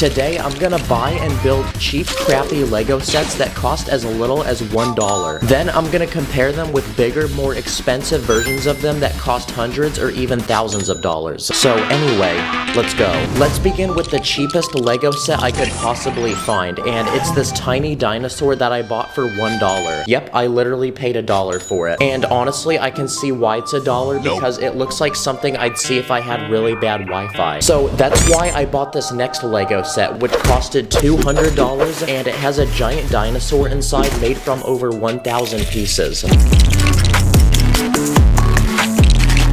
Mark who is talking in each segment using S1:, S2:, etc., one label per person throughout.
S1: Today, I'm gonna buy and build cheap, crappy Lego sets that cost as little as $1. Then I'm gonna compare them with bigger, more expensive versions of them that cost hundreds or even thousands of dollars. So anyway, let's go. Let's begin with the cheapest Lego set I could possibly find, and it's this tiny dinosaur that I bought for $1. Yep, I literally paid $1 for it. And honestly, I can see why it's $1 because it looks like something I'd see if I had really bad Wi-Fi. So that's why I bought this next Lego set, which costed $200, and it has a giant dinosaur inside made from over 1,000 pieces.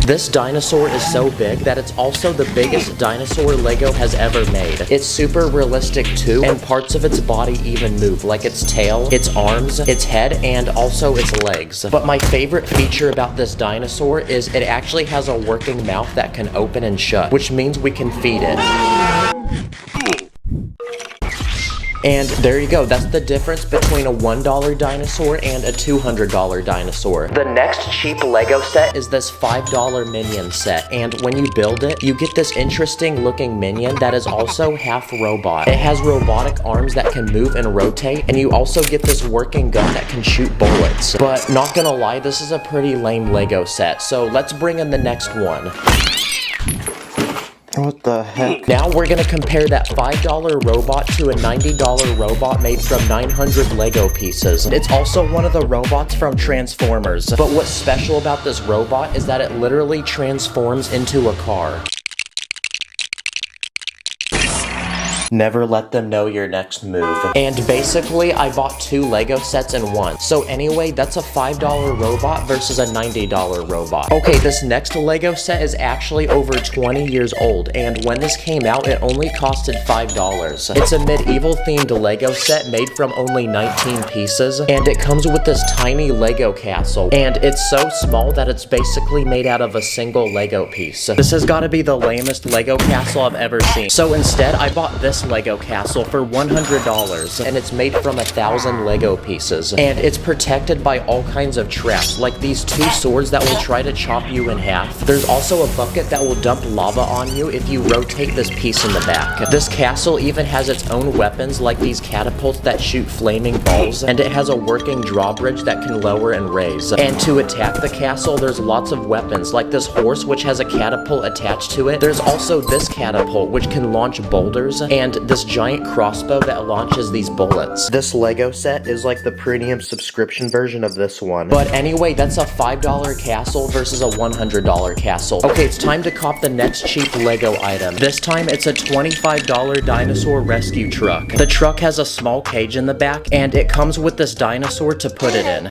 S1: This dinosaur is so big that it's also the biggest dinosaur Lego has ever made. It's super realistic too, and parts of its body even move, like its tail, its arms, its head, and also its legs. But my favorite feature about this dinosaur is it actually has a working mouth that can open and shut, which means we can feed it. And there you go, that's the difference between a $1 dinosaur and a $200 dinosaur. The next cheap Lego set is this $5 minion set, and when you build it, you get this interesting looking minion that is also half robot. It has robotic arms that can move and rotate, and you also get this working gun that can shoot bullets. But not gonna lie, this is a pretty lame Lego set, so let's bring in the next one.
S2: What the heck?
S1: Now we're gonna compare that $5 robot to a $90 robot made from 900 Lego pieces. It's also one of the robots from Transformers. But what's special about this robot is that it literally transforms into a car. Never let them know your next move. And basically, I bought two Lego sets in one. So anyway, that's a $5 robot versus a $90 robot. Okay, this next Lego set is actually over 20 years old, and when this came out, it only costed $5. It's a medieval themed Lego set made from only 19 pieces, and it comes with this tiny Lego castle, and it's so small that it's basically made out of a single Lego piece. This has got to be the lamest Lego castle I've ever seen. So instead, I bought this Lego castle for $100, and it's made from 1,000 Lego pieces, and it's protected by all kinds of traps, like these two swords that will try to chop you in half. There's also a bucket that will dump lava on you if you rotate this piece in the back. This castle even has its own weapons, like these catapults that shoot flaming balls, and it has a working drawbridge that can lower and raise. And to attack the castle, there's lots of weapons, like this horse which has a catapult attached to it. There's also this catapult which can launch boulders, and this giant crossbow that launches these bullets. This Lego set is like the premium subscription version of this one. But anyway, that's a $5 castle versus a $100 castle. Okay, it's time to cop the next cheap Lego item. This time, it's a $25 dinosaur rescue truck. The truck has a small cage in the back, and it comes with this dinosaur to put it in.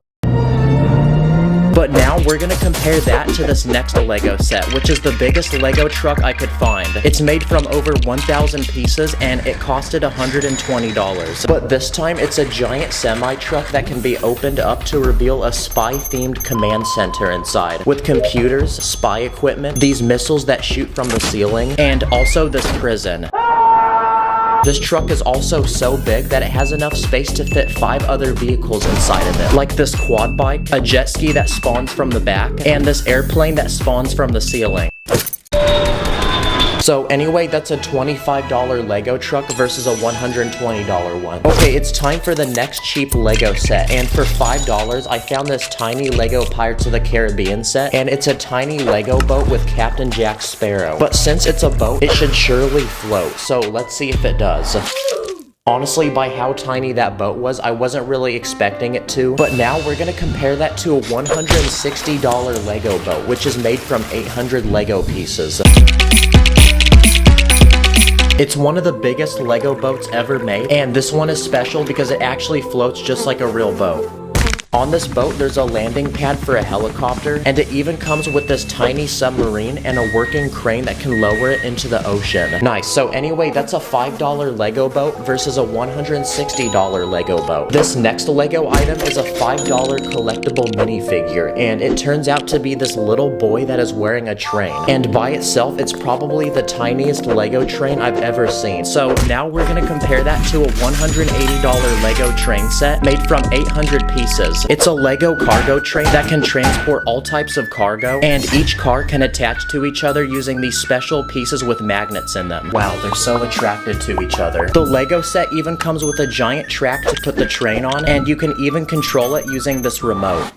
S1: But now we're gonna compare that to this next Lego set, which is the biggest Lego truck I could find. It's made from over 1,000 pieces, and it costed $120. But this time, it's a giant semi-truck that can be opened up to reveal a spy-themed command center inside, with computers, spy equipment, these missiles that shoot from the ceiling, and also this prison. This truck is also so big that it has enough space to fit 5 other vehicles inside of it, like this quad bike, a jet ski that spawns from the back, and this airplane that spawns from the ceiling. So anyway, that's a $25 Lego truck versus a $120 one. Okay, it's time for the next cheap Lego set, and for $5, I found this tiny Lego Pirates of the Caribbean set, and it's a tiny Lego boat with Captain Jack Sparrow. But since it's a boat, it should surely float, so let's see if it does. Honestly, by how tiny that boat was, I wasn't really expecting it to. But now we're gonna compare that to a $160 Lego boat, which is made from 800 Lego pieces. It's one of the biggest Lego boats ever made, and this one is special because it actually floats just like a real boat. On this boat, there's a landing pad for a helicopter, and it even comes with this tiny submarine and a working crane that can lower it into the ocean. Nice. So anyway, that's a $5 Lego boat versus a $160 Lego boat. This next Lego item is a $5 collectible minifigure, and it turns out to be this little boy that is wearing a train. And by itself, it's probably the tiniest Lego train I've ever seen. So now we're gonna compare that to a $180 Lego train set made from 800 pieces. is. It's a Lego cargo train that can transport all types of cargo, and each car can attach to each other using these special pieces with magnets in them. Wow, they're so attracted to each other. The Lego set even comes with a giant track to put the train on, and you can even control it using this remote.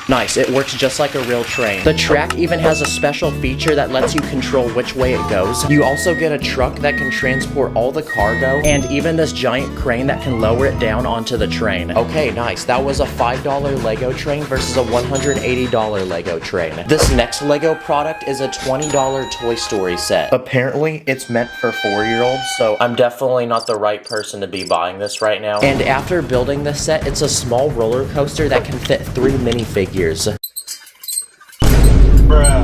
S1: Nice, it works just like a real train. The track even has a special feature that lets you control which way it goes. You also get a truck that can transport all the cargo, and even this giant crane that can lower it down onto the train. Okay, nice. That was a $5 Lego train versus a $180 Lego train. This next Lego product is a $20 Toy Story set. Apparently, it's meant for 4-year-olds, so I'm definitely not the right person to be buying this right now. And after building this set, it's a small roller coaster that can fit 3 minifigures.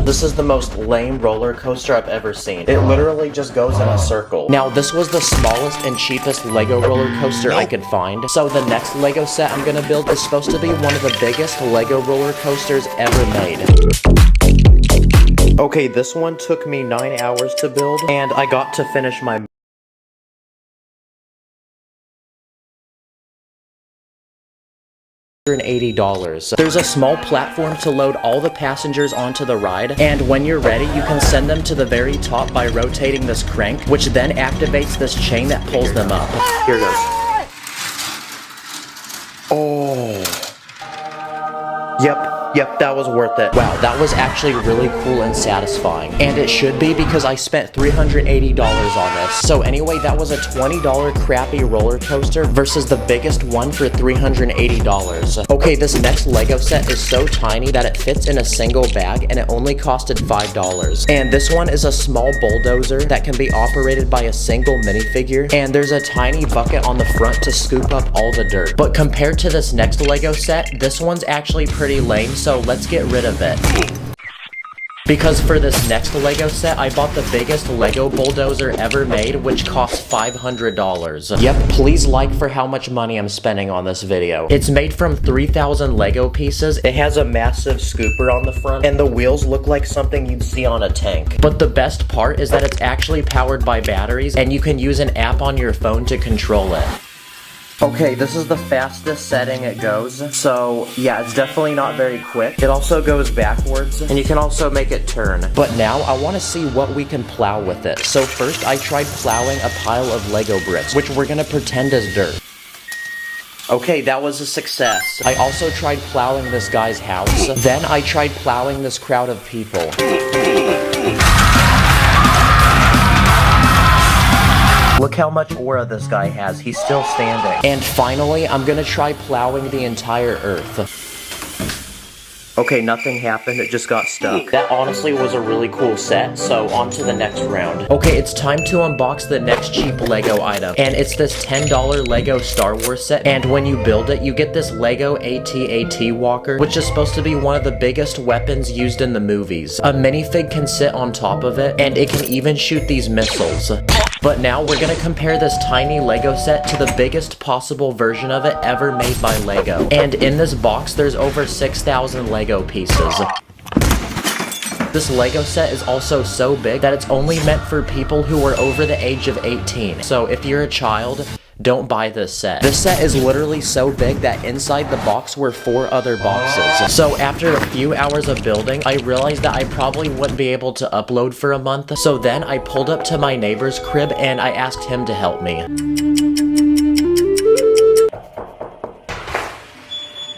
S1: This is the most lame roller coaster I've ever seen. It literally just goes in a circle. Now, this was the smallest and cheapest Lego roller coaster I could find. So the next Lego set I'm gonna build is supposed to be one of the biggest Lego roller coasters ever made. Okay, this one took me 9 hours to build, and I got to finish my $180. There's a small platform to load all the passengers onto the ride, and when you're ready, you can send them to the very top by rotating this crank, which then activates this chain that pulls them up. Here goes. Oh. Yep, that was worth it. Wow, that was actually really cool and satisfying. And it should be, because I spent $380 on this. So anyway, that was a $20 crappy roller coaster versus the biggest one for $380. Okay, this next Lego set is so tiny that it fits in a single bag, and it only costed $5. And this one is a small bulldozer that can be operated by a single minifigure, and there's a tiny bucket on the front to scoop up all the dirt. But compared to this next Lego set, this one's actually pretty lame, so let's get rid of it. Because for this next Lego set, I bought the biggest Lego bulldozer ever made, which costs $500. Yep, please like for how much money I'm spending on this video. It's made from 3,000 Lego pieces, it has a massive scooper on the front, and the wheels look like something you'd see on a tank. But the best part is that it's actually powered by batteries, and you can use an app on your phone to control it. Okay, this is the fastest setting it goes, so yeah, it's definitely not very quick. It also goes backwards, and you can also make it turn. But now, I want to see what we can plow with it. So first, I tried plowing a pile of Lego bricks, which we're gonna pretend is dirt. Okay, that was a success. I also tried plowing this guy's house. Then I tried plowing this crowd of people. Look how much aura this guy has, he's still standing. And finally, I'm gonna try plowing the entire earth. Okay, nothing happened, it just got stuck. That honestly was a really cool set, so on to the next round. Okay, it's time to unbox the next cheap Lego item, and it's this $10 Lego Star Wars set, and when you build it, you get this Lego AT-AT walker, which is supposed to be one of the biggest weapons used in the movies. A minifig can sit on top of it, and it can even shoot these missiles. But now we're gonna compare this tiny Lego set to the biggest possible version of it ever made by Lego. And in this box, there's over 6,000 Lego pieces. This Lego set is also so big that it's only meant for people who are over the age of 18. So if you're a child, don't buy this set. This set is literally so big that inside the box were 4 other boxes. So after a few hours of building, I realized that I probably wouldn't be able to upload for a month. So then I pulled up to my neighbor's crib and I asked him to help me.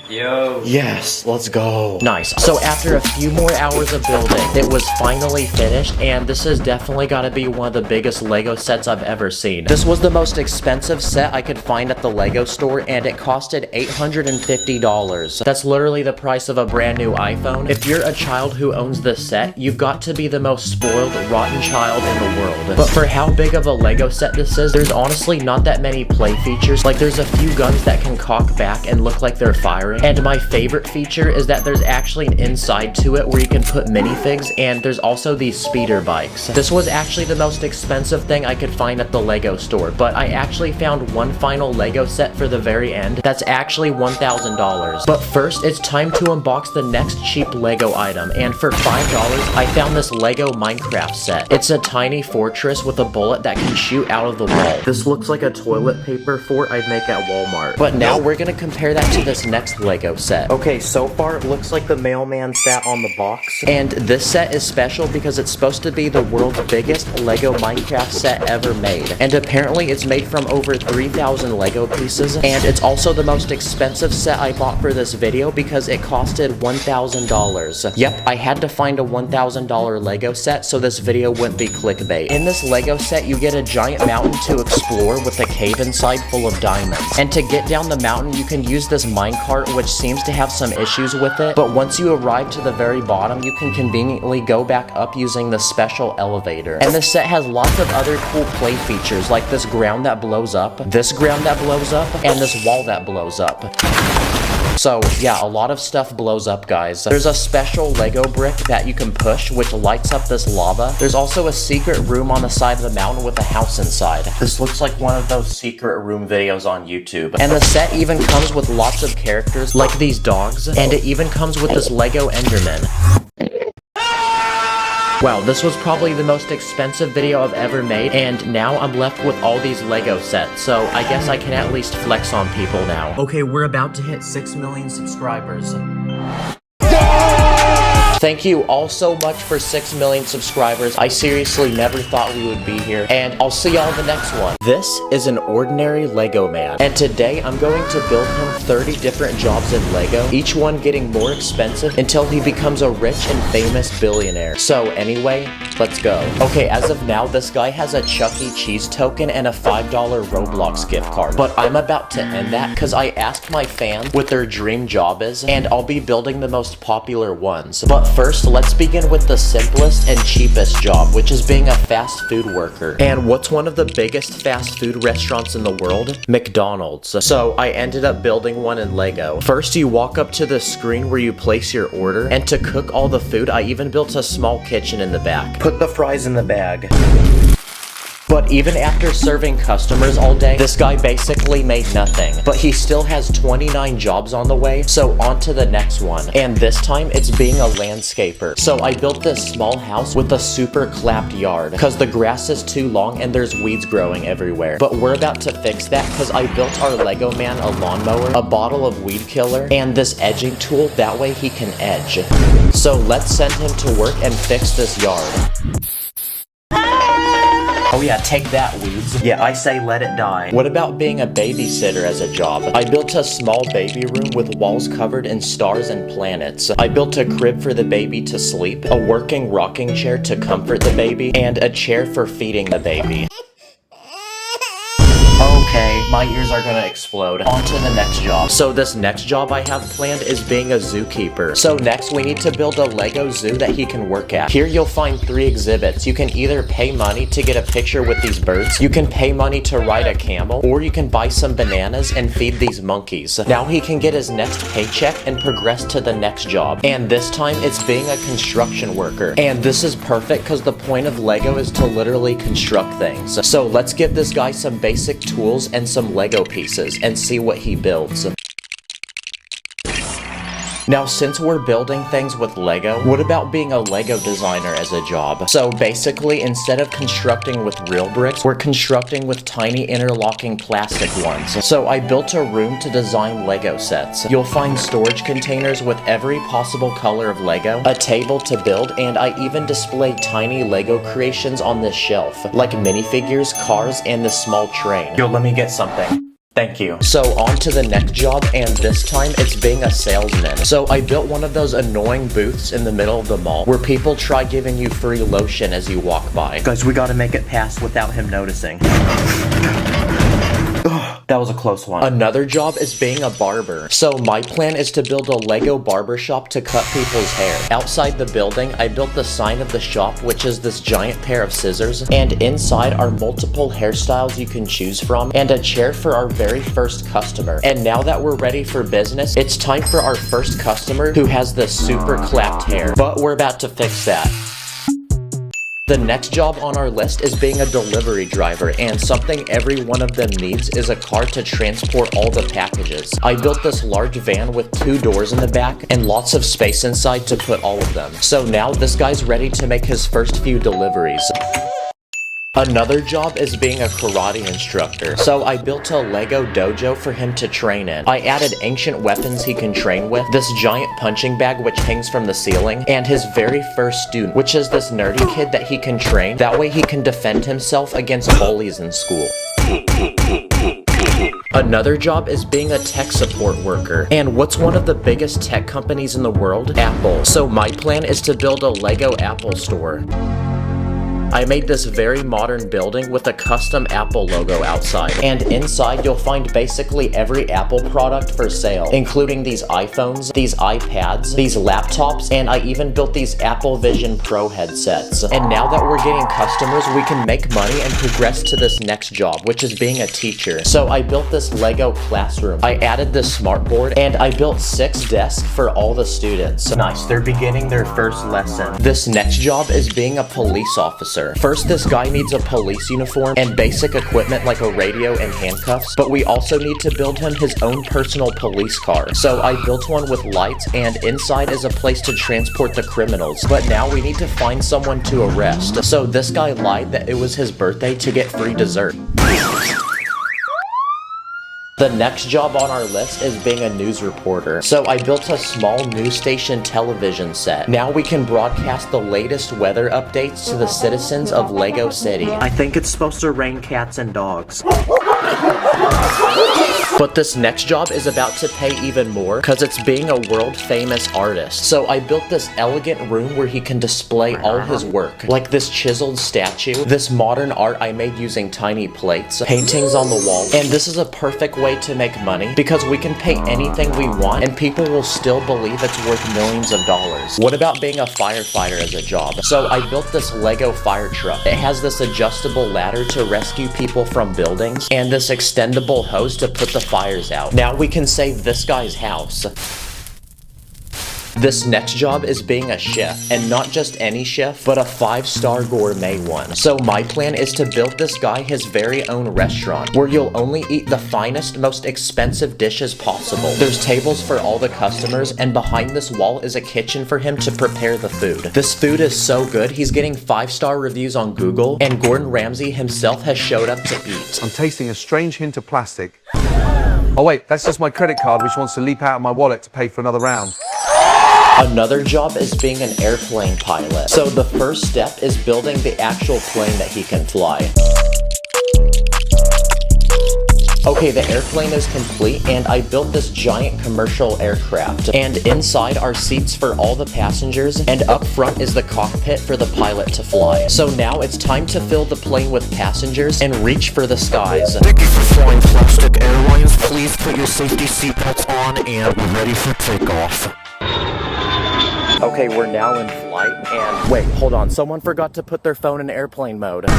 S1: Yo. Yes, let's go. Nice. So after a few more hours of building, it was finally finished, and this has definitely got to be one of the biggest Lego sets I've ever seen. This was the most expensive set I could find at the Lego store, and it costed $850. That's literally the price of a brand new iPhone. If you're a child who owns this set, you've got to be the most spoiled, rotten child in the world. But for how big of a Lego set this is, there's honestly not that many play features. Like, there's a few guns that can cock back and look like they're firing, And my favorite feature is that there's actually an inside to it where you can put minifigs, and there's also these speeder bikes. This was actually the most expensive thing I could find at the Lego store, but I actually found one final Lego set for the very end that's actually $1,000. But first, it's time to unbox the next cheap Lego item, and for $5, I found this Lego Minecraft set. It's a tiny fortress with a bullet that can shoot out of the wall. This looks like a toilet paper fort I'd make at Walmart. But now we're gonna compare that to this next Lego set. Okay, so far it looks like the mailman sat on the box, and this set is special because it's supposed to be the world's biggest Lego Minecraft set ever made. And apparently it's made from over 3,000 Lego pieces, and it's also the most expensive set I bought for this video because it costed $1,000. Yep, I had to find a $1,000 Lego set so this video wouldn't be clickbait. In this Lego set, you get a giant mountain to explore with a cave inside full of diamonds. And to get down the mountain, you can use this minecart, which seems to have some issues with it, but once you arrive to the very bottom, you can conveniently go back up using the special elevator. And this set has lots of other cool play features, like this ground that blows up, this ground that blows up, and this wall that blows up. So yeah, a lot of stuff blows up, guys. There's a special Lego brick that you can push, which lights up this lava. There's also a secret room on the side of the mountain with a house inside. This looks like one of those secret room videos on YouTube. And the set even comes with lots of characters, like these dogs, and it even comes with this Lego Enderman. Wow, this was probably the most expensive video I've ever made, and now I'm left with all these Lego sets, so I guess I can at least flex on people now. Okay, we're about to hit 6 million subscribers. Thank you all so much for 6 million subscribers. I seriously never thought we would be here, and I'll see y'all in the next one. This is an ordinary Lego man, and today I'm going to build him 30 different jobs in Lego, each one getting more expensive until he becomes a rich and famous billionaire. So anyway, let's go. Okay, as of now, this guy has a Chuck E. Cheese token and a $5 Roblox gift card, but I'm about to end that because I asked my fans what their dream job is, and I'll be building the most popular ones. But first, let's begin with the simplest and cheapest job, which is being a fast food worker. And what's one of the biggest fast food restaurants in the world? McDonald's. So I ended up building one in Lego. First, you walk up to the screen where you place your order, and to cook all the food, I even built a small kitchen in the back. Put the fries in the bag. But even after serving customers all day, this guy basically made nothing. But he still has 29 jobs on the way, so on to the next one. And this time, it's being a landscaper. So I built this small house with a super clapped yard, because the grass is too long and there's weeds growing everywhere. But we're about to fix that, because I built our Lego man a lawnmower, a bottle of weed killer, and this edging tool, that way he can edge. So let's send him to work and fix this yard. Oh yeah, take that, weeds. Yeah, I say let it die. What about being a babysitter as a job? I built a small baby room with walls covered in stars and planets. I built a crib for the baby to sleep, a working rocking chair to comfort the baby, and a chair for feeding the baby. Okay, my ears are gonna explode. On to the next job. So this next job I have planned is being a zookeeper. So next we need to build a Lego zoo that he can work at. Here you'll find 3 exhibits. You can either pay money to get a picture with these birds, you can pay money to ride a camel, or you can buy some bananas and feed these monkeys. Now he can get his next paycheck and progress to the next job. And this time it's being a construction worker. And this is perfect because the point of Lego is to literally construct things. So let's give this guy some basic tools and some Lego pieces and see what he builds. Now, since we're building things with Lego, what about being a Lego designer as a job? So basically, instead of constructing with real bricks, we're constructing with tiny interlocking plastic ones. So I built a room to design Lego sets. You'll find storage containers with every possible color of Lego, a table to build, and I even displayed tiny Lego creations on this shelf, like minifigures, cars, and this small train. Yo, let me get something. Thank you. So on to the next job, and this time it's being a salesman. So I built one of those annoying booths in the middle of the mall where people try giving you free lotion as you walk by. Guys, we gotta make it pass without him noticing. That was a close one. Another job is being a barber. So my plan is to build a Lego barber shop to cut people's hair. Outside the building, I built the sign of the shop, which is this giant pair of scissors, and inside are multiple hairstyles you can choose from, and a chair for our very first customer. And now that we're ready for business, it's time for our first customer who has this super clapped hair. But we're about to fix that. The next job on our list is being a delivery driver, and something every one of them needs is a car to transport all the packages. I built this large van with 2 doors in the back and lots of space inside to put all of them. So now this guy's ready to make his first few deliveries. Another job is being a karate instructor. So I built a Lego dojo for him to train in. I added ancient weapons he can train with, this giant punching bag which hangs from the ceiling, and his very first student, which is this nerdy kid that he can train. That way he can defend himself against bullies in school. Another job is being a tech support worker. And what's one of the biggest tech companies in the world? Apple. So my plan is to build a Lego Apple store. I made this very modern building with a custom Apple logo outside, and inside you'll find basically every Apple product for sale, including these iPhones, these iPads, these laptops, and I even built these Apple Vision Pro headsets. And now that we're getting customers, we can make money and progress to this next job, which is being a teacher. So I built this Lego classroom. I added this smartboard, and I built 6 desks for all the students. Nice, they're beginning their first lesson. This next job is being a police officer. First, this guy needs a police uniform and basic equipment like a radio and handcuffs, but we also need to build him his own personal police car. So I built one with lights, and inside is a place to transport the criminals. But now we need to find someone to arrest. So this guy lied that it was his birthday to get free dessert. The next job on our list is being a news reporter. So I built a small news station television set. Now we can broadcast the latest weather updates to the citizens of Lego City. I think it's supposed to rain cats and dogs. But this next job is about to pay even more because it's being a world famous artist. So I built this elegant room where he can display all his work, like this chiseled statue, this modern art I made using tiny plates, paintings on the wall, and this is a perfect way to make money because we can pay anything we want and people will still believe it's worth millions of dollars. What about being a firefighter as a job? So I built this Lego fire truck. It has this adjustable ladder to rescue people from buildings and this extendable hose to put the fires out. Now we can save this guy's house. This next job is being a chef, and not just any chef, but a 5-star gourmet one. So my plan is to build this guy his very own restaurant, where you'll only eat the finest, most expensive dishes possible. There's tables for all the customers, and behind this wall is a kitchen for him to prepare the food. This food is so good, he's getting 5-star reviews on Google, and Gordon Ramsay himself has showed up to eat.
S2: I'm tasting a strange hint of plastic. Oh wait, that's just my credit card which wants to leap out of my wallet to pay for another round.
S1: Another job is being an airplane pilot. So the first step is building the actual plane that he can fly. Okay, the airplane is complete, and I built this giant commercial aircraft. And inside are seats for all the passengers, and up front is the cockpit for the pilot to fly. So now it's time to fill the plane with passengers and reach for the skies.
S3: Thank you for flying Plastic Airlines. Please put your safety seatbelts on and we're ready for takeoff.
S1: Okay, we're now in flight, and wait, hold on, someone forgot to put their phone in airplane mode.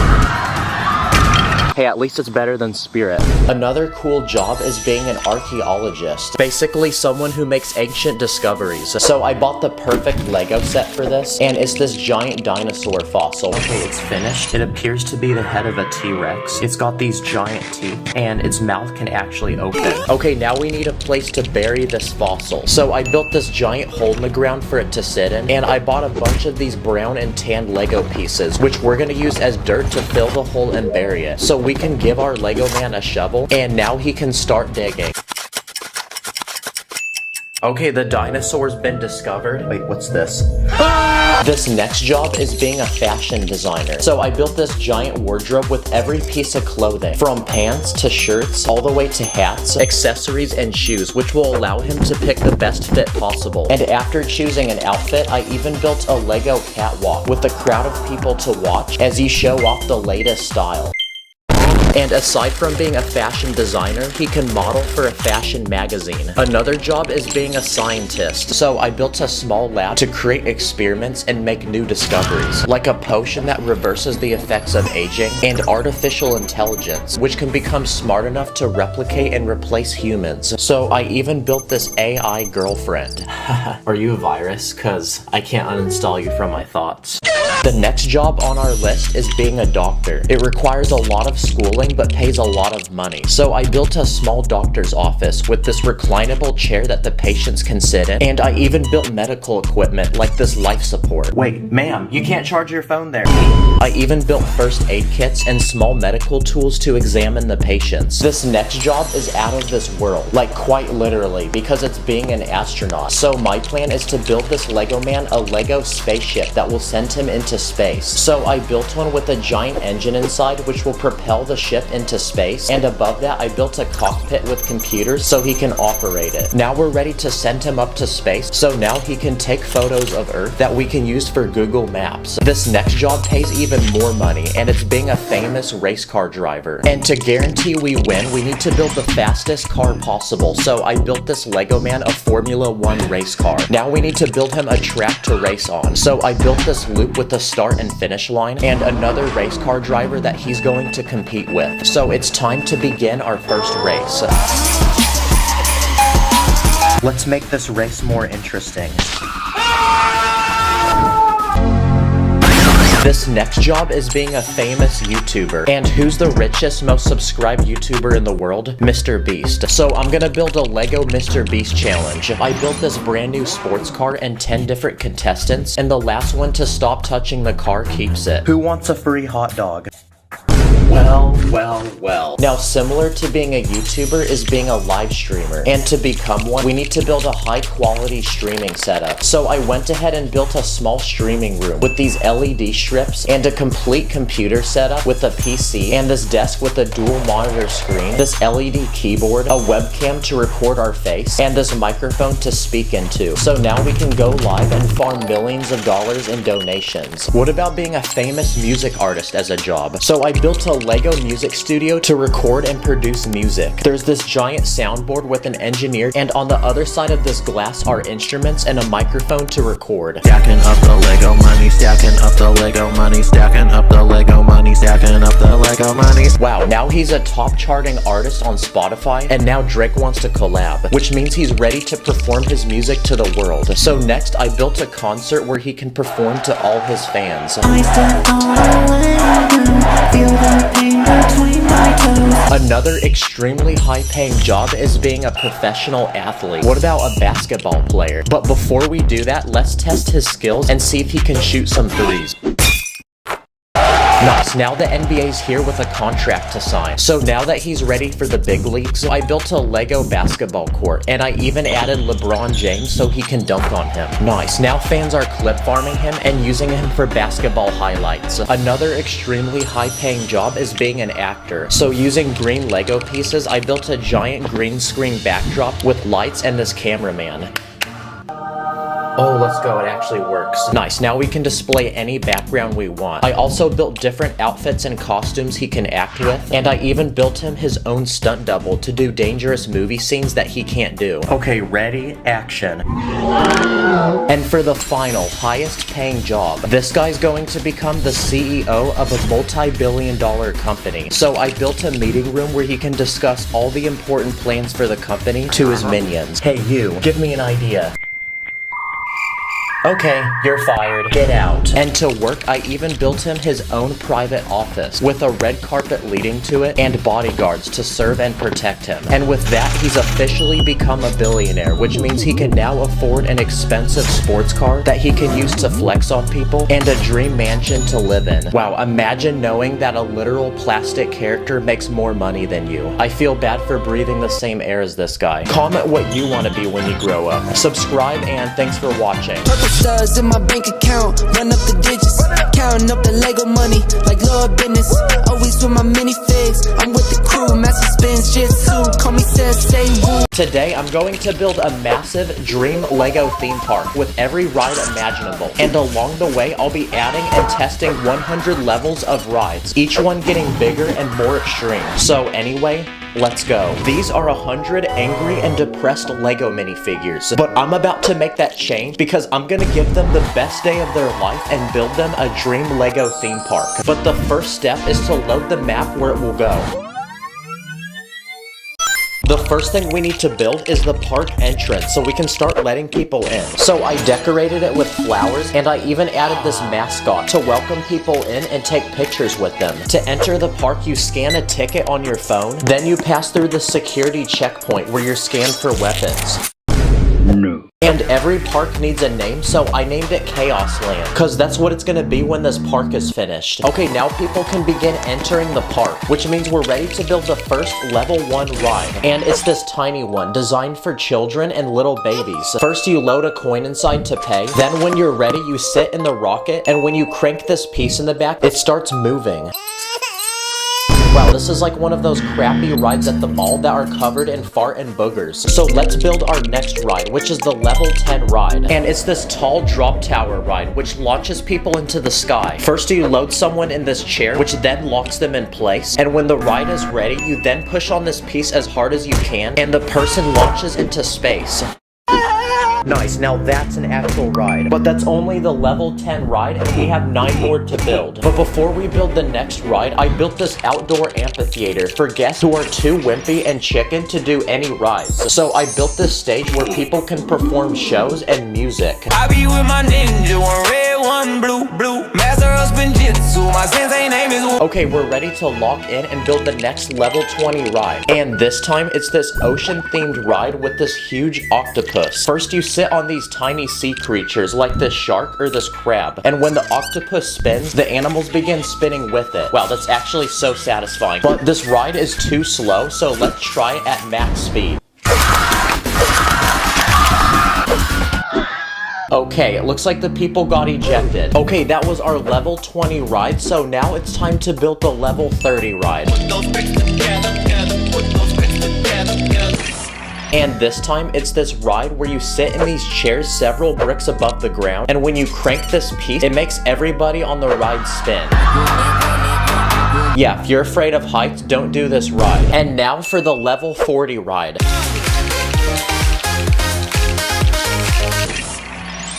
S1: Hey, at least it's better than Spirit. Another cool job is being an archaeologist. Basically, someone who makes ancient discoveries. So I bought the perfect Lego set for this, and it's this giant dinosaur fossil. Okay, it's finished. It appears to be the head of a T-Rex. It's got these giant teeth, and its mouth can actually open. Okay, now we need a place to bury this fossil. So I built this giant hole in the ground for it to sit in, and I bought a bunch of these brown and tan Lego pieces, which we're gonna use as dirt to fill the hole and bury it. So we can give our Lego man a shovel, and now he can start digging. Okay, the dinosaur's been discovered. Wait, what's this? This next job is being a fashion designer. So I built this giant wardrobe with every piece of clothing, from pants to shirts, all the way to hats, accessories, and shoes, which will allow him to pick the best fit possible. And after choosing an outfit, I even built a Lego catwalk with a crowd of people to watch as you show off the latest style. And aside from being a fashion designer, he can model for a fashion magazine. Another job is being a scientist. So I built a small lab to create experiments and make new discoveries, like a potion that reverses the effects of aging, and artificial intelligence, which can become smart enough to replicate and replace humans. So I even built this AI girlfriend. Are you a virus? Cause I can't uninstall you from my thoughts. The next job on our list is being a doctor. It requires a lot of schooling but pays a lot of money. So I built a small doctor's office with this reclinable chair that the patients can sit in, and I even built medical equipment like this life support. Wait, ma'am, you can't charge your phone there. I even built first aid kits and small medical tools to examine the patients. This next job is out of this world, like quite literally, because it's being an astronaut. So my plan is to build this Lego man a Lego spaceship that will send him into space. So I built one with a giant engine inside which will propel the ship into space, and above that I built a cockpit with computers so he can operate it. Now we're ready to send him up to space, so now he can take photos of Earth that we can use for Google Maps. This next job pays even more money, and it's being a famous race car driver. And to guarantee we win, we need to build the fastest car possible, so I built this Lego man a Formula 1 race car. Now we need to build him a track to race on, so I built this loop with a start and finish line and another race car driver that he's going to compete with. So it's time to begin our first race. Let's make this race more interesting. This next job is being a famous YouTuber. And who's the richest, most subscribed YouTuber in the world? Mr. Beast. So I'm gonna build a Lego Mr. Beast challenge. I built this brand new sports car and 10 different contestants, and the last one to stop touching the car keeps it. Who wants a free hot dog? Well. Now, similar to being a YouTuber is being a live streamer. And to become one, we need to build a high quality streaming setup. So I went ahead and built a small streaming room with these LED strips and a complete computer setup with a PC and this desk with a dual monitor screen, this LED keyboard, a webcam to record our face, and this microphone to speak into. So now we can go live and farm millions of dollars in donations. What about being a famous music artist as a job? So I built a Lego music studio to record and produce music. There's this giant soundboard with an engineer, and on the other side of this glass are instruments and a microphone to record.
S3: Stacking up the Lego money, stacking up the Lego money, stacking up the Lego money, stacking up the Lego money.
S1: Wow, now he's a top charting artist on Spotify, and now Drake wants to collab, which means he's ready to perform his music to the world. So next, I built a concert where he can perform to all his fans. Another extremely high-paying job is being a professional athlete. What about a basketball player? But before we do that, let's test his skills and see if he can shoot some threes. Nice, now the NBA's here with a contract to sign. So now that he's ready for the big leagues, I built a Lego basketball court, and I even added LeBron James so he can dunk on him. Nice, now fans are clip farming him and using him for basketball highlights. Another extremely high-paying job is being an actor. So using green Lego pieces, I built a giant green screen backdrop with lights and this cameraman. Oh, let's go, it actually works. Nice, now we can display any background we want. I also built different outfits and costumes he can act with, and I even built him his own stunt double to do dangerous movie scenes that he can't do. Okay, ready, action. And for the final, highest paying job, this guy's going to become the CEO of a multi-billion-dollar company. So I built a meeting room where he can discuss all the important plans for the company to his minions. Hey you, give me an idea. Okay, you're fired. Get out. And to work, I even built him his own private office with a red carpet leading to it and bodyguards to serve and protect him. And with that, he's officially become a billionaire, which means he can now afford an expensive sports car that he can use to flex on people and a dream mansion to live in. Wow, imagine knowing that a literal plastic character makes more money than you. I feel bad for breathing the same air as this guy. Comment what you want to be when you grow up. Subscribe, and thanks for watching.
S4: Stars in my bank account, run up the digits, counting up the Lego money like Lord business. Always with my minifigs, I'm with the crew, massive spins, jitsu, call me Sensei Wu.
S1: Today, I'm going to build a massive dream Lego theme park with every ride imaginable. And along the way, I'll be adding and testing 100 levels of rides, each one getting bigger and more extreme. So anyway, let's go. These are 100 angry and depressed Lego minifigures, but I'm about to make that change because I'm gonna give them the best day of their life and build them a dream Lego theme park. But the first step is to load the map where it will go. The first thing we need to build is the park entrance so we can start letting people in. So I decorated it with flowers and I even added this mascot to welcome people in and take pictures with them. To enter the park, you scan a ticket on your phone, then you pass through the security checkpoint where you're scanned for weapons. No. And every park needs a name, so I named it Chaos Land, cause that's what it's gonna be when this park is finished. Okay, now people can begin entering the park, which means we're ready to build the first level 1 ride. And it's this tiny one, designed for children and little babies. First you load a coin inside to pay, then when you're ready you sit in the rocket, and when you crank this piece in the back, it starts moving. Wow, this is like one of those crappy rides at the mall that are covered in fart and boogers. So let's build our next ride, which is the level 10 ride. And it's this tall drop tower ride, which launches people into the sky. First you load someone in this chair, which then locks them in place. And when the ride is ready, you then push on this piece as hard as you can, and the person launches into space. Nice, now that's an actual ride. But that's only the level 10 ride, and we have 9 more to build. But before we build the next ride, I built this outdoor amphitheater for guests who are too wimpy and chicken to do any rides. So I built this stage where people can perform shows and music.
S5: I be with my ninja, one red, one blue, master of spinjitzu, my sensei name is...
S1: Okay, we're ready to lock in and build the next level 20 ride. And this time, it's this ocean-themed ride with this huge octopus. First, you sit on these tiny sea creatures like this shark or this crab, and when the octopus spins, the animals begin spinning with it. Wow, that's actually so satisfying. But this ride is too slow, so let's try it at max speed. Okay, it looks like the people got ejected. Okay, that was our level 20 ride, so now it's time to build the level 30 ride. And this time, it's this ride where you sit in these chairs several bricks above the ground, and when you crank this piece, it makes everybody on the ride spin. Yeah, if you're afraid of heights, don't do this ride. And now for the level 40 ride.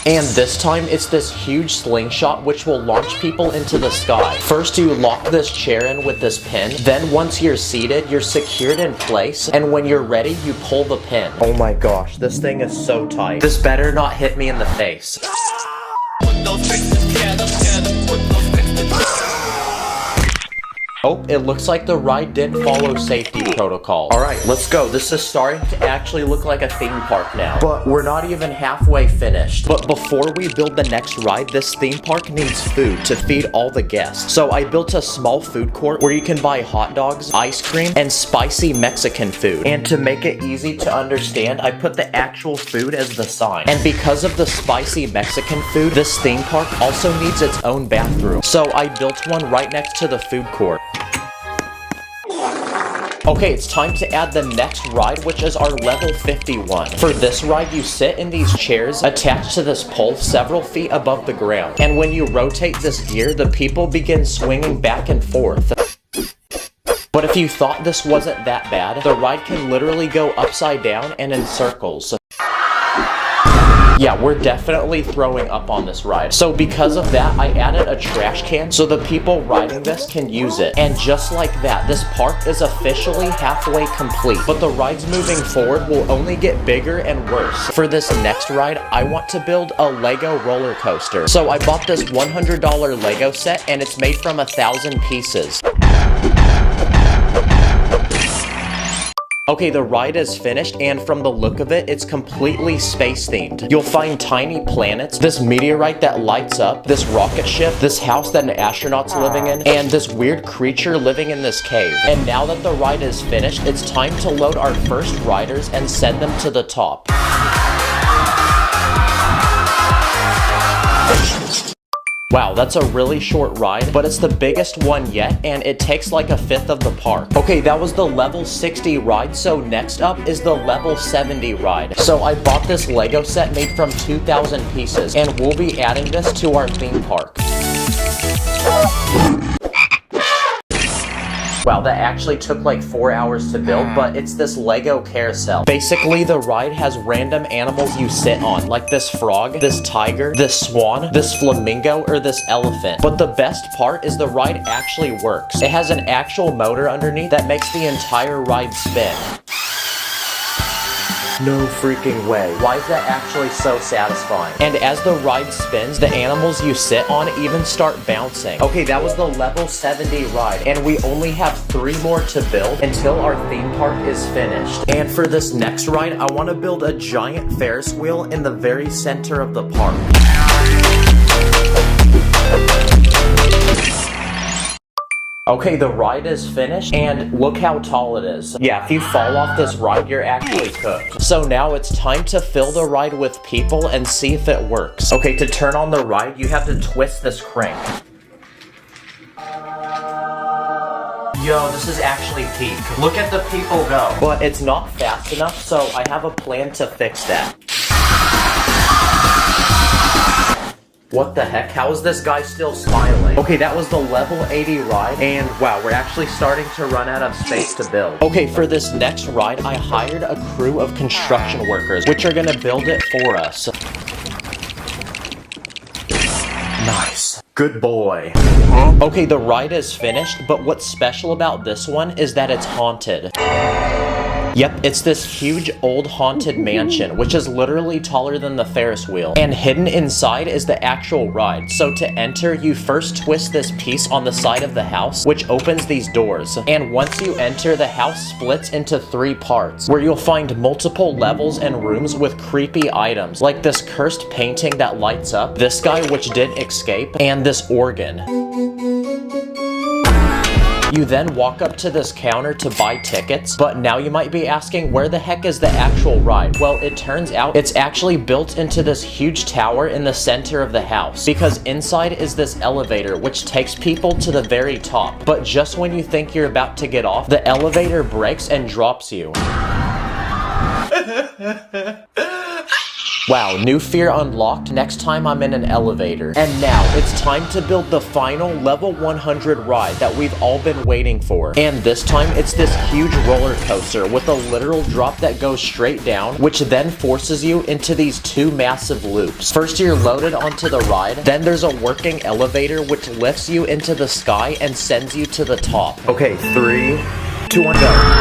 S1: And this time, it's this huge slingshot which will launch people into the sky. First, you lock this chair in with this pin. Then once you're seated, you're secured in place. And when you're ready, you pull the pin. Oh my gosh, this thing is so tight. This better not hit me in the face. Oh, it looks like the ride didn't follow safety protocol. Alright, let's go. This is starting to actually look like a theme park now. But we're not even halfway finished. But before we build the next ride, this theme park needs food to feed all the guests. So I built a small food court where you can buy hot dogs, ice cream, and spicy Mexican food. And to make it easy to understand, I put the actual food as the sign. And because of the spicy Mexican food, this theme park also needs its own bathroom. So I built one right next to the food court. Okay, it's time to add the next ride, which is our level 51. For this ride, you sit in these chairs attached to this pole several feet above the ground. And when you rotate this gear, the people begin swinging back and forth. But if you thought this wasn't that bad, the ride can literally go upside down and in circles. Yeah, we're definitely throwing up on this ride. So because of that, I added a trash can so the people riding this can use it. And just like that, this park is officially halfway complete. But the rides moving forward will only get bigger and worse. For this next ride, I want to build a Lego roller coaster. So I bought this $100 Lego set, and it's made from 1,000 pieces. Okay, the ride is finished, and from the look of it, it's completely space-themed. You'll find tiny planets, this meteorite that lights up, this rocket ship, this house that an astronaut's living in, and this weird creature living in this cave. And now that the ride is finished, it's time to load our first riders and send them to the top. Wow, that's a really short ride, but it's the biggest one yet, and it takes like a fifth of the park. Okay, that was the level 60 ride, so next up is the level 70 ride. So I bought this Lego set made from 2,000 pieces, and we'll be adding this to our theme park. Wow, that actually took like 4 hours to build, but it's this Lego carousel. Basically, the ride has random animals you sit on, like this frog, this tiger, this swan, this flamingo, or this elephant. But the best part is the ride actually works. It has an actual motor underneath that makes the entire ride spin. No freaking way. Why is that actually so satisfying? And as the ride spins, the animals you sit on even start bouncing. Okay, that was the level 70 ride, and we only have 3 more to build until our theme park is finished. And for this next ride, I want to build a giant Ferris wheel in the very center of the park. Okay, the ride is finished, and look how tall it is. Yeah, if you fall off this ride, you're actually cooked. So now it's time to fill the ride with people and see if it works. Okay, to turn on the ride, you have to twist this crank. Yo, this is actually peak. Look at the people go. But it's not fast enough, so I have a plan to fix that. What the heck? How is this guy still smiling? Okay, that was the level 80 ride, and wow, we're actually starting to run out of space to build. Okay, for this next ride, I hired a crew of construction workers, which are gonna build it for us. Nice. Good boy. Okay, the ride is finished, but what's special about this one is that it's haunted. Yep, it's this huge old haunted mansion, which is literally taller than the Ferris wheel. And hidden inside is the actual ride. So to enter, you first twist this piece on the side of the house, which opens these doors. And once you enter, the house splits into 3 parts, where you'll find multiple levels and rooms with creepy items, like this cursed painting that lights up, this guy which didn't escape, and this organ. You then walk up to this counter to buy tickets, but now you might be asking, where the heck is the actual ride? Well, it turns out it's actually built into this huge tower in the center of the house, because inside is this elevator which takes people to the very top. But just when you think you're about to get off, the elevator breaks and drops you. Wow, new fear unlocked. Next time I'm in an elevator. And now, it's time to build the final level 100 ride that we've all been waiting for. And this time, it's this huge roller coaster with a literal drop that goes straight down, which then forces you into these 2 massive loops. First, you're loaded onto the ride, then there's a working elevator which lifts you into the sky and sends you to the top. Okay, 3, 2, 1, go.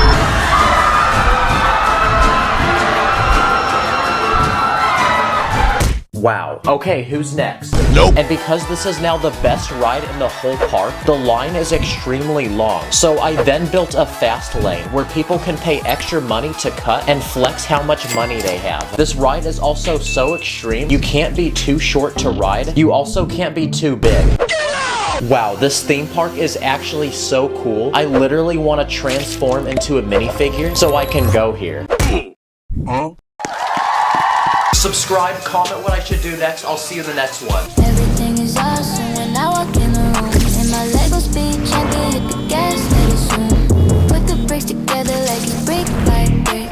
S1: Wow. Okay, who's next?
S6: Nope.
S1: And because this is now the best ride in the whole park, the line is extremely long. So I then built a fast lane where people can pay extra money to cut and flex how much money they have. This ride is also so extreme, you can't be too short to ride. You also can't be too big. Wow, this theme park is actually so cool. I literally want to transform into a minifigure so I can go here.
S6: Huh?
S1: Subscribe, comment what I should do next. I'll see you in the next one.
S7: Everything is awesome when I walk in the room. In my Lego speed, champion, hit the gas, let it zoom. Put the bricks together like it's brick by brick.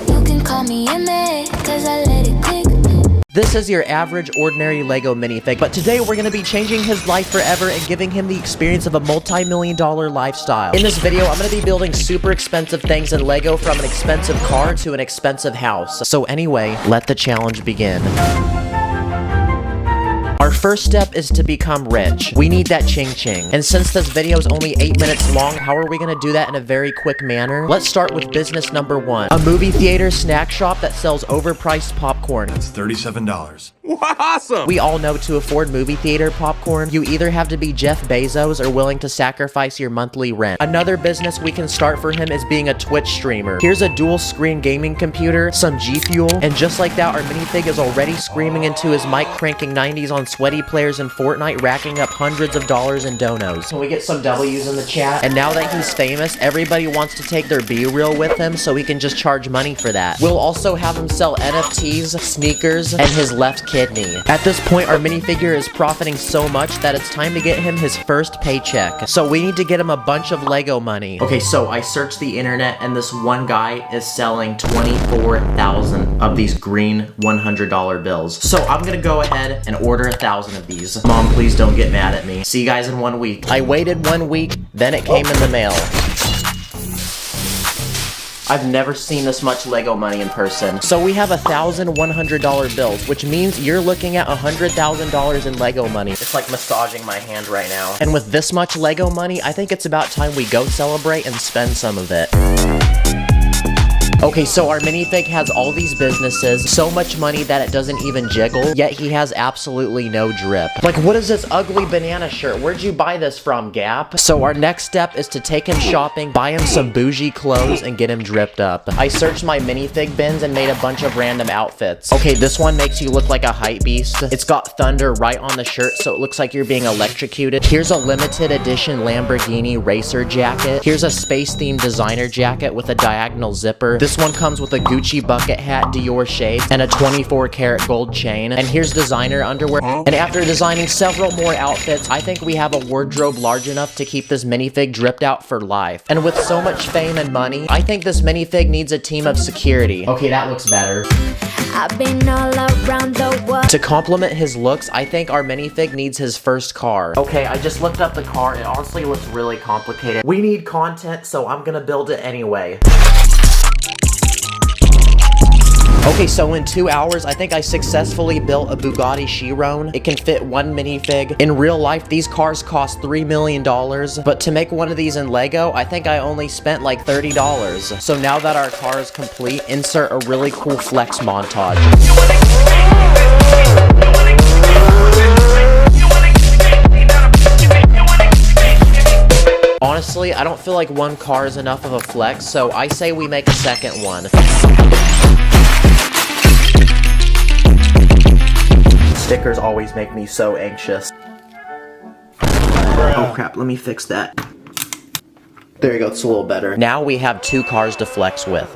S7: You can call me a man, cause I let it click.
S1: This is your average, ordinary Lego minifig, but today we're going to be changing his life forever and giving him the experience of a multi-million-dollar lifestyle. In this video, I'm going to be building super expensive things in Lego, from an expensive car to an expensive house. So anyway, let the challenge begin. Our first step is to become rich. We need that ching-ching. And since this video is only 8 minutes long, how are we gonna do that in a very quick manner? Let's start with business number 1. A movie theater snack shop that sells overpriced popcorn.
S6: That's $37.
S1: Awesome! We all know to afford movie theater popcorn, you either have to be Jeff Bezos or willing to sacrifice your monthly rent. Another business we can start for him is being a Twitch streamer. Here's a dual screen gaming computer, some G Fuel, and just like that, our minifig is already screaming into his mic, cranking 90s on sweaty players in Fortnite, racking up hundreds of dollars in donos. Can we get some W's in the chat? And now that he's famous, everybody wants to take their B-reel with him, so we can just charge money for that. We'll also have him sell NFTs, sneakers, and his left kidney. At this point, our minifigure is profiting so much that it's time to get him his first paycheck. So we need to get him a bunch of Lego money. Okay, so I searched the internet and this one guy is selling 24,000 of these green $100 bills. So I'm gonna go ahead and order 1,000 of these. Mom, please don't get mad at me. See you guys in 1 week. I waited 1 week, then it came in the mail. I've never seen this much Lego money in person. So we have 1,000 $100 bills, which means you're looking at $100,000 in Lego money. It's like massaging my hand right now. And with this much Lego money, I think it's about time we go celebrate and spend some of it. Okay, so our minifig has all these businesses, so much money that it doesn't even jiggle, yet he has absolutely no drip. Like, what is this ugly banana shirt? Where'd you buy this from, Gap? So our next step is to take him shopping, buy him some bougie clothes, and get him dripped up. I searched my minifig bins and made a bunch of random outfits. Okay, this one makes you look like a hype beast. It's got thunder right on the shirt, so it looks like you're being electrocuted. Here's a limited edition Lamborghini racer jacket. Here's a space-themed designer jacket with a diagonal zipper. This one comes with a Gucci bucket hat, Dior shades, and a 24 karat gold chain. And here's designer underwear. And after designing several more outfits, I think we have a wardrobe large enough to keep this minifig dripped out for life. And with so much fame and money, I think this minifig needs a team of security. Okay, that looks better.
S7: I've been all around the world.
S1: To complement his looks, I think our minifig needs his first car. Okay, I just looked up the car. It honestly looks really complicated. We need content, so I'm gonna build it anyway. Okay, so in 2 hours, I think I successfully built a Bugatti Chiron. It can fit one minifig. In real life, these cars cost $3 million, but to make one of these in Lego, I think I only spent like $30. So now that our car is complete, insert a really cool flex montage. Honestly, I don't feel like one car is enough of a flex, so I say we make a second one. Stickers always make me so anxious. Oh crap, let me fix that. There you go, it's a little better. Now we have 2 cars to flex with.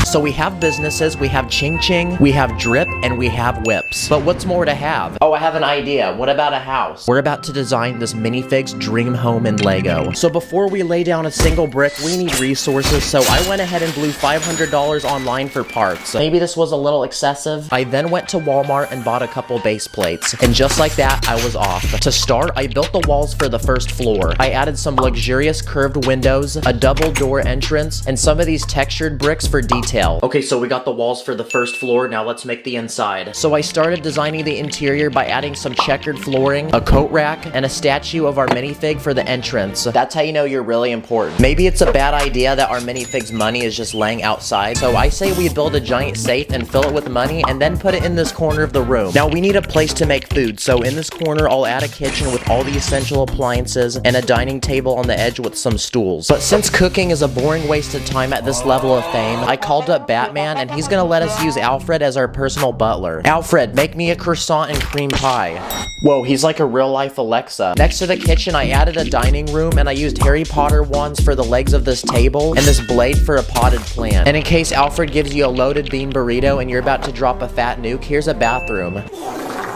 S1: So we have businesses, we have Ching Ching, we have Drip, and we have Whips. But what's more to have? Oh, I have an idea. What about a house? We're about to design this minifig's dream home in Lego. So before we lay down a single brick, we need resources, so I went ahead and blew $500 online for parts. Maybe this was a little excessive. I then went to Walmart and bought a couple base plates. And just like that, I was off. To start, I built the walls for the first floor. I added some luxurious curved windows, a double door entrance, and some of these textured bricks for detail. Okay, so we got the walls for the first floor, now let's make the inside. So I started designing the interior by adding some checkered flooring, a coat rack, and a statue of our minifig for the entrance. That's how you know you're really important. Maybe it's a bad idea that our minifig's money is just laying outside, so I say we build a giant safe and fill it with money and then put it in this corner of the room. Now we need a place to make food, so in this corner I'll add a kitchen with all the essential appliances and a dining table on the edge with some stools. But since cooking is a boring waste of time at this level of fame, I called up Batman and he's gonna let us use Alfred as our personal butler. Alfred, make me a croissant and cream pie. Whoa, he's like a real life Alexa. Next to the kitchen, I added a dining room and I used Harry Potter wands for the legs of this table and this blade for a potted plant. And in case Alfred gives you a loaded bean burrito and you're about to drop a fat nuke, here's a bathroom.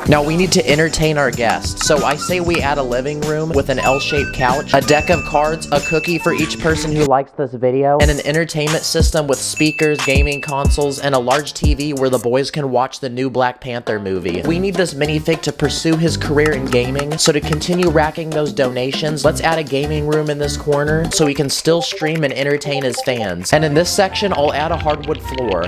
S1: Now we need to entertain our guests, so I say we add a living room with an L-shaped couch, a deck of cards, a cookie for each person who likes this video, and an entertainment system with speakers, gaming consoles, and a large TV where the boys can watch the new Black Panther movie. We need this minifig to pursue his career in gaming, so to continue racking those donations, let's add a gaming room in this corner so he can still stream and entertain his fans. And in this section, I'll add a hardwood floor.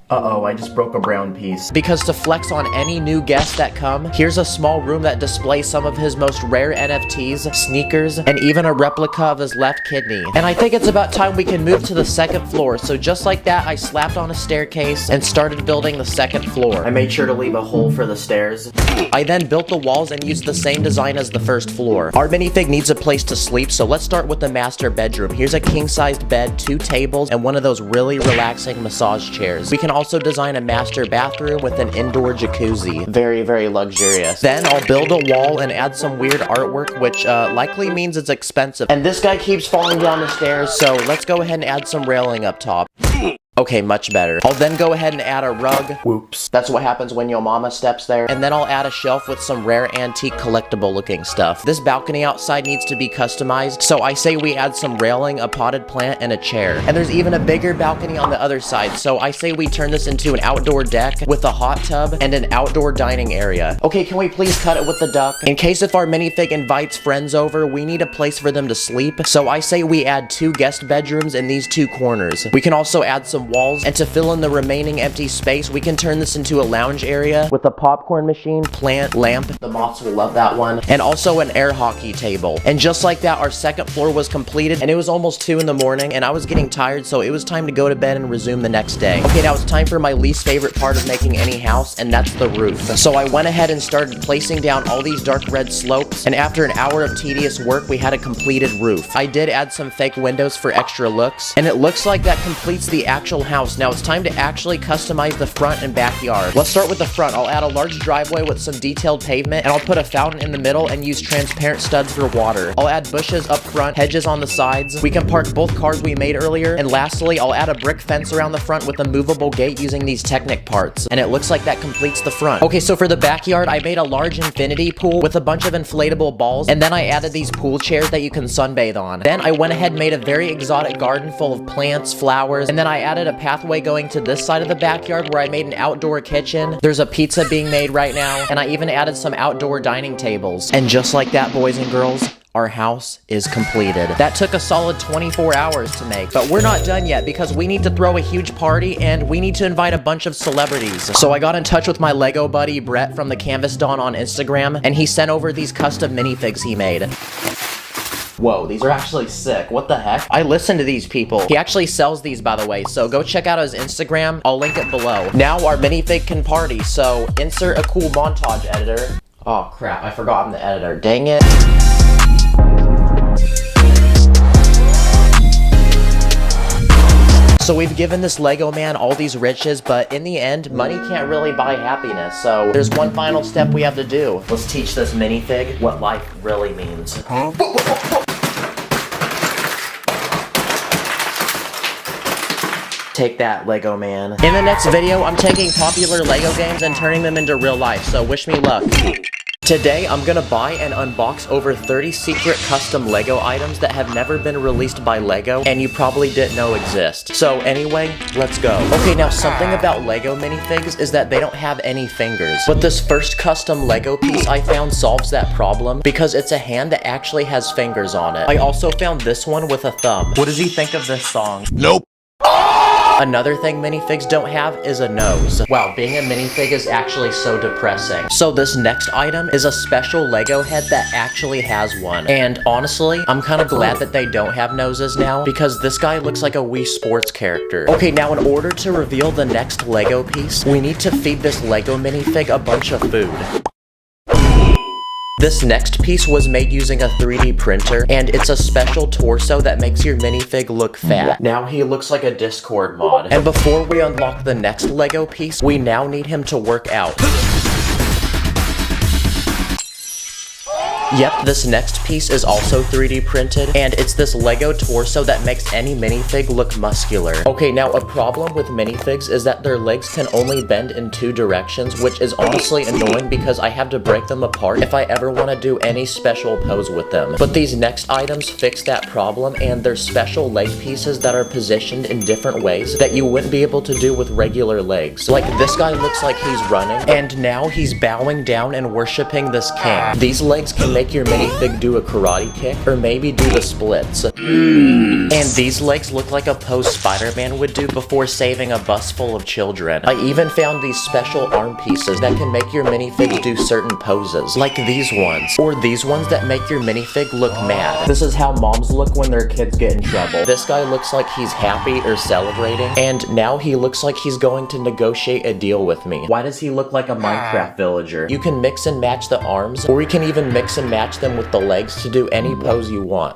S1: Uh-oh, I just broke a brown piece. Because to flex on any new guests that come, here's a small room that displays some of his most rare NFTs, sneakers, and even a replica of his left kidney. And I think it's about time we can move to the second floor, so just like that, I slapped on a staircase and started building the second floor. I made sure to leave a hole for the stairs. I then built the walls and used the same design as the first floor. Our minifig needs a place to sleep, so let's start with the master bedroom. Here's a king-sized bed, 2 tables, and one of those really relaxing massage chairs. We can also design a master bathroom with an indoor jacuzzi. Very, very luxurious. Then I'll build a wall and add some weird artwork, which likely means it's expensive. And this guy keeps falling down the stairs, so let's go ahead and add some railing up top. Okay, much better. I'll then go ahead and add a rug. Whoops. That's what happens when your mama steps there. And then I'll add a shelf with some rare antique collectible looking stuff. This balcony outside needs to be customized, so I say we add some railing, a potted plant, and a chair. And there's even a bigger balcony on the other side, so I say we turn this into an outdoor deck with a hot tub and an outdoor dining area. Okay, can we please cut it with the duck? In case if our minifig invites friends over, we need a place for them to sleep, so I say we add 2 guest bedrooms in these 2 corners. We can also add some walls, and to fill in the remaining empty space, we can turn this into a lounge area with a popcorn machine, plant, lamp, the moths will love that one, and also an air hockey table. And just like that, our second floor was completed, and it was almost 2 in the morning, and I was getting tired, so it was time to go to bed and resume the next day. Okay, now it's time for my least favorite part of making any house, and that's the roof. So I went ahead and started placing down all these dark red slopes, and after an hour of tedious work, we had a completed roof. I did add some fake windows for extra looks, and it looks like that completes the actual house. Now it's time to actually customize the front and backyard. Let's start with the front. I'll add a large driveway with some detailed pavement, and I'll put a fountain in the middle and use transparent studs for water. I'll add bushes up front, hedges on the sides. We can park both cars we made earlier, and lastly, I'll add a brick fence around the front with a movable gate using these Technic parts, and it looks like that completes the front. Okay, so for the backyard, I made a large infinity pool with a bunch of inflatable balls, and then I added these pool chairs that you can sunbathe on. Then I went ahead and made a very exotic garden full of plants, flowers, and then I added a pathway going to this side of the backyard where I made an outdoor kitchen. There's a pizza being made right now, and I even added some outdoor dining tables. And just like that, boys and girls, our house is completed. That took a solid 24 hours to make, but we're not done yet because we need to throw a huge party and we need to invite a bunch of celebrities. So I got in touch with my Lego buddy Brett from the Canvas Dawn on Instagram, and he sent over these custom minifigs he made. Whoa, these are actually sick. What the heck? I listen to these people. He actually sells these, by the way, so go check out his Instagram. I'll link it below. Now our minifig can party, so insert a cool montage editor. Oh crap, I forgot I'm the editor. Dang it. So we've given this Lego man all these riches, but in the end, money can't really buy happiness. So there's one final step we have to do. Let's teach this minifig what life really means. Take that, Lego man. In the next video, I'm taking popular Lego games and turning them into real life, so wish me luck. Today, I'm gonna buy and unbox over 30 secret custom Lego items that have never been released by Lego and you probably didn't know exist. So anyway, let's go. Okay, now something about Lego minifigs is that they don't have any fingers. But this first custom Lego piece I found solves that problem because it's a hand that actually has fingers on it. I also found this one with a thumb. What does he think of this song?
S6: Nope.
S1: Another thing minifigs don't have is a nose. Wow, being a minifig is actually so depressing. So this next item is a special Lego head that actually has one. And honestly, I'm kind of glad that they don't have noses now because this guy looks like a Wii Sports character. Okay, now in order to reveal the next Lego piece, we need to feed this Lego minifig a bunch of food. This next piece was made using a 3D printer, and it's a special torso that makes your minifig look fat. Now he looks like a Discord mod. And before we unlock the next Lego piece, we now need him to work out. Yep, this next piece is also 3D printed, and it's this Lego torso that makes any minifig look muscular. Okay, now a problem with minifigs is that their legs can only bend in 2 directions, which is honestly annoying because I have to break them apart if I ever want to do any special pose with them. But these next items fix that problem, and they're special leg pieces that are positioned in different ways that you wouldn't be able to do with regular legs. Like this guy looks like he's running, and now he's bowing down and worshiping this king. These legs can make your minifig do a karate kick, or maybe do the splits. And these legs look like a pose Spider-Man would do before saving a bus full of children. I even found these special arm pieces that can make your minifig do certain poses, like these ones, or these ones that make your minifig look mad. This is how moms look when their kids get in trouble. This guy looks like he's happy or celebrating, and now he looks like he's going to negotiate a deal with me. Why does he look like a Minecraft villager? You can mix and match the arms, or you can even mix and match them with the legs to do any pose you want.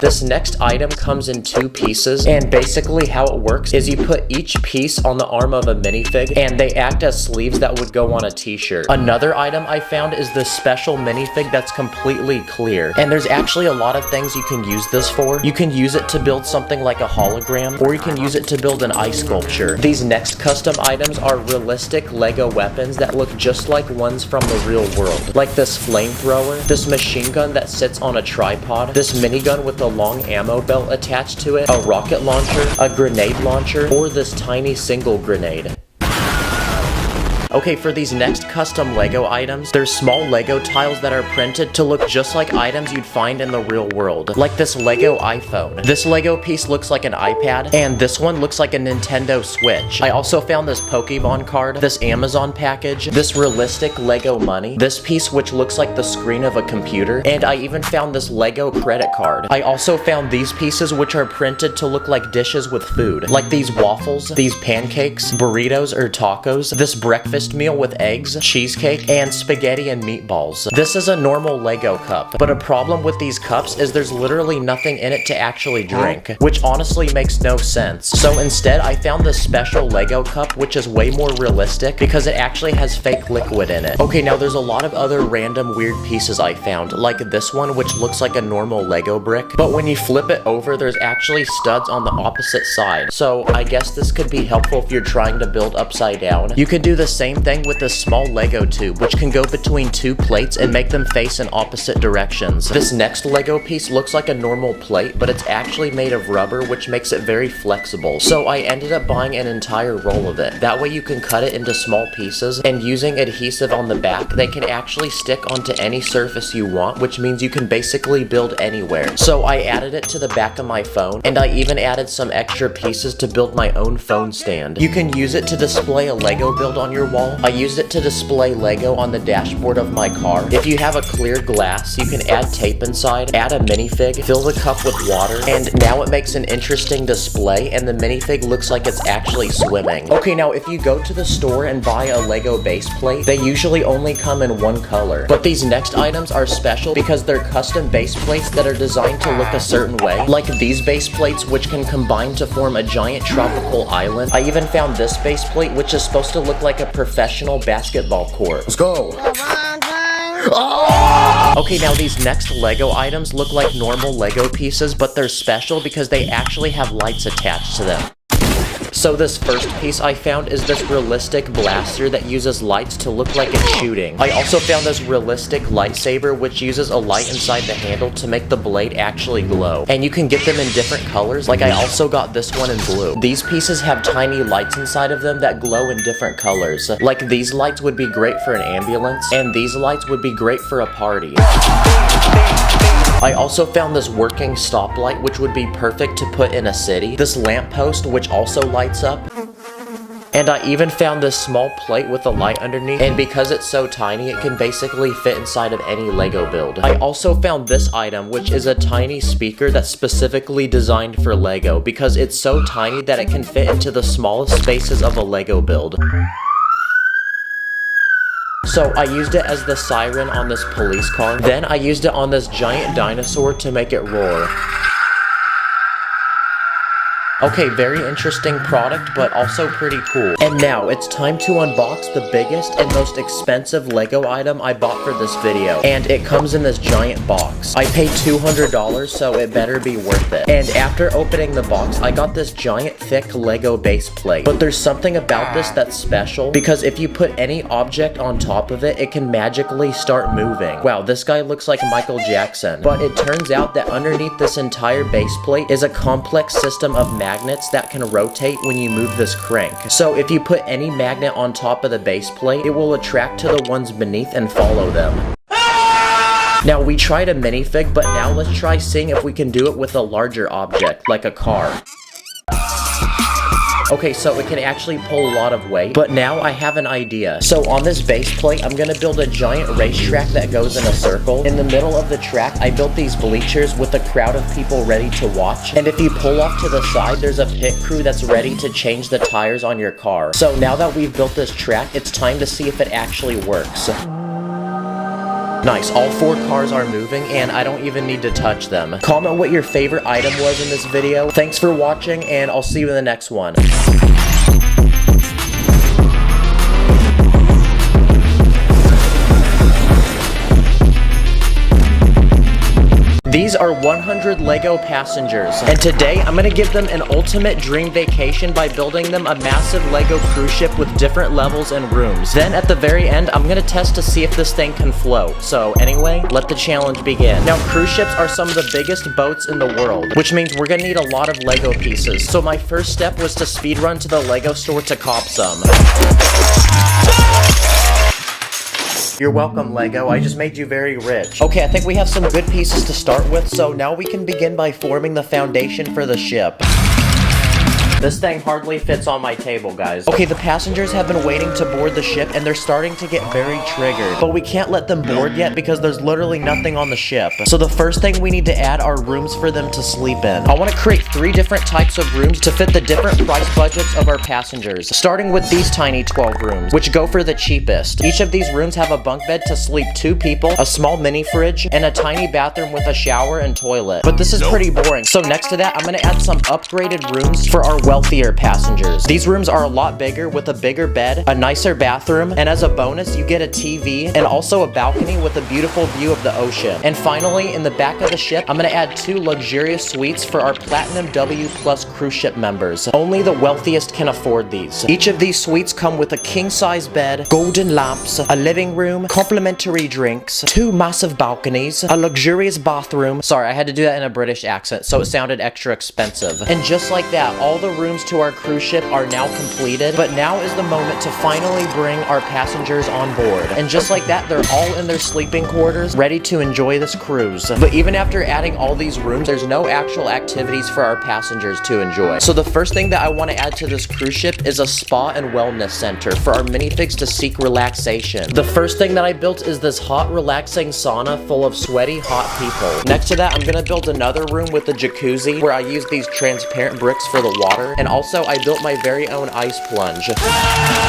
S1: This next item comes in 2 pieces, and basically how it works is you put each piece on the arm of a minifig, and they act as sleeves that would go on a t-shirt. Another item I found is this special minifig that's completely clear, and there's actually a lot of things you can use this for. You can use it to build something like a hologram, or you can use it to build an ice sculpture. These next custom items are realistic Lego weapons that look just like ones from the real world, like this flamethrower, this machine gun that sits on a tripod, this minigun with a long ammo belt attached to it, a rocket launcher, a grenade launcher, or this tiny single grenade. Okay, for these next custom Lego items, there's small Lego tiles that are printed to look just like items you'd find in the real world, like this Lego iPhone. This Lego piece looks like an iPad, and this one looks like a Nintendo Switch. I also found this Pokemon card, this Amazon package, this realistic Lego money, this piece which looks like the screen of a computer, and I even found this Lego credit card. I also found these pieces which are printed to look like dishes with food, like these waffles, these pancakes, burritos or tacos, this breakfast meal with eggs, cheesecake, and spaghetti and meatballs. This is a normal Lego cup, but a problem with these cups is there's literally nothing in it to actually drink, which honestly makes no sense. So instead, I found this special Lego cup, which is way more realistic because it actually has fake liquid in it. Okay, now there's a lot of other random weird pieces I found, like this one, which looks like a normal Lego brick, but when you flip it over, there's actually studs on the opposite side. So I guess this could be helpful if you're trying to build upside down. You could do the same thing with this small Lego tube, which can go between 2 plates and make them face in opposite directions. This next Lego piece looks like a normal plate, but it's actually made of rubber, which makes it very flexible. So I ended up buying an entire roll of it. That way you can cut it into small pieces, and using adhesive on the back, they can actually stick onto any surface you want, which means you can basically build anywhere. So I added it to the back of my phone, and I even added some extra pieces to build my own phone stand. You can use it to display a Lego build on your wall. I used it to display Lego on the dashboard of my car. If you have a clear glass, you can add tape inside, add a minifig, fill the cup with water, and now it makes an interesting display, and the minifig looks like it's actually swimming. Okay, now if you go to the store and buy a Lego base plate, they usually only come in one color. But these next items are special because they're custom base plates that are designed to look a certain way, like these base plates which can combine to form a giant tropical island. I even found this base plate which is supposed to look like a professional basketball court. Let's go! Okay, now these next Lego items look like normal Lego pieces, but they're special because they actually have lights attached to them. So this first piece I found is this realistic blaster that uses lights to look like it's shooting. I also found this realistic lightsaber which uses a light inside the handle to make the blade actually glow. And you can get them in different colors, like I also got this one in blue. These pieces have tiny lights inside of them that glow in different colors. Like these lights would be great for an ambulance, and these lights would be great for a party. I also found this working stoplight which would be perfect to put in a city, this lamppost which also lights up, and I even found this small plate with a light underneath, and because it's so tiny it can basically fit inside of any Lego build. I also found this item which is a tiny speaker that's specifically designed for Lego because it's so tiny that it can fit into the smallest spaces of a Lego build. So I used it as the siren on this police car. Then I used it on this giant dinosaur to make it roar. Okay, very interesting product, but also pretty cool. And now, it's time to unbox the biggest and most expensive Lego item I bought for this video. And it comes in this giant box. I paid $200, so it better be worth it. And after opening the box, I got this giant thick Lego base plate. But there's something about this that's special, because if you put any object on top of it, it can magically start moving. Wow, this guy looks like Michael Jackson. But it turns out that underneath this entire base plate is a complex system of magnets that can rotate when you move this crank. So if you put any magnet on top of the base plate, it will attract to the ones beneath and follow them. Now we tried a minifig, but now let's try seeing if we can do it with a larger object, like a car. Okay, so it can actually pull a lot of weight, but now I have an idea. So on this base plate, I'm gonna build a giant racetrack that goes in a circle. In the middle of the track, I built these bleachers with a crowd of people ready to watch. And if you pull off to the side, there's a pit crew that's ready to change the tires on your car. So now that we've built this track, it's time to see if it actually works. Nice, all 4 cars are moving and I don't even need to touch them. Comment what your favorite item was in this video. Thanks for watching and I'll see you in the next one. These are 100 Lego passengers, and today I'm gonna give them an ultimate dream vacation by building them a massive Lego cruise ship with different levels and rooms. Then at the very end, I'm gonna test to see if this thing can float. So anyway, let the challenge begin. Now, cruise ships are some of the biggest boats in the world, which means we're gonna need a lot of Lego pieces. So my first step was to speedrun to the Lego store to cop some. You're welcome, Lego. I just made you very rich. Okay, I think we have some good pieces to start with, so now we can begin by forming the foundation for the ship. This thing hardly fits on my table, guys. Okay, the passengers have been waiting to board the ship, and they're starting to get very triggered. But we can't let them board yet because there's literally nothing on the ship. So the first thing we need to add are rooms for them to sleep in. I want to create 3 different types of rooms to fit the different price budgets of our passengers. Starting with these tiny 12 rooms, which go for the cheapest. Each of these rooms have a bunk bed to sleep 2 people, a small mini fridge, and a tiny bathroom with a shower and toilet. But this is pretty boring. So next to that, I'm going to add some upgraded rooms for our wealthier passengers. These rooms are a lot bigger with a bigger bed, a nicer bathroom, and as a bonus, you get a TV and also a balcony with a beautiful view of the ocean. And finally, in the back of the ship, I'm going to add 2 luxurious suites for our Platinum W Plus cruise ship members. Only the wealthiest can afford these. Each of these suites come with a king-size bed, golden lamps, a living room, complimentary drinks, 2 massive balconies, a luxurious bathroom. Sorry, I had to do that in a British accent, so it sounded extra expensive. And just like that, all the rooms to our cruise ship are now completed, but now is the moment to finally bring our passengers on board. And just like that, they're all in their sleeping quarters, ready to enjoy this cruise. But even after adding all these rooms, there's no actual activities for our passengers to enjoy. So the first thing that I want to add to this cruise ship is a spa and wellness center for our minifigs to seek relaxation. The first thing that I built is this hot, relaxing sauna full of sweaty, hot people. Next to that, I'm gonna build another room with a jacuzzi where I use these transparent bricks for the water, and also I built my very own ice plunge.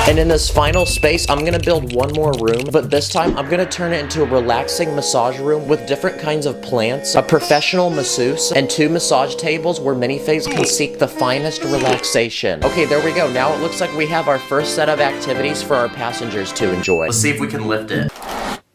S1: And in this final space, I'm gonna build one more room, but this time I'm gonna turn it into a relaxing massage room with different kinds of plants, a professional masseuse, and 2 massage tables where minifigs can seek the finest relaxation. Okay, there we go. Now it looks like we have our first set of activities for our passengers to enjoy. Let's see if we can lift it.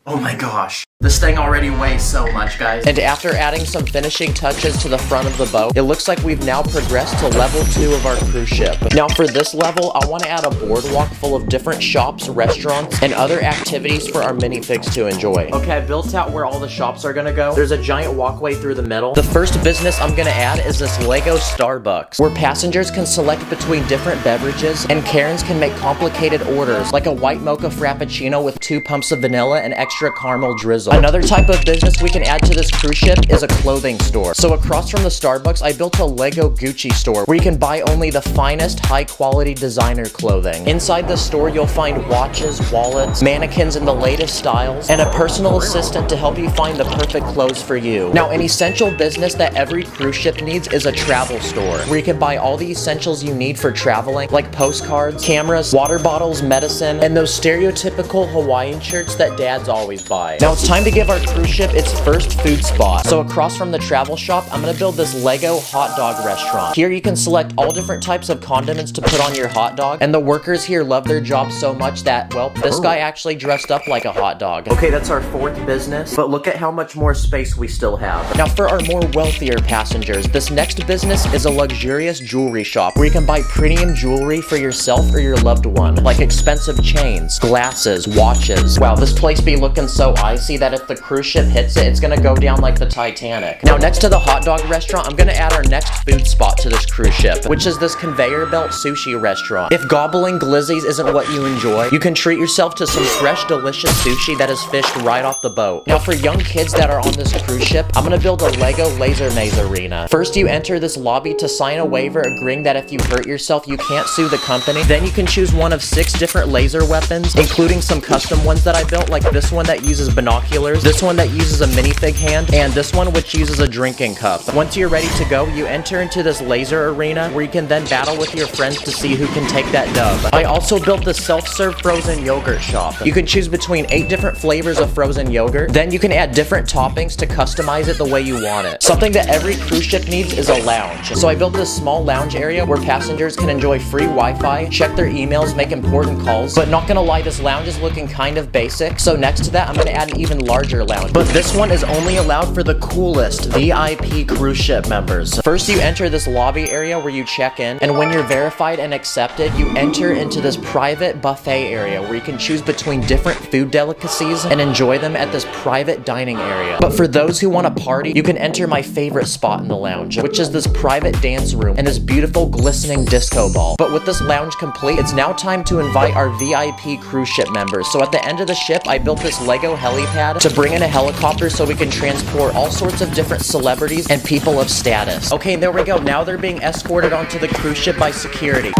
S1: Oh my gosh. This thing already weighs so much, guys. And after adding some finishing touches to the front of the boat, it looks like we've now progressed to level 2 of our cruise ship. Now for this level, I want to add a boardwalk full of different shops, restaurants, and other activities for our minifigs to enjoy. Okay, I built out where all the shops are gonna go. There's a giant walkway through the middle. The first business I'm gonna add is this Lego Starbucks, where passengers can select between different beverages, and Karens can make complicated orders, like a white mocha frappuccino with 2 pumps of vanilla and extra caramel drizzle. Another type of business we can add to this cruise ship is a clothing store. So across from the Starbucks, I built a Lego Gucci store where you can buy only the finest high-quality designer clothing. Inside the store, you'll find watches, wallets, mannequins in the latest styles, and a personal assistant to help you find the perfect clothes for you. Now, an essential business that every cruise ship needs is a travel store where you can buy all the essentials you need for traveling, like postcards, cameras, water bottles, medicine, and those stereotypical Hawaiian shirts that dads always buy. Now it's time to give our cruise ship its first food spot. So across from the travel shop, I'm gonna build this Lego hot dog restaurant. Here you can select all different types of condiments to put on your hot dog, and the workers here love their job so much that, well, this guy actually dressed up like a hot dog. Okay, that's our 4th business, but look at how much more space we still have. Now for our more wealthier passengers, this next business is a luxurious jewelry shop where you can buy premium jewelry for yourself or your loved one, like expensive chains, glasses, watches. Wow, this place be looking so icy that if the cruise ship hits it, it's gonna go down like the Titanic. Now next to the hot dog restaurant, I'm gonna add our next food spot to this cruise ship, which is this conveyor belt sushi restaurant. If gobbling glizzies isn't what you enjoy, you can treat yourself to some fresh, delicious sushi that is fished right off the boat. Now for young kids that are on this cruise ship, I'm gonna build a Lego laser maze arena. First, you enter this lobby to sign a waiver agreeing that if you hurt yourself, you can't sue the company. Then you can choose one of 6 different laser weapons, including some custom ones that I built, like this one that uses binoculars binoculars, this one that uses a minifig hand, and this one which uses a drinking cup. Once you're ready to go, you enter into this laser arena where you can then battle with your friends to see who can take that dub. I also built the self-serve frozen yogurt shop. You can choose between 8 different flavors of frozen yogurt. Then you can add different toppings to customize it the way you want it. Something that every cruise ship needs is a lounge. So I built this small lounge area where passengers can enjoy free Wi-Fi, check their emails, make important calls. But not gonna lie, this lounge is looking kind of basic. So next to that, I'm gonna add an even larger lounge. But this one is only allowed for the coolest VIP cruise ship members. First, you enter this lobby area where you check in, and when you're verified and accepted, you enter into this private buffet area where you can choose between different food delicacies and enjoy them at this private dining area. But for those who want to party, you can enter my favorite spot in the lounge, which is this private dance room and this beautiful glistening disco ball. But with this lounge complete, it's now time to invite our VIP cruise ship members. So at the end of the ship, I built this Lego helipad to bring in a helicopter so we can transport all sorts of different celebrities and people of status. Okay, there we go. Now they're being escorted onto the cruise ship by security.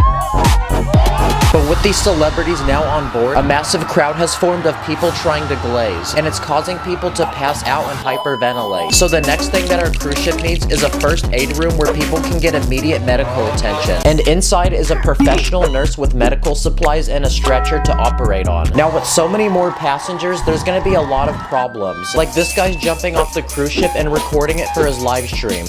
S1: But with these celebrities now on board, a massive crowd has formed of people trying to glaze, and it's causing people to pass out and hyperventilate. So the next thing that our cruise ship needs is a first aid room where people can get immediate medical attention. And inside is a professional nurse with medical supplies and a stretcher to operate on. Now with so many more passengers, there's gonna be a lot of problems. Like this guy's jumping off the cruise ship and recording it for his live stream.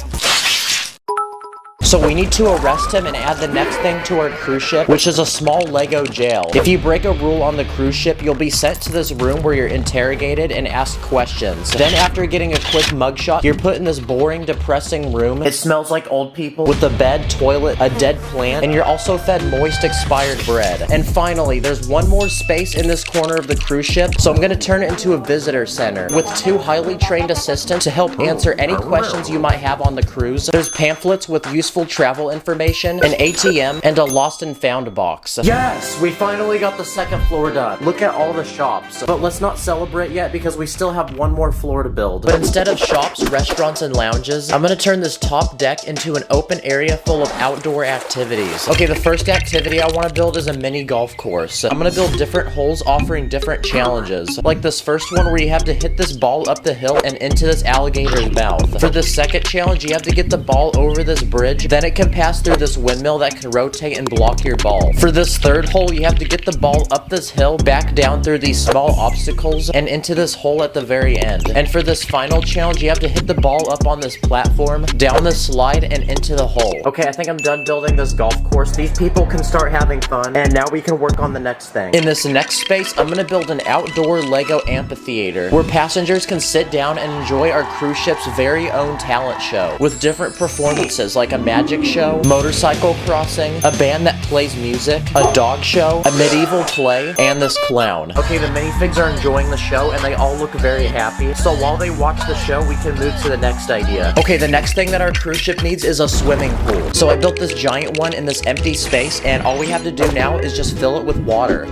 S1: So we need to arrest him and add the next thing to our cruise ship, which is a small Lego jail. If you break a rule on the cruise ship, you'll be sent to this room where you're interrogated and asked questions. Then after getting a quick mugshot, you're put in this boring, depressing room. It smells like old people with a bed, toilet, a dead plant, and you're also fed moist, expired bread. And finally, there's one more space in this corner of the cruise ship, so I'm gonna turn it into a visitor center with 2 highly trained assistants to help answer any questions you might have on the cruise. There's pamphlets with useful travel information, an ATM, and a lost and found box. Yes, we finally got the 2nd floor done. Look at all the shops. But let's not celebrate yet because we still have 1 more floor to build. But instead of shops, restaurants, and lounges, I'm gonna turn this top deck into an open area full of outdoor activities. Okay, the first activity I want to build is a mini golf course. I'm gonna build different holes offering different challenges. Like this first one where you have to hit this ball up the hill and into this alligator's mouth. For the second challenge, you have to get the ball over this bridge. Then it can pass through this windmill that can rotate and block your ball. For this third hole, you have to get the ball up this hill, back down through these small obstacles, and into this hole at the very end. And for this final challenge, you have to hit the ball up on this platform, down this slide, and into the hole. Okay, I think I'm done building this golf course. These people can start having fun, and now we can work on the next thing. In this next space, I'm gonna build an outdoor Lego amphitheater where passengers can sit down and enjoy our cruise ship's very own talent show with different performances like a magic show, motorcycle crossing, a band that plays music, a dog show, a medieval play, and this clown. Okay, the minifigs are enjoying the show and they all look very happy. So while they watch the show, we can move to the next idea. Okay, the next thing that our cruise ship needs is a swimming pool. So I built this giant one in this empty space, and all we have to do now is just fill it with water.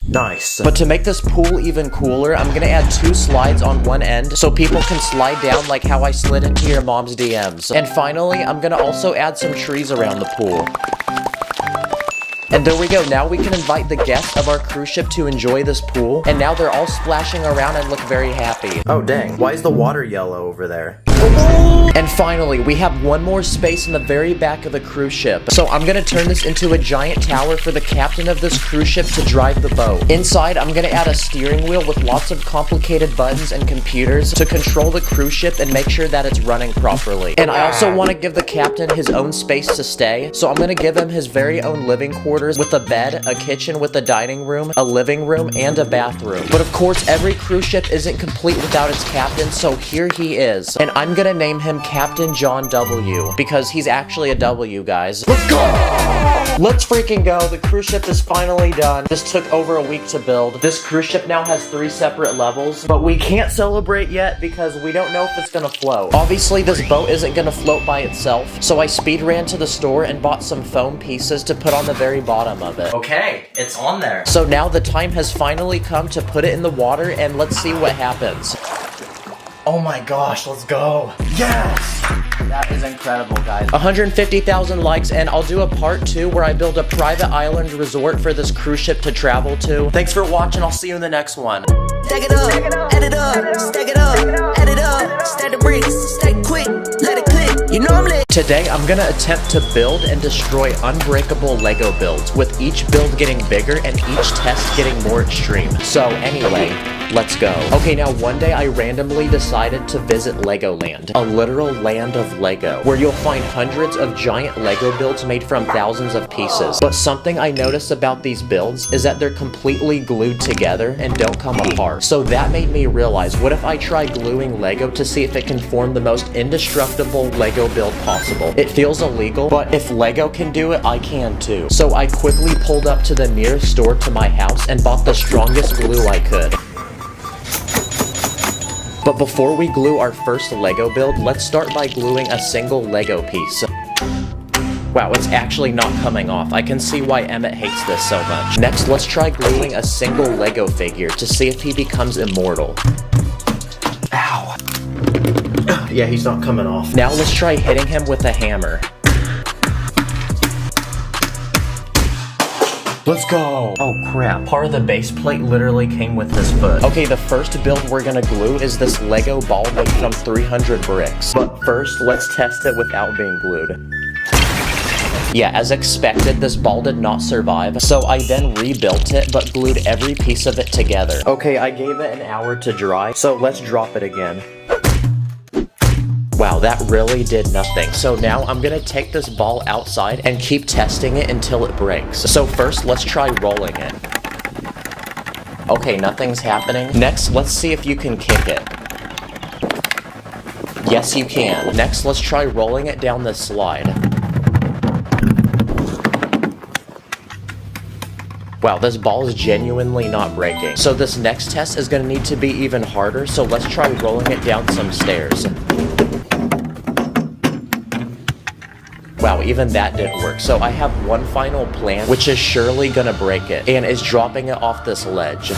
S1: Nice. But to make this pool even cooler, I'm gonna add 2 slides on one end so people can slide down like how I slid into your mom's DMs. And finally, I'm gonna also add some trees around the pool. And there we go, now we can invite the guests of our cruise ship to enjoy this pool, and now they're all splashing around and look very happy. Oh dang, why is the water yellow over there? And finally, we have 1 more space in the very back of the cruise ship. So I'm gonna turn this into a giant tower for the captain of this cruise ship to drive the boat. Inside, I'm gonna add a steering wheel with lots of complicated buttons and computers to control the cruise ship and make sure that it's running properly. And I also want to give the captain his own space to stay, so I'm gonna give him his very own living quarters with a bed, a kitchen with a dining room, a living room, and a bathroom. But of course, every cruise ship isn't complete without its captain, so here he is. And I'm gonna name him Captain John W, because he's actually a W, guys. Let's go! Let's freaking go. The cruise ship is finally done. This took over a week to build. This cruise ship now has 3 separate levels, but we can't celebrate yet because we don't know if it's gonna float. Obviously, this boat isn't gonna float by itself, so I speed ran to the store and bought some foam pieces to put on the very bottom of it. Okay, it's on there. So now the time has finally come to put it in the water, and let's see what happens. Oh my gosh, let's go. Yes! That is incredible, guys. 150,000 likes, and I'll do a part 2 where I build a private island resort for this cruise ship to travel to. Thanks for watching. I'll see you in the next one.
S4: stack it up, add it up, stack it up, add it up, stack the bricks, stack it quick, let it click, you know I'm lit.
S1: Today, I'm gonna attempt to build and destroy unbreakable Lego builds, with each build getting bigger and each test getting more extreme. So anyway, let's go. Okay, now one day I randomly decided to visit Legoland, a literal land of Lego, where you'll find hundreds of giant Lego builds made from thousands of pieces. But something I noticed about these builds is that they're completely glued together and don't come apart. So that made me realize, what if I try gluing Lego to see if it can form the most indestructible Lego build possible? It feels illegal, but if Lego can do it, I can too. So I quickly pulled up to the nearest store to my house and bought the strongest glue I could. But before we glue our first Lego build, let's start by gluing a single Lego piece. Wow, it's actually not coming off. I can see why Emmett hates this so much. Next, let's try gluing a single Lego figure to see if he becomes immortal. Ow. Yeah, he's not coming off. Now let's try hitting him with a hammer. Let's go! Oh crap, part of the base plate literally came with his foot. Okay, the first build we're gonna glue is this Lego ball made from 300 bricks. But first, let's test it without being glued. Yeah, as expected, this ball did not survive, so I then rebuilt it, but glued every piece of it together. Okay, I gave it an hour to dry, so let's drop it again. Wow, that really did nothing. So now I'm gonna take this ball outside and keep testing it until it breaks. So first, let's try rolling it. Okay, nothing's happening. Next, let's see if you can kick it. Yes, you can. Next, let's try rolling it down this slide. Wow, this ball is genuinely not breaking. So this next test is gonna need to be even harder, so let's try rolling it down some stairs. Wow, even that didn't work. So I have one final plan, which is surely gonna break it, and is dropping it off this ledge.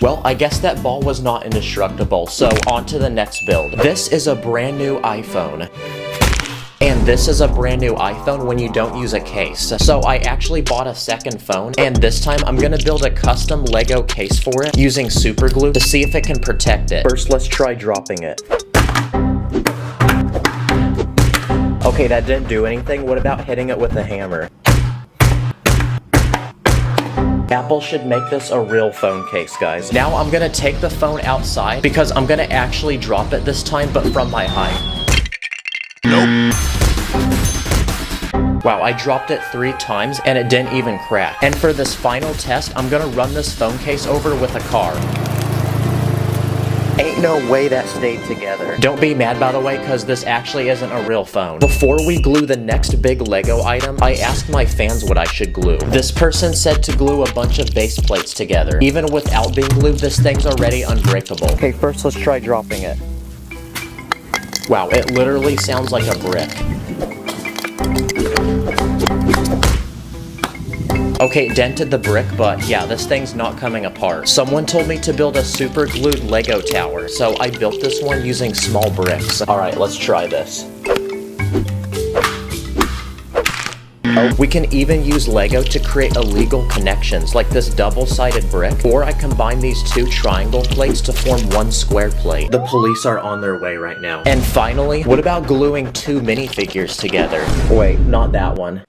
S1: Well, I guess that ball was not indestructible, so on to the next build. This is a brand new iPhone. And this is a brand new iPhone when you don't use a case. So I actually bought a second phone, and this time I'm gonna build a custom Lego case for it using super glue to see if it can protect it. First, let's try dropping it. Okay, that didn't do anything. What about hitting it with a hammer? Apple should make this a real phone case, guys. Now I'm gonna take the phone outside because I'm gonna actually drop it this time, but from my height. Nope. Wow, I dropped it 3 times and it didn't even crack. And for this final test, I'm gonna run this phone case over with a car. Ain't no way that stayed together. Don't be mad, by the way, because this actually isn't a real phone. Before we glue the next big Lego item, I asked my fans what I should glue. This person said to glue a bunch of base plates together. Even without being glued, this thing's already unbreakable. Okay, first let's try dropping it. Wow, it literally sounds like a brick. Okay, it dented the brick, but yeah, this thing's not coming apart. Someone told me to build a super glued Lego tower, so I built this one using small bricks. Alright, let's try this. Oh, we can even use Lego to create illegal connections, like this double-sided brick, or I combine these 2 triangle plates to form 1 square plate. The police are on their way right now. And finally, what about gluing 2 minifigures together? Wait, not that one.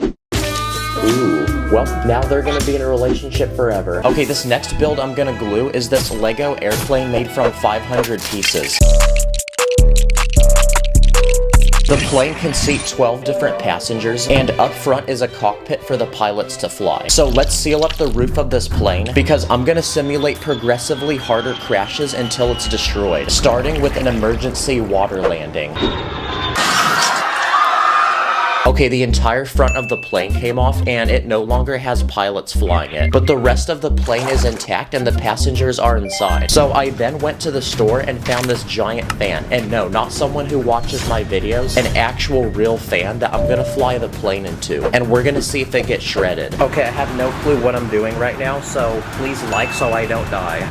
S1: Ooh, well, now they're gonna be in a relationship forever. Okay, this next build I'm gonna glue is this Lego airplane made from 500 pieces. The plane can seat 12 different passengers, and up front is a cockpit for the pilots to fly. So let's seal up the roof of this plane, because I'm gonna simulate progressively harder crashes until it's destroyed, starting with an emergency water landing. Okay, the entire front of the plane came off, and it no longer has pilots flying it, but the rest of the plane is intact and the passengers are inside. So I then went to the store and found this giant fan, and no, not someone who watches my videos, an actual real fan that I'm gonna fly the plane into, and we're gonna see if it gets shredded. Okay, I have no clue what I'm doing right now, so please like so I don't die.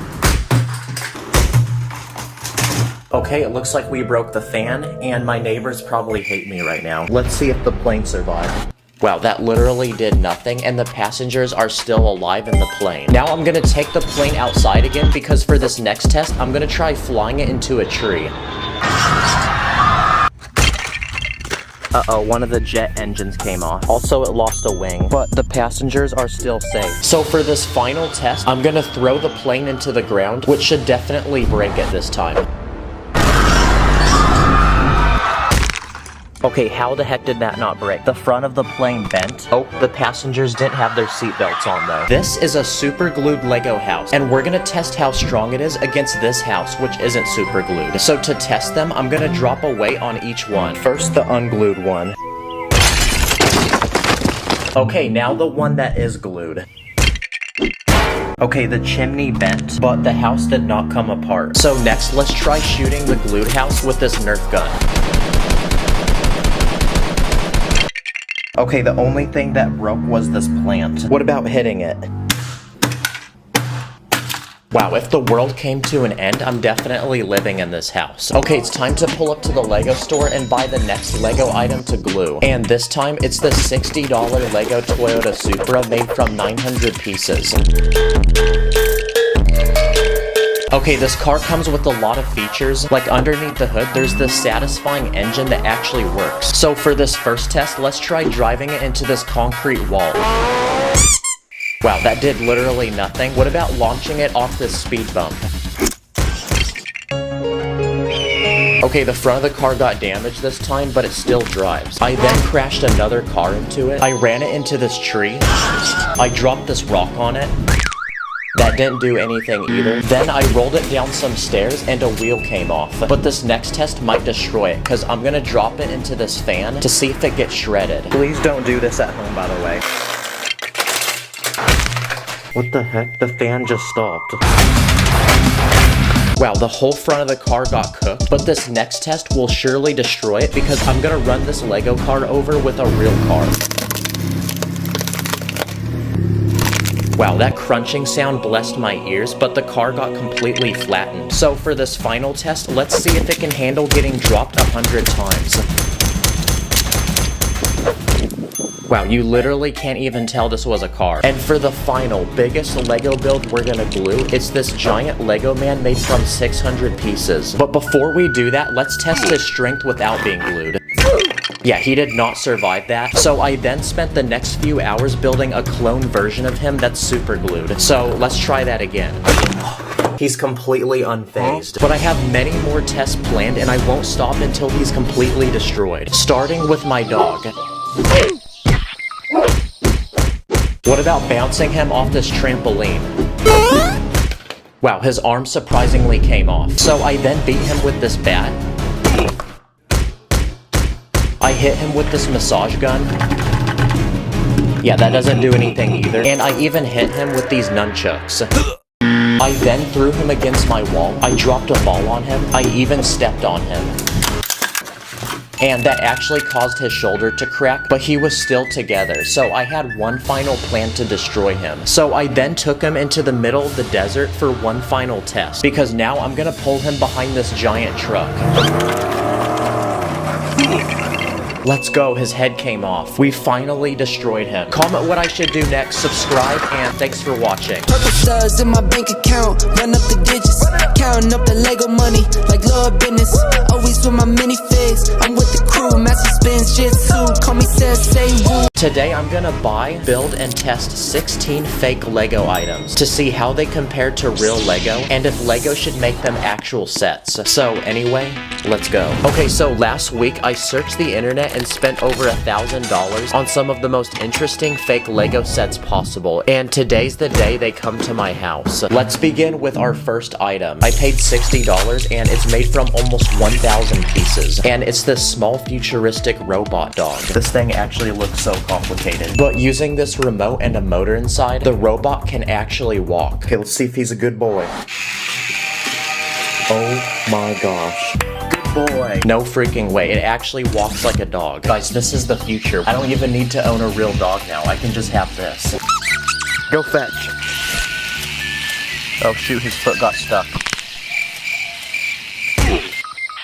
S1: Okay, it looks like we broke the fan, and my neighbors probably hate me right now. Let's see if the plane survived. Wow, that literally did nothing, and the passengers are still alive in the plane. Now I'm gonna take the plane outside again, because for this next test, I'm gonna try flying it into a tree. Uh-oh, one of the jet engines came off. Also, it lost a wing, but the passengers are still safe. So for this final test, I'm gonna throw the plane into the ground, which should definitely break it this time. Okay, how the heck did that not break? The front of the plane bent. Oh, the passengers didn't have their seatbelts on though. This is a super glued Lego house, and we're gonna test how strong it is against this house, which isn't super glued. So to test them, I'm gonna drop a weight on each one. First, the unglued one. Okay, now the one that is glued. Okay, the chimney bent, but the house did not come apart. So next, let's try shooting the glued house with this Nerf gun. Okay, the only thing that broke was this plant. What about hitting it? Wow, if the world came to an end, I'm definitely living in this house. Okay, it's time to pull up to the Lego store and buy the next Lego item to glue. And this time, it's the $60 Lego Toyota Supra made from 900 pieces. Okay, this car comes with a lot of features. Like underneath the hood, there's this satisfying engine that actually works. So for this first test, let's try driving it into this concrete wall. Wow, that did literally nothing. What about launching it off this speed bump? Okay, the front of the car got damaged this time, but it still drives. I then crashed another car into it. I ran it into this tree. I dropped this rock on it. That didn't do anything either. Then I rolled it down some stairs and a wheel came off. But this next test might destroy it, because I'm gonna drop it into this fan to see if it gets shredded. Please don't do this at home, by the way. What the heck? The fan just stopped. Wow, the whole front of the car got cooked, but this next test will surely destroy it because I'm gonna run this Lego car over with a real car. Wow, that crunching sound blessed my ears, but the car got completely flattened. So for this final test, let's see if it can handle getting dropped 100 times. Wow, you literally can't even tell this was a car. And for the final, biggest Lego build we're gonna glue, it's this giant Lego man made from 600 pieces. But before we do that, let's test his strength without being glued. Yeah, he did not survive that. So I then spent the next few hours building a clone version of him that's super glued. So let's try that again. He's completely unfazed. But I have many more tests planned and I won't stop until he's completely destroyed. Starting with my dog. What about bouncing him off this trampoline? Wow, his arm surprisingly came off. So I then beat him with this bat. I hit him with this massage gun. Yeah, that doesn't do anything either. And I even hit him with these nunchucks. I then threw him against my wall. I dropped a ball on him. I even stepped on him. And that actually caused his shoulder to crack, but he was still together. So I had one final plan to destroy him. So I then took him into the middle of the desert for one final test, because now I'm gonna pull him behind this giant truck. Let's go, his head came off. We finally destroyed him. Comment what I should do next, subscribe, and thanks for watching.
S4: Purple studs in my bank account, run up the digits, counting up the Lego money like Lord business. Always with my minifigs, I'm with the crew, master spins jitsu, call me Sensei Wu.
S1: Today I'm gonna buy, build, and test 16 fake Lego items to see how they compare to real Lego and if Lego should make them actual sets. So anyway, let's go. Okay, so last week I searched the internet and spent over $1,000 on some of the most interesting fake Lego sets possible, and today's the day they come to my house. Let's begin with our first item. I paid $60 and it's made from almost 1,000 pieces, and it's this small futuristic robot dog. This thing actually looks so complicated, but using this remote and a motor inside, the robot can actually walk. Okay, let's see if he's a good boy. Oh my gosh. Boy. No freaking way, it actually walks like a dog. Guys, this is the future. I don't even need to own a real dog now. I can just have this. Go fetch. Oh shoot, his foot got stuck.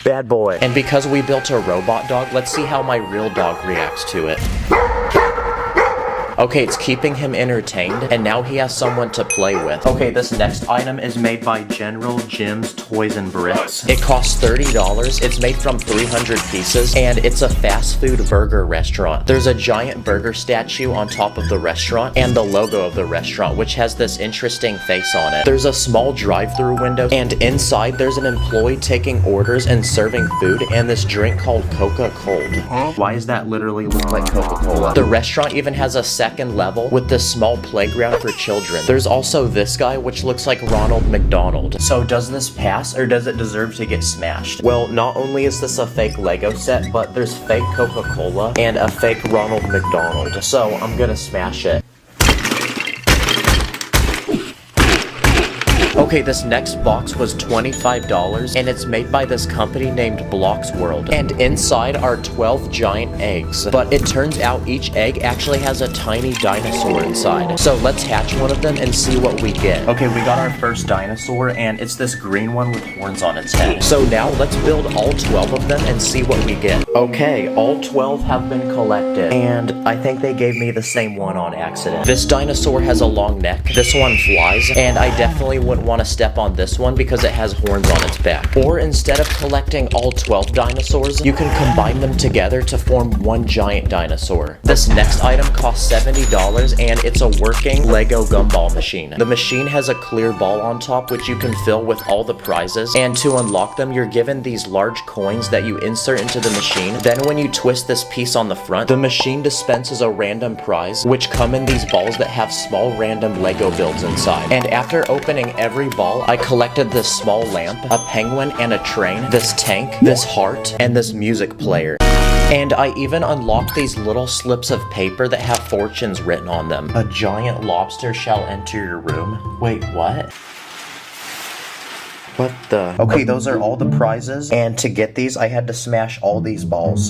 S1: Bad boy. And because we built a robot dog, let's see how my real dog reacts to it. Okay, it's keeping him entertained, and now he has someone to play with. Okay, this next item is made by General Jim's Toys and Bricks. It costs $30. It's made from 300 pieces, and it's a fast food burger restaurant. There's a giant burger statue on top of the restaurant, and the logo of the restaurant, which has this interesting face on it. There's a small drive-through window, and inside there's an employee taking orders and serving food, and this drink called Coca-Cold. Why does that literally look like Coca-Cola? The restaurant even has a second level with this small playground for children. There's also this guy, which looks like Ronald McDonald. So does this pass, or does it deserve to get smashed? Well, not only is this a fake Lego set, but there's fake Coca-Cola and a fake Ronald McDonald. So I'm gonna smash it. Okay, this next box was $25, and it's made by this company named Blocks World. And inside are 12 giant eggs. But it turns out each egg actually has a tiny dinosaur inside. So let's hatch one of them and see what we get. Okay, we got our first dinosaur, and it's this green one with horns on its head. So now let's build all 12 of them and see what we get. Okay, all 12 have been collected, and I think they gave me the same one on accident. This dinosaur has a long neck, this one flies, and I definitely wouldn't want to step on this one because it has horns on its back. Or instead of collecting all 12 dinosaurs, you can combine them together to form one giant dinosaur. This next item costs $70, and it's a working Lego gumball machine. The machine has a clear ball on top which you can fill with all the prizes, and to unlock them you're given these large coins that you insert into the machine. Then when you twist this piece on the front, the machine dispenses a random prize which come in these balls that have small random Lego builds inside. And after opening every ball, I collected this small lamp, a penguin and a train, this tank, this heart, and this music player. And I even unlocked these little slips of paper that have fortunes written on them. A giant lobster shall enter your room. Wait, what? What the? Okay, those are all the prizes, and to get these, I had to smash all these balls.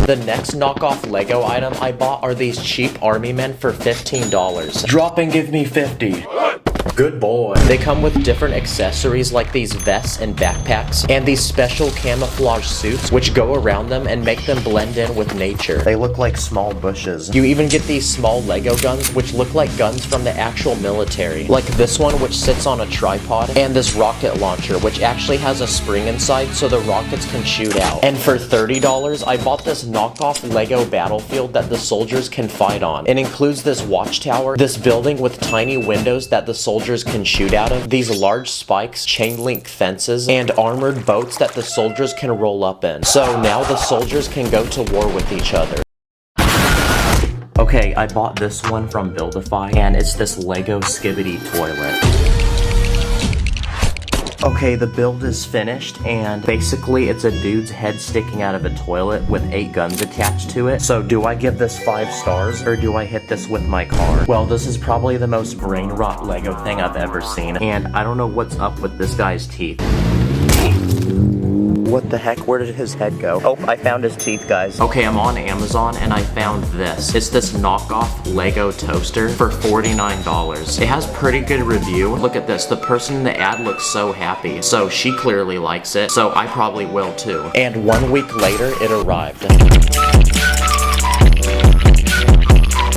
S1: The next knockoff Lego item I bought are these cheap army men for $15. Drop and give me 50. Good boy. They come with different accessories like these vests and backpacks, and these special camouflage suits which go around them and make them blend in with nature. They look like small bushes. You even get these small Lego guns which look like guns from the actual military. Like this one which sits on a tripod, and this rocket launcher which actually has a spring inside so the rockets can shoot out. And for $30, I bought this knockoff Lego battlefield that the soldiers can fight on. It includes this watchtower, this building with tiny windows that the soldiers can shoot out of, these large spikes, chain link fences, and armored boats that the soldiers can roll up in. So now the soldiers can go to war with each other. Okay, I bought this one from Buildify, and it's this Lego Skibbity toilet. Okay, the build is finished, and basically it's a dude's head sticking out of a toilet with 8 guns attached to it. So do I give this 5 stars, or do I hit this with my car? Well, this is probably the most brain rot Lego thing I've ever seen, and I don't know what's up with this guy's teeth. What the heck? Where did his head go? Oh, I found his teeth, guys. Okay, I'm on Amazon and I found this. It's this knockoff Lego toaster for $49. It has pretty good review. Look at this. The person in the ad looks so happy. So she clearly likes it. So I probably will too. And 1 week later, it arrived.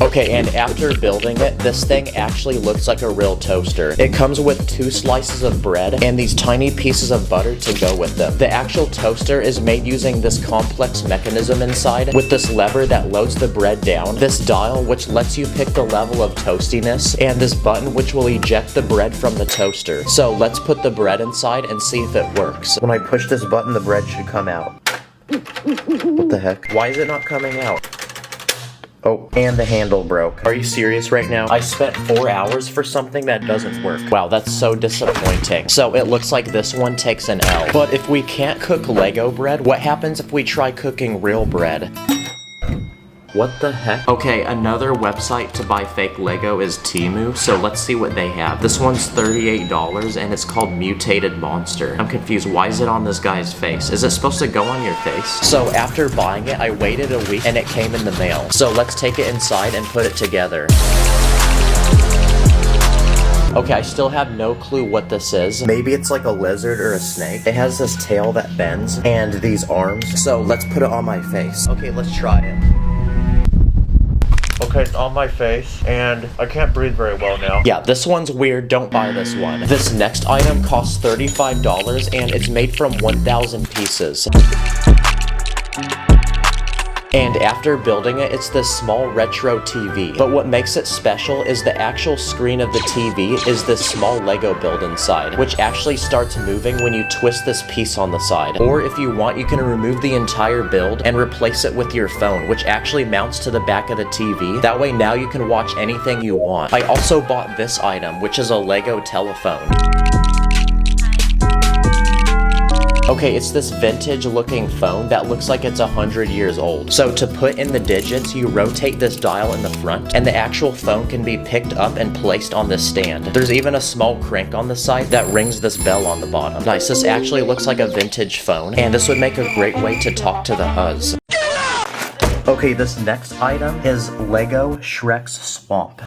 S1: Okay, and after building it, this thing actually looks like a real toaster. It comes with 2 slices of bread and these tiny pieces of butter to go with them. The actual toaster is made using this complex mechanism inside with this lever that loads the bread down, this dial which lets you pick the level of toastiness, and this button which will eject the bread from the toaster. So let's put the bread inside and see if it works. When I push this button, the bread should come out. What the heck? Why is it not coming out? Oh, and the handle broke. Are you serious right now? I spent 4 hours for something that doesn't work. Wow, that's so disappointing. So it looks like this one takes an L. But if we can't cook Lego bread, what happens if we try cooking real bread? What the heck? Okay, another website to buy fake Lego is Temu, so let's see what they have. This one's $38 and it's called Mutated Monster. I'm confused, why is it on this guy's face? Is it supposed to go on your face? So after buying it, I waited a week and it came in the mail. So let's take it inside and put it together. Okay, I still have no clue what this is. Maybe it's like a lizard or a snake. It has this tail that bends and these arms. So let's put it on my face. Okay, let's try it. Okay, it's on my face, and I can't breathe very well now. Yeah, this one's weird. Don't buy this one. This next item costs $35, and it's made from 1,000 pieces. And after building it, it's this small retro TV. But what makes it special is the actual screen of the TV is this small Lego build inside, which actually starts moving when you twist this piece on the side. Or if you want, you can remove the entire build and replace it with your phone, which actually mounts to the back of the TV. That way now you can watch anything you want. I also bought this item, which is a Lego telephone. Okay, it's this vintage looking phone that looks like it's 100 years old. So to put in the digits, you rotate this dial in the front, and the actual phone can be picked up and placed on this stand. There's even a small crank on the side that rings this bell on the bottom. Nice, this actually looks like a vintage phone, and this would make a great way to talk to the Huz. Okay, this next item is Lego Shrek's Swamp.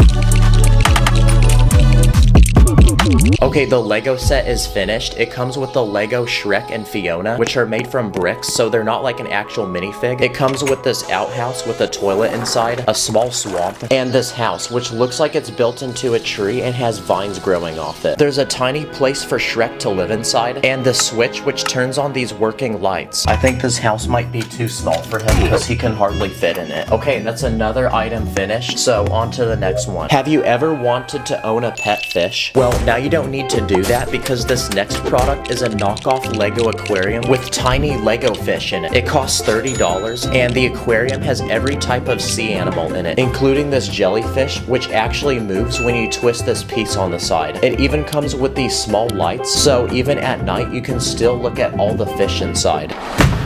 S1: Okay, the Lego set is finished. It comes with the Lego Shrek and Fiona, which are made from bricks, so they're not like an actual minifig. It comes with this outhouse with a toilet inside, a small swamp, and this house, which looks like it's built into a tree and has vines growing off it. There's a tiny place for Shrek to live inside, and the switch which turns on these working lights. I think this house might be too small for him because he can hardly fit in it. Okay, that's another item finished, so on to the next one. Have you ever wanted to own a pet fish? Well, now you don't need to do that because this next product is a knockoff Lego aquarium with tiny Lego fish in it. It costs $30, and the aquarium has every type of sea animal in it, including this jellyfish, which actually moves when you twist this piece on the side. It even comes with these small lights, so even at night you can still look at all the fish inside.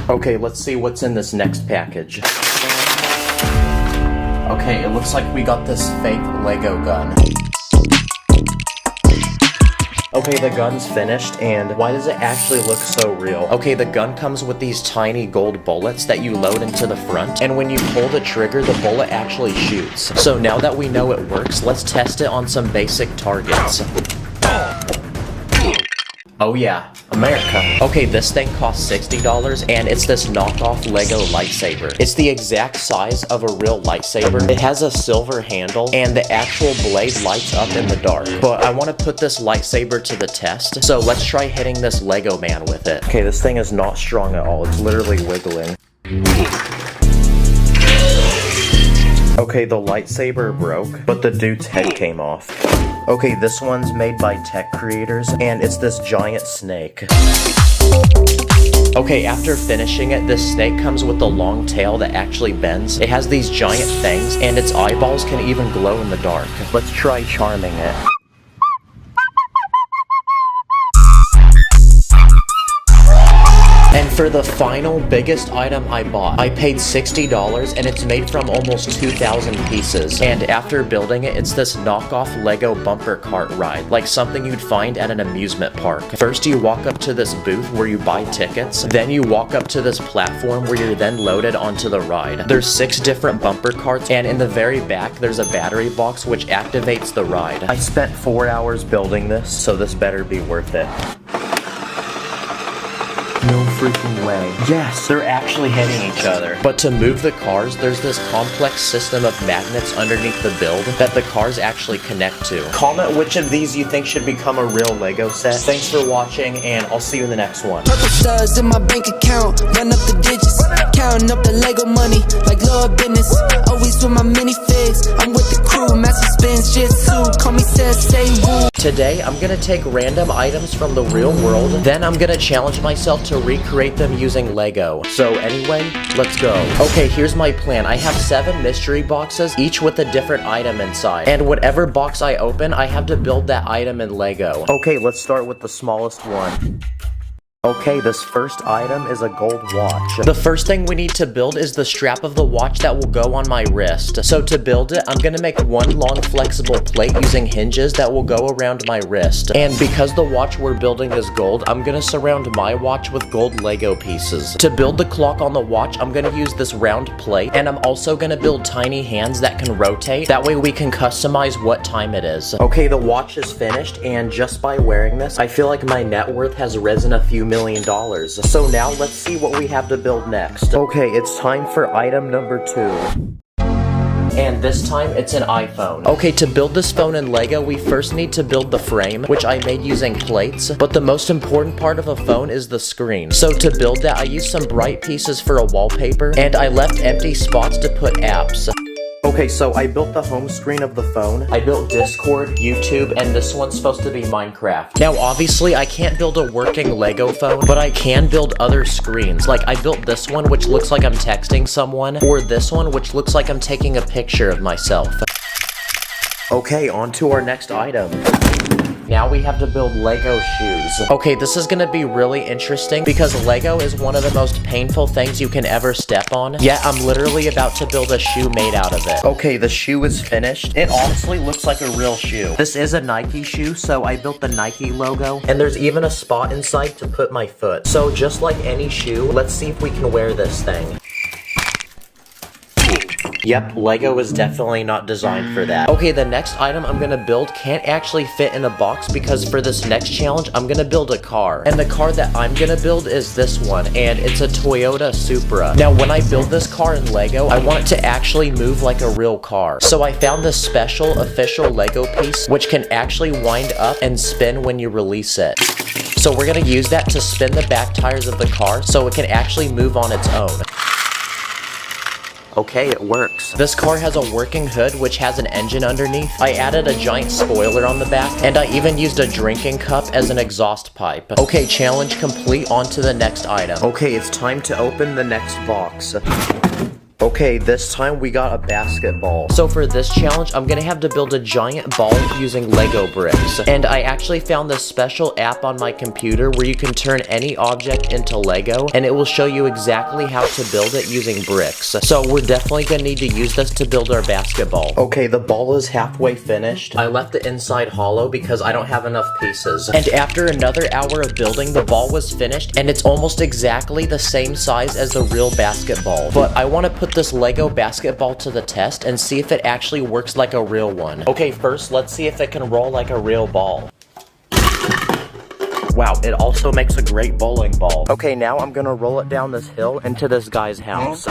S1: Okay, let's see what's in this next package. Okay, it looks like we got this fake Lego gun. Okay, the gun's finished, and why does it actually look so real? Okay, the gun comes with these tiny gold bullets that you load into the front, and when you pull the trigger, the bullet actually shoots. So now that we know it works, let's test it on some basic targets. Oh yeah, America. Okay, this thing costs $60, and it's this knockoff Lego lightsaber. It's the exact size of a real lightsaber. It has a silver handle, and the actual blade lights up in the dark. But I want to put this lightsaber to the test, so let's try hitting this Lego man with it. Okay, this thing is not strong at all. It's literally wiggling. Okay, the lightsaber broke, but the dude's head came off. Okay, this one's made by tech creators, and it's this giant snake. Okay, after finishing it, this snake comes with a long tail that actually bends. It has these giant fangs, and its eyeballs can even glow in the dark. Let's try charming it. And for the final biggest item I bought, I paid $60, and it's made from almost 2,000 pieces. And after building it, it's this knockoff Lego bumper cart ride, like something you'd find at an amusement park. First, you walk up to this booth where you buy tickets. Then you walk up to this platform where you're then loaded onto the ride. There's 6 different bumper carts, and in the very back, there's a battery box which activates the ride. I spent 4 hours building this, so this better be worth it. No freaking way. Yes, they're actually hitting each other. But to move the cars, there's this complex system of magnets underneath the build that the cars actually connect to. Comment which of these you think should become a real Lego set. Thanks for watching, and I'll see you in the next one.
S4: Purple studs in my bank account, run up the digits, counting up the Lego money like Lord business. Always with my minifigs, I'm with the crew, master spins, jitsu, call me Sensei Wu.
S1: Today, I'm gonna take random items from the real world, then I'm gonna challenge myself to recreate them using Lego. So anyway, let's go. Okay, here's my plan. I have 7 mystery boxes, each with a different item inside. And whatever box I open, I have to build that item in Lego. Okay, let's start with the smallest one. Okay, this first item is a gold watch. The first thing we need to build is the strap of the watch that will go on my wrist. So to build it, I'm gonna make one long flexible plate using hinges that will go around my wrist. And because the watch we're building is gold, I'm gonna surround my watch with gold Lego pieces. To build the clock on the watch, I'm gonna use this round plate, and I'm also gonna build tiny hands that can rotate. That way we can customize what time it is. Okay, the watch is finished, and just by wearing this, I feel like my net worth has risen a few million. So now let's see what we have to build next. Okay, it's time for item number 2. and this time it's an iPhone. Okay, to build this phone in Lego, we first need to build the frame, which I made using plates, but the most important part of a phone is the screen. So to build that, I used some bright pieces for a wallpaper, and I left empty spots to put apps. Okay, so I built the home screen of the phone. I built Discord, YouTube, and this one's supposed to be Minecraft. Now, obviously, I can't build a working Lego phone, but I can build other screens. Like, I built this one, which looks like I'm texting someone, or this one, which looks like I'm taking a picture of myself. Okay, on to our next item. Now we have to build Lego shoes. Okay, this is gonna be really interesting because Lego is one of the most painful things you can ever step on. Yet I'm literally about to build a shoe made out of it. Okay, the shoe is finished. It honestly looks like a real shoe. This is a Nike shoe, so I built the Nike logo. And there's even a spot inside to put my foot. So just like any shoe, let's see if we can wear this thing. Yep, Lego is definitely not designed for that. Okay, the next item I'm gonna build can't actually fit in a box because for this next challenge, I'm gonna build a car. And the car that I'm gonna build is this one, and it's a Toyota Supra. Now, when I build this car in Lego, I want it to actually move like a real car. So I found this special official Lego piece, which can actually wind up and spin when you release it. So we're gonna use that to spin the back tires of the car so it can actually move on its own. Okay, it works. This car has a working hood which has an engine underneath. I added a giant spoiler on the back, and I even used a drinking cup as an exhaust pipe. Okay, challenge complete, on to the next item. Okay, it's time to open the next box. Okay, this time we got a basketball. So for this challenge, I'm gonna have to build a giant ball using Lego bricks. And I actually found this special app on my computer where you can turn any object into Lego, and it will show you exactly how to build it using bricks. So we're definitely gonna need to use this to build our basketball. Okay, the ball is halfway finished. I left the inside hollow because I don't have enough pieces. And after another hour of building, the ball was finished, and it's almost exactly the same size as the real basketball. But I want to put this Lego basketball to the test and see if it actually works like a real one. Okay, first let's see if it can roll like a real ball. Wow, it also makes a great bowling ball. Okay, now I'm gonna roll it down this hill into this guy's house.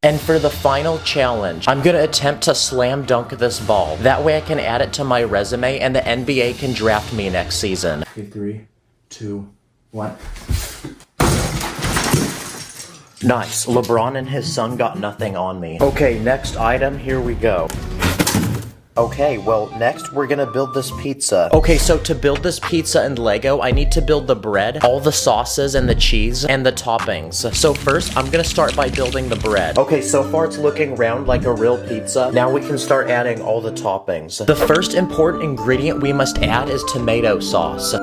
S1: And for the final challenge, I'm gonna attempt to slam dunk this ball. That way I can add it to my resume and the NBA can draft me next season.
S6: Okay, 3, 2, 1.
S1: Nice. LeBron and his son got nothing on me. Okay, next item, here we go. Okay, well, next we're gonna build this pizza. Okay, so to build this pizza in Lego, I need to build the bread, all the sauces and the cheese, and the toppings. So first, I'm gonna start by building the bread. Okay, so far it's looking round like a real pizza. Now we can start adding all the toppings. The first important ingredient we must add is tomato sauce.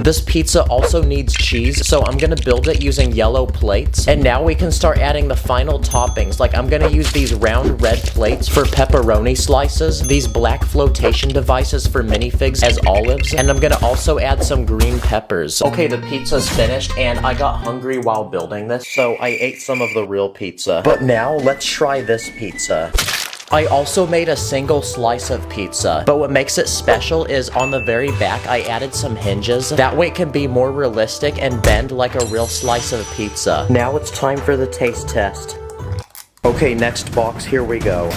S1: This pizza also needs cheese, so I'm gonna build it using yellow plates. And now we can start adding the final toppings. Like, I'm gonna use these round red plates for pepperoni slices, these black flotation devices for minifigs as olives, and I'm gonna also add some green peppers. Okay, the pizza's finished, and I got hungry while building this, so I ate some of the real pizza. But now, let's try this pizza. I also made a single slice of pizza, but what makes it special is on the very back I added some hinges. That way it can be more realistic and bend like a real slice of pizza. Now it's time for the taste test. Okay, next box, here we go.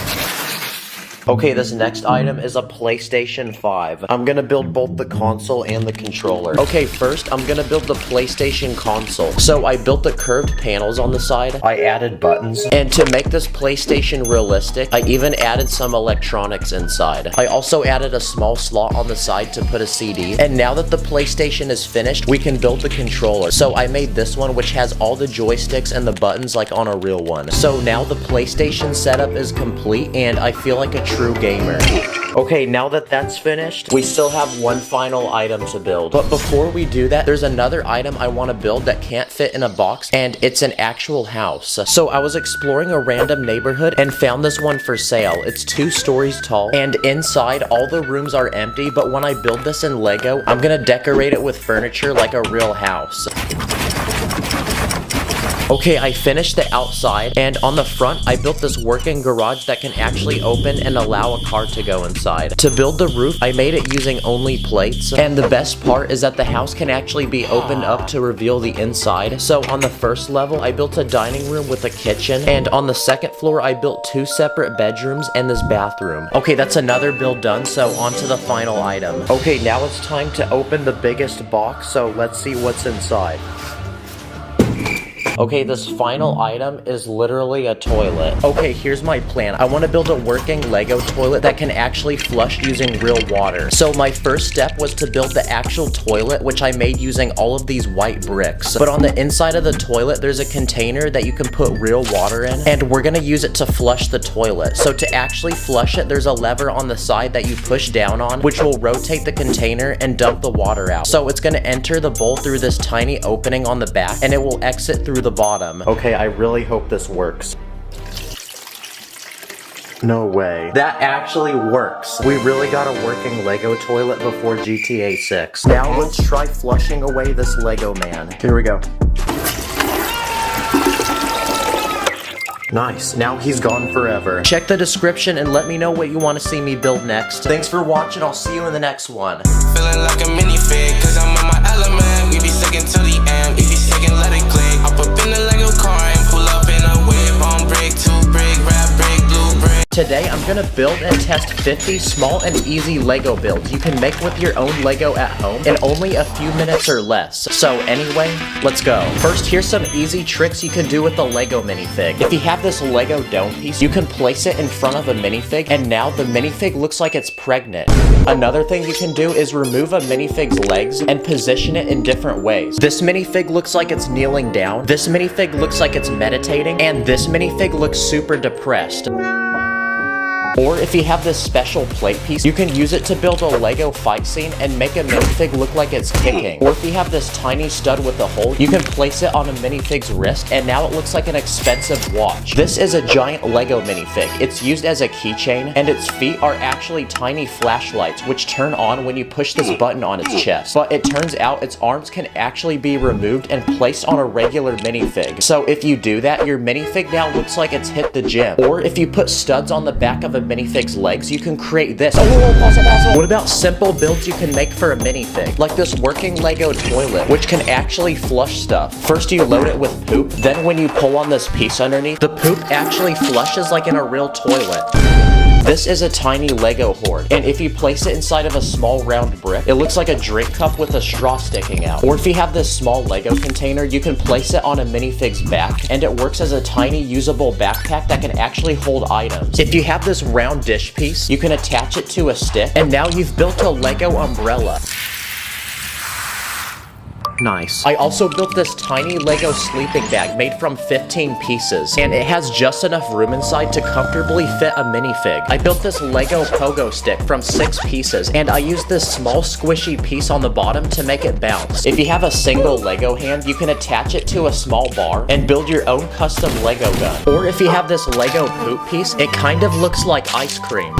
S1: Okay, this next item is a PlayStation 5. I'm gonna build both the console and the controller. Okay, first, I'm gonna build the PlayStation console. So I built the curved panels on the side. I added buttons. And to make this PlayStation realistic, I even added some electronics inside. I also added a small slot on the side to put a CD. And now that the PlayStation is finished, we can build the controller. So I made this one, which has all the joysticks and the buttons like on a real one. So now the PlayStation setup is complete, and I feel like a true gamer. Okay, now that that's finished, we still have one final item to build. But before we do that, there's another item I want to build that can't fit in a box, and it's an actual house. So I was exploring a random neighborhood and found this one for sale. It's 2 stories tall, and inside all the rooms are empty, but when I build this in Lego, I'm gonna decorate it with furniture like a real house. Okay, I finished the outside, and on the front, I built this working garage that can actually open and allow a car to go inside. To build the roof, I made it using only plates, and the best part is that the house can actually be opened up to reveal the inside. So on the first level, I built a dining room with a kitchen, and on the second floor, I built 2 separate bedrooms and this bathroom. Okay, that's another build done, so on to the final item. Okay, now it's time to open the biggest box, so let's see what's inside. Okay, this final item is literally a toilet. Okay, here's my plan. I want to build a working Lego toilet that can actually flush using real water. So my first step was to build the actual toilet, which I made using all of these white bricks. But on the inside of the toilet, there's a container that you can put real water in, and we're gonna use it to flush the toilet. So to actually flush it, there's a lever on the side that you push down on, which will rotate the container and dump the water out. So it's gonna enter the bowl through this tiny opening on the back, and it will exit through the bottom. Okay, I really hope this works. No way. That actually works. We really got a working Lego toilet before GTA 6. Now let's try flushing away this Lego man. Here we go. Nice. Now he's gone forever. Check the description and let me know what you want to see me build next. Thanks for watching. I'll see you in the next one.
S5: Feeling like a minifig, cause I'm in my element. We be sticking to the end, if you second, let it click. Hop up in the Lego car and pull up in a whip. On brick, 2 brick, rap brick, blue brick.
S1: Today, I'm gonna build and test 50 small and easy Lego builds you can make with your own Lego at home in only a few minutes or less. So anyway, let's go. First, here's some easy tricks you can do with the Lego minifig. If you have this Lego dome piece, you can place it in front of a minifig, and now the minifig looks like it's pregnant. Another thing you can do is remove a minifig's legs and position it in different ways. This minifig looks like it's kneeling down, this minifig looks like it's meditating, and this minifig looks super depressed. Or if you have this special plate piece, you can use it to build a Lego fight scene and make a minifig look like it's kicking. Or if you have this tiny stud with a hole, you can place it on a minifig's wrist, and now it looks like an expensive watch. This is a giant Lego minifig. It's used as a keychain, and its feet are actually tiny flashlights, which turn on when you push this button on its chest. But it turns out its arms can actually be removed and placed on a regular minifig. So if you do that, your minifig now looks like it's hit the gym. Or if you put studs on the back of a minifig's legs, you can create this. What about simple builds you can make for a minifig? Like this working Lego toilet, which can actually flush stuff. First you load it with poop, then when you pull on this piece underneath, the poop actually flushes like in a real toilet. This is a tiny Lego hoard, and if you place it inside of a small round brick, it looks like a drink cup with a straw sticking out. Or if you have this small Lego container, you can place it on a minifig's back, and it works as a tiny usable backpack that can actually hold items. If you have this round dish piece, you can attach it to a stick, and now you've built a Lego umbrella. Nice. I also built this tiny Lego sleeping bag made from 15 pieces, and it has just enough room inside to comfortably fit a minifig. I built this Lego pogo stick from 6 pieces, and I used this small squishy piece on the bottom to make it bounce. If you have a single Lego hand, you can attach it to a small bar and build your own custom Lego gun. Or if you have this Lego poop piece, it kind of looks like ice cream.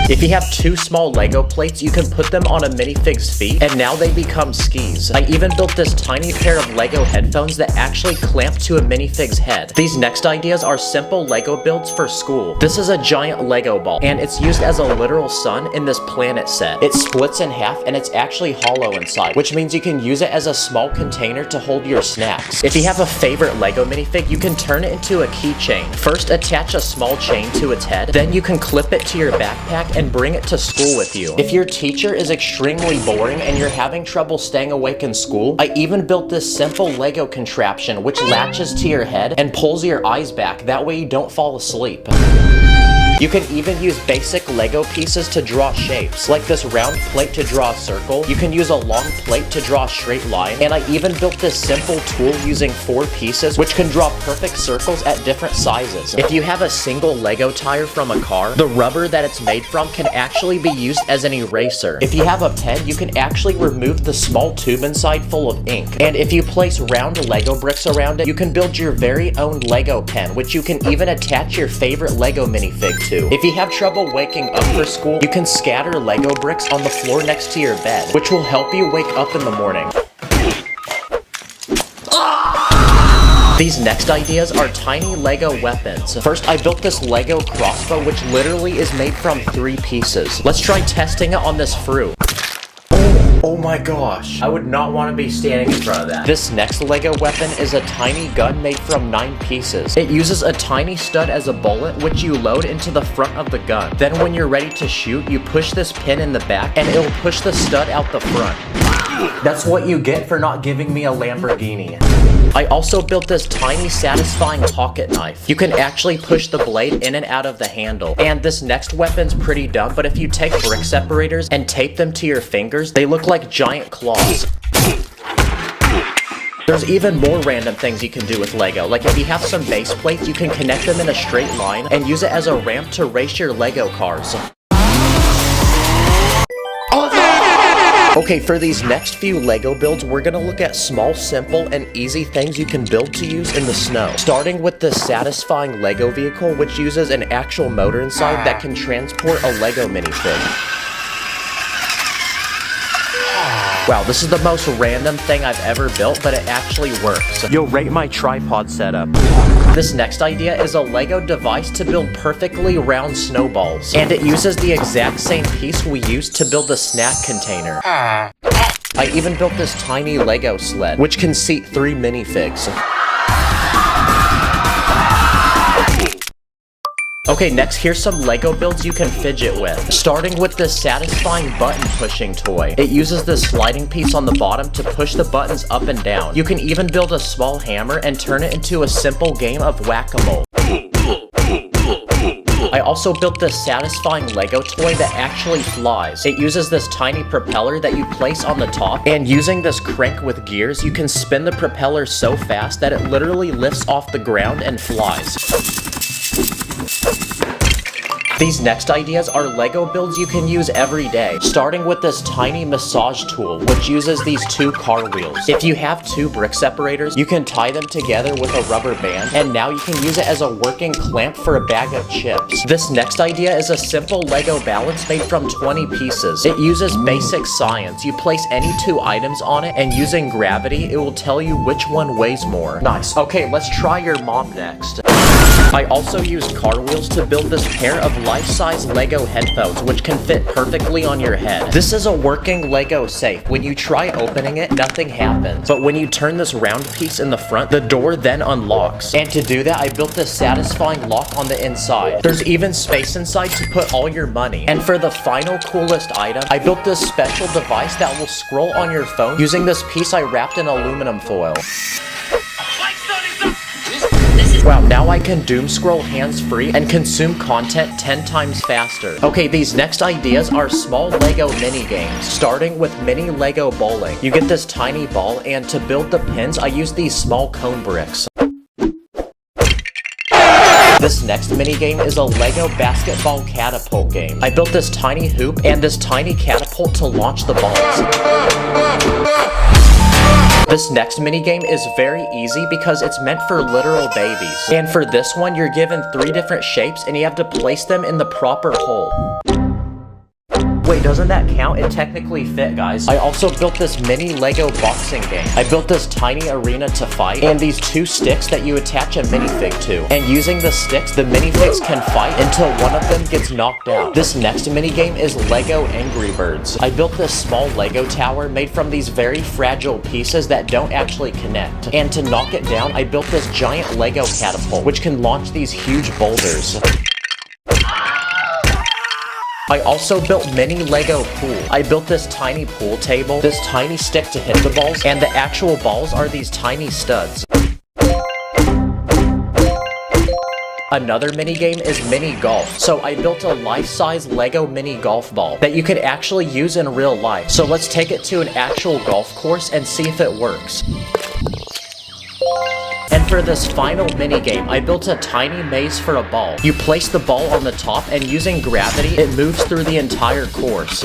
S1: If you have 2 small Lego plates, you can put them on a minifig's feet, and now they become skis. I even built this tiny pair of Lego headphones that actually clamp to a minifig's head. These next ideas are simple Lego builds for school. This is a giant Lego ball, and it's used as a literal sun in this planet set. It splits in half, and it's actually hollow inside, which means you can use it as a small container to hold your snacks. If you have a favorite Lego minifig, you can turn it into a keychain. First, attach a small chain to its head, then you can clip it to your backpack and bring it to school with you. If your teacher is extremely boring and you're having trouble staying awake in school, I even built this simple Lego contraption which latches to your head and pulls your eyes back. That way you don't fall asleep. You can even use basic Lego pieces to draw shapes, like this round plate to draw a circle. You can use a long plate to draw a straight line, and I even built this simple tool using 4 pieces, which can draw perfect circles at different sizes. If you have a single Lego tire from a car, the rubber that it's made from can actually be used as an eraser. If you have a pen, you can actually remove the small tube inside full of ink. And if you place round Lego bricks around it, you can build your very own Lego pen, which you can even attach your favorite Lego minifig to. If you have trouble waking up for school, you can scatter Lego bricks on the floor next to your bed, which will help you wake up in the morning. These next ideas are tiny Lego weapons. First, I built this Lego crossbow, which literally is made from 3 pieces. Let's try testing it on this fruit. Oh my gosh, I would not want to be standing in front of that. This next Lego weapon is a tiny gun made from 9 pieces. It uses a tiny stud as a bullet, which you load into the front of the gun. Then when you're ready to shoot, you push this pin in the back and it'll push the stud out the front. That's what you get for not giving me a Lamborghini. I also built this tiny satisfying pocket knife. You can actually push the blade in and out of the handle. And this next weapon's pretty dumb, but if you take brick separators and tape them to your fingers, they look like giant claws. There's even more random things you can do with Lego. Like if you have some base plates, you can connect them in a straight line and use it as a ramp to race your Lego cars. Okay, for these next few Lego builds, we're gonna look at small, simple, and easy things you can build to use in the snow. Starting with the satisfying Lego vehicle, which uses an actual motor inside that can transport a Lego minifig. Wow, this is the most random thing I've ever built, but it actually works. You'll rate my tripod setup. This next idea is a Lego device to build perfectly round snowballs. And it uses the exact same piece we used to build the snack container. I even built this tiny Lego sled, which can seat 3 minifigs. Okay, next here's some Lego builds you can fidget with. Starting with this satisfying button pushing toy. It uses this sliding piece on the bottom to push the buttons up and down. You can even build a small hammer and turn it into a simple game of whack-a-mole. I also built this satisfying Lego toy that actually flies. It uses this tiny propeller that you place on the top, and using this crank with gears, you can spin the propeller so fast that it literally lifts off the ground and flies. These next ideas are Lego builds you can use every day, starting with this tiny massage tool, which uses these 2 car wheels. If you have 2 brick separators, you can tie them together with a rubber band, and now you can use it as a working clamp for a bag of chips. This next idea is a simple Lego balance made from 20 pieces. It uses basic science. You place any 2 items on it, and using gravity, it will tell you which one weighs more. Nice. Okay, let's try your mom next. I also used car wheels to build this pair of life-size Lego headphones, which can fit perfectly on your head. This is a working Lego safe. When you try opening it, nothing happens. But when you turn this round piece in the front, the door then unlocks. And to do that, I built this satisfying lock on the inside. There's even space inside to put all your money. And for the final coolest item, I built this special device that will scroll on your phone using this piece I wrapped in aluminum foil. Wow, now I can doom scroll hands-free and consume content 10 times faster. Okay, these next ideas are small Lego mini games, starting with mini Lego bowling. You get this tiny ball, and to build the pins, I use these small cone bricks. This next mini game is a Lego basketball catapult game. I built this tiny hoop and this tiny catapult to launch the balls. This next minigame is very easy because it's meant for literal babies. And for this one, you're given 3 different shapes and you have to place them in the proper hole. Wait, doesn't that count? It technically fit, guys. I also built this mini Lego boxing game. I built this tiny arena to fight, and these 2 sticks that you attach a minifig to. And using the sticks, the minifigs can fight until one of them gets knocked out. This next minigame is Lego Angry Birds. I built this small Lego tower made from these very fragile pieces that don't actually connect. And to knock it down, I built this giant Lego catapult, which can launch these huge boulders. I also built mini Lego pool. I built this tiny pool table, this tiny stick to hit the balls, and the actual balls are these tiny studs. Another mini game is mini golf. So I built a life-size Lego mini golf ball that you could actually use in real life. So let's take it to an actual golf course and see if it works. And for this final minigame, I built a tiny maze for a ball. You place the ball on the top, and using gravity, it moves through the entire course.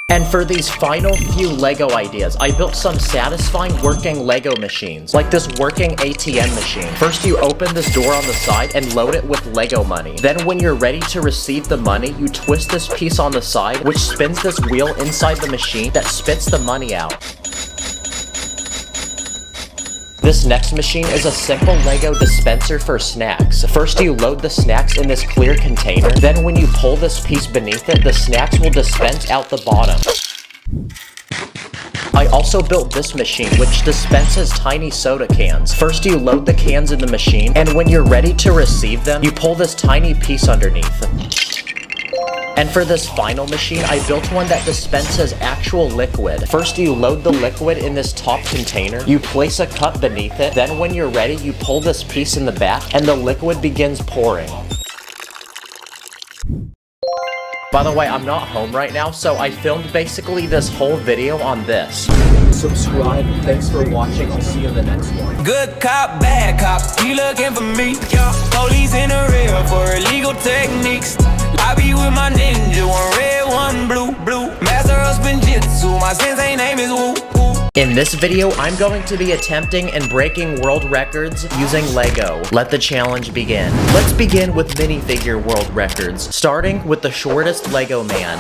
S1: And for these final few Lego ideas, I built some satisfying working Lego machines, like this working ATM machine. First, you open this door on the side and load it with Lego money. Then when you're ready to receive the money, you twist this piece on the side, which spins this wheel inside the machine that spits the money out. This next machine is a simple Lego dispenser for snacks. First you load the snacks in this clear container, then when you pull this piece beneath it, the snacks will dispense out the bottom. I also built this machine, which dispenses tiny soda cans. First you load the cans in the machine, and when you're ready to receive them, you pull this tiny piece underneath. And for this final machine, I built one that dispenses actual liquid. First you load the liquid in this top container, you place a cup beneath it, then when you're ready, you pull this piece in the back, and the liquid begins pouring. By the way, I'm not home right now, so I filmed basically this whole video on this. Subscribe, thanks for watching, I'll see you in the next one.
S5: Good cop, bad cop, he looking for me. Yeah. Police in the rear for illegal techniques. I be with my ninja, one red, one blue. Master of spinjitzu, my sensei name is Woo.
S1: In this video, I'm going to be attempting and breaking world records using Lego. Let the challenge begin. Let's begin with minifigure world records, starting with the shortest Lego man.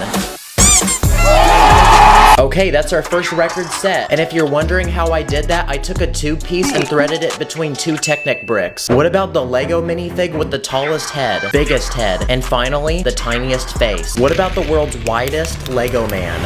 S1: Okay, that's our first record set. And if you're wondering how I did that, I took a 2-piece and threaded it between 2 Technic bricks. What about the Lego minifig with the tallest head, biggest head, and finally, the tiniest face? What about the world's widest Lego man?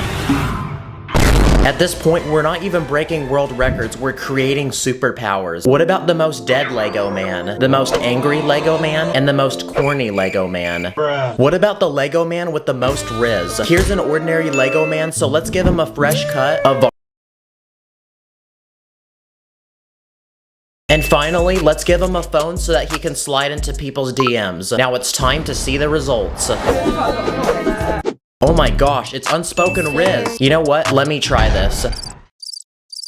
S1: At this point, we're not even breaking world records, we're creating superpowers. What about the most dead Lego man, the most angry Lego man, and the most corny Lego man? Bruh. What about the Lego man with the most Riz? Here's an ordinary Lego man, so let's give him a fresh cut of. And finally, let's give him a phone so that he can slide into people's DMs. Now it's time to see the results. Oh my gosh, it's unspoken Riz. You know what? Let me try this.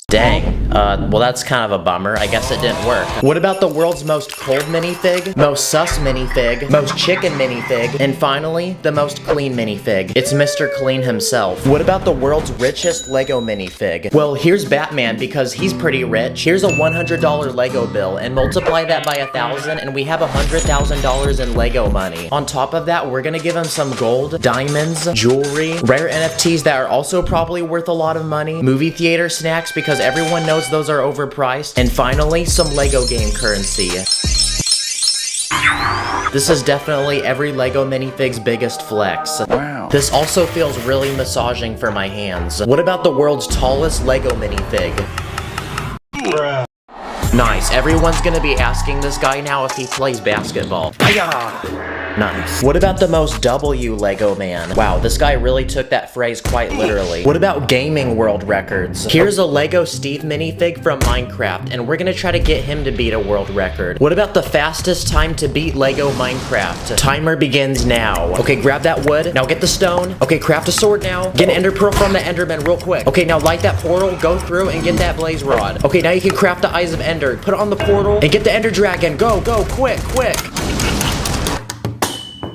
S1: Dang. Well that's kind of a bummer. I guess it didn't work. What about the world's most cold minifig, most sus minifig, most chicken minifig, and finally, the most clean minifig? It's Mr. Clean himself. What about the world's richest Lego minifig? Well, here's Batman because he's pretty rich. Here's a $100 Lego bill and multiply that by 1,000 and we have $100,000 in Lego money. On top of that, we're gonna give him some gold, diamonds, jewelry, rare NFTs that are also probably worth a lot of money, movie theater snacks because everyone knows those are overpriced, and finally, some Lego game currency. This is definitely every Lego minifig's biggest flex. Wow. This also feels really massaging for my hands. What about the world's tallest Lego minifig? Bruh. Nice, everyone's gonna be asking this guy now if he plays basketball. Nice. What about the most W Lego man? Wow, this guy really took that phrase quite literally. What about gaming world records? Here's a Lego Steve minifig from Minecraft, and we're gonna try to get him to beat a world record. What about the fastest time to beat Lego Minecraft? Timer begins now. Okay, grab that wood. Now get the stone. Okay, craft a sword now. Get an ender pearl from the enderman real quick. Okay, now light that portal, go through, and get that blaze rod. Okay, now you can craft the eyes of ender. Put it on the portal, and get the ender dragon. Go, quick.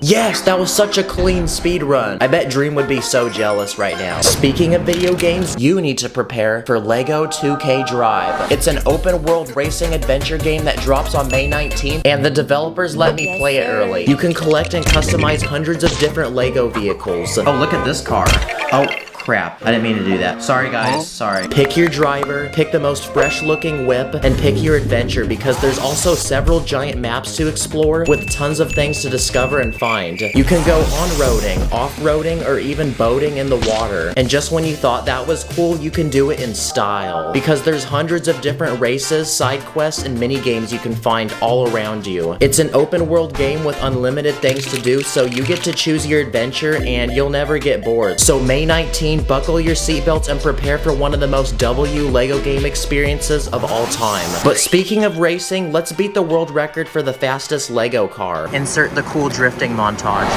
S1: Yes, that was such a clean speed run. I bet Dream would be so jealous right now. Speaking of video games, you need to prepare for LEGO 2K Drive. It's an open world racing adventure game that drops on May 19th, and the developers let me play it early. You can collect and customize hundreds of different LEGO vehicles. Oh, look at this car. Oh. Crap, I didn't mean to do that. Sorry guys, sorry. Pick your driver, pick the most fresh looking whip, and pick your adventure because there's also several giant maps to explore with tons of things to discover and find. You can go on-roading, off-roading, or even boating in the water. And just when you thought that was cool, you can do it in style. Because there's hundreds of different races, side quests, and mini games you can find all around you. It's an open world game with unlimited things to do, so you get to choose your adventure and you'll never get bored. So May 19th, buckle your seatbelts and prepare for one of the most W LEGO game experiences of all time. But speaking of racing, let's beat the world record for the fastest LEGO car. Insert the cool drifting montage.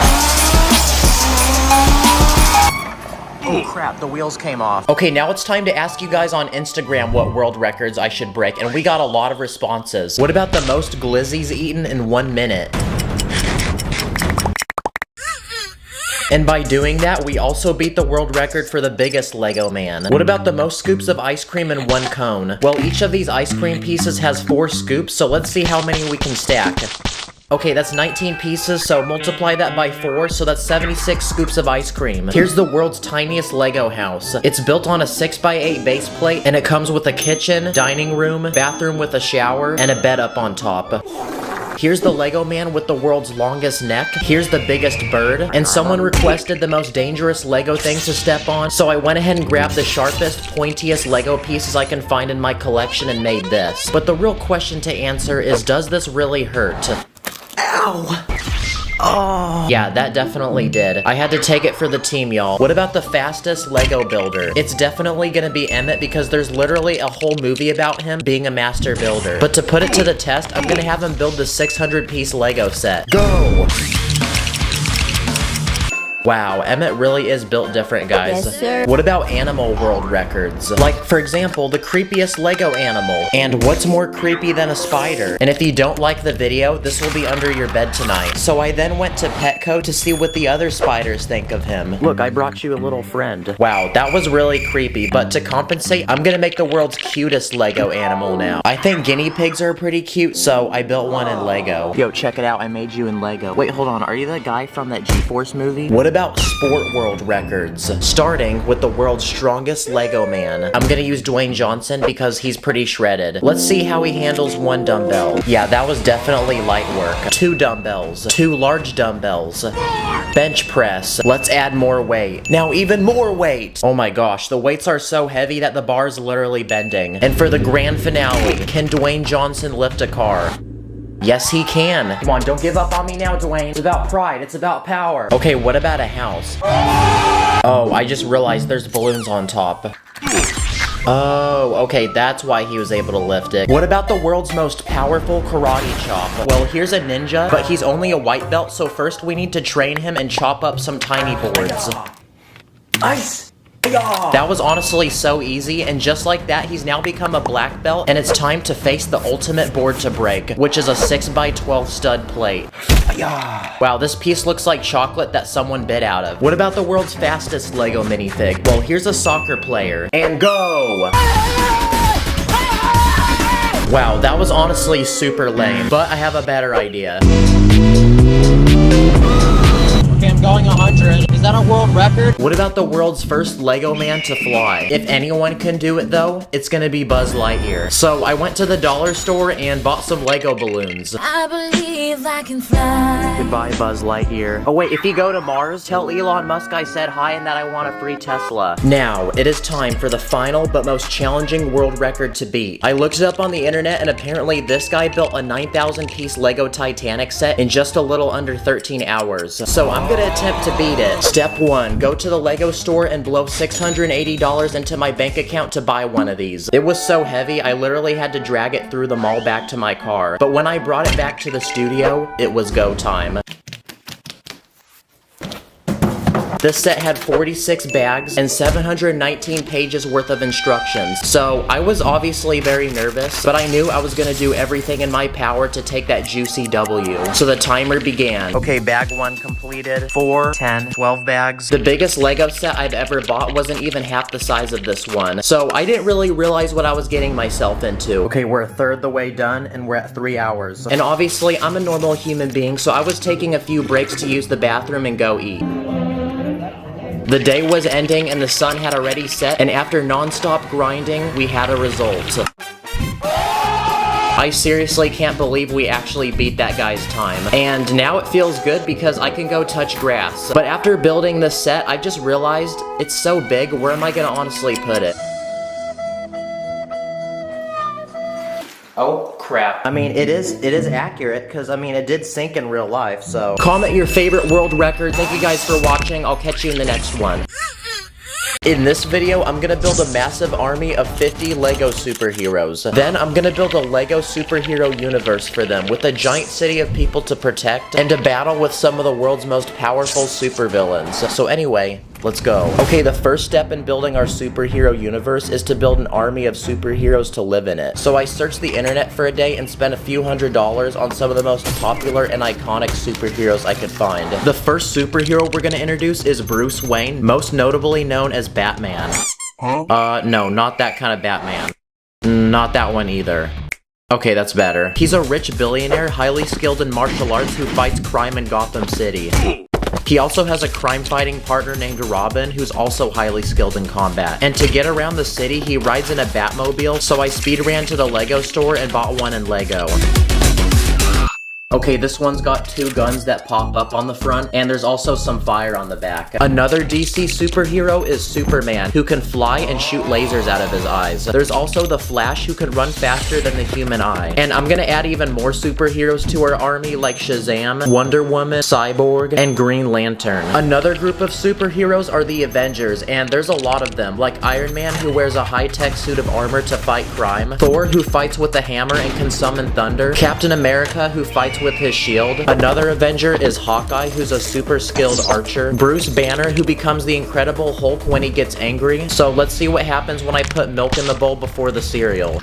S1: Oh crap, the wheels came off. Okay, now it's time to ask you guys on Instagram what world records I should break, and we got a lot of responses. What about the most glizzies eaten in 1 minute? And by doing that, we also beat the world record for the biggest Lego man. What about the most scoops of ice cream in 1 cone? Well, each of these ice cream pieces has 4 scoops, so let's see how many we can stack. Okay, that's 19 pieces, so multiply that by 4, so that's 76 scoops of ice cream. Here's the world's tiniest Lego house. It's built on a 6x8 base plate, and it comes with a kitchen, dining room, bathroom with a shower, and a bed up on top. Here's the Lego man with the world's longest neck. Here's the biggest bird. And someone requested the most dangerous Lego thing to step on, so I went ahead and grabbed the sharpest, pointiest Lego pieces I can find in my collection and made this. But the real question to answer is, does this really hurt? Ow! Oh. Yeah, that definitely did. I had to take it for the team, y'all. What about the fastest Lego builder? It's definitely gonna be Emmett because there's literally a whole movie about him being a master builder. But to put it to the test, I'm gonna have him build the 600-piece Lego set. Go! Wow, Emmett really is built different, guys.
S7: Yes, sir.
S1: What about animal world records? Like, for example, the creepiest Lego animal. And what's more creepy than a spider? And if you don't like the video, this will be under your bed tonight. So I then went to Petco to see what the other spiders think of him. Look, I brought you a little friend. Wow, that was really creepy. But to compensate, I'm gonna make the world's cutest Lego animal now. I think guinea pigs are pretty cute, so I built one in Lego. Yo, check it out, I made you in Lego. Wait, hold on, are you the guy from that G-Force movie? What about sport world records? Starting with the world's strongest Lego man. I'm gonna use Dwayne Johnson because he's pretty shredded. Let's see how he handles one dumbbell. Yeah, that was definitely light work. 2 dumbbells. 2 large dumbbells. Bench press. Let's add more weight. Now even more weight! Oh my gosh, the weights are so heavy that the bar's literally bending. And for the grand finale, can Dwayne Johnson lift a car? Yes, he can. Come on, don't give up on me now, Dwayne. It's about pride. It's about power. Okay, what about a house? Oh, I just realized there's balloons on top. Oh, okay, that's why he was able to lift it. What about the world's most powerful karate chop? Well, here's a ninja, but he's only a white belt, so first we need to train him and chop up some tiny boards. Ice! That was honestly so easy, and just like that, he's now become a black belt, and it's time to face the ultimate board to break, which is a 6x12 stud plate. Wow, this piece looks like chocolate that someone bit out of. What about the world's fastest Lego minifig? Well, here's a soccer player. And go! Wow, that was honestly super lame, but I have a better idea. Okay, I'm going 100. Is that a world record? What about the world's first Lego man to fly? If anyone can do it though, it's gonna be Buzz Lightyear. So I went to the dollar store and bought some Lego balloons.
S7: I believe I can fly.
S1: Goodbye, Buzz Lightyear. Oh wait, if you go to Mars, tell Elon Musk I said hi and that I want a free Tesla. Now, it is time for the final but most challenging world record to beat. I looked it up on the internet and apparently this guy built a 9,000-piece Lego Titanic set in just a little under 13 hours. So I'm gonna attempt to beat it. Step 1, go to the Lego store and blow $680 into my bank account to buy one of these. It was so heavy, I literally had to drag it through the mall back to my car. But when I brought it back to the studio, it was go time. This set had 46 bags and 719 pages worth of instructions. So I was obviously very nervous, but I knew I was gonna do everything in my power to take that juicy W. So the timer began. Okay, bag 1 completed. 4, 10, 12 bags. The biggest Lego set I've ever bought wasn't even half the size of this one. So I didn't really realize what I was getting myself into. Okay, we're a third the way done and we're at 3 hours. And obviously I'm a normal human being, so I was taking a few breaks to use the bathroom and go eat. The day was ending and the sun had already set, and after non-stop grinding, we had a result. I seriously can't believe we actually beat that guy's time. And now it feels good because I can go touch grass. But after building this set, I just realized it's so big, where am I gonna honestly put it? Oh, crap. I mean, it is accurate, because, I mean, it did sink in real life, so. Comment your favorite world record. Thank you guys for watching. I'll catch you in the next one. In this video, I'm gonna build a massive army of 50 Lego superheroes. Then I'm gonna build a Lego superhero universe for them, with a giant city of people to protect, and to battle with some of the world's most powerful supervillains. So anyway, let's go. Okay, the first step in building our superhero universe is to build an army of superheroes to live in it. So I searched the internet for a day and spent a few $100s on some of the most popular and iconic superheroes I could find. The first superhero we're gonna introduce is Bruce Wayne, most notably known as Batman. No, not that kind of Batman. Not that one either. Okay, that's better. He's a rich billionaire, highly skilled in martial arts who fights crime in Gotham City. He also has a crime-fighting partner named Robin, who's also highly skilled in combat. And to get around the city, he rides in a Batmobile, so I speed ran to the Lego store and bought one in Lego. Okay, this one's got two guns that pop up on the front, and there's also some fire on the back. Another DC superhero is Superman, who can fly and shoot lasers out of his eyes. There's also the Flash, who can run faster than the human eye. And I'm gonna add even more superheroes to our army, like Shazam, Wonder Woman, Cyborg, and Green Lantern. Another group of superheroes are the Avengers, and there's a lot of them, like Iron Man, who wears a high-tech suit of armor to fight crime, Thor, who fights with a hammer and can summon thunder, Captain America, who fights with his shield. Another Avenger is Hawkeye, who's a super skilled archer. Bruce Banner, who becomes the Incredible Hulk when he gets angry. So let's see what happens when I put milk in the bowl before the cereal.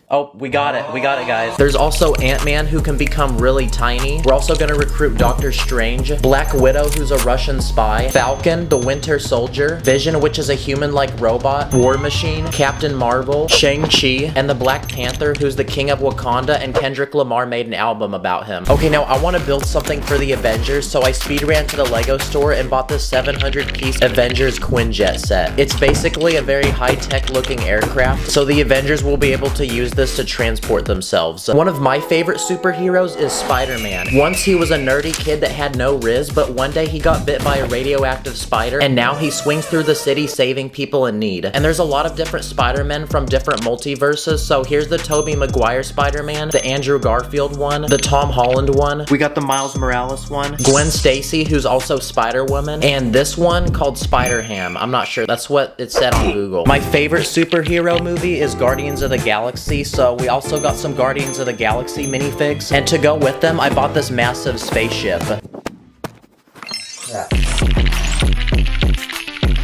S1: Oh, we got it, guys. There's also Ant-Man, who can become really tiny. We're also gonna recruit Doctor Strange, Black Widow, who's a Russian spy, Falcon, the Winter Soldier, Vision, which is a human-like robot, War Machine, Captain Marvel, Shang-Chi, and the Black Panther, who's the King of Wakanda, and Kendrick Lamar made an album about him. Okay, now I want to build something for the Avengers, so I speed ran to the Lego store and bought this 700-piece Avengers Quinjet set. It's basically a very high-tech looking aircraft, so the Avengers will be able to use this to transport themselves. One of my favorite superheroes is Spider-Man. Once he was a nerdy kid that had no riz, but one day he got bit by a radioactive spider, and now he swings through the city saving people in need. And there's a lot of different Spider-Men from different multiverses, so here's the Tobey Maguire Spider-Man, the Andrew Garfield one, the Tom Holland one, we got the Miles Morales one, Gwen Stacy, who's also Spider-Woman, and this one called Spider-Ham. I'm not sure, that's what it said on Google. My favorite superhero movie is Guardians of the Galaxy, so we also got some Guardians of the Galaxy minifigs, and to go with them, I bought this massive spaceship.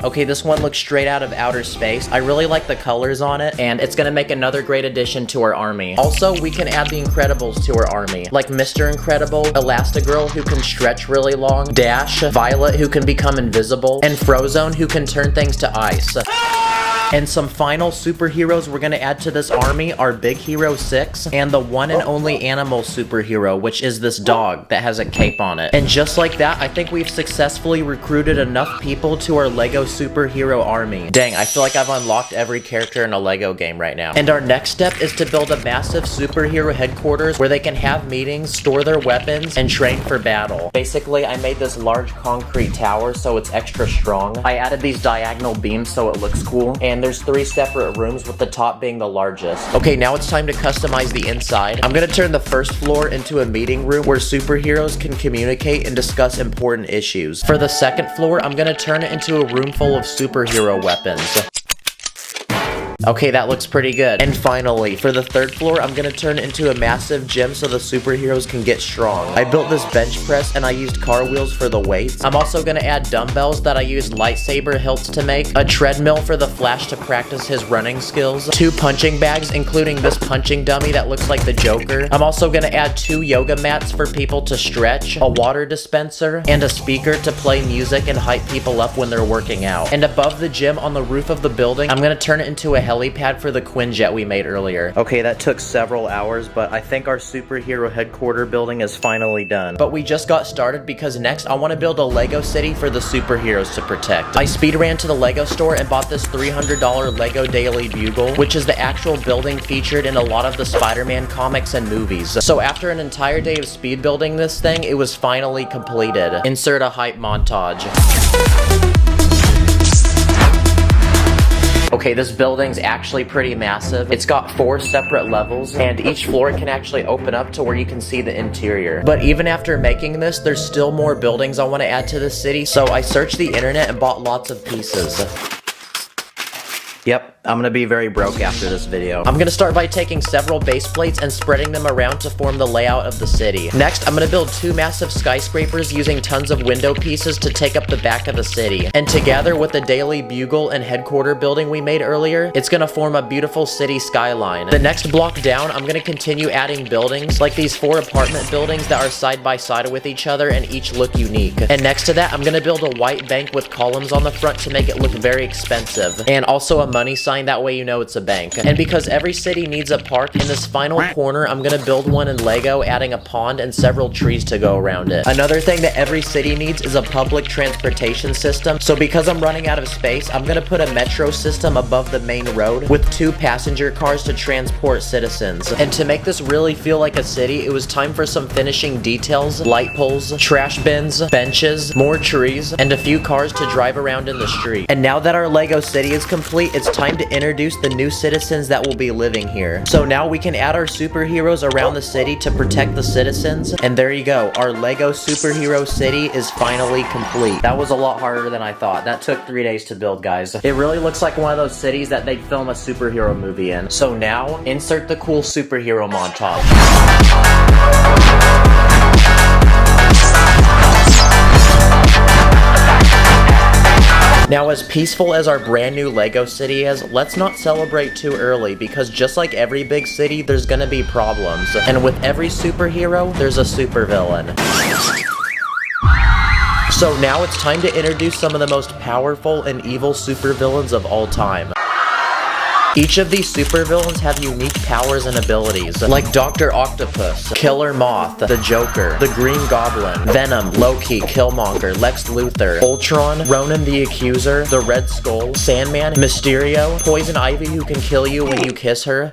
S1: Okay, this one looks straight out of outer space. I really like the colors on it, and it's gonna make another great addition to our army. Also, we can add the Incredibles to our army, like Mr. Incredible, Elastigirl, who can stretch really long, Dash, Violet, who can become invisible, and Frozone, who can turn things to ice. And some final superheroes we're gonna add to this army are Big Hero 6 and the one and only animal superhero, which is this dog that has a cape on it. And just like that, I think we've successfully recruited enough people to our Lego superhero army. Dang, I feel like I've unlocked every character in a Lego game right now. And our next step is to build a massive superhero headquarters where they can have meetings, store their weapons, and train for battle. Basically, I made this large concrete tower so it's extra strong. I added these diagonal beams so it looks cool, and there's 3 separate rooms with the top being the largest. Okay, now it's time to customize the inside. I'm gonna turn the first floor into a meeting room where superheroes can communicate and discuss important issues. For the second floor, I'm gonna turn it into a room full of superhero weapons. Okay, that looks pretty good. And finally, for the third floor, I'm gonna turn it into a massive gym so the superheroes can get strong. I built this bench press and I used car wheels for the weights. I'm also gonna add dumbbells that I used lightsaber hilts to make, a treadmill for the Flash to practice his running skills, 2 punching bags, including this punching dummy that looks like the Joker. I'm also gonna add 2 yoga mats for people to stretch, a water dispenser, and a speaker to play music and hype people up when they're working out. And above the gym on the roof of the building, I'm gonna turn it into a helipad for the Quinjet we made earlier. Okay, that took several hours, but I think our superhero headquarter building is finally done. But we just got started because next I want to build a Lego city for the superheroes to protect. I speed ran to the Lego store and bought this $300 Lego Daily Bugle, which is the actual building featured in a lot of the Spider-Man comics and movies. So after an entire day of speed building this thing, it was finally completed. Insert a hype montage. Okay, this building's actually pretty massive. It's got 4 separate levels, and each floor can actually open up to where you can see the interior. But even after making this, there's still more buildings I want to add to the city, so I searched the internet and bought lots of pieces. Yep, I'm gonna be very broke after this video. I'm gonna start by taking several base plates and spreading them around to form the layout of the city. Next, I'm gonna build 2 massive skyscrapers using tons of window pieces to take up the back of the city. And together with the Daily Bugle and headquarter building we made earlier, it's gonna form a beautiful city skyline. The next block down, I'm gonna continue adding buildings, like these 4 apartment buildings that are side by side with each other and each look unique. And next to that, I'm gonna build a white bank with columns on the front to make it look very expensive. And also a money sign sign, that way you know it's a bank. And because every city needs a park, in this final corner, I'm gonna build one in Lego, adding a pond and several trees to go around it. Another thing that every city needs is a public transportation system. So because I'm running out of space, I'm gonna put a metro system above the main road with 2 passenger cars to transport citizens. And to make this really feel like a city, it was time for some finishing details, light poles, trash bins, benches, more trees, and a few cars to drive around in the street. And now that our Lego city is complete, it's time to introduce the new citizens that will be living here. So now we can add our superheroes around the city to protect the citizens. And there you go, our Lego superhero city is finally complete. That was a lot harder than I thought. That took 3 days to build, guys. It really looks like one of those cities that they'd film a superhero movie in. So now, insert the cool superhero montage. Now, as peaceful as our brand new Lego city is, let's not celebrate too early, because just like every big city, there's gonna be problems. And with every superhero, there's a supervillain. So now it's time to introduce some of the most powerful and evil supervillains of all time. Each of these supervillains have unique powers and abilities, like Dr. Octopus, Killer Moth, the Joker, the Green Goblin, Venom, Loki, Killmonger, Lex Luthor, Ultron, Ronan the Accuser, the Red Skull, Sandman, Mysterio, Poison Ivy who can kill you when you kiss her,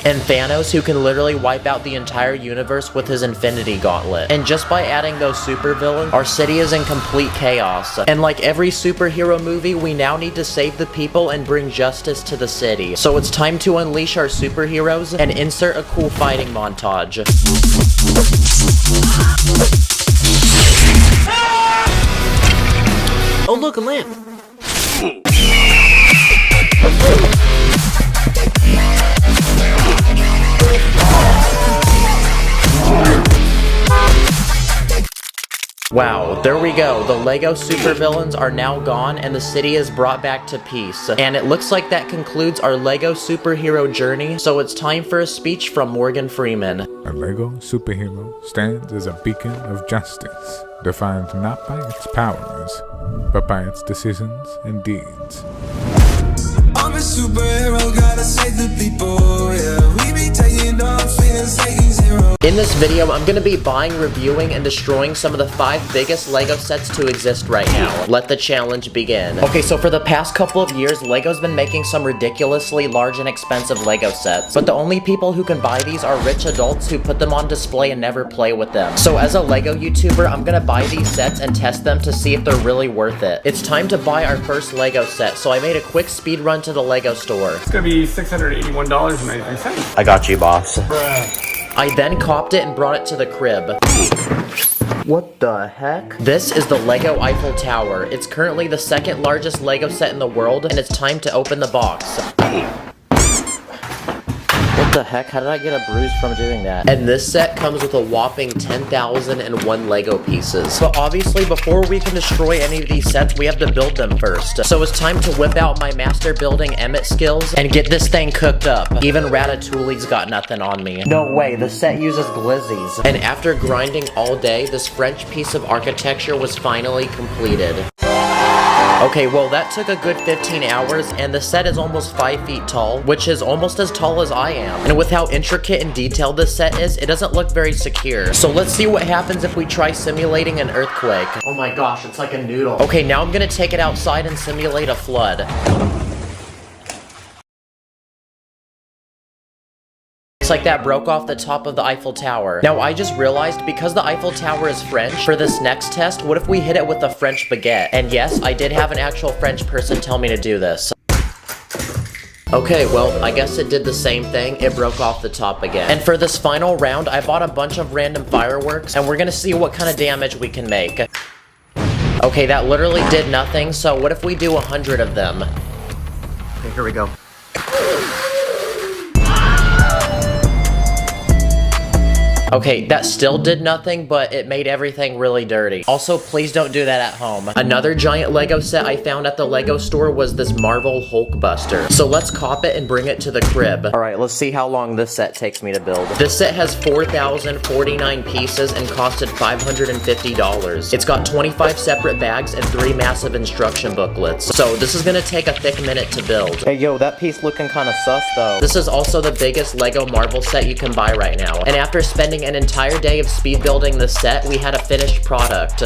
S1: and Thanos who can literally wipe out the entire universe with his Infinity Gauntlet. And just by adding those supervillains, our city is in complete chaos. And like every superhero movie, we now need to save the people and bring justice to the city. So it's time to unleash our superheroes and insert a cool fighting montage.
S8: Oh look, a lamp!
S1: Wow, there we go. The Lego supervillains are now gone and the city is brought back to peace. And it looks like that concludes our Lego superhero journey, so it's time for a speech from Morgan Freeman.
S9: A Lego superhero stands as a beacon of justice, defined not by its powers, but by its decisions and deeds.
S5: I'm a superhero, gotta save the people, yeah. We be taking off, feeling Satan's zero.
S1: In this video, I'm gonna be buying, reviewing, and destroying some of the 5 biggest Lego sets to exist right now. Let the challenge begin. Okay, so for the past couple of years, Lego's been making some ridiculously large and expensive Lego sets, but the only people who can buy these are rich adults who put them on display and never play with them. So as a Lego YouTuber, I'm gonna buy these sets and test them to see if they're really worth it. It's time to buy our first Lego set, so I made a quick speed run to the Lego store.
S10: It's gonna be $681.99.
S1: I got you, boss.
S10: Bruh.
S1: I then copped it and brought it to the crib. What the heck? This is the Lego Eiffel Tower. It's currently the 2nd largest Lego set in the world, and it's time to open the box. What the heck? How did I get a bruise from doing that? And this set comes with a whopping 10,001 Lego pieces. But obviously, before we can destroy any of these sets, we have to build them first. So it's time to whip out my master building Emmett skills and get this thing cooked up. Even Ratatouille's got nothing on me. No way, the set uses glizzies. And after grinding all day, this French piece of architecture was finally completed. Okay, well that took a good 15 hours, and the set is almost 5 feet tall, which is almost as tall as I am. And with how intricate and detailed this set is, it doesn't look very secure. So let's see what happens if we try simulating an earthquake. Oh my gosh, it's like a noodle. Okay, now I'm gonna take it outside and simulate a flood. It's like that broke off the top of the Eiffel Tower. Now I just realized, because the Eiffel Tower is French, for this next test, what if we hit it with a French baguette? And yes, I did have an actual French person tell me to do this. Okay, well, I guess it did the same thing. It broke off the top again. And for this final round, I bought a bunch of random fireworks, and we're gonna see what kind of damage we can make. Okay, that literally did nothing, so what if we do 100 of them? Okay, here we go. Okay, that still did nothing, but it made everything really dirty. Also, please don't do that at home. Another giant Lego set I found at the Lego store was this Marvel Hulkbuster. So let's cop it and bring it to the crib. Alright, let's see how long this set takes me to build. This set has 4,049 pieces and costed $550. It's got 25 separate bags and 3 massive instruction booklets. So this is gonna take a thick minute to build. Hey yo, that piece looking kinda sus though. This is also the biggest Lego Marvel set you can buy right now. And after spending an entire day of speed building the set, we had a finished product.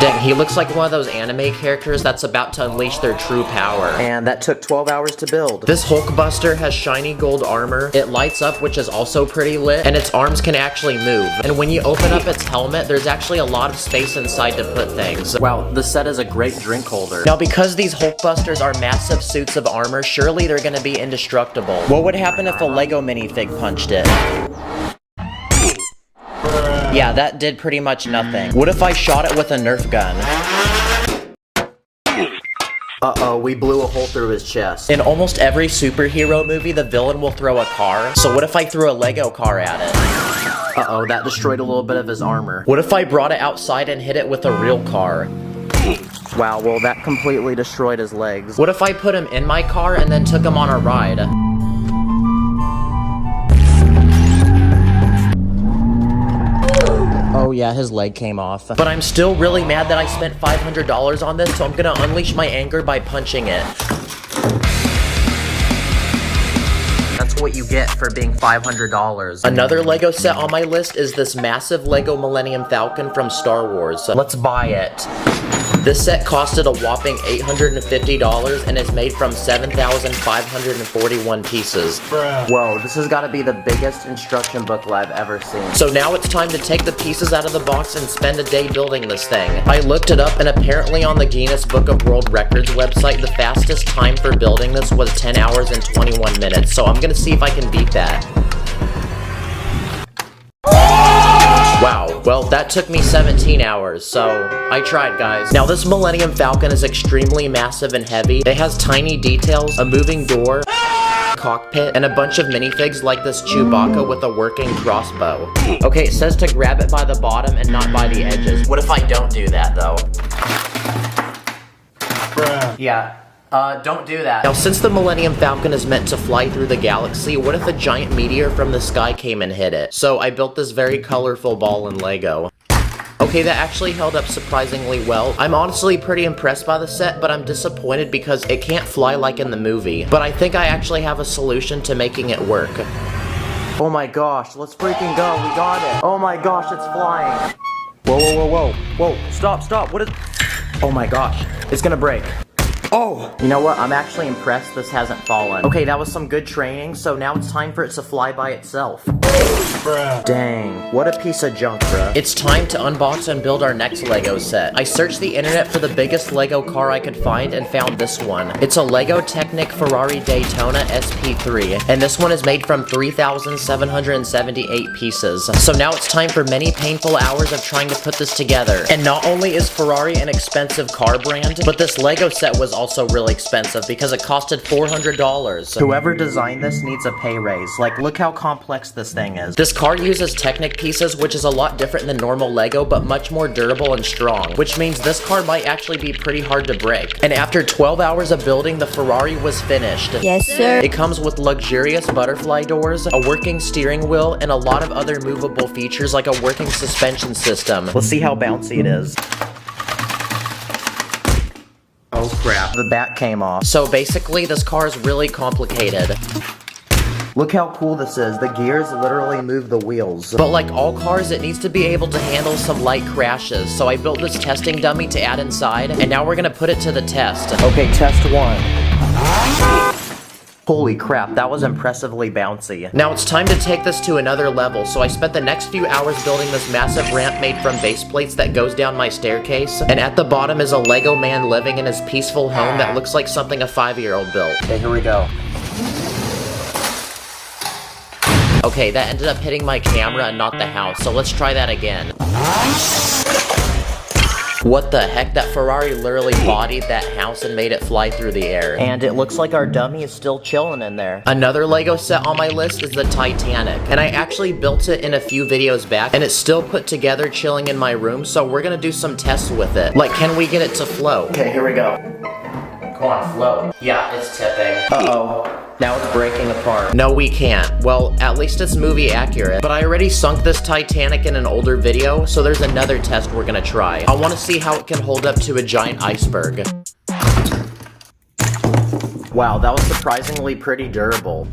S1: Dang, he looks like one of those anime characters that's about to unleash their true power. And that took 12 hours to build. This Hulkbuster has shiny gold armor. It lights up, which is also pretty lit, and its arms can actually move. And when you open up its helmet, there's actually a lot of space inside to put things. Wow, this set is a great drink holder. Now, because these Hulkbusters are massive suits of armor, surely they're gonna be indestructible. What would happen if a Lego minifig punched it? Yeah, that did pretty much nothing. What if I shot it with a Nerf gun? Uh-oh, we blew a hole through his chest. In almost every superhero movie, the villain will throw a car. So what if I threw a Lego car at it? Uh-oh, that destroyed a little bit of his armor. What if I brought it outside and hit it with a real car? Wow, well that completely destroyed his legs. What if I put him in my car and then took him on a ride? Oh yeah, his leg came off. But I'm still really mad that I spent $500 on this, so I'm gonna unleash my anger by punching it. That's what you get for being $500. Another Lego set on my list is this massive Lego Millennium Falcon from Star Wars. Let's buy it. This set costed a whopping $850 and is made from 7,541 pieces. Whoa, this has got to be the biggest instruction booklet I've ever seen. So now it's time to take the pieces out of the box and spend a day building this thing. I looked it up, and apparently on the Guinness Book of World Records website, the fastest time for building this was 10 hours and 21 minutes. So I'm gonna see if I can beat that. Wow, well that took me 17 hours, so I tried, guys. Now this Millennium Falcon is extremely massive and heavy. It has tiny details, a moving door, cockpit, and a bunch of minifigs like this Chewbacca with a working crossbow. Okay, it says to grab it by the bottom and not by the edges. What if I don't do that though? Yeah. Don't do that. Now, since the Millennium Falcon is meant to fly through the galaxy, what if a giant meteor from the sky came and hit it? So I built this very colorful ball in Lego. Okay, that actually held up surprisingly well. I'm honestly pretty impressed by the set, but I'm disappointed because it can't fly like in the movie. But I think I actually have a solution to making it work. Oh my gosh, let's freaking go, we got it. Oh my gosh, it's flying. Whoa, whoa, whoa, whoa, whoa, stop, what is... Oh my gosh, it's gonna break. Oh! You know what? I'm actually impressed this hasn't fallen. Okay, that was some good training, so now it's time for it to fly by itself. Bruh. Dang, what a piece of junk, bruh. It's time to unbox and build our next Lego set. I searched the internet for the biggest Lego car I could find and found this one. It's a Lego Technic Ferrari Daytona SP3, and this one is made from 3,778 pieces. So now it's time for many painful hours of trying to put this together. And not only is Ferrari an expensive car brand, but this Lego set was also really expensive because it costed $400. Whoever designed this needs a pay raise. Like, look how complex this thing is. This car uses Technic pieces, which is a lot different than normal Lego, but much more durable and strong, which means this car might actually be pretty hard to break. And after 12 hours of building, the Ferrari was finished.
S8: Yes, sir.
S1: It comes with luxurious butterfly doors, a working steering wheel, and a lot of other movable features like a working suspension system. Let's see how bouncy it is. Oh crap, the back came off. So basically, this car is really complicated. Look how cool this is. The gears literally move the wheels. But like all cars, it needs to be able to handle some light crashes. So I built this testing dummy to add inside, and now we're gonna put it to the test. Okay, test one. Holy crap, that was impressively bouncy. Now it's time to take this to another level, so I spent the next few hours building this massive ramp made from base plates that goes down my staircase, and at the bottom is a Lego man living in his peaceful home that looks like something a 5-year-old built. Okay, here we go. Okay, that ended up hitting my camera and not the house, so let's try that again. What the heck? That Ferrari literally bodied that house and made it fly through the air. And it looks like our dummy is still chilling in there. Another Lego set on my list is the Titanic. And I actually built it in a few videos back, and it's still put together chilling in my room, so we're gonna do some tests with it. Like, can we get it to float? Okay, here we go. Come on, float. Yeah, it's tipping. Uh-oh. Now it's breaking apart. No, we can't. Well, at least it's movie accurate. But I already sunk this Titanic in an older video, so there's another test we're gonna try. I want to see how it can hold up to a giant iceberg. Wow, that was surprisingly pretty durable.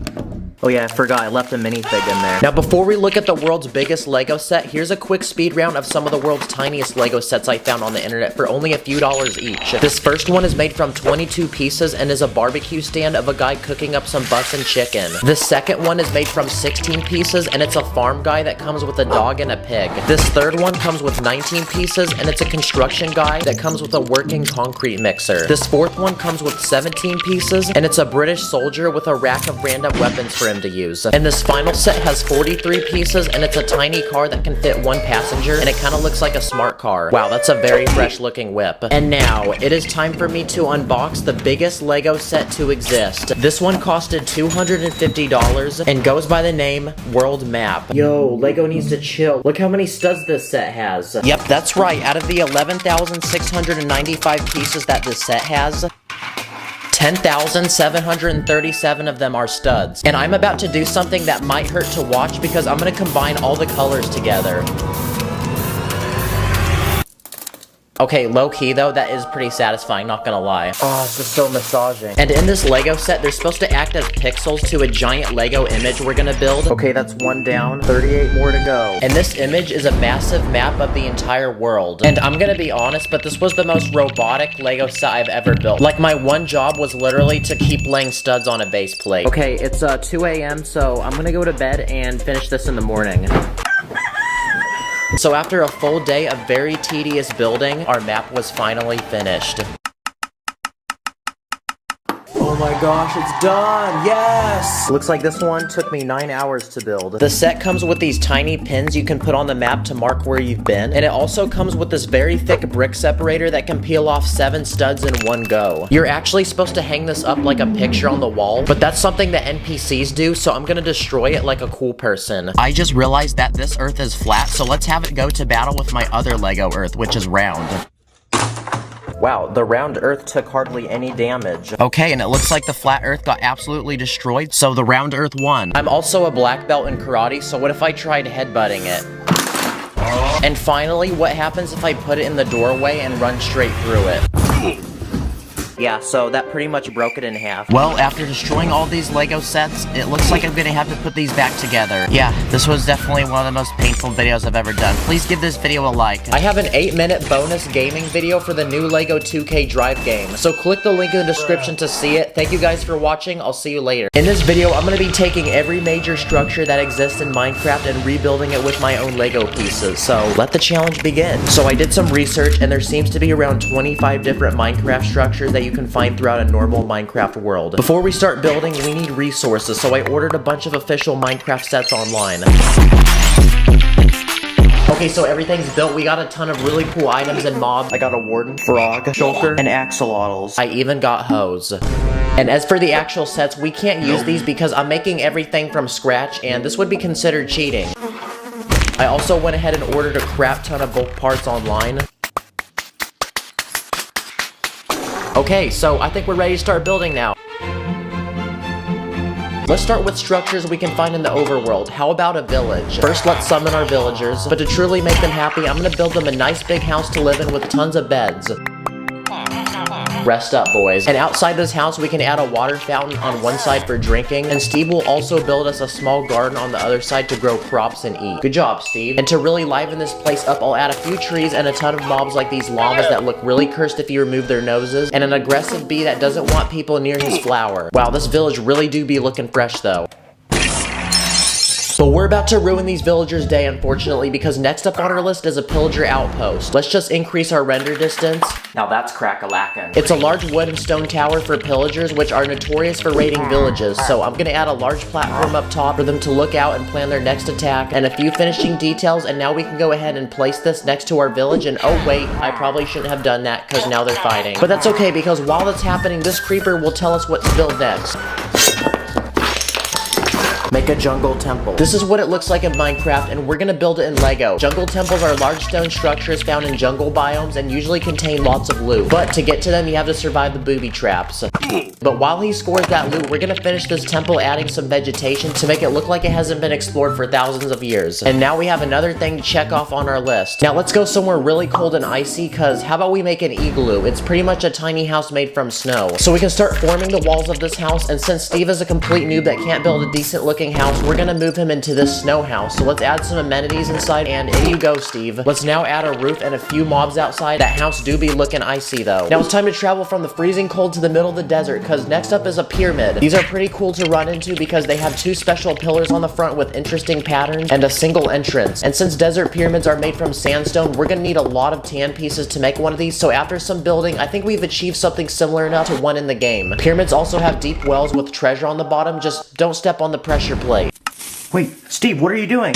S1: Oh yeah, I forgot, I left a minifig in there. Now before we look at the world's biggest Lego set, here's a quick speed round of some of the world's tiniest Lego sets I found on the internet for only a few dollars each. This first one is made from 22 pieces and is a barbecue stand of a guy cooking up some bussin' chicken. The second one is made from 16 pieces and it's a farm guy that comes with a dog and a pig. This third one comes with 19 pieces and it's a construction guy that comes with a working concrete mixer. This fourth one comes with 17 pieces and it's a British soldier with a rack of random weapons for him to use. And this final set has 43 pieces and it's a tiny car that can fit one passenger and it kind of looks like a smart car. Wow, that's a very fresh looking whip. And now, it is time for me to unbox the biggest Lego set to exist. This one costed $250 and goes by the name World Map. Yo, Lego needs to chill. Look how many studs this set has. Yep, that's right. Out of the 11,695 pieces that this set has, 10,737 of them are studs. And I'm about to do something that might hurt to watch because I'm gonna combine all the colors together. Okay, low-key though, that is pretty satisfying, not gonna lie. Oh, this is so massaging. And in this Lego set, they're supposed to act as pixels to a giant Lego image we're gonna build. Okay, that's one down, 38 more to go. And this image is a massive map of the entire world. And I'm gonna be honest, but this was the most robotic Lego set I've ever built. Like, my one job was literally to keep laying studs on a base plate. Okay, it's 2 a.m., so I'm gonna go to bed and finish this in the morning. So after a full day of very tedious building, our map was finally finished. Oh my gosh, it's done! Yes! Looks like this one took me 9 hours to build. The set comes with these tiny pins you can put on the map to mark where you've been, and it also comes with this very thick brick separator that can peel off 7 studs in one go. You're actually supposed to hang this up like a picture on the wall, but that's something that NPCs do, so I'm gonna destroy it like a cool person. I just realized that this Earth is flat, so let's have it go to battle with my other Lego Earth, which is round. Wow, the round Earth took hardly any damage. Okay, and it looks like the flat Earth got absolutely destroyed, so the round Earth won. I'm also a black belt in karate, so what if I tried headbutting it? And finally, what happens if I put it in the doorway and run straight through it? Yeah, so that pretty much broke it in half. Well, after destroying all these Lego sets, it looks like I'm gonna have to put these back together. Yeah, this was definitely one of the most painful videos I've ever done. Please give this video a like. I have an 8-minute bonus gaming video for the new Lego 2K Drive game, so click the link in the description to see it. Thank you guys for watching, I'll see you later. In this video, I'm gonna be taking every major structure that exists in Minecraft and rebuilding it with my own Lego pieces, so let the challenge begin. So I did some research, and there seems to be around 25 different Minecraft structures that you can find throughout a normal Minecraft world. Before we start building, we need resources, so I ordered a bunch of official Minecraft sets online. Okay, so everything's built. We got a ton of really cool items and mobs. I got a warden, frog, shulker, and axolotls. I even got hose. And as for the actual sets, we can't use these because I'm making everything from scratch, and this would be considered cheating. I also went ahead and ordered a crap ton of bulk parts online. Okay, so I think we're ready to start building now. Let's start with structures we can find in the overworld. How about a village? First, let's summon our villagers, but to truly make them happy, I'm gonna build them a nice big house to live in with tons of beds. Rest up, boys. And outside this house, we can add a water fountain on one side for drinking, and Steve will also build us a small garden on the other side to grow crops and eat. Good job, Steve. And to really liven this place up, I'll add a few trees and a ton of mobs like these llamas that look really cursed if you remove their noses, and an aggressive bee that doesn't want people near his flower. Wow, this village really do be looking fresh, though. But we're about to ruin these villagers' day, unfortunately, because next up on our list is a pillager outpost. Let's just increase our render distance.
S6: Now that's crack-a-lackin'.
S1: It's a large wood and stone tower for pillagers, which are notorious for raiding villages, so I'm gonna add a large platform up top for them to look out and plan their next attack, and a few finishing details, and now we can go ahead and place this next to our village, and oh wait, I probably shouldn't have done that, because now they're fighting. But that's okay, because while that's happening, this creeper will tell us what to build next. Make a jungle temple. This is what it looks like in Minecraft, and we're gonna build it in Lego. Jungle temples are large stone structures found in jungle biomes and usually contain lots of loot. But to get to them, you have to survive the booby traps. But while he scores that loot, we're gonna finish this temple adding some vegetation to make it look like it hasn't been explored for thousands of years. And now we have another thing to check off on our list. Now let's go somewhere really cold and icy, cause how about we make an igloo? It's pretty much a tiny house made from snow. So we can start forming the walls of this house, and since Steve is a complete noob that can't build a decent looking house, we're gonna move him into this snow house. So let's add some amenities inside, and in you go, Steve. Let's now add a roof and a few mobs outside. That house do be looking icy though. Now it's time to travel from the freezing cold to the middle of the desert, cause next up is a pyramid. These are pretty cool to run into because they have two special pillars on the front with interesting patterns and a single entrance. And since desert pyramids are made from sandstone, we're gonna need a lot of tan pieces to make one of these, so after some building, I think we've achieved something similar enough to one in the game. Pyramids also have deep wells with treasure on the bottom, just don't step on the pressure plate.
S6: Wait, Steve, what are you doing?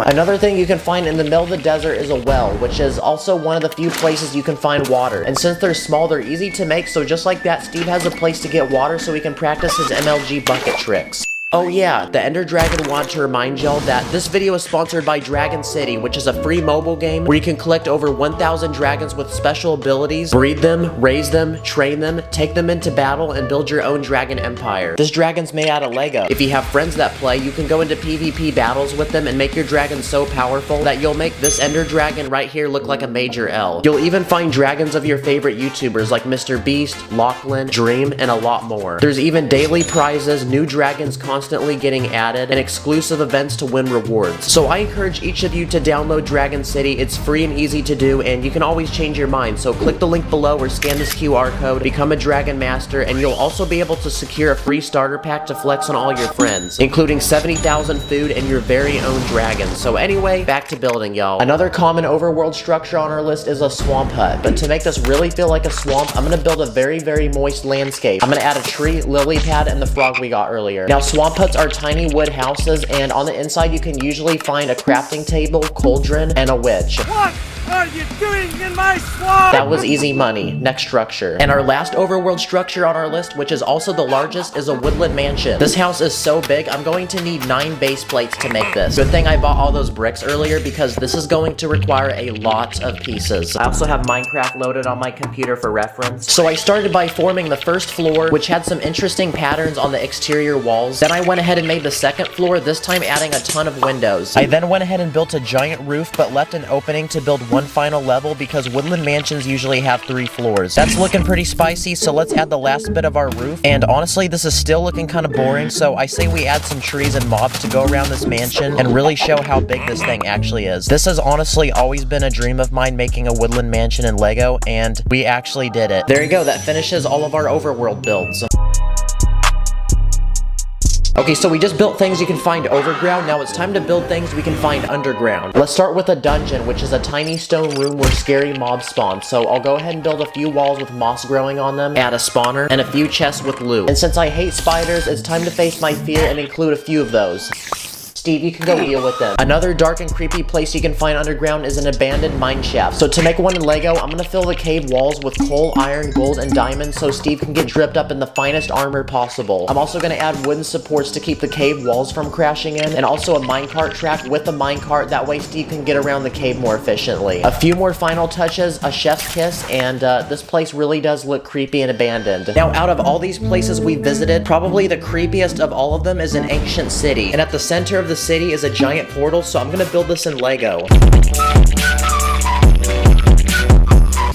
S1: Another thing you can find in the middle of the desert is a well, which is also one of the few places you can find water. And since they're small, they're easy to make, so just like that, Steve has a place to get water so he can practice his MLG bucket tricks. Oh yeah, the Ender Dragon wanted to remind y'all that this video is sponsored by Dragon City, which is a free mobile game where you can collect over 1,000 dragons with special abilities, breed them, raise them, train them, take them into battle, and build your own dragon empire. This dragon's made out of Lego. If you have friends that play, you can go into PvP battles with them and make your dragon so powerful that you'll make this Ender Dragon right here look like a major L. You'll even find dragons of your favorite YouTubers like Mr. Beast, Lachlan, Dream, and a lot more. There's even daily prizes, new dragons constantly getting added, and exclusive events to win rewards. So I encourage each of you to download Dragon City. It's free and easy to do, and you can always change your mind. So click the link below or scan this QR code, become a Dragon Master, and you'll also be able to secure a free starter pack to flex on all your friends, including 70,000 food and your very own dragon. So anyway, back to building, y'all. Another common overworld structure on our list is a swamp hut, but to make this really feel like a swamp, I'm gonna build a very, very moist landscape. I'm gonna add a tree, lily pad, and the frog we got earlier. Now, swamp huts are tiny wood houses, and on the inside you can usually find a crafting table, cauldron, and a witch.
S5: What are you doing in my swamp?
S1: That was easy money. Next structure. And our last overworld structure on our list, which is also the largest, is a woodland mansion. This house is so big, I'm going to need 9 base plates to make this. Good thing I bought all those bricks earlier because this is going to require a lot of pieces. I also have Minecraft loaded on my computer for reference. So I started by forming the first floor, which had some interesting patterns on the exterior walls. Then I went ahead and made the second floor, this time adding a ton of windows. I then went ahead and built a giant roof, but left an opening to build one final level because woodland mansions usually have 3 floors. That's looking pretty spicy, so let's add the last bit of our roof. And honestly, this is still looking kind of boring, so I say we add some trees and mobs to go around this mansion and really show how big this thing actually is. This has honestly always been a dream of mine, making a woodland mansion in Lego, and we actually did it. There you go, that finishes all of our overworld builds. Okay, so we just built things you can find overground. Now it's time to build things we can find underground. Let's start with a dungeon, which is a tiny stone room where scary mobs spawn. So I'll go ahead and build a few walls with moss growing on them, add a spawner, and a few chests with loot. And since I hate spiders, it's time to face my fear and include a few of those. Steve, you can go deal with them. Another dark and creepy place you can find underground is an abandoned mine shaft. So to make one in Lego, I'm gonna fill the cave walls with coal, iron, gold, and diamonds so Steve can get dripped up in the finest armor possible. I'm also gonna add wooden supports to keep the cave walls from crashing in, and also a minecart track with a minecart, that way Steve can get around the cave more efficiently. A few more final touches, a chef's kiss, and this place really does look creepy and abandoned. Now, out of all these places we visited, probably the creepiest of all of them is an ancient city, and at the center of the city is a giant portal, so I'm gonna build this in Lego.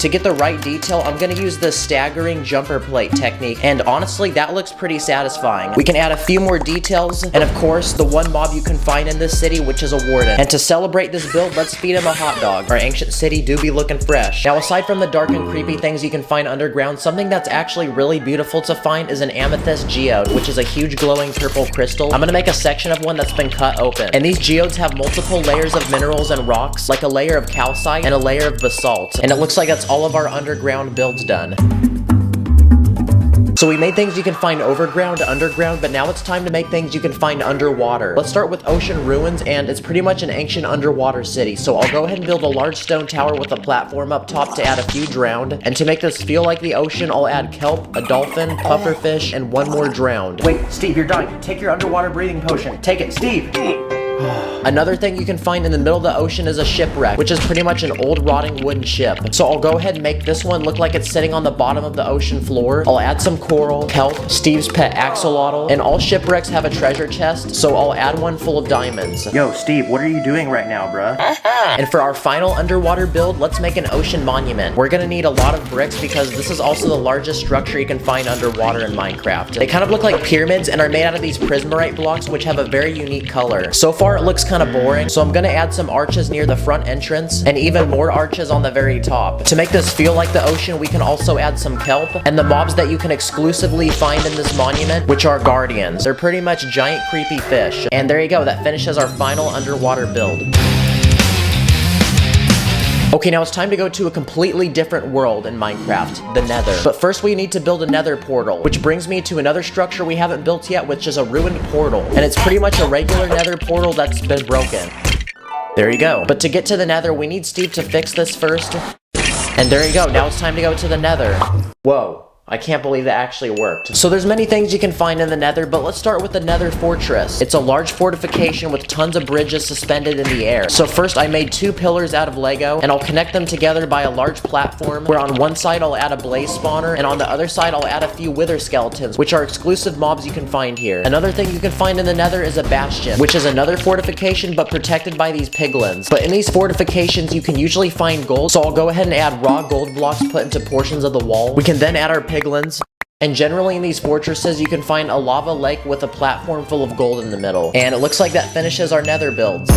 S1: To get the right detail, I'm gonna use the staggering jumper plate technique, and honestly, that looks pretty satisfying. We can add a few more details, and of course, the one mob you can find in this city, which is a warden. And to celebrate this build, let's feed him a hot dog. Our ancient city do be looking fresh. Now, aside from the dark and creepy things you can find underground, something that's actually really beautiful to find is an amethyst geode, which is a huge glowing purple crystal. I'm gonna make a section of one that's been cut open. And these geodes have multiple layers of minerals and rocks, like a layer of calcite and a layer of basalt. And it looks like that's all of our underground builds done. So we made things you can find overground, underground, but now it's time to make things you can find underwater. Let's start with ocean ruins, and it's pretty much an ancient underwater city. So I'll go ahead and build a large stone tower with a platform up top to add a few drowned. And to make this feel like the ocean, I'll add kelp, a dolphin, pufferfish, and one more drowned.
S6: Wait, Steve, you're dying. Take your underwater breathing potion. Take it, Steve.
S1: Another thing you can find in the middle of the ocean is a shipwreck, which is pretty much an old rotting wooden ship. So I'll go ahead and make this one look like it's sitting on the bottom of the ocean floor. I'll add some coral, kelp, Steve's pet axolotl, and all shipwrecks have a treasure chest, so I'll add one full of diamonds.
S6: Yo, Steve, what are you doing right now, bruh?
S1: And for our final underwater build, let's make an ocean monument. We're gonna need a lot of bricks because this is also the largest structure you can find underwater in Minecraft. They kind of look like pyramids and are made out of these prismarite blocks, which have a very unique color. So far, it looks kind of boring, so I'm gonna add some arches near the front entrance and even more arches on the very top. To make this feel like the ocean, we can also add some kelp and the mobs that you can exclusively find in this monument, which are guardians. They're pretty much giant creepy fish. And there you go, that finishes our final underwater build. Okay, now it's time to go to a completely different world in Minecraft, the Nether. But first we need to build a Nether portal, which brings me to another structure we haven't built yet, which is a ruined portal. And it's pretty much a regular Nether portal that's been broken. There you go. But to get to the Nether, we need Steve to fix this first. And there you go, now it's time to go to the Nether. Whoa. I can't believe that actually worked. So there's many things you can find in the Nether, but let's start with the Nether Fortress. It's a large fortification with tons of bridges suspended in the air. So first I made 2 pillars out of Lego, and I'll connect them together by a large platform, where on one side I'll add a blaze spawner, and on the other side I'll add a few wither skeletons, which are exclusive mobs you can find here. Another thing you can find in the Nether is a bastion, which is another fortification but protected by these piglins. But in these fortifications you can usually find gold, so I'll go ahead and add raw gold blocks put into portions of the wall. We can then add our piglins. And generally in these fortresses, you can find a lava lake with a platform full of gold in the middle. And it looks like that finishes our Nether builds.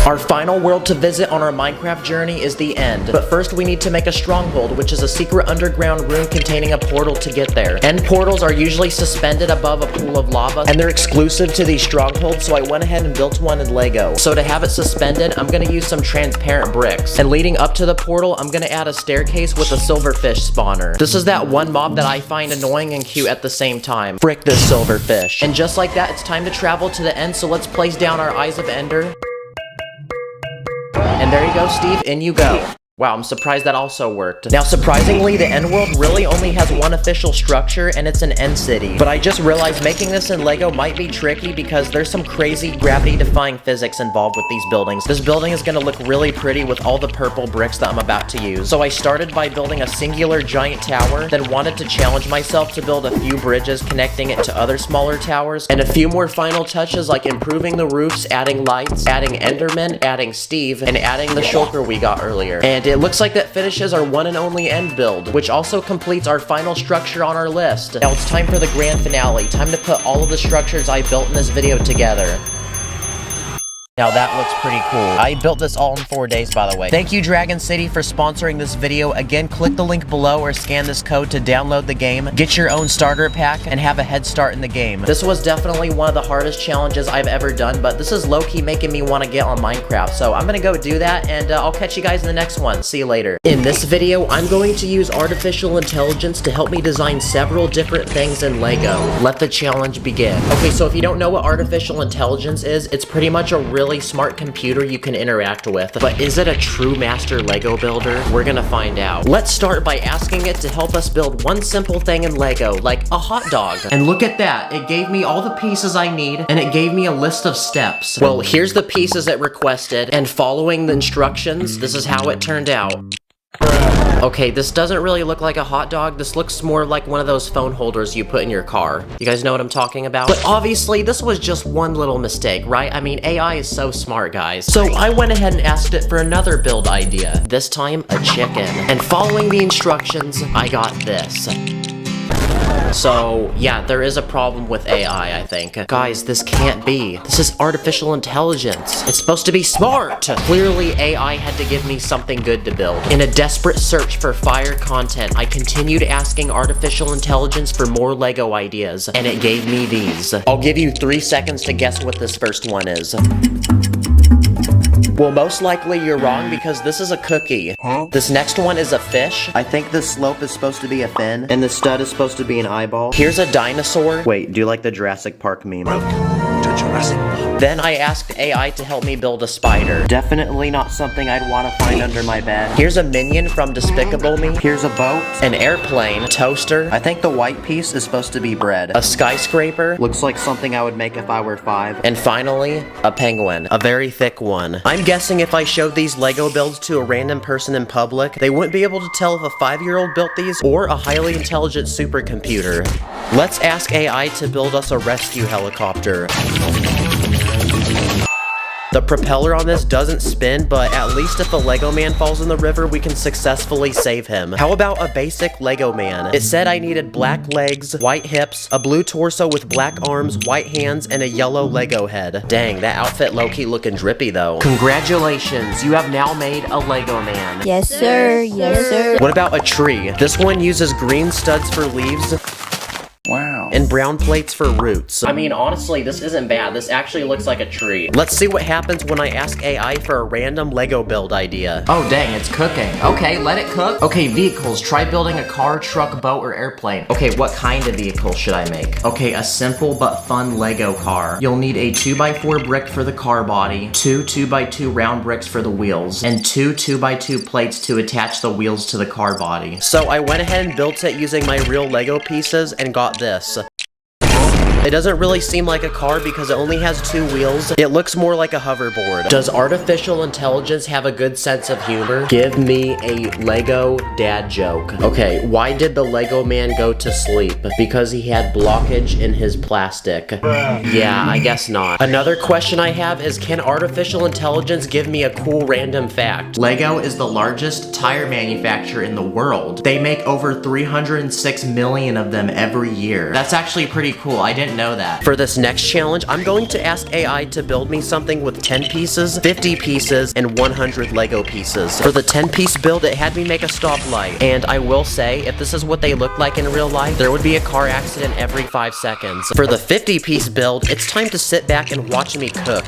S1: Our final world to visit on our Minecraft journey is the end. But first we need to make a stronghold, which is a secret underground room containing a portal to get there. End portals are usually suspended above a pool of lava, and they're exclusive to these strongholds, so I went ahead and built one in Lego. So to have it suspended, I'm gonna use some transparent bricks. And leading up to the portal, I'm gonna add a staircase with a silverfish spawner. This is that one mob that I find annoying and cute at the same time. Frick this silverfish. And just like that, it's time to travel to the end, so let's place down our Eyes of Ender. And there you go, Steve, in you go. Wow, I'm surprised that also worked. Now, surprisingly, the end world really only has one official structure, and it's an end city. But I just realized making this in Lego might be tricky because there's some crazy gravity-defying physics involved with these buildings. This building is gonna look really pretty with all the purple bricks that I'm about to use. So I started by building a singular giant tower, then wanted to challenge myself to build a few bridges connecting it to other smaller towers, and a few more final touches like improving the roofs, adding lights, adding Enderman, adding Steve, and adding the shulker we got earlier. And it looks like that finishes our one and only end build, which also completes our final structure on our list. Now it's time for the grand finale. Time to put all of the structures I built in this video together. Now that looks pretty cool. I built this all in 4 days, by the way. Thank you, Dragon City, for sponsoring this video. Again, click the link below or scan this code to download the game, get your own starter pack, and have a head start in the game. This was definitely one of the hardest challenges I've ever done, but this is low-key making me want to get on Minecraft, so I'm gonna go do that, and I'll catch you guys in the next one. See you later. In this video, I'm going to use artificial intelligence to help me design several different things in Lego. Let the challenge begin. Okay, so if you don't know what artificial intelligence is, it's pretty much a really smart computer you can interact with. But is it a true master Lego builder? We're gonna find out. Let's start by asking it to help us build one simple thing in Lego, like a hot dog. And look at that, it gave me all the pieces I need, and it gave me a list of steps. Well, here's the pieces it requested, and following the instructions, this is how it turned out. Okay, this doesn't really look like a hot dog. This looks more like one of those phone holders you put in your car. You guys know what I'm talking about? But obviously, this was just one little mistake, right? I mean, AI is so smart, guys. So I went ahead and asked it for another build idea. This time, a chicken. And following the instructions, I got this. So, yeah, there is a problem with AI, I think. Guys, this can't be. This is artificial intelligence. It's supposed to be smart. Clearly, AI had to give me something good to build. In a desperate search for fire content, I continued asking artificial intelligence for more Lego ideas, and it gave me these. I'll give you 3 seconds to guess what this first one is. Well, most likely you're wrong because this is a cookie. This next one is a fish. I think the slope is supposed to be a fin, and the stud is supposed to be an eyeball. Here's a dinosaur. Wait, do you like the Jurassic Park meme? Then I asked AI to help me build a spider. Definitely not something I'd want to find under my bed. Here's a minion from Despicable Me. Here's a boat, an airplane, toaster. I think the white piece is supposed to be bread. A skyscraper. Looks like something I would make if I were 5. And finally, a penguin. A very thick one. I'm guessing if I showed these Lego builds to a random person in public, they wouldn't be able to tell if a 5-year-old built these or a highly intelligent supercomputer. Let's ask AI to build us a rescue helicopter. The propeller on this doesn't spin, but at least if a Lego man falls in the river, we can successfully save him. How about a basic Lego man? It said I needed black legs, white hips, a blue torso with black arms, white hands, and a yellow Lego head. Dang, that outfit low-key looking drippy though. Congratulations, you have now made a Lego man.
S8: Yes, sir. Yes, sir.
S1: What about a tree? This one uses green studs for leaves.
S10: Wow.
S1: And brown plates for roots. I mean, honestly, this isn't bad. This actually looks like a tree. Let's see what happens when I ask AI for a random Lego build idea. Oh, dang, it's cooking. Okay, let it cook. Okay, vehicles. Try building a car, truck, boat, or airplane. Okay, what kind of vehicle should I make? Okay, a simple but fun Lego car. You'll need a 2x4 brick for the car body, 2 2x2 round bricks for the wheels, and 2 2x2 plates to attach the wheels to the car body. So I went ahead and built it using my real Lego pieces and got this. It doesn't really seem like a car because it only has 2 wheels. It looks more like a hoverboard. Does artificial intelligence have a good sense of humor? Give me a Lego dad joke. Okay, why did the Lego man go to sleep? Because he had blockage in his plastic. Yeah, I guess not. Another question I have is, can artificial intelligence give me a cool random fact? Lego is the largest tire manufacturer in the world. They make over 306 million of them every year. That's actually pretty cool. I didn't know that. For this next challenge, I'm going to ask AI to build me something with 10 pieces, 50 pieces, and 100 Lego pieces. For the 10-piece build, it had me make a stoplight. And I will say, if this is what they look like in real life, there would be a car accident every 5 seconds. For the 50-piece build, it's time to sit back and watch me cook.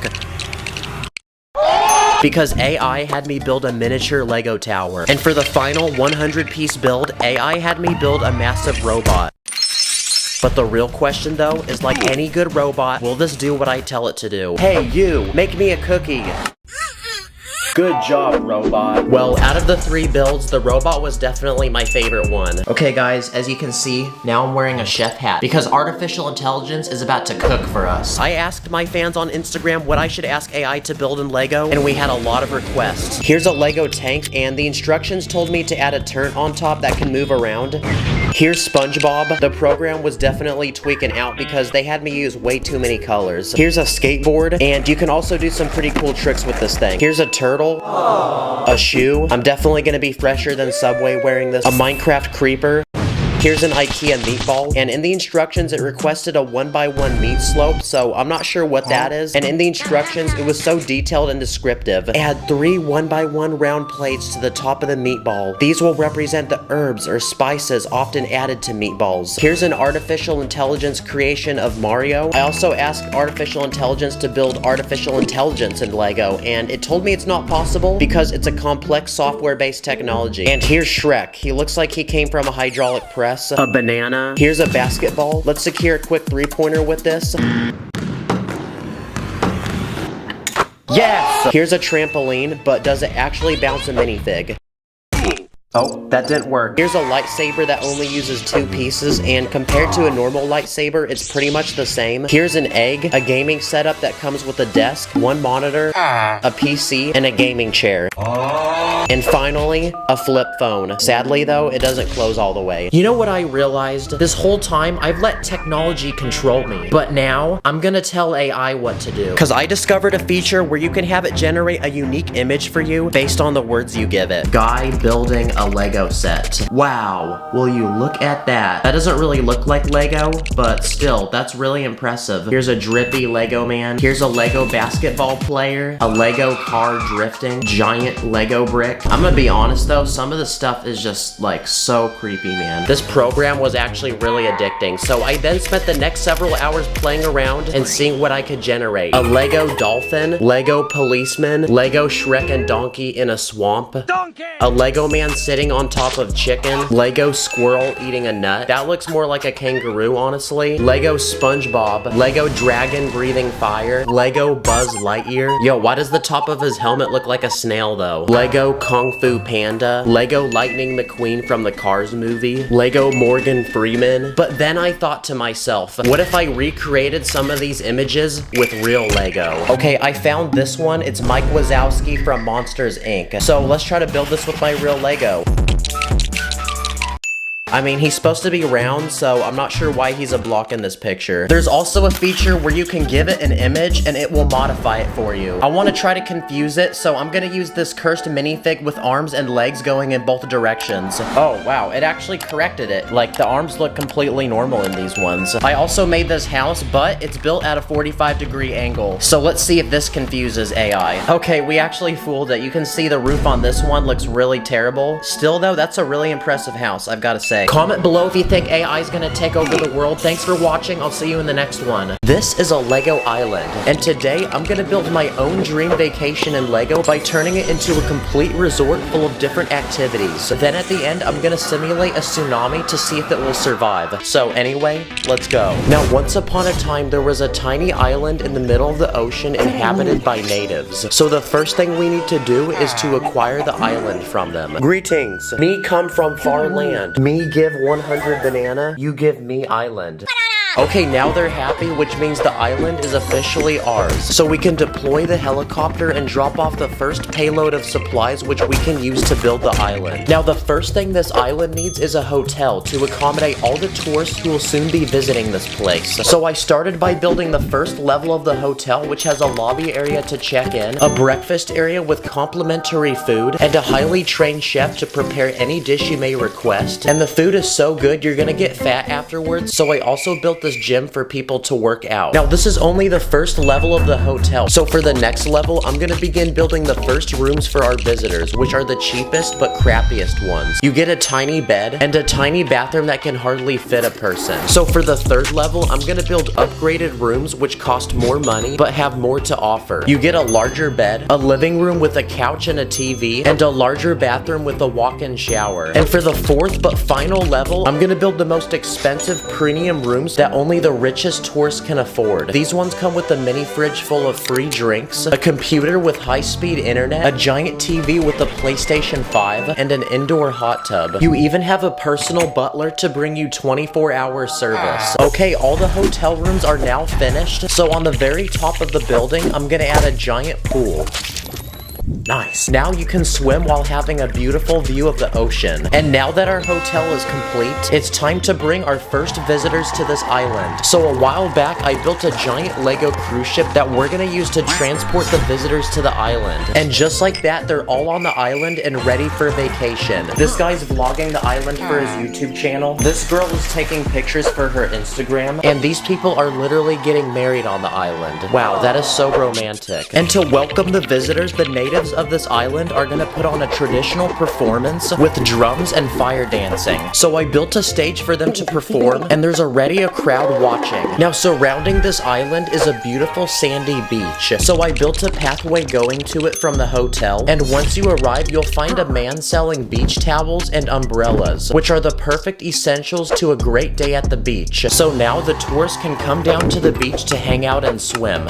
S1: Because AI had me build a miniature Lego tower. And for the final 100-piece build, AI had me build a massive robot. But the real question though is, like any good robot, will this do what I tell it to do? Hey you, make me a cookie. Good job, robot. Well, out of the 3 builds, the robot was definitely my favorite one. Okay guys, as you can see, now I'm wearing a chef hat because artificial intelligence is about to cook for us. I asked my fans on Instagram what I should ask AI to build in Lego, and we had a lot of requests. Here's a Lego tank, and the instructions told me to add a turret on top that can move around. Here's SpongeBob. The program was definitely tweaking out because they had me use way too many colors. Here's a skateboard, and you can also do some pretty cool tricks with this thing. Here's a turtle. A shoe. I'm definitely gonna be fresher than Subway wearing this. A Minecraft creeper. Here's an IKEA meatball, and in the instructions it requested a 1x1 meat slope, so I'm not sure what that is. And in the instructions, it was so detailed and descriptive. It had 3 1x1 round plates to the top of the meatball. These will represent the herbs or spices often added to meatballs. Here's an artificial intelligence creation of Mario. I also asked artificial intelligence to build artificial intelligence in Lego, and it told me it's not possible because it's a complex software-based technology. And here's Shrek. He looks like he came from a hydraulic press. A banana. Here's a basketball. Let's secure a quick 3-pointer with this. Yes! Here's a trampoline, but does it actually bounce a minifig?
S6: Oh, that didn't work.
S1: Here's a lightsaber that only uses 2 pieces, and compared to a normal lightsaber, it's pretty much the same. Here's an egg, a gaming setup that comes with a desk, 1 monitor, a PC, and a gaming chair. And finally, a flip phone. Sadly though, it doesn't close all the way. You know what I realized? This whole time, I've let technology control me. But now, I'm gonna tell AI what to do. Cause I discovered a feature where you can have it generate a unique image for you based on the words you give it. Guy building a Lego set. Wow, will you look at that? That doesn't really look like Lego, but still, that's really impressive. Here's a drippy Lego man. Here's a Lego basketball player. A Lego car drifting. Giant Lego brick. I'm gonna be honest though, some of the stuff is just like so creepy, man. This program was actually really addicting, so I then spent the next several hours playing around and seeing what I could generate. A Lego dolphin, Lego policeman, Lego Shrek and Donkey in a swamp, a Lego man sitting on top of chicken, Lego squirrel eating a nut. That looks more like a kangaroo, honestly. Lego SpongeBob, Lego dragon breathing fire, Lego Buzz Lightyear. Yo, why does the top of his helmet look like a snail though? Lego Kung Fu Panda, Lego Lightning McQueen from the Cars movie, Lego Morgan Freeman. But then I thought to myself, what if I recreated some of these images with real Lego? Okay, I found this one. It's Mike Wazowski from Monsters Inc. So let's try to build this with my real Lego. I mean, he's supposed to be round, so I'm not sure why he's a block in this picture. There's also a feature where you can give it an image and it will modify it for you. I want to try to confuse it, so I'm gonna use this cursed minifig with arms and legs going in both directions. Oh, wow, it actually corrected it. Like, the arms look completely normal in these ones. I also made this house, but it's built at a 45-degree angle. So let's see if this confuses AI. Okay, we actually fooled it. You can see the roof on this one looks really terrible. Still though, that's a really impressive house, I've gotta say. Comment below if you think AI is gonna take over the world. Thanks for watching. I'll see you in the next one. This is a Lego island, and today I'm gonna build my own dream vacation in Lego by turning it into a complete resort full of different activities. Then at the end, I'm gonna simulate a tsunami to see if it will survive. So anyway, let's go. Now, once upon a time, there was a tiny island in the middle of the ocean inhabited by natives. So the first thing we need to do is to acquire the island from them. Greetings. Me come from far land. Me give 100 banana, you give me island. Okay, now they're happy, which means the island is officially ours. So we can deploy the helicopter and drop off the first payload of supplies which we can use to build the island. Now, the first thing this island needs is a hotel to accommodate all the tourists who will soon be visiting this place. So I started by building the first level of the hotel, which has a lobby area to check in, a breakfast area with complimentary food, and a highly trained chef to prepare any dish you may request. And the food is so good, you're gonna get fat afterwards, so I also built this gym for people to work out. Now, this is only the first level of the hotel, so for the next level, I'm gonna begin building the first rooms for our visitors, which are the cheapest but crappiest ones. You get a tiny bed and a tiny bathroom that can hardly fit a person. So for the third level, I'm gonna build upgraded rooms which cost more money but have more to offer. You get a larger bed, a living room with a couch and a TV, and a larger bathroom with a walk-in shower. And for the fourth but final level, I'm gonna build the most expensive premium rooms that only the richest tourists can afford. These ones come with a mini fridge full of free drinks, a computer with high-speed internet, a giant TV with a PlayStation 5, and an indoor hot tub. You even have a personal butler to bring you 24-hour service. Okay, all the hotel rooms are now finished, so on the very top of the building, I'm gonna add a giant pool. Nice. Now you can swim while having a beautiful view of the ocean. And now that our hotel is complete, it's time to bring our first visitors to this island. So a while back, I built a giant Lego cruise ship that we're gonna use to transport the visitors to the island. And just like that, they're all on the island and ready for vacation. This guy's vlogging the island for his YouTube channel. This girl is taking pictures for her Instagram. And these people are literally getting married on the island. Wow, that is so romantic. And to welcome the visitors, the natives of this island are gonna put on a traditional performance with drums and fire dancing. So I built a stage for them to perform, and there's already a crowd watching. Now, surrounding this island is a beautiful sandy beach. So I built a pathway going to it from the hotel, and once you arrive, you'll find a man selling beach towels and umbrellas, which are the perfect essentials to a great day at the beach. So now the tourists can come down to the beach to hang out and swim.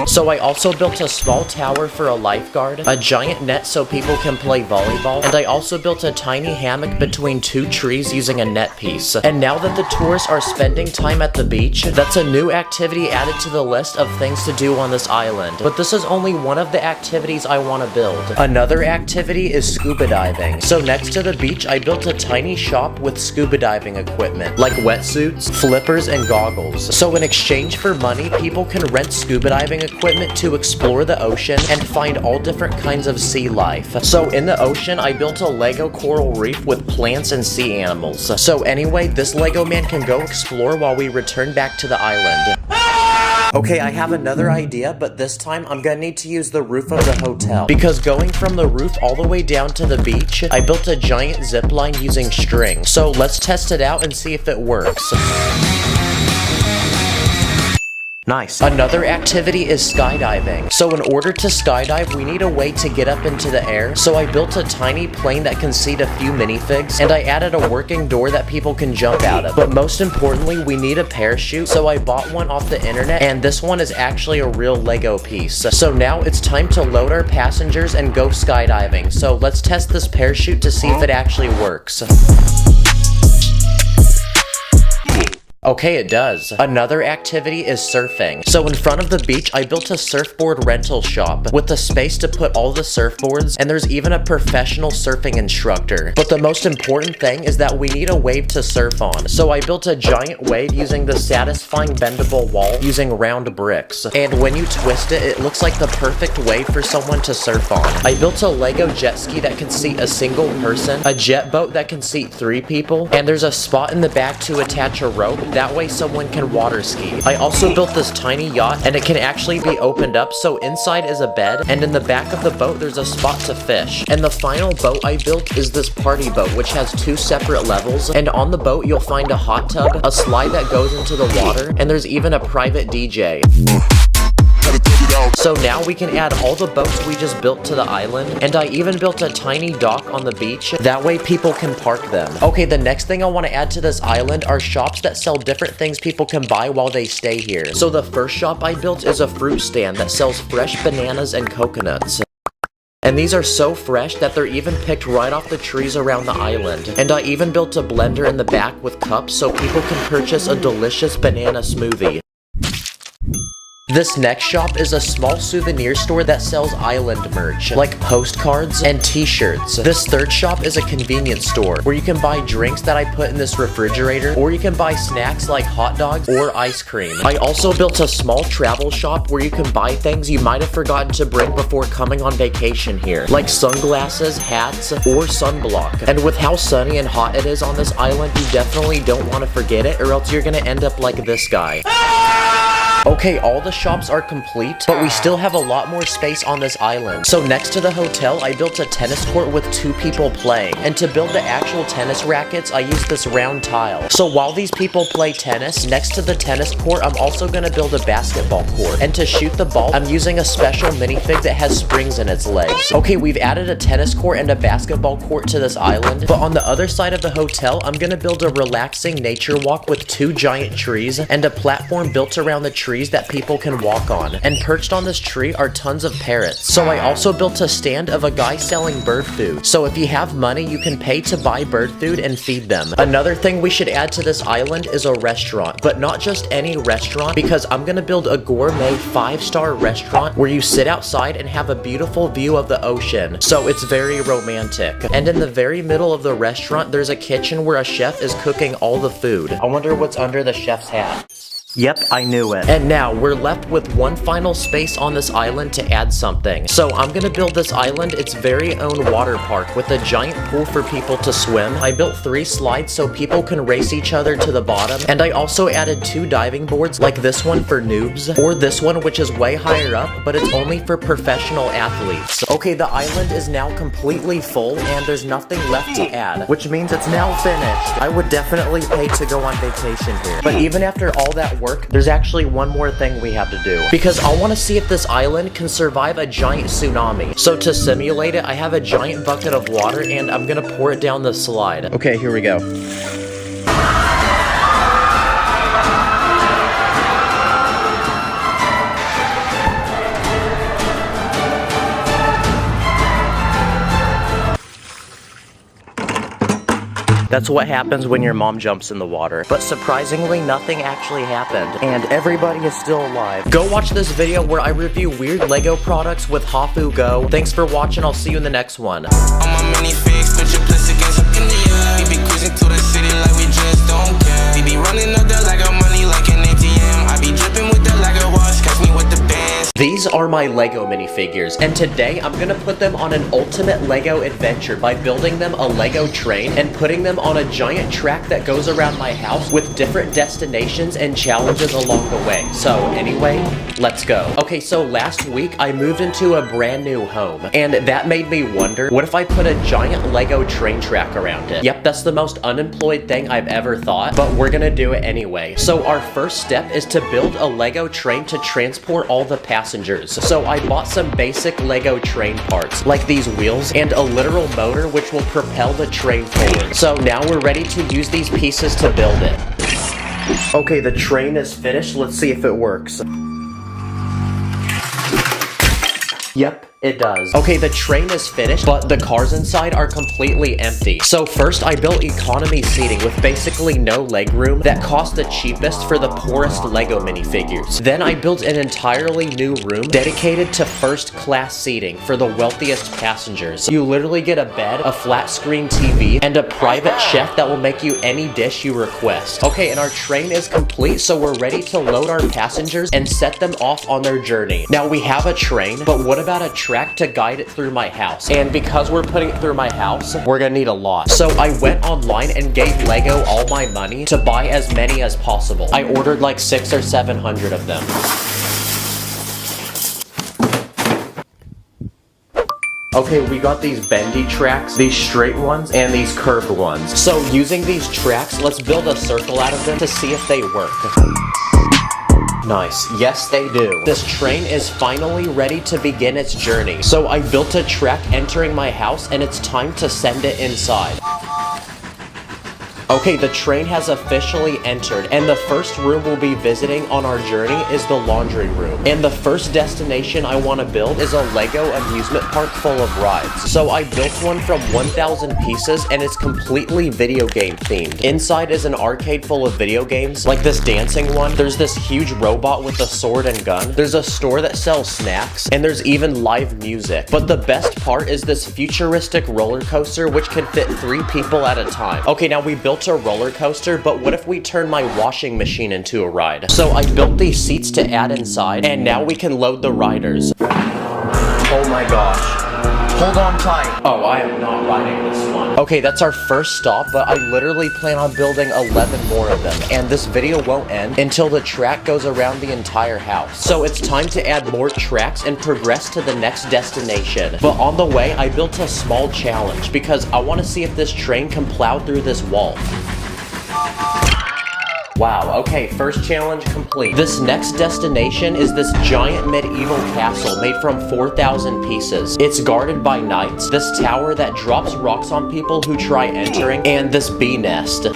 S1: So I also built a small tower for a lifeguard, a giant net so people can play volleyball, and I also built a tiny hammock between two trees using a net piece. And now that the tourists are spending time at the beach, that's a new activity added to the list of things to do on this island. But this is only one of the activities I want to build. Another activity is scuba diving. So next to the beach, I built a tiny shop with scuba diving equipment, like wetsuits, flippers, and goggles. So in exchange for money, people can rent scuba diving equipment to explore the ocean and find all different kinds of sea life. So in the ocean, I built a Lego coral reef with plants and sea animals. So anyway, this Lego man can go explore while we return back to the island. Okay, I have another idea, but this time I'm gonna need to use the roof of the hotel. Because going from the roof all the way down to the beach, I built a giant zip line using string. So let's test it out and see if it works. Nice. Another activity is skydiving. So in order to skydive, we need a way to get up into the air. So I built a tiny plane that can seat a few minifigs, and I added a working door that people can jump out of. But most importantly, we need a parachute. So I bought one off the internet, and this one is actually a real Lego piece. So now it's time to load our passengers and go skydiving. So let's test this parachute to see if it actually works. Okay, it does. Another activity is surfing. So in front of the beach, I built a surfboard rental shop with a space to put all the surfboards, and there's even a professional surfing instructor. But the most important thing is that we need a wave to surf on. So I built a giant wave using the satisfying bendable wall using round bricks. And when you twist it, it looks like the perfect wave for someone to surf on. I built a Lego jet ski that can seat a single person, a jet boat that can seat 3 people, and there's a spot in the back to attach a rope. That way someone can water ski. I also built this tiny yacht, and it can actually be opened up, so inside is a bed, and in the back of the boat there's a spot to fish. And the final boat I built is this party boat, which has 2 separate levels, and on the boat you'll find a hot tub, a slide that goes into the water, and there's even a private DJ. So now we can add all the boats we just built to the island, and I even built a tiny dock on the beach, that way people can park them. Okay, the next thing I want to add to this island are shops that sell different things people can buy while they stay here. So the first shop I built is a fruit stand that sells fresh bananas and coconuts. And these are so fresh that they're even picked right off the trees around the island. And I even built a blender in the back with cups so people can purchase a delicious banana smoothie. This next shop is a small souvenir store that sells island merch, like postcards and t-shirts. This third shop is a convenience store, where you can buy drinks that I put in this refrigerator, or you can buy snacks like hot dogs or ice cream. I also built a small travel shop where you can buy things you might have forgotten to bring before coming on vacation here, like sunglasses, hats, or sunblock. And with how sunny and hot it is on this island, you definitely don't want to forget it, or else you're gonna end up like this guy. Okay, all the shops are complete, but we still have a lot more space on this island. So next to the hotel, I built a tennis court with 2 people playing. And to build the actual tennis rackets, I used this round tile. So while these people play tennis, next to the tennis court, I'm also gonna build a basketball court. And to shoot the ball, I'm using a special minifig that has springs in its legs. Okay, we've added a tennis court and a basketball court to this island, but on the other side of the hotel, I'm gonna build a relaxing nature walk with 2 giant trees and a platform built around the trees that people can walk on. And perched on this tree are tons of parrots. So I also built a stand of a guy selling bird food. So if you have money, you can pay to buy bird food and feed them. Another thing we should add to this island is a restaurant, but not just any restaurant, because I'm gonna build a gourmet 5-star restaurant where you sit outside and have a beautiful view of the ocean. So it's very romantic. And in the very middle of the restaurant, there's a kitchen where a chef is cooking all the food. I wonder what's under the chef's hat. Yep, I knew it. And now, we're left with one final space on this island to add something. So I'm gonna build this island its very own water park with a giant pool for people to swim. I built 3 slides so people can race each other to the bottom. And I also added 2 diving boards, like this one for noobs, or this one which is way higher up, but it's only for professional athletes. Okay, the island is now completely full, and there's nothing left to add, which means it's now finished. I would definitely pay to go on vacation here. But even after all that work, there's actually one more thing we have to do, because I want to see if this island can survive a giant tsunami. So to simulate it, I have a giant bucket of water and I'm gonna pour it down the slide. Okay, here we go. That's what happens when your mom jumps in the water. But surprisingly, nothing actually happened, and everybody is still alive. Go watch this video where I review weird Lego products with Hafu Go. Thanks for watching, I'll see you in the next one.
S5: On my mini fix, put your place against up in the air. We be cruising to the city like we just don't care. We be running up that Lego money like an ATM. I be dripping with that Lego wash, catch me with the bands.
S1: These are my Lego minifigures, and today I'm gonna put them on an ultimate Lego adventure by building them a Lego train and putting them on a giant track that goes around my house with different destinations and challenges along the way. So anyway, let's go. Okay, so last week I moved into a brand new home, and that made me wonder, what if I put a giant Lego train track around it? Yep, that's the most unemployed thing I've ever thought, but we're gonna do it anyway. So our first step is to build a Lego train to transport all the passengers. So I bought some basic Lego train parts, like these wheels and a literal motor which will propel the train forward. So now we're ready to use these pieces to build it. Okay, the train is finished. Let's see if it works. Yep, it does. Okay, the train is finished, but the cars inside are completely empty. So first I built economy seating with basically no legroom that cost the cheapest for the poorest Lego minifigures. Then I built an entirely new room dedicated to first class seating for the wealthiest passengers. You literally get a bed, a flat screen TV, and a private chef that will make you any dish you request. Okay, and our train is complete, so we're ready to load our passengers and set them off on their journey. Now we have a train, but what about a track to guide it through my house? And because we're putting it through my house, we're gonna need a lot. So I went online and gave Lego all my money to buy as many as possible. I ordered like 600 or 700 of them. Okay, we got these bendy tracks, these straight ones, and these curved ones. So using these tracks, let's build a circle out of them to see if they work. Nice. Yes, they do. This train is finally ready to begin its journey. So I built a track entering my house, and it's time to send it inside. Okay, the train has officially entered, and the first room we'll be visiting on our journey is the laundry room. And the first destination I want to build is a Lego amusement park full of rides. So I built one from 1,000 pieces, and it's completely video game themed. Inside is an arcade full of video games, like this dancing one. There's this huge robot with a sword and gun. There's a store that sells snacks, and there's even live music. But the best part is this futuristic roller coaster, which can fit 3 people at a time. Okay, now we built a roller coaster, but what if we turn my washing machine into a ride? So I built these seats to add inside, and now we can load the riders. Oh my gosh. Hold on tight. Oh, I am not riding this one. Okay, that's our first stop, but I literally plan on building 11 more of them, and this video won't end until the track goes around the entire house. So it's time to add more tracks and progress to the next destination. But on the way, I built a small challenge because I want to see if this train can plow through this wall. Wow, okay, first challenge complete. This next destination is this giant medieval castle made from 4,000 pieces. It's guarded by knights, this tower that drops rocks on people who try entering, and this bee nest.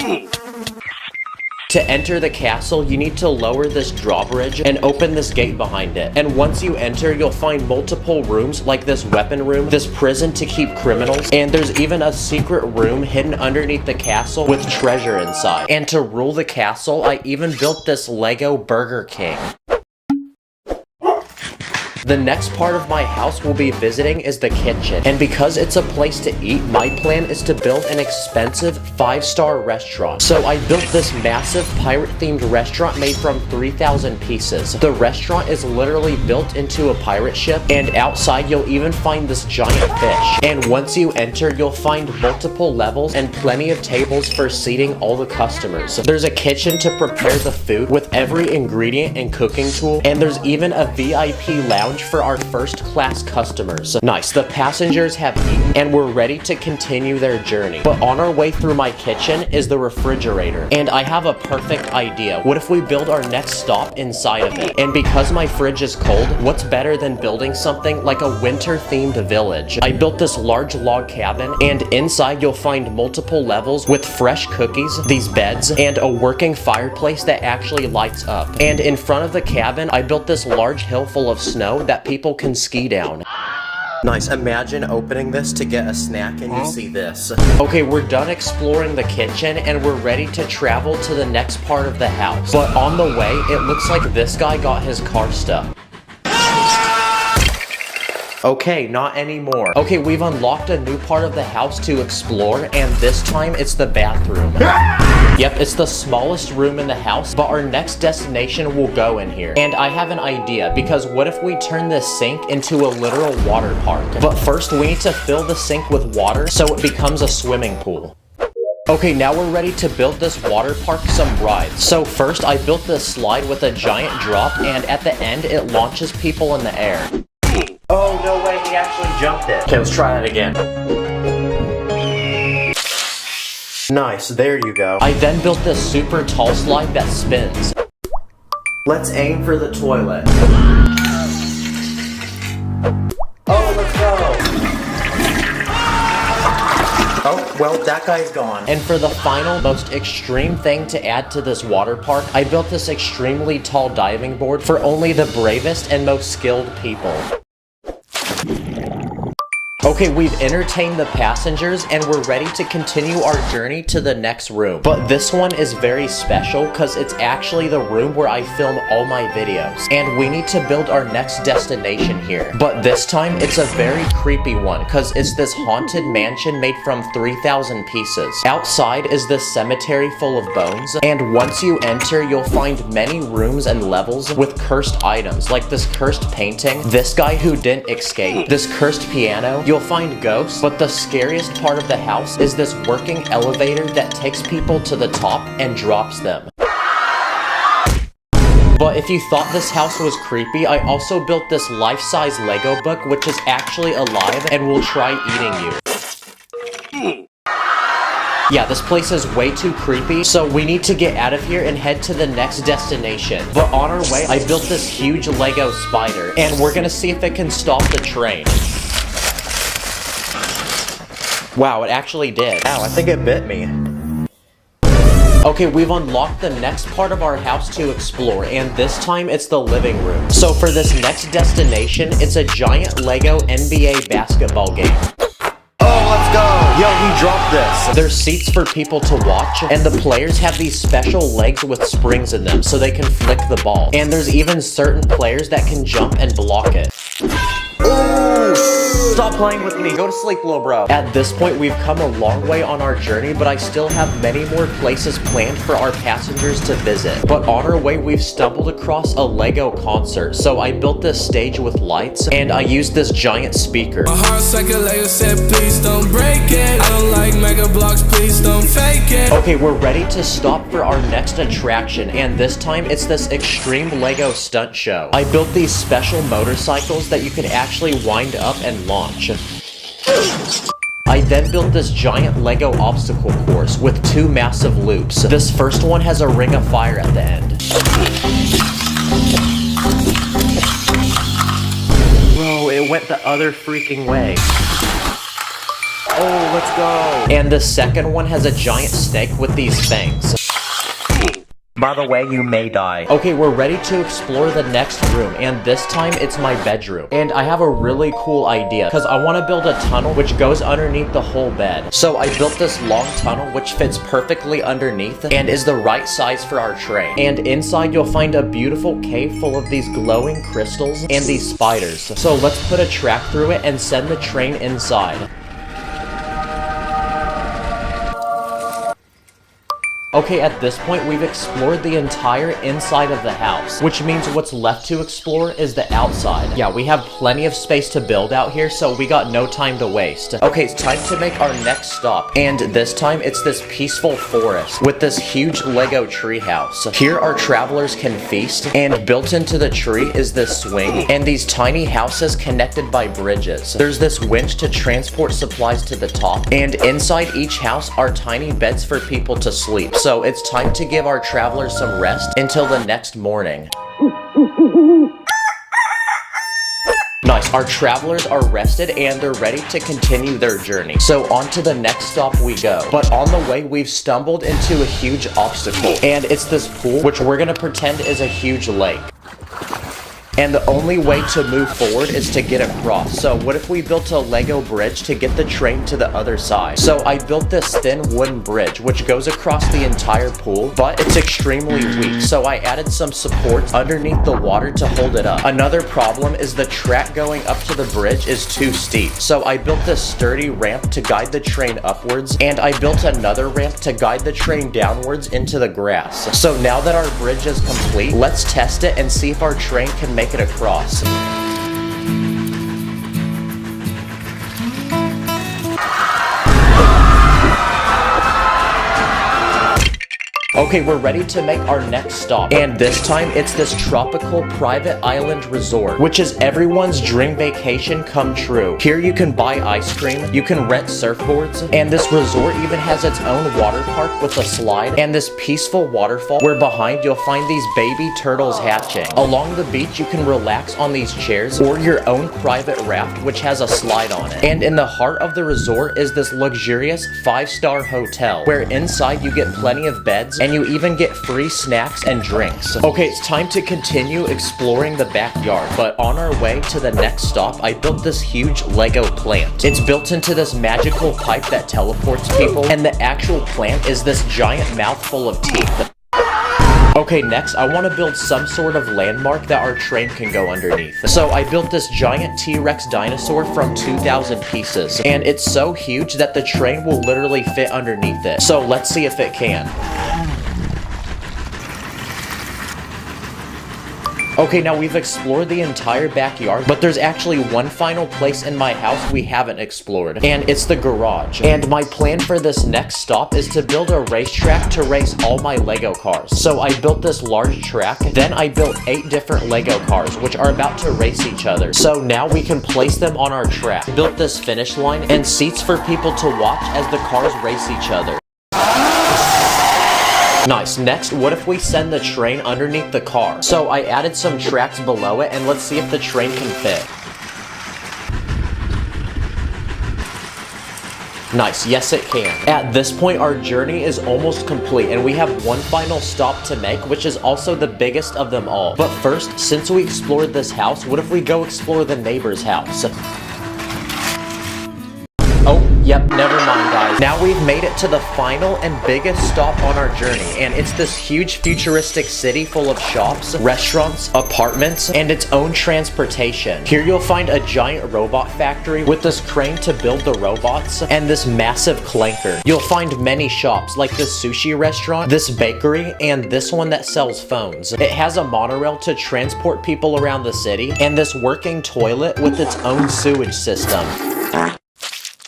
S1: To enter the castle, you need to lower this drawbridge and open this gate behind it. And once you enter, you'll find multiple rooms like this weapon room, this prison to keep criminals, and there's even a secret room hidden underneath the castle with treasure inside. And to rule the castle, I even built this Lego Burger King. The next part of my house we'll be visiting is the kitchen, and because it's a place to eat, my plan is to build an expensive 5-star restaurant. So I built this massive pirate-themed restaurant made from 3,000 pieces. The restaurant is literally built into a pirate ship, and outside you'll even find this giant fish. And once you enter, you'll find multiple levels and plenty of tables for seating all the customers. There's a kitchen to prepare the food with every ingredient and cooking tool, and there's even a VIP lounge for our first class customers. Nice, the passengers have eaten and we're ready to continue their journey. But on our way through my kitchen is the refrigerator, and I have a perfect idea. What if we build our next stop inside of it? And because my fridge is cold, what's better than building something like a winter-themed village? I built this large log cabin, and inside you'll find multiple levels with fresh cookies, these beds, and a working fireplace that actually lights up. And in front of the cabin, I built this large hill full of snow that people can ski down. Nice, imagine opening this to get a snack and you see this. Okay, we're done exploring the kitchen and we're ready to travel to the next part of the house. But on the way, it looks like this guy got his car stuck. Okay, not anymore. Okay, we've unlocked a new part of the house to explore, and this time it's the bathroom. Yep, it's the smallest room in the house, but our next destination will go in here. And I have an idea, because what if we turn this sink into a literal water park? But first, we need to fill the sink with water so it becomes a swimming pool. Okay, now we're ready to build this water park some rides. So first, I built this slide with a giant drop, and at the end, it launches people in the air.
S6: Oh, no way, he actually jumped it.
S1: Okay, let's try that again. Nice, there you go. I then built this super tall slide that spins.
S6: Let's aim for the toilet. Oh, let's go.
S1: Oh, well, that guy's gone. And for the final, most extreme thing to add to this water park, I built this extremely tall diving board for only the bravest and most skilled people. Okay, we've entertained the passengers and we're ready to continue our journey to the next room. But this one is very special because it's actually the room where I film all my videos. And we need to build our next destination here. But this time, it's a very creepy one because it's this haunted mansion made from 3,000 pieces. Outside is this cemetery full of bones. And once you enter, you'll find many rooms and levels with cursed items, like this cursed painting, this guy who didn't escape, this cursed piano. You'll find ghosts, but the scariest part of the house is this working elevator that takes people to the top and drops them. But if you thought this house was creepy, I also built this life-size Lego book, which is actually alive and will try eating you. Yeah, this place is way too creepy, so we need to get out of here and head to the next destination. But on our way, I built this huge Lego spider, and we're gonna see if it can stop the train. Wow, it actually did.
S6: Ow, I think it bit me.
S1: Okay, we've unlocked the next part of our house to explore, and this time it's the living room. So for this next destination, it's a giant Lego NBA basketball game.
S6: Oh, let's go!
S1: Yo, he dropped this. There's seats for people to watch, and the players have these special legs with springs in them so they can flick the ball. And there's even certain players that can jump and block it.
S6: Stop playing with me. Go to sleep, little bro.
S1: At this point, we've come a long way on our journey, but I still have many more places planned for our passengers to visit. But on our way, we've stumbled across a Lego concert. So I built this stage with lights, and I used this giant speaker.
S5: My heart's like a Lego set, please don't break it. I don't like mega blocks, please don't fake it.
S1: Okay, we're ready to stop for our next attraction, and this time it's this extreme Lego stunt show. I built these special motorcycles that you can actually wind up and launch. I then built this giant Lego obstacle course with two massive loops. This first one has a ring of fire at the end.
S6: Bro, it went the other freaking way. Oh, let's go.
S1: And the second one has a giant snake with these fangs.
S6: By the way, you may die.
S1: Okay, we're ready to explore the next room, and this time it's my bedroom. And I have a really cool idea, because I want to build a tunnel which goes underneath the whole bed. So I built this long tunnel which fits perfectly underneath and is the right size for our train. And inside you'll find a beautiful cave full of these glowing crystals and these spiders. So let's put a track through it and send the train inside. Okay, at this point, we've explored the entire inside of the house, which means what's left to explore is the outside. Yeah, we have plenty of space to build out here, so we got no time to waste. Okay, it's time to make our next stop, and this time it's this peaceful forest with this huge Lego tree house. Here our travelers can feast, and built into the tree is this swing, and these tiny houses connected by bridges. There's this winch to transport supplies to the top, and inside each house are tiny beds for people to sleep. So it's time to give our travelers some rest until the next morning. Nice, our travelers are rested and they're ready to continue their journey. So on to the next stop we go. But on the way, we've stumbled into a huge obstacle. And it's this pool, which we're gonna pretend is a huge lake. And the only way to move forward is to get across. So what if we built a Lego bridge to get the train to the other side? So I built this thin wooden bridge which goes across the entire pool, but it's extremely weak. So I added some supports underneath the water to hold it up. Another problem is the track going up to the bridge is too steep. So I built this sturdy ramp to guide the train upwards, and I built another ramp to guide the train downwards into the grass. So now that our bridge is complete, let's test it and see if our train can make it across. Okay, we're ready to make our next stop. And this time, it's this tropical private island resort, which is everyone's dream vacation come true. Here you can buy ice cream, you can rent surfboards, and this resort even has its own water park with a slide and this peaceful waterfall where behind you'll find these baby turtles hatching. Along the beach, you can relax on these chairs or your own private raft, which has a slide on it. And in the heart of the resort is this luxurious 5-star hotel, where inside you get plenty of beds and you even get free snacks and drinks. Okay, it's time to continue exploring the backyard, but on our way to the next stop, I built this huge Lego plant. It's built into this magical pipe that teleports people, and the actual plant is this giant mouthful of teeth. Okay, next, I want to build some sort of landmark that our train can go underneath. So I built this giant T-Rex dinosaur from 2,000 pieces, and it's so huge that the train will literally fit underneath it. So let's see if it can. Okay, now we've explored the entire backyard, but there's actually one final place in my house we haven't explored, and it's the garage. And my plan for this next stop is to build a racetrack to race all my Lego cars. So I built this large track, then I built 8 different Lego cars, which are about to race each other. So now we can place them on our track. Built this finish line and seats for people to watch as the cars race each other. Nice. Next, what if we send the train underneath the car? So I added some tracks below it, and let's see if the train can fit. Nice, yes it can. At this point, our journey is almost complete, and we have one final stop to make, which is also the biggest of them all. But first, since we explored this house, what if we go explore the neighbor's house? Oh, yep, never mind guys. Now we've made it to the final and biggest stop on our journey, and it's this huge futuristic city full of shops, restaurants, apartments, and its own transportation. Here you'll find a giant robot factory with this crane to build the robots, and this massive clanker. You'll find many shops like this sushi restaurant, this bakery, and this one that sells phones. It has a monorail to transport people around the city, and this working toilet with its own sewage system.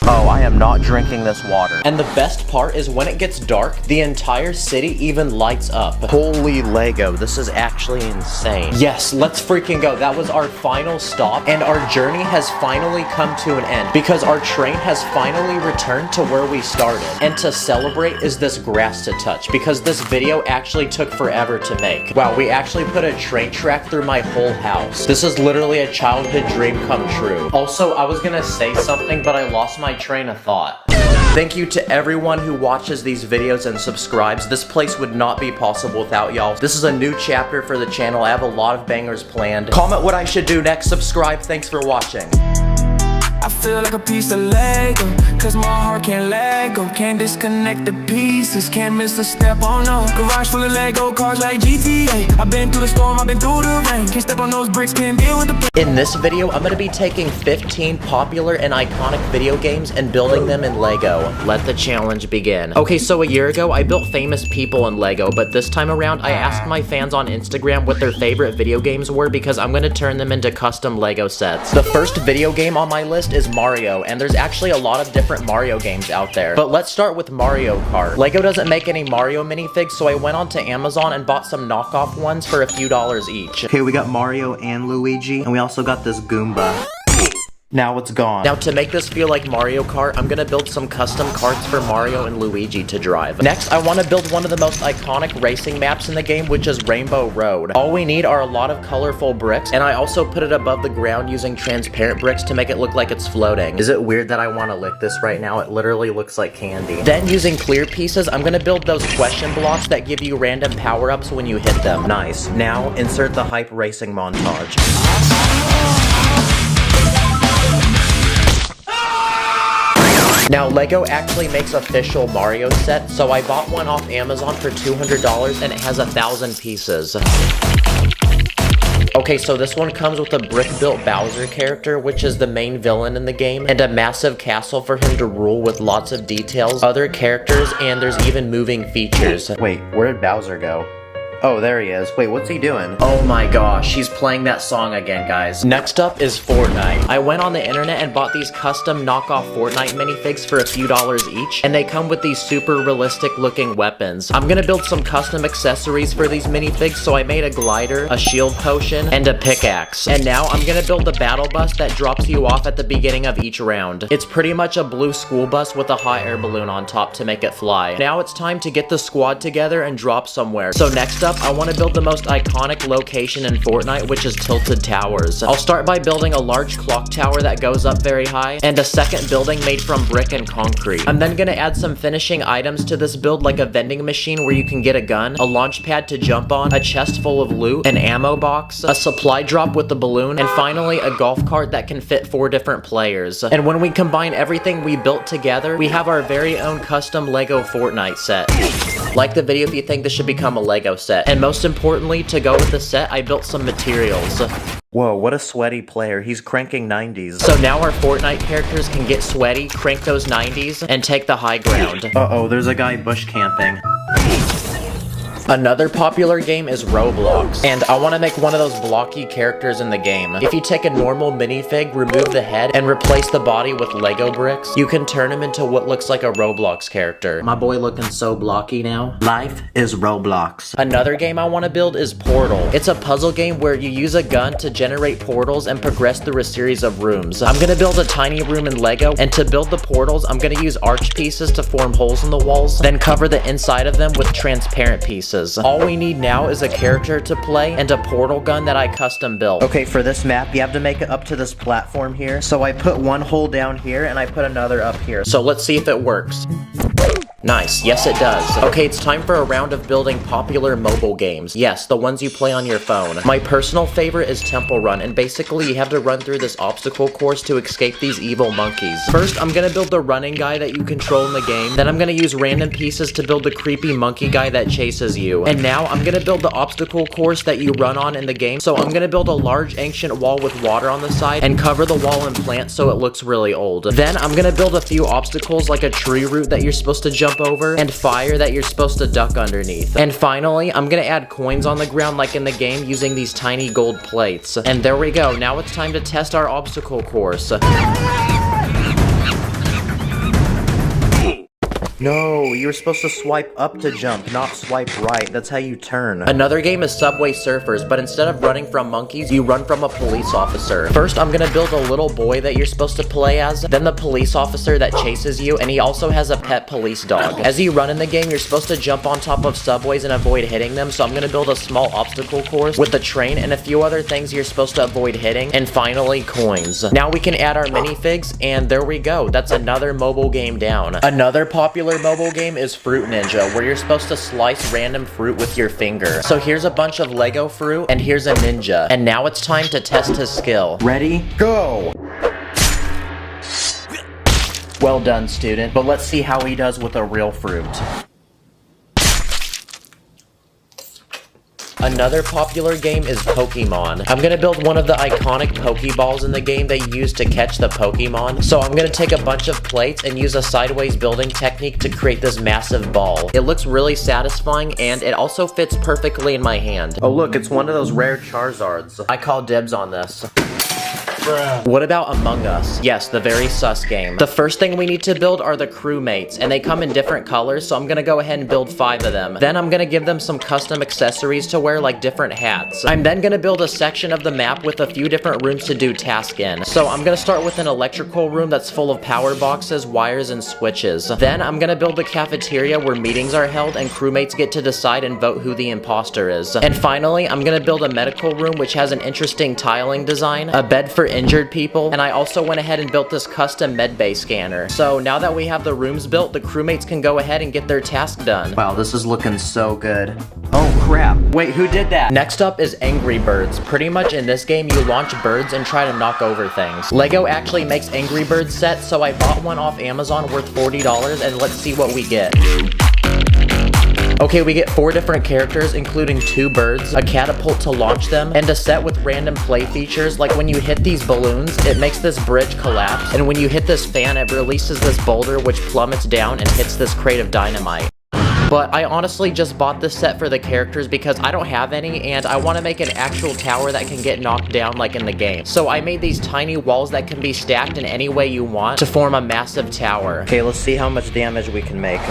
S1: Oh, I am not drinking this water. And the best part is when it gets dark, the entire city even lights up. Holy Lego, this is actually insane. Yes, let's freaking go. That was our final stop, and our journey has finally come to an end because our train has finally returned to where we started. And to celebrate is this grass to touch, because this video actually took forever to make. Wow, we actually put a train track through my whole house. This is literally a childhood dream come true. Also, I was gonna say something, but I lost my train of thought. Thank you to everyone who watches these videos and subscribes. This place would not be possible without y'all. This is a new chapter for the channel. I have a lot of bangers planned. Comment what I should do next. Subscribe. Thanks for watching.
S5: I feel like a piece of Lego, cause my heart can't let go. Can't disconnect the pieces, can't miss a step, oh no. Garage full of Lego cars like GTA. I've been through the storm, I've been through the rain. Can't step on those bricks, can't deal with the
S1: In this video, I'm going to be taking 15 popular and iconic video games and building them in Lego. Let the challenge begin. Okay, so a year ago, I built famous people in Lego, but this time around, I asked my fans on Instagram what their favorite video games were because I'm going to turn them into custom Lego sets. The first video game on my list is Mario, and there's actually a lot of different Mario games out there. But let's start with Mario Kart. Lego doesn't make any Mario minifigs, so I went onto Amazon and bought some knockoff ones for a few dollars each. Okay, we got Mario and Luigi, and we also got this Goomba. Now it's gone. Now to make this feel like Mario Kart, I'm gonna build some custom karts for Mario and Luigi to drive. Next, I want to build one of the most iconic racing maps in the game, which is Rainbow Road. All we need are a lot of colorful bricks, and I also put it above the ground using transparent bricks to make it look like it's floating. Is it weird that I want to lick this right now? It literally looks like candy. Then using clear pieces, I'm gonna build those question blocks that give you random power-ups when you hit them. Nice. Now, insert the hype racing montage. Now, LEGO actually makes official Mario sets, so I bought one off Amazon for $200 and it has 1,000 pieces. Okay, so this one comes with a brick-built Bowser character, which is the main villain in the game, and a massive castle for him to rule with lots of details, other characters, and there's even moving features. Wait, where did Bowser go? Oh, there he is. Wait, what's he doing? Oh my gosh, he's playing that song again, guys. Next up is Fortnite. I went on the internet and bought these custom knockoff Fortnite minifigs for a few dollars each, and they come with these super realistic looking weapons. I'm gonna build some custom accessories for these minifigs, so I made a glider, a shield potion, and a pickaxe. And now I'm gonna build a battle bus that drops you off at the beginning of each round. It's pretty much a blue school bus with a hot air balloon on top to make it fly. Now it's time to get the squad together and drop somewhere. So next up, I want to build the most iconic location in Fortnite, which is Tilted Towers. I'll start by building a large clock tower that goes up very high, and a second building made from brick and concrete. I'm then gonna add some finishing items to this build, like a vending machine where you can get a gun, a launch pad to jump on, a chest full of loot, an ammo box, a supply drop with the balloon, and finally a golf cart that can fit 4 different players. And when we combine everything we built together, we have our very own custom LEGO Fortnite set. Like the video if you think this should become a LEGO set. And most importantly, to go with the set, I built some materials. Whoa, what a sweaty player. He's cranking 90s. So now our Fortnite characters can get sweaty, crank those 90s, and take the high ground. Uh-oh, there's a guy bush camping. Another popular game is Roblox, and I want to make one of those blocky characters in the game. If you take a normal minifig, remove the head, and replace the body with Lego bricks, you can turn him into what looks like a Roblox character. My boy looking so blocky now. Life is Roblox. Another game I want to build is Portal. It's a puzzle game where you use a gun to generate portals and progress through a series of rooms. I'm gonna build a tiny room in Lego, and to build the portals, I'm gonna use arch pieces to form holes in the walls, then cover the inside of them with transparent pieces. All we need now is a character to play and a portal gun that I custom built. Okay, for this map, you have to make it up to this platform here. So I put one hole down here and I put another up here. So let's see if it works. Nice, yes it does. Okay, it's time for a round of building popular mobile games. Yes, the ones you play on your phone. My personal favorite is Temple Run, and basically you have to run through this obstacle course to escape these evil monkeys. First, I'm gonna build the running guy that you control in the game. Then I'm gonna use random pieces to build the creepy monkey guy that chases you. And now I'm gonna build the obstacle course that you run on in the game. So I'm gonna build a large ancient wall with water on the side and cover the wall in plants so it looks really old. Then I'm gonna build a few obstacles like a tree root that you're supposed to jump over, and fire that you're supposed to duck underneath. And finally, I'm gonna add coins on the ground like in the game using these tiny gold plates. And there we go, now it's time to test our obstacle course. No, you were supposed to swipe up to jump, not swipe right. That's how you turn. Another game is Subway Surfers, but instead of running from monkeys, you run from a police officer. First, I'm gonna build a little boy that you're supposed to play as, then the police officer that chases you, and he also has a pet police dog. As you run in the game, you're supposed to jump on top of subways and avoid hitting them, so I'm gonna build a small obstacle course with the train and a few other things you're supposed to avoid hitting, and finally, coins. Now we can add our minifigs, and there we go. That's another mobile game down. Another popular mobile game is Fruit Ninja, where you're supposed to slice random fruit with your finger. So here's a bunch of Lego fruit, and here's a ninja. And now it's time to test his skill. Ready? Go! Well done, student. But let's see how he does with a real fruit. Another popular game is Pokemon. I'm gonna build one of the iconic Pokeballs in the game that you use to catch the Pokemon. So I'm gonna take a bunch of plates and use a sideways building technique to create this massive ball. It looks really satisfying, and it also fits perfectly in my hand. Oh look, it's one of those rare Charizards. I call dibs on this. What about Among Us? Yes, the very sus game. The first thing we need to build are the crewmates, and they come in different colors, so I'm gonna go ahead and build 5 of them. Then I'm gonna give them some custom accessories to wear, like different hats. I'm then gonna build a section of the map with a few different rooms to do tasks in. So I'm gonna start with an electrical room that's full of power boxes, wires, and switches. Then I'm gonna build a cafeteria where meetings are held and crewmates get to decide and vote who the imposter is. And finally, I'm gonna build a medical room which has an interesting tiling design, a bed for injured people, and I also went ahead and built this custom medbay scanner. So now that we have the rooms built, the crewmates can go ahead and get their task done.
S6: Wow, this is looking so good. Oh crap. Wait, who did that?
S1: Next up is Angry Birds. Pretty much in this game, you launch birds and try to knock over things. Lego actually makes Angry Birds sets, so I bought one off Amazon worth $40, and let's see what we get. Okay, we get 4 different characters, including 2 birds, a catapult to launch them, and a set with random play features, like when you hit these balloons, it makes this bridge collapse, and when you hit this fan, it releases this boulder which plummets down and hits this crate of dynamite. But I honestly just bought this set for the characters because I don't have any, and I want to make an actual tower that can get knocked down like in the game. So I made these tiny walls that can be stacked in any way you want to form a massive tower.
S6: Okay, let's see how much damage we can make.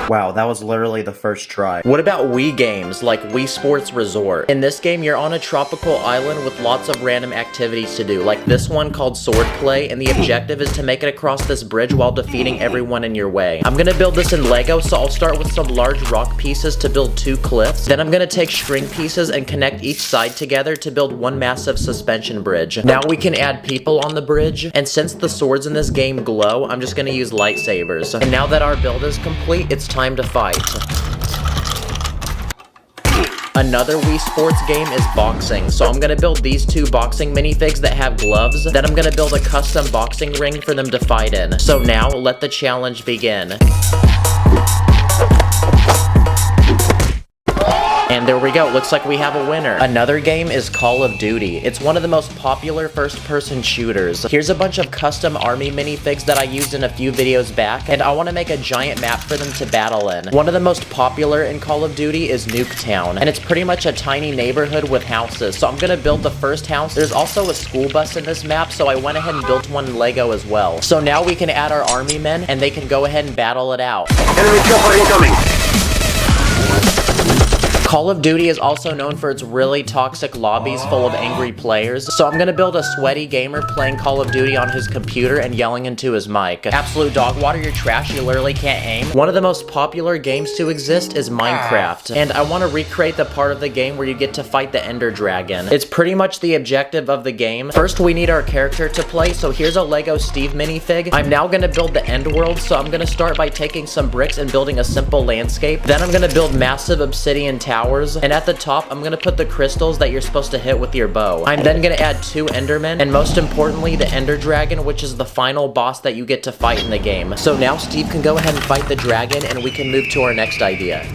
S6: Wow, that was literally the first try.
S1: What about Wii games, like Wii Sports Resort? In this game, you're on a tropical island with lots of random activities to do, like this one called Swordplay, and the objective is to make it across this bridge while defeating everyone in your way. I'm gonna build this in Lego, so I'll start with some large rock pieces to build 2 cliffs. Then I'm gonna take string pieces and connect each side together to build one massive suspension bridge. Now we can add people on the bridge, and since the swords in this game glow, I'm just gonna use lightsabers. And now that our build is complete, it's time to fight. Another Wii Sports game is boxing, so I'm gonna build these 2 boxing minifigs that have gloves, then I'm gonna build a custom boxing ring for them to fight in. So now, let the challenge begin. And there we go, looks like we have a winner. Another game is Call of Duty. It's one of the most popular first-person shooters. Here's a bunch of custom army minifigs that I used in a few videos back, and I want to make a giant map for them to battle in. One of the most popular in Call of Duty is Nuketown, and it's pretty much a tiny neighborhood with houses, so I'm gonna build the first house. There's also a school bus in this map, so I went ahead and built one in Lego as well. So now we can add our army men, and they can go ahead and battle it out.
S11: Enemy chopper incoming!
S1: Call of Duty is also known for its really toxic lobbies full of angry players, so I'm gonna build a sweaty gamer playing Call of Duty on his computer and yelling into his mic. Absolute dog water, you're trash, you literally can't aim. One of the most popular games to exist is Minecraft, and I want to recreate the part of the game where you get to fight the Ender Dragon. It's pretty much the objective of the game. First, we need our character to play, so here's a Lego Steve minifig. I'm now gonna build the End World, so I'm gonna start by taking some bricks and building a simple landscape. Then I'm gonna build massive obsidian towers, and at the top, I'm gonna put the crystals that you're supposed to hit with your bow. I'm then gonna add 2 Endermen, and most importantly, the Ender Dragon, which is the final boss that you get to fight in the game. So now Steve can go ahead and fight the dragon, and we can move to our next idea.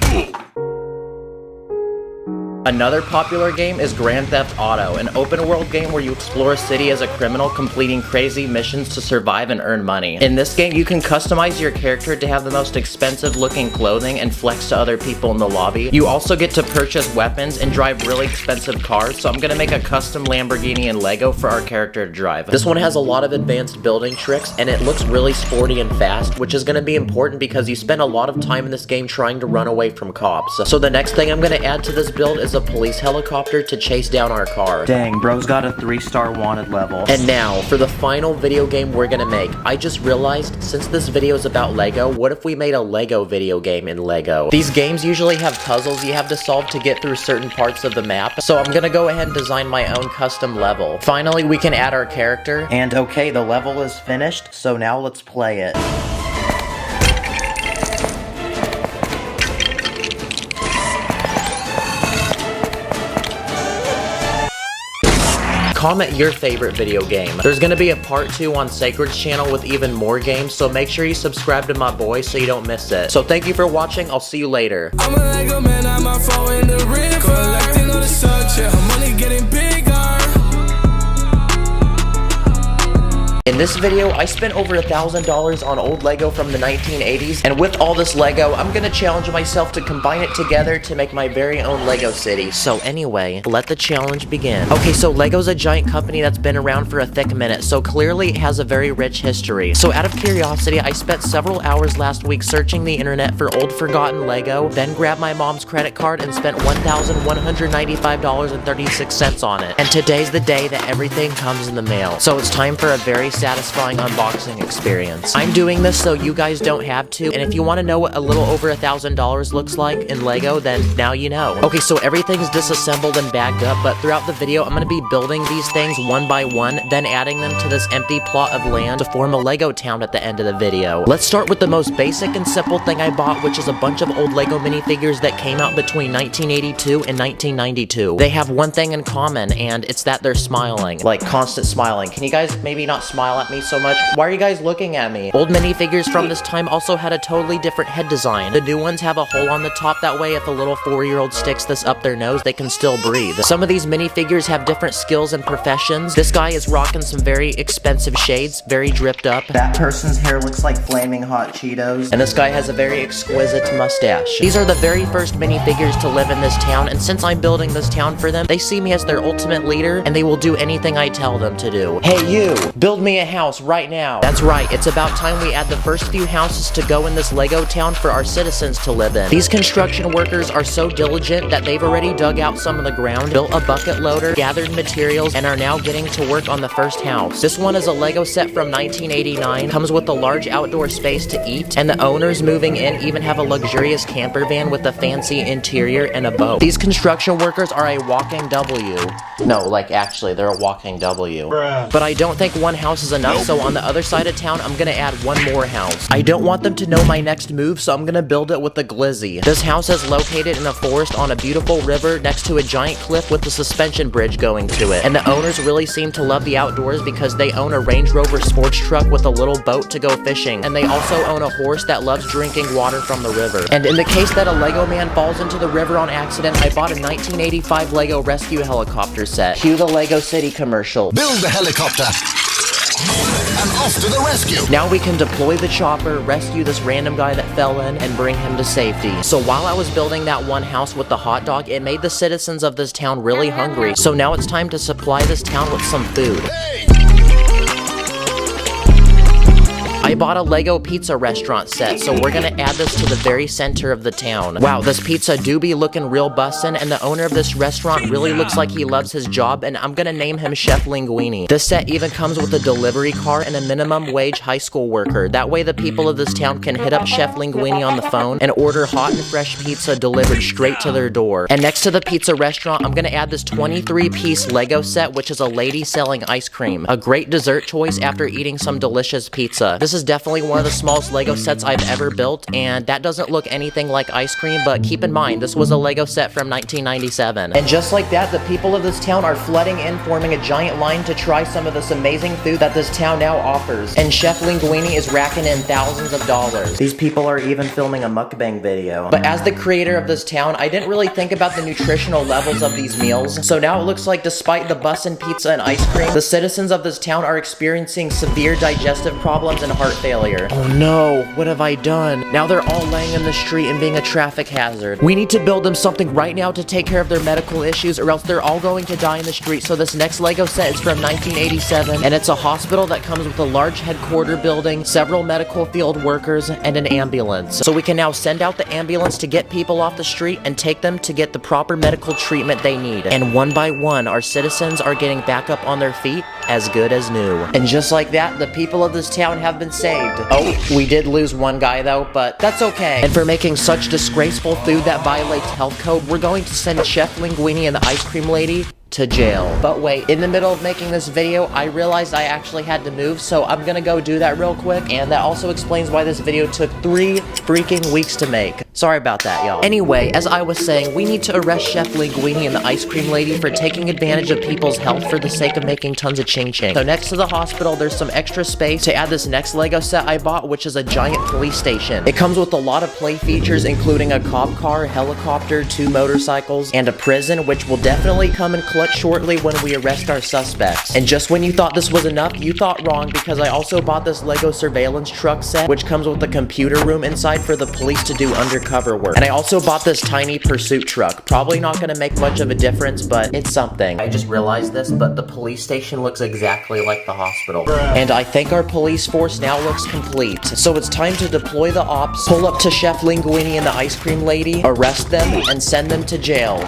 S1: Another popular game is Grand Theft Auto, an open-world game where you explore a city as a criminal, completing crazy missions to survive and earn money. In this game, you can customize your character to have the most expensive-looking clothing and flex to other people in the lobby. You also get to purchase weapons and drive really expensive cars, so I'm gonna make a custom Lamborghini in Lego for our character to drive. This one has a lot of advanced building tricks, and it looks really sporty and fast, which is gonna be important because you spend a lot of time in this game trying to run away from cops. So the next thing I'm gonna add to this build is a police helicopter to chase down our car.
S6: Dang, bro's got a 3-star wanted level.
S1: And now, for the final video game we're gonna make. I just realized, since this video is about Lego, what if we made a Lego video game in Lego? These games usually have puzzles you have to solve to get through certain parts of the map, so I'm gonna go ahead and design my own custom level. Finally, we can add our character.
S6: And okay, the level is finished, so now let's play it.
S1: Comment your favorite video game. There's gonna be a part 2 on Sacred's channel with even more games, so make sure you subscribe to my boy so you don't miss it. So thank you for watching, I'll see you later.
S5: I'm a Lego man, I'm a fall in the river. Collecting all the such, yeah, money getting bigger.
S1: In this video, I spent over $1,000 on old Lego from the 1980s, and with all this Lego, I'm gonna challenge myself to combine it together to make my very own Lego city. So anyway, let the challenge begin. Okay, so Lego's a giant company that's been around for a thick minute, so clearly it has a very rich history. So out of curiosity, I spent several hours last week searching the internet for old forgotten Lego, then grabbed my mom's credit card and spent $1,195.36 on it. And today's the day that everything comes in the mail. So it's time for a very satisfying unboxing experience. I'm doing this so you guys don't have to, and if you want to know what a little over $1,000 looks like in Lego, then now you know. Okay, so everything's disassembled and bagged up, but throughout the video, I'm going to be building these things one by one, then adding them to this empty plot of land to form a Lego town at the end of the video. Let's start with the most basic and simple thing I bought, which is a bunch of old Lego minifigures that came out between 1982 and 1992. They have one thing in common, and it's that they're smiling. Like, constant smiling. Can you guys maybe not smile at me so much? Why are you guys looking at me? Old minifigures from this time also had a totally different head design. The new ones have a hole on the top, that way if a little 4-year-old sticks this up their nose, they can still breathe. Some of these minifigures have different skills and professions. This guy is rocking some very expensive shades, very dripped up.
S6: That person's hair looks like flaming hot Cheetos.
S1: And this guy has a very exquisite mustache. These are the very first minifigures to live in this town, and since I'm building this town for them, they see me as their ultimate leader, and they will do anything I tell them to do. Hey you, build me a house right now. That's right, it's about time we add the first few houses to go in this Lego town for our citizens to live in. These construction workers are so diligent that they've already dug out some of the ground, built a bucket loader, gathered materials, and are now getting to work on the first house. This one is a Lego set from 1989, comes with a large outdoor space to eat, and the owners moving in even have a luxurious camper van with a fancy interior and a boat. These construction workers are a walking W. No, like actually, they're a walking W. But I don't think one house is enough, so on the other side of town, I'm gonna add one more house. I don't want them to know my next move, so I'm gonna build it with a glizzy. This house is located in a forest on a beautiful river next to a giant cliff with a suspension bridge going to it. And the owners really seem to love the outdoors because they own a Range Rover sports truck with a little boat to go fishing. And they also own a horse that loves drinking water from the river. And in the case that a Lego man falls into the river on accident, I bought a 1985 Lego rescue helicopter set. Cue the Lego City commercial.
S11: Build the helicopter and off to the rescue.
S1: Now we can deploy the chopper, rescue this random guy that fell in, and bring him to safety. So while I was building that one house with the hot dog, it made the citizens of this town really hungry. So now it's time to supply this town with some food. I bought a Lego pizza restaurant set, so we're gonna add this to the very center of the town. Wow, this pizza do be looking real bussin', and the owner of this restaurant really looks like he loves his job, and I'm gonna name him Chef Linguini. This set even comes with a delivery car and a minimum wage high school worker. That way the people of this town can hit up Chef Linguini on the phone and order hot and fresh pizza delivered straight to their door. And next to the pizza restaurant, I'm gonna add this 23-piece Lego set, which is a lady selling ice cream. A great dessert choice after eating some delicious pizza. This is definitely one of the smallest Lego sets I've ever built, and that doesn't look anything like ice cream, but keep in mind, this was a Lego set from 1997. And just like that, the people of this town are flooding in, forming a giant line to try some of this amazing food that this town now offers. And Chef Linguini is racking in thousands of dollars.
S6: These people are even filming a mukbang video.
S1: But as the creator of this town, I didn't really think about the nutritional levels of these meals, so now it looks like despite the bussin' pizza and ice cream, the citizens of this town are experiencing severe digestive problems and heart failure. Oh no, what have I done? Now they're all laying in the street and being a traffic hazard. We need to build them something right now to take care of their medical issues, or else they're all going to die in the street. So this next Lego set is from 1987, and it's a hospital that comes with a large headquarter building, several medical field workers, and an ambulance. So we can now send out the ambulance to get people off the street and take them to get the proper medical treatment they need. And one by one, our citizens are getting back up on their feet as good as new. And just like that, the people of this town have been saved. Oh, we did lose one guy though, but that's okay. And for making such disgraceful food that violates health code, we're going to send Chef Linguini and the ice cream lady to jail. But wait, in the middle of making this video, I realized I actually had to move, so I'm gonna go do that real quick, and that also explains why this video took 3 freaking weeks to make. Sorry about that, y'all. Anyway, as I was saying, we need to arrest Chef Linguini and the ice cream lady for taking advantage of people's health for the sake of making tons of ching-ching. So next to the hospital, there's some extra space to add this next Lego set I bought, which is a giant police station. It comes with a lot of play features, including a cop car, helicopter, 2 motorcycles, and a prison, which will definitely come in clutch shortly when we arrest our suspects. And just when you thought this was enough, you thought wrong, because I also bought this Lego surveillance truck set, which comes with a computer room inside for the police to do undercover work. And I also bought this tiny pursuit truck. Probably not gonna make much of a difference, but it's something. I just realized this, but the police station looks exactly like the hospital. And I think our police force now looks complete. So it's time to deploy the ops, pull up to Chef Linguini and the ice cream lady, arrest them, and send them to jail.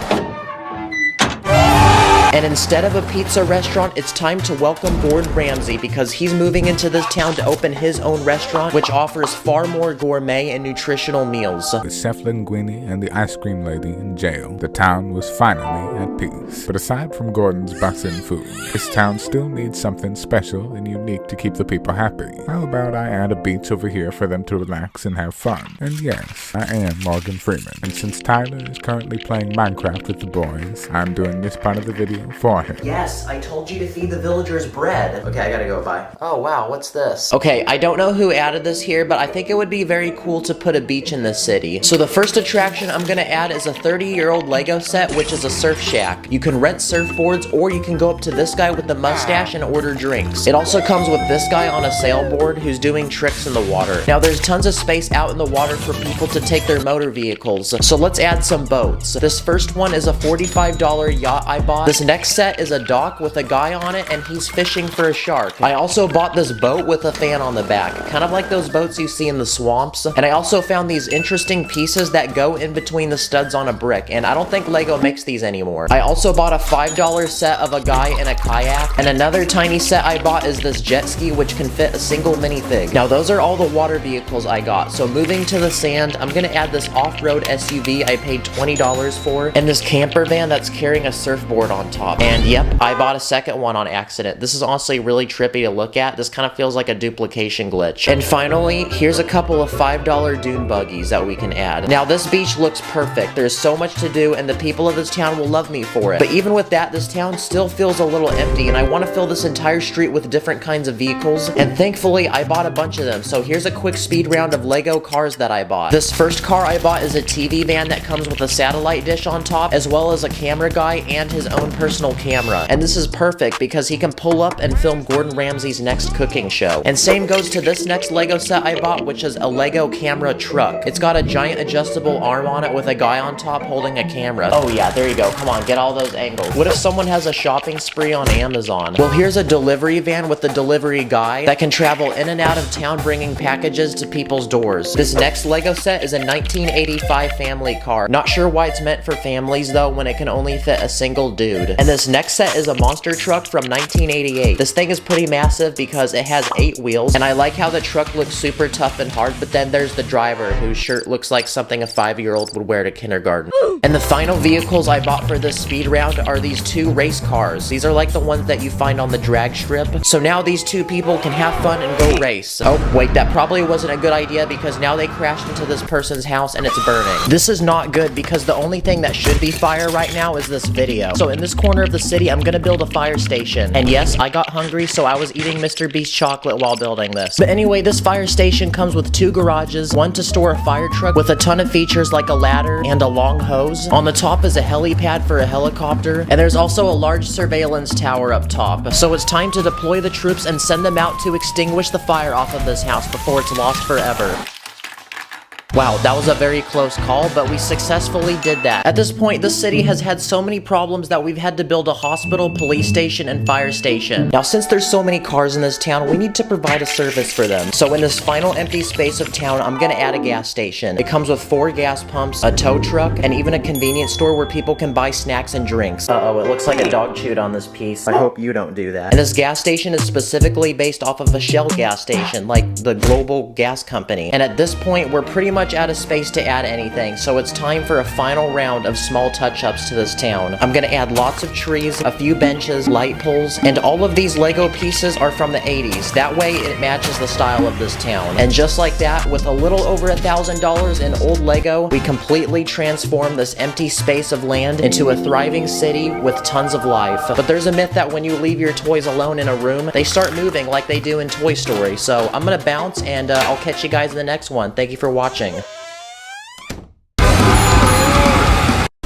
S1: And instead of a pizza restaurant, it's time to welcome Gordon Ramsay, because he's moving into this town to open his own restaurant, which offers far more gourmet and nutritional meals.
S9: With Chef Linguini and the ice cream lady in jail, the town was finally at peace. But aside from Gordon's bussin' food, this town still needs something special and unique to keep the people happy. How about I add a beach over here for them to relax and have fun? And yes, I am Morgan Freeman. And since Tyler is currently playing Minecraft with the boys, I'm doing this part of the video for him.
S1: Yes, I told you to feed the villagers bread. Okay, I gotta go bye. Oh wow, what's this? Okay, I don't know who added this here, but I think it would be very cool to put a beach in this city. So the first attraction I'm gonna add is a 30-year-old Lego set, which is a surf shack. You can rent surfboards, or you can go up to this guy with the mustache and order drinks. It also comes with this guy on a sailboard who's doing tricks in the water. Now there's tons of space out in the water for people to take their motor vehicles. So let's add some boats. This first one is a $45 yacht I bought. This next set is a dock with a guy on it, and he's fishing for a shark. I also bought this boat with a fan on the back, kind of like those boats you see in the swamps. And I also found these interesting pieces that go in between the studs on a brick, and I don't think Lego makes these anymore. I also bought a $5 set of a guy in a kayak, and another tiny set I bought is this jet ski, which can fit a single minifig. Now those are all the water vehicles I got. So moving to the sand, I'm gonna add this off-road SUV I paid $20 for, and this camper van that's carrying a surfboard on top. And yep, I bought a second one on accident. This is honestly really trippy to look at. This kind of feels like a duplication glitch. And finally, here's a couple of $5 dune buggies that we can add. Now this beach looks perfect. There's so much to do, and the people of this town will love me for it. But even with that, this town still feels a little empty, and I want to fill this entire street with different kinds of vehicles. And thankfully, I bought a bunch of them. So here's a quick speed round of Lego cars that I bought. This first car I bought is a TV van that comes with a satellite dish on top, as well as a camera guy and his own personal camera. And this is perfect because he can pull up and film Gordon Ramsay's next cooking show. And same goes to this next Lego set I bought, which is a Lego camera truck. It's got a giant adjustable arm on it with a guy on top holding a camera. Oh yeah, there you go. Come on, get all those angles. What if someone has a shopping spree on Amazon? Well, here's a delivery van with the delivery guy that can travel in and out of town bringing packages to people's doors. This next Lego set is a 1985 family car. Not sure why it's meant for families though, when it can only fit a single dude. And this next set is a monster truck from 1988. This thing is pretty massive because it has 8 wheels, and I like how the truck looks super tough and hard, but then there's the driver whose shirt looks like something a 5-year-old would wear to kindergarten. And the final vehicles I bought for this speed round are these 2 race cars. These are like the ones that you find on the drag strip. So now these 2 people can have fun and go race. Oh, wait, that probably wasn't a good idea because now they crashed into this person's house and it's burning. This is not good because the only thing that should be fire right now is this video. So in this corner of the city, I'm gonna build a fire station. And yes, I got hungry, so I was eating Mr. Beast chocolate while building this. But anyway, this fire station comes with 2 garages, one to store a fire truck with a ton of features like a ladder and a long hose. On the top is a helipad for a helicopter, and there's also a large surveillance tower up top. So it's time to deploy the troops and send them out to extinguish the fire off of this house before it's lost forever. Wow, that was a very close call, but we successfully did that. At this point, this city has had so many problems that we've had to build a hospital, police station, and fire station. Now, since there's so many cars in this town, we need to provide a service for them. So in this final empty space of town, I'm gonna add a gas station. It comes with 4 gas pumps, a tow truck, and even a convenience store where people can buy snacks and drinks. Uh-oh, it looks like a dog chewed on this piece. I hope you don't do that. And this gas station is specifically based off of a Shell gas station, like the global gas company. And at this point, we're pretty much much out of space to add anything, so it's time for a final round of small touch-ups to this town. I'm gonna add lots of trees, a few benches, light poles, and all of these Lego pieces are from the 80s. That way it matches the style of this town. And just like that, with a little over $1,000 in old Lego, we completely transform this empty space of land into a thriving city with tons of life. But there's a myth that when you leave your toys alone in a room, they start moving like they do in Toy Story. So I'm gonna bounce, and I'll catch you guys in the next one. Thank you for watching.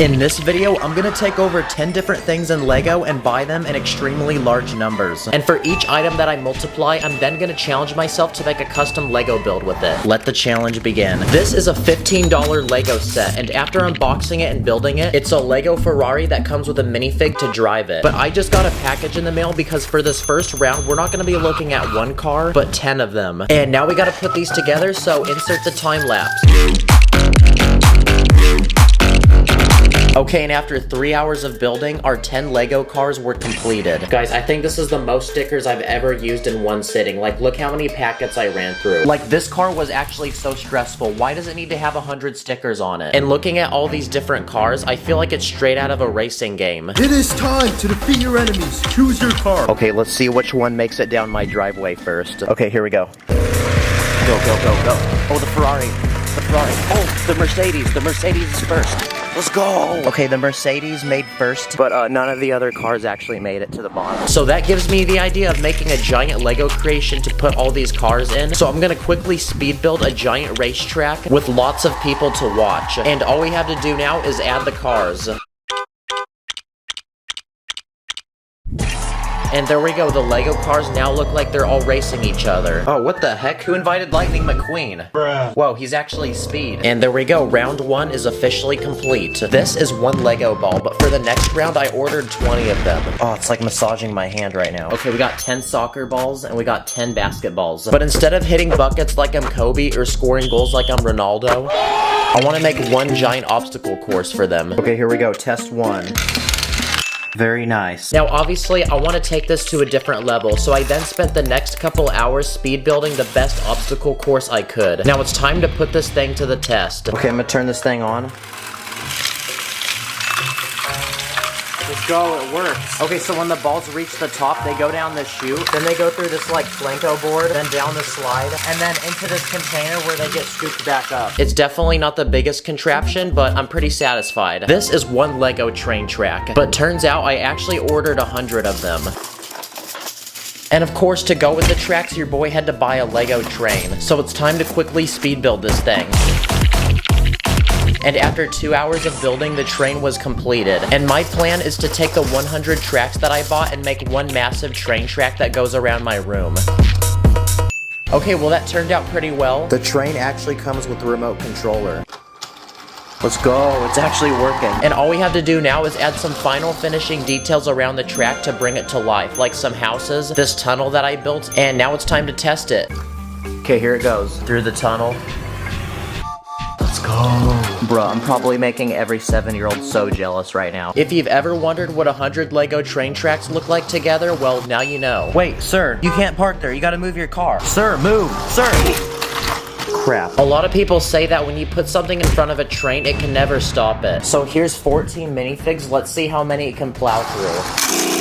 S1: In this video, I'm gonna take over 10 different things in Lego and buy them in extremely large numbers. And for each item that I multiply, I'm then gonna challenge myself to make a custom Lego build with it. Let the challenge begin. This is a $15 Lego set, and after unboxing it and building it, it's a Lego Ferrari that comes with a minifig to drive it. But I just got a package in the mail because for this first round, we're not gonna be looking at one car, but 10 of them. And now we gotta put these together, so insert the time lapse. Okay, and after 3 hours of building, our 10 Lego cars were completed. Guys, I think this is the most stickers I've ever used in one sitting. Like, look how many packets I ran through. Like, this car was actually so stressful. Why does it need to have 100 stickers on it? And looking at all these different cars, I feel like it's straight out of a racing game.
S12: It is time to defeat your enemies. Choose your car.
S1: Okay, let's see which one makes it down my driveway first. Okay, here we go. Go, go, go, go. Oh, the Ferrari. The Ferrari. Oh, the Mercedes. The Mercedes is first. Let's go! Okay, the Mercedes made first, but none of the other cars actually made it to the bottom. So that gives me the idea of making a giant Lego creation to put all these cars in. So I'm gonna quickly speed build a giant racetrack with lots of people to watch. And all we have to do now is add the cars. And there we go, the Lego cars now look like they're all racing each other. Oh, what the heck? Who invited Lightning McQueen? Bruh. Whoa, he's actually Speed. And there we go, round 1 is officially complete. This is one Lego ball, but for the next round, I ordered 20 of them. Oh, it's like massaging my hand right now. Okay, we got 10 soccer balls, and we got 10 basketballs. But instead of hitting buckets like I'm Kobe or scoring goals like I'm Ronaldo, I want to make one giant obstacle course for them. Okay, here we go, test 1. Very nice. Now, obviously, I want to take this to a different level, so I then spent the next couple hours speed building the best obstacle course I could. Now, it's time to put this thing to the test. Okay, I'm gonna turn this thing on. Let's go, it works. Okay, so when the balls reach the top, they go down the chute, then they go through this like Flanco board, then down the slide, and then into this container where they get scooped back up. It's definitely not the biggest contraption, but I'm pretty satisfied. This is one Lego train track, but turns out I actually ordered 100 of them. And of course, to go with the tracks, your boy had to buy a Lego train. So it's time to quickly speed build this thing. And after 2 hours of building, the train was completed. And my plan is to take the 100 tracks that I bought and make one massive train track that goes around my room. Okay, well that turned out pretty well. The train actually comes with a remote controller. Let's go, it's actually working. And all we have to do now is add some final finishing details around the track to bring it to life, like some houses, this tunnel that I built, and now it's time to test it. Okay, here it goes, through the tunnel. Let's go. Bruh, I'm probably making every 7-year-old so jealous right now. If you've ever wondered what 100 Lego train tracks look like together, well, now you know. Wait, sir, you can't park there. You gotta move your car. Sir, move. Sir. Crap. A lot of people say that when you put something in front of a train, it can never stop it. So here's 14 minifigs. Let's see how many it can plow through.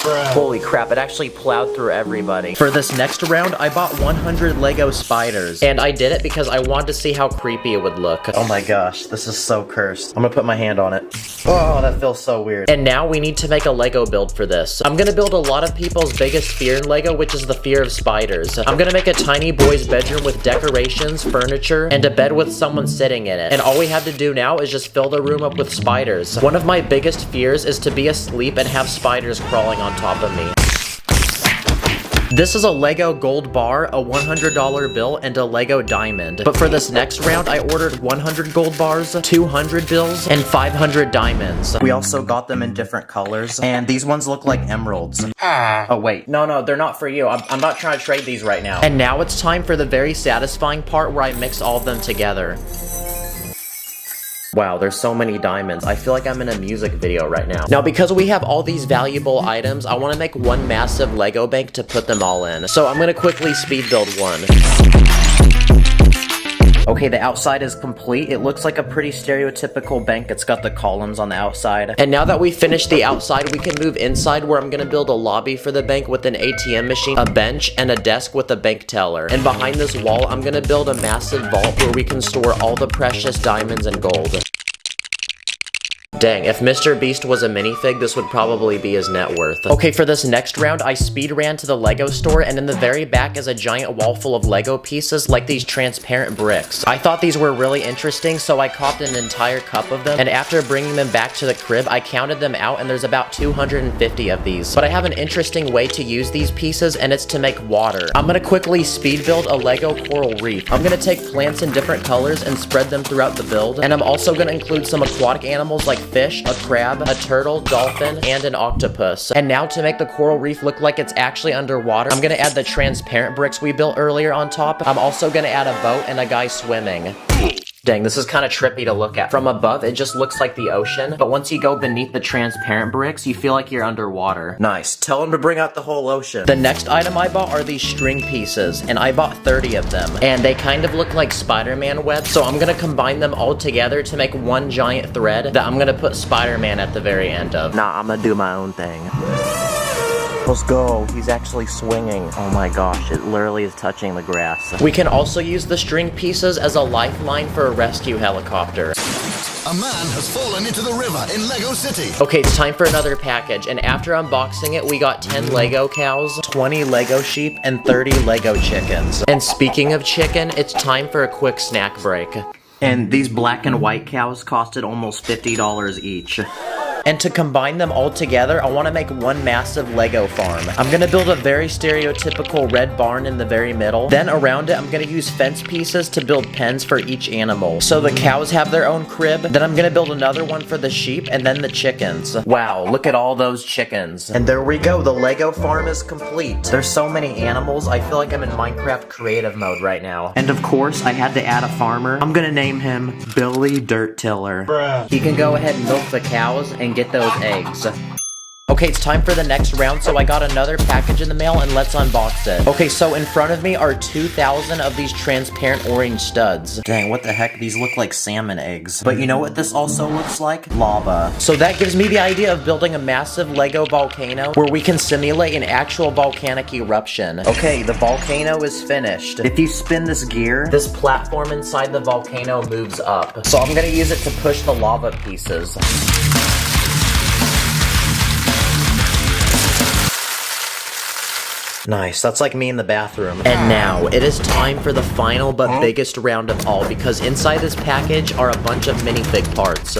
S1: Bruh. Holy crap, it actually plowed through everybody. For this next round, I bought 100 Lego spiders. And I did it because I wanted to see how creepy it would look. Oh my gosh, this is so cursed. I'm gonna put my hand on it. Oh, that feels so weird. And now we need to make a Lego build for this. I'm gonna build a lot of people's biggest fear in Lego, which is the fear of spiders. I'm gonna make a tiny boy's bedroom with decorations, furniture, and a bed with someone sitting in it. And all we have to do now is just fill the room up with spiders. One of my biggest fears is to be asleep and have spiders crawling on top of me. This is a Lego gold bar, a $100 bill, and a Lego diamond. But for this next round, I ordered 100 gold bars, 200 bills, and 500 diamonds. We also got them in different colors, and these ones look like emeralds. Oh wait, no, they're not for you. I'm not trying to trade these right now. And now it's time for the very satisfying part where I mix all of them together. Wow, there's so many diamonds. I feel like I'm in a music video right now. Now, because we have all these valuable items, I want to make one massive Lego bank to put them all in. So I'm going to quickly speed build one. Okay, the outside is complete. It looks like a pretty stereotypical bank. It's got the columns on the outside. And now that we finished the outside, we can move inside where I'm gonna build a lobby for the bank with an ATM machine, a bench, and a desk with a bank teller. And behind this wall, I'm gonna build a massive vault where we can store all the precious diamonds and gold. Dang, if Mr. Beast was a minifig, this would probably be his net worth. Okay, for this next round, I speed ran to the Lego store, and in the very back is a giant wall full of Lego pieces like these transparent bricks. I thought these were really interesting, so I copped an entire cup of them, and after bringing them back to the crib, I counted them out, and there's about 250 of these. But I have an interesting way to use these pieces, and it's to make water. I'm gonna quickly speed build a Lego coral reef. I'm gonna take plants in different colors and spread them throughout the build, and I'm also gonna include some aquatic animals like fish, a crab, a turtle, dolphin, and an octopus. And now to make the coral reef look like it's actually underwater, I'm gonna add the transparent bricks we built earlier on top. I'm also gonna add a boat and a guy swimming. Dang, this is kind of trippy to look at. From above, it just looks like the ocean, but once you go beneath the transparent bricks, you feel like you're underwater. Nice. Tell him to bring out the whole ocean. The next item I bought are these string pieces, and I bought 30 of them. And they kind of look like Spider-Man web, so I'm gonna combine them all together to make one giant thread that I'm gonna put Spider-Man at the very end of. Nah, I'm gonna do my own thing. Let's go. He's actually swinging. Oh my gosh, it literally is touching the grass. We can also use the string pieces as a lifeline for a rescue helicopter.
S11: A man has fallen into the river in Lego City.
S1: Okay, it's time for another package, and after unboxing it, we got 10 Lego cows, 20 Lego sheep, and 30 Lego chickens. And speaking of chicken, it's time for a quick snack break. And these black and white cows costed almost $50 each. And to combine them all together, I want to make one massive Lego farm. I'm going to build a very stereotypical red barn in the very middle. Then around it, I'm going to use fence pieces to build pens for each animal. So the cows have their own crib. Then I'm going to build another one for the sheep and then the chickens. Wow, look at all those chickens. And there we go, the Lego farm is complete. There's so many animals, I feel like I'm in Minecraft creative mode right now. And of course, I had to add a farmer. I'm going to name him Billy Dirt Tiller. Bruh. He can go ahead and milk the cows and get those eggs. Okay, it's time for the next round, so I got another package in the mail, and let's unbox it. Okay, so in front of me are 2,000 of these transparent orange studs. Dang, what the heck? These look like salmon eggs. But you know what this also looks like? Lava. So that gives me the idea of building a massive Lego volcano where we can simulate an actual volcanic eruption. Okay, the volcano is finished. If you spin this gear, this platform inside the volcano moves up. So I'm gonna use it to push the lava pieces. Nice, that's like me in the bathroom. And now, it is time for the final but biggest round of all, because inside this package are a bunch of minifig parts.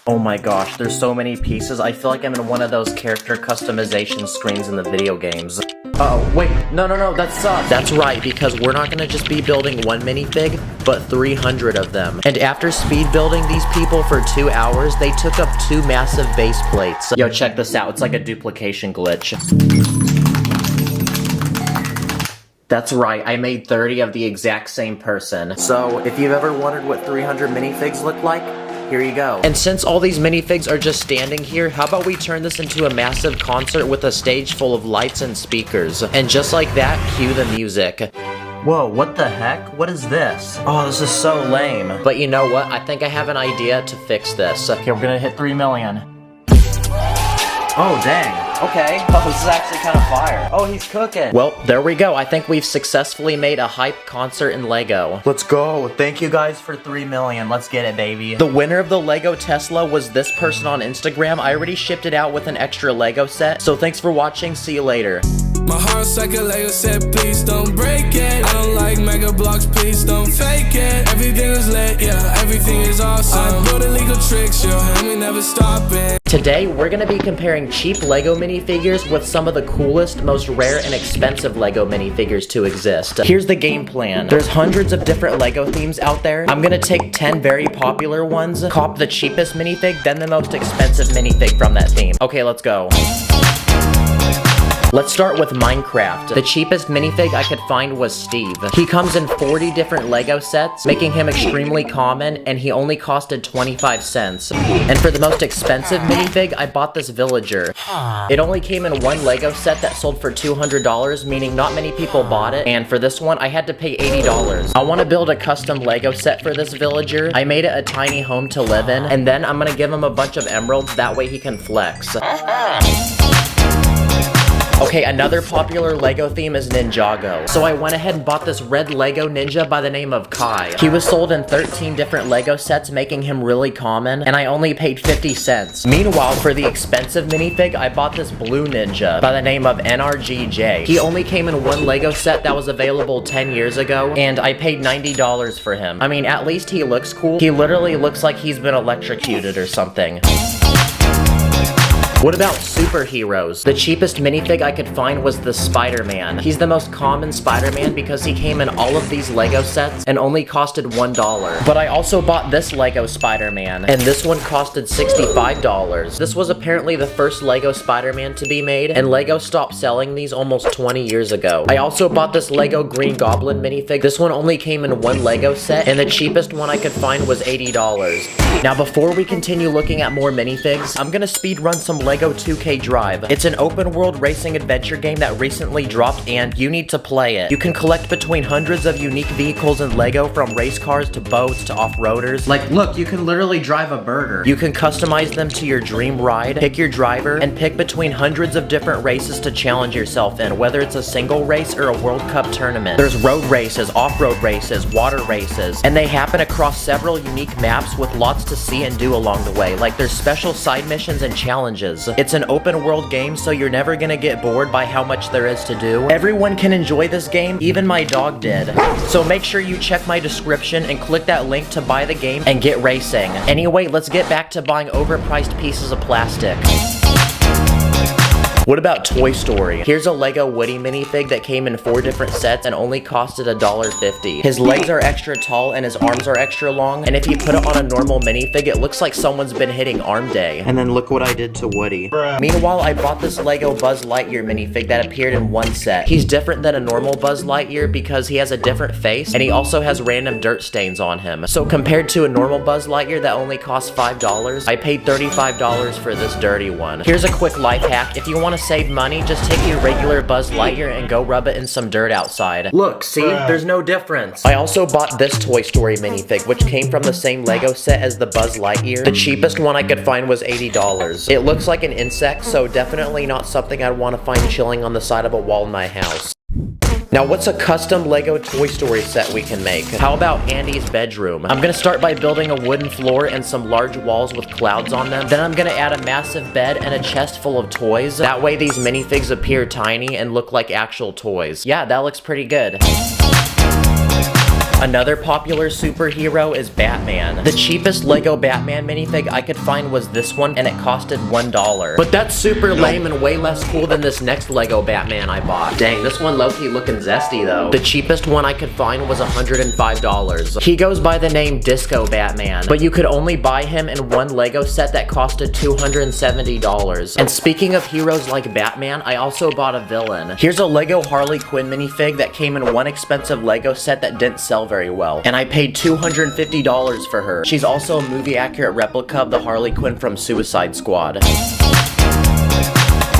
S1: Oh my gosh, there's so many pieces. I feel like I'm in one of those character customization screens in the video games. Uh-oh, wait, no, that sucks. That's right, because we're not gonna just be building one minifig, but 300 of them. And after speed building these people for 2 hours, they took up 2 massive base plates. Yo, check this out, it's like a duplication glitch. That's right, I made 30 of the exact same person. So, if you've ever wondered what 300 minifigs look like, here you go. And since all these minifigs are just standing here, how about we turn this into a massive concert with a stage full of lights and speakers? And just like that, cue the music. Whoa, what the heck? What is this? Oh, this is so lame. But you know what? I think I have an idea to fix this. Okay, we're gonna hit 3 million. Oh, dang. Okay. Oh, this is actually kind of fire. Oh, he's cooking. Well, there we go. I think we've successfully made a hype concert in Lego. Let's go. Thank you guys for 3 million. Let's get it, baby. The winner of the Lego Tesla was this person on Instagram. I already shipped it out with an extra Lego set. So thanks for watching. See you later.
S5: My heart's like a Lego set, please don't break it. I don't like mega blocks, please don't fake it. Everything is lit, yeah, everything is awesome. I build illegal tricks, yo, and we never stopping.
S1: Today, we're gonna be comparing cheap Lego minifigures with some of the coolest, most rare, and expensive Lego minifigures to exist. Here's the game plan. There's hundreds of different Lego themes out there. I'm gonna take 10 very popular ones, cop the cheapest minifig, then the most expensive minifig from that theme. Okay, let's go. Let's start with Minecraft. The cheapest minifig I could find was Steve. He comes in 40 different Lego sets, making him extremely common, and he only costed 25 cents. And for the most expensive minifig, I bought this villager. It only came in one Lego set that sold for $200, meaning not many people bought it, and for this one, I had to pay $80. I want to build a custom Lego set for this villager. I made it a tiny home to live in, and then I'm gonna give him a bunch of emeralds, that way he can flex. Okay, another popular Lego theme is Ninjago. So I went ahead and bought this red Lego ninja by the name of Kai. He was sold in 13 different Lego sets, making him really common, and I only paid 50 cents. Meanwhile, for the expensive minifig, I bought this blue ninja by the name of NRGJ. He only came in one Lego set that was available 10 years ago, and I paid $90 for him. I mean, at least he looks cool. He literally looks like he's been electrocuted or something. What about superheroes? The cheapest minifig I could find was the Spider-Man. He's the most common Spider-Man because he came in all of these Lego sets and only costed $1. But I also bought this Lego Spider-Man, and this one costed $65. This was apparently the first Lego Spider-Man to be made, and Lego stopped selling these almost 20 years ago. I also bought this Lego Green Goblin minifig. This one only came in one Lego set, and the cheapest one I could find was $80. Now before we continue looking at more minifigs, I'm gonna speed run some Lego 2K Drive. It's an open world racing adventure game that recently dropped and you need to play it. You can collect between hundreds of unique vehicles in Lego, from race cars to boats to off-roaders. Like look, you can literally drive a burger. You can customize them to your dream ride, pick your driver, and pick between hundreds of different races to challenge yourself in, whether it's a single race or a World Cup tournament. There's road races, off-road races, water races, and they happen across several unique maps with lots to see and do along the way. Like there's special side missions and challenges. It's an open world game, so you're never gonna get bored by how much there is to do. Everyone can enjoy this game, even my dog did. So make sure you check my description and click that link to buy the game and get racing. Anyway, let's get back to buying overpriced pieces of plastic. What about Toy Story? Here's a Lego Woody minifig that came in 4 different sets and only costed $1.50. His legs are extra tall and his arms are extra long, and if you put it on a normal minifig, it looks like someone's been hitting arm day. And then look what I did to Woody. Meanwhile, I bought this Lego Buzz Lightyear minifig that appeared in one set. He's different than a normal Buzz Lightyear because he has a different face, and he also has random dirt stains on him. So compared to a normal Buzz Lightyear that only costs $5, I paid $35 for this dirty one. Here's a quick life hack. If you want to save money, just take your regular Buzz Lightyear and go rub it in some dirt outside. Look, see? There's no difference. I also bought this Toy Story minifig, which came from the same Lego set as the Buzz Lightyear. The cheapest one I could find was $80. It looks like an insect, so definitely not something I'd want to find chilling on the side of a wall in my house. Now what's a custom Lego Toy Story set we can make? How about Andy's bedroom? I'm gonna start by building a wooden floor and some large walls with clouds on them. Then I'm gonna add a massive bed and a chest full of toys. That way these minifigs appear tiny and look like actual toys. Yeah, that looks pretty good. Another popular superhero is Batman. The cheapest Lego Batman minifig I could find was this one, and it costed $1. But that's super lame and way less cool than this next Lego Batman I bought. Dang, this one low-key looking zesty though. The cheapest one I could find was $105. He goes by the name Disco Batman, but you could only buy him in one Lego set that costed $270. And speaking of heroes like Batman, I also bought a villain. Here's a Lego Harley Quinn minifig that came in one expensive Lego set that didn't sell very well, and I paid $250 for her. She's also a movie-accurate replica of the Harley Quinn from Suicide Squad.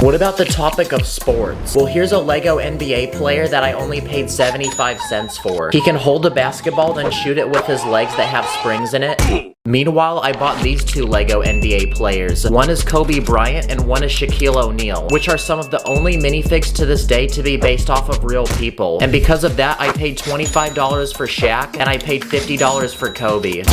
S1: What about the topic of sports? Well, here's a Lego NBA player that I only paid 75 cents for. He can hold a basketball, then shoot it with his legs that have springs in it. Meanwhile, I bought these 2 Lego NBA players. One is Kobe Bryant and one is Shaquille O'Neal, which are some of the only minifigs to this day to be based off of real people. And because of that, I paid $25 for Shaq and I paid $50 for Kobe.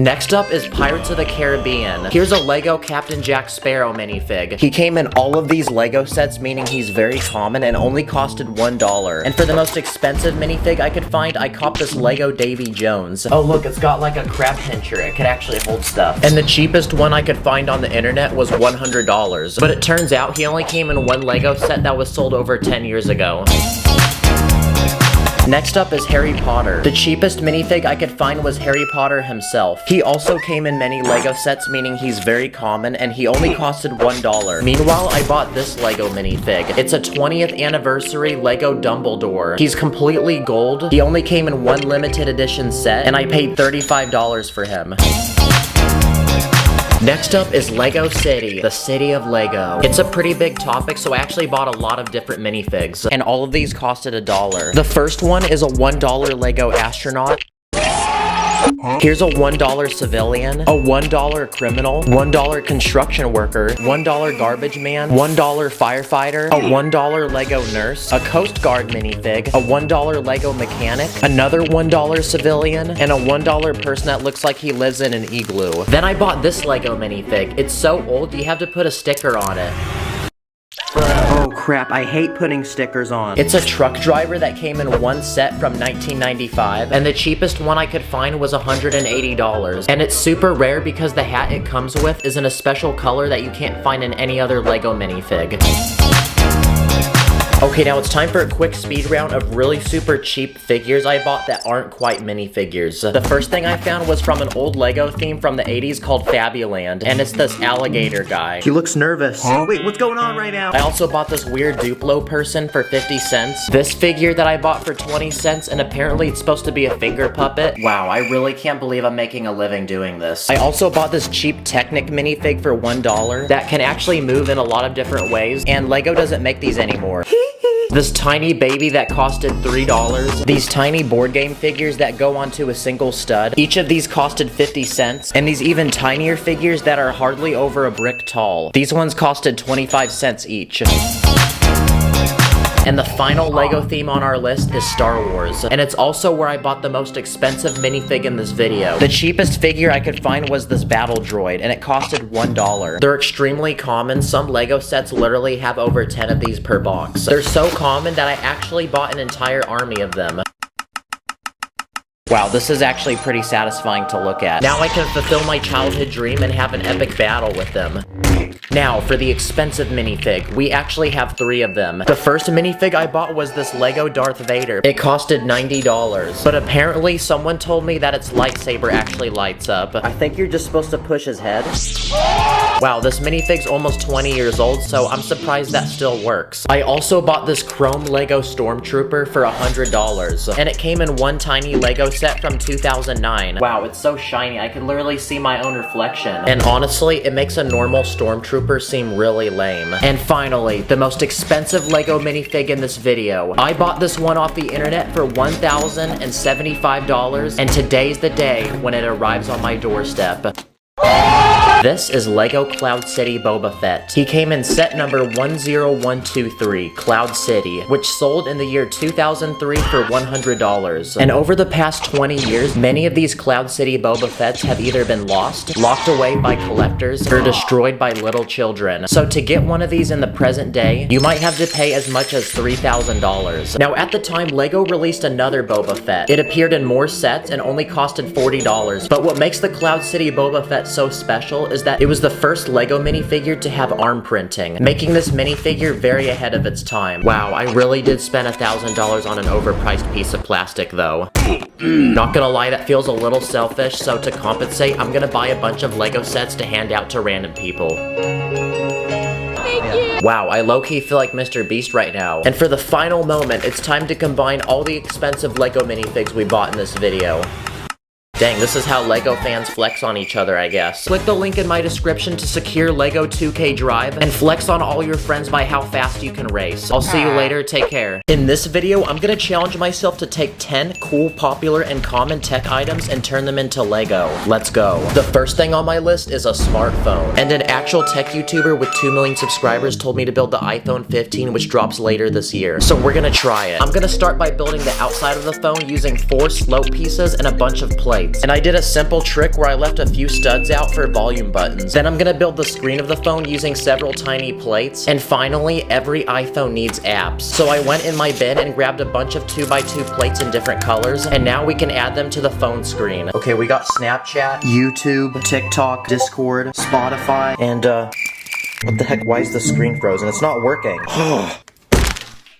S1: Next up is Pirates of the Caribbean. Here's a Lego Captain Jack Sparrow minifig. He came in all of these Lego sets, meaning he's very common and only costed $1. And for the most expensive minifig I could find, I copped this Lego Davy Jones. Oh look, it's got like a crab pincher. It could actually hold stuff. And the cheapest one I could find on the internet was $100. But it turns out he only came in one Lego set that was sold over 10 years ago. Next up is Harry Potter. The cheapest minifig I could find was Harry Potter himself. He also came in many Lego sets, meaning he's very common, and he only costed $1. Meanwhile, I bought this Lego minifig. It's a 20th anniversary Lego Dumbledore. He's completely gold. He only came in one limited edition set, and I paid $35 for him. Next up is Lego City, the city of Lego. It's a pretty big topic, so I actually bought a lot of different minifigs, and all of these costed $1. The first one is a $1 Lego astronaut. Here's a $1 civilian, a $1 criminal, $1 construction worker, $1 garbage man, $1 firefighter, a $1 Lego nurse, a Coast Guard minifig, a $1 Lego mechanic, another $1 civilian, and a $1 person that looks like he lives in an igloo. Then I bought this Lego minifig. It's so old, you have to put a sticker on it. Oh crap, I hate putting stickers on. It's a truck driver that came in one set from 1995, and the cheapest one I could find was $180. And it's super rare because the hat it comes with is in a special color that you can't find in any other Lego minifig. Okay, now it's time for a quick speed round of really super cheap figures I bought that aren't quite minifigures. The first thing I found was from an old Lego theme from the 80s called Fabuland, and it's this alligator guy.
S6: He looks nervous. Wait, what's going on right now?
S1: I also bought this weird Duplo person for 50 cents. This figure that I bought for 20 cents, and apparently it's supposed to be a finger puppet. Wow, I really can't believe I'm making a living doing this. I also bought this cheap Technic minifig for $1 that can actually move in a lot of different ways, and Lego doesn't make these anymore. This tiny baby that costed $3. These tiny board game figures that go onto a single stud. Each of these costed 50 cents. And these even tinier figures that are hardly over a brick tall. These ones costed 25 cents each. And the final Lego theme on our list is Star Wars. And it's also where I bought the most expensive minifig in this video. The cheapest figure I could find was this battle droid, and it costed $1. They're extremely common. Some Lego sets literally have over 10 of these per box. They're so common that I actually bought an entire army of them. Wow, this is actually pretty satisfying to look at. Now I can fulfill my childhood dream and have an epic battle with them. Now, for the expensive minifig, we actually have 3 of them. The first minifig I bought was this Lego Darth Vader. It costed $90, but apparently someone told me that its lightsaber actually lights up.
S6: I think you're just supposed to push his head.
S1: Wow, this minifig's almost 20 years old, so I'm surprised that still works. I also bought this chrome Lego Stormtrooper for $100, and it came in one tiny Lego set from 2009. Wow, it's so shiny, I can literally see my own reflection. And honestly, it makes a normal Stormtrooper seem really lame. And finally, the most expensive Lego minifig in this video. I bought this one off the internet for $1,075, and today's the day when it arrives on my doorstep. This is Lego Cloud City Boba Fett. He came in set number 10123, Cloud City, which sold in the year 2003 for $100. And over the past 20 years, many of these Cloud City Boba Fetts have either been lost, locked away by collectors, or destroyed by little children. So to get one of these in the present day, you might have to pay as much as $3,000. Now at the time, Lego released another Boba Fett. It appeared in more sets and only costed $40. But what makes the Cloud City Boba Fett so special is that it was the first Lego minifigure to have arm printing, making this minifigure very ahead of its time. Wow, I really did spend $1,000 on an overpriced piece of plastic though. Not gonna lie, that feels a little selfish, so to compensate, I'm gonna buy a bunch of Lego sets to hand out to random people. Wow, I low-key feel like Mr. Beast right now. And for the final moment, it's time to combine all the expensive Lego minifigs we bought in this video. Dang, this is how Lego fans flex on each other, I guess. Click the link in my description to secure Lego 2K Drive and flex on all your friends by how fast you can race. I'll see you later, take care. In this video, I'm gonna challenge myself to take 10 cool, popular, and common tech items and turn them into Lego. Let's go. The first thing on my list is a smartphone. And an actual tech YouTuber with 2 million subscribers told me to build the iPhone 15, which drops later this year. So we're gonna try it. I'm gonna start by building the outside of the phone using 4 slope pieces and a bunch of plates. And I did a simple trick where I left a few studs out for volume buttons. Then I'm gonna build the screen of the phone using several tiny plates. And finally, every iPhone needs apps. So I went in my bin and grabbed a bunch of 2x2 plates in different colors, and now we can add them to the phone screen.
S6: Okay, we got Snapchat, YouTube, TikTok, Discord, Spotify, and what the heck, why is the screen frozen? It's not working.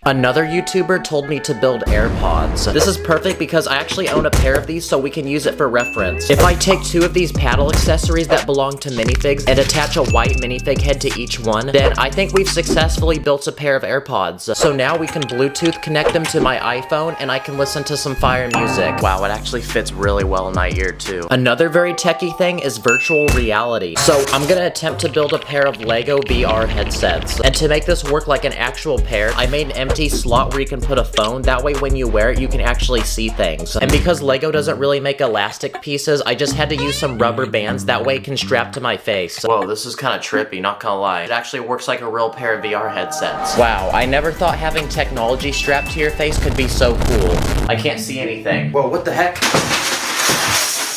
S1: Another YouTuber told me to build AirPods. This is perfect because I actually own a pair of these, so we can use it for reference. If I take 2 of these paddle accessories that belong to minifigs and attach a white minifig head to each one, then I think we've successfully built a pair of AirPods. So now we can Bluetooth connect them to my iPhone and I can listen to some fire music. Wow, it actually fits really well in my ear too. Another very techie thing is virtual reality. So I'm gonna attempt to build a pair of Lego VR headsets. And to make this work like an actual pair, I made an empty slot where you can put a phone. That way when you wear it, you can actually see things. And because Lego doesn't really make elastic pieces, I just had to use some rubber bands. That way it can strap to my face. Whoa, this is kind of trippy, not gonna lie. It actually works like a real pair of VR headsets. Wow, I never thought having technology strapped to your face could be so cool. I can't see anything. Whoa, what the heck?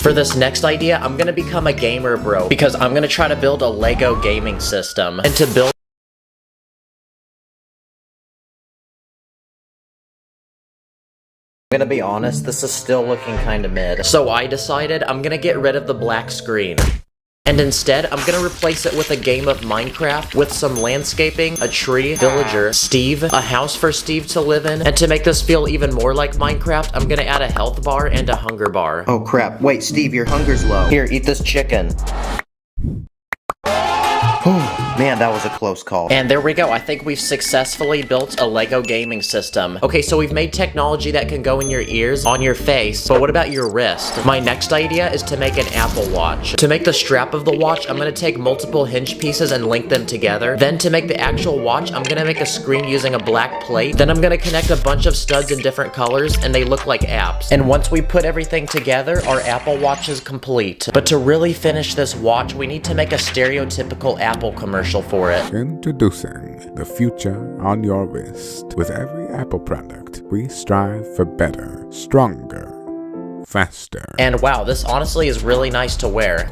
S1: For this next idea, I'm gonna become a gamer bro because I'm gonna try to build a Lego gaming system. And to build I'm gonna be honest, this is still looking kinda mid. So I decided I'm gonna get rid of the black screen. And instead, I'm gonna replace it with a game of Minecraft with some landscaping, a tree, villager, Steve, a house for Steve to live in, and to make this feel even more like Minecraft, I'm gonna add a health bar and a hunger bar.
S6: Oh crap, wait Steve, your hunger's low.
S1: Here, eat this chicken.
S6: Man, that was a close call.
S1: And there we go. I think we've successfully built a Lego gaming system. Okay, so we've made technology that can go in your ears, on your face, but what about your wrist? My next idea is to make an Apple Watch. To make the strap of the watch, I'm gonna take multiple hinge pieces and link them together. Then to make the actual watch, I'm gonna make a screen using a black plate. Then I'm gonna connect a bunch of studs in different colors, and they look like apps. And once we put everything together, our Apple Watch is complete. But to really finish this watch, we need to make a stereotypical Apple commercial for it.
S9: Introducing the future on your wrist. With every Apple product, we strive for better, stronger, faster.
S1: And wow, this honestly is really nice to wear.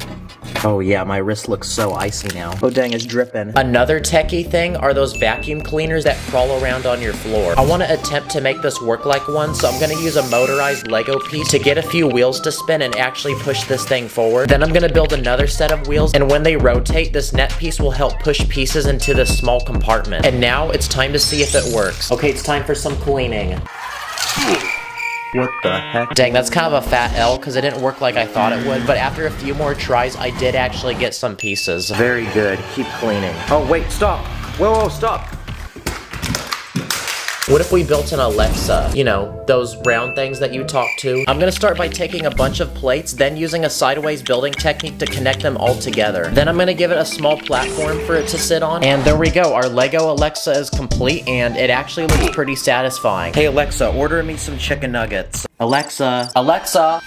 S6: Oh yeah, my wrist looks so icy now. Oh dang, it's dripping.
S1: Another techie thing are those vacuum cleaners that crawl around on your floor. I want to attempt to make this work like one, so I'm going to use a motorized Lego piece to get a few wheels to spin and actually push this thing forward. Then I'm going to build another set of wheels, and when they rotate, this net piece will help push pieces into this small compartment. And now it's time to see if it works. Okay, it's time for some cleaning.
S6: What the heck?
S1: Dang, that's kind of a fat L because it didn't work like I thought it would, but after a few more tries, I did actually get some pieces.
S6: Very good. Keep cleaning. Oh, wait, stop. Whoa, stop.
S1: What if we built an Alexa? You know, those round things that you talk to? I'm gonna start by taking a bunch of plates, then using a sideways building technique to connect them all together. Then I'm gonna give it a small platform for it to sit on. And there we go, our Lego Alexa is complete, and it actually looks pretty satisfying.
S6: Hey Alexa, order me some chicken nuggets.
S1: Alexa. Alexa!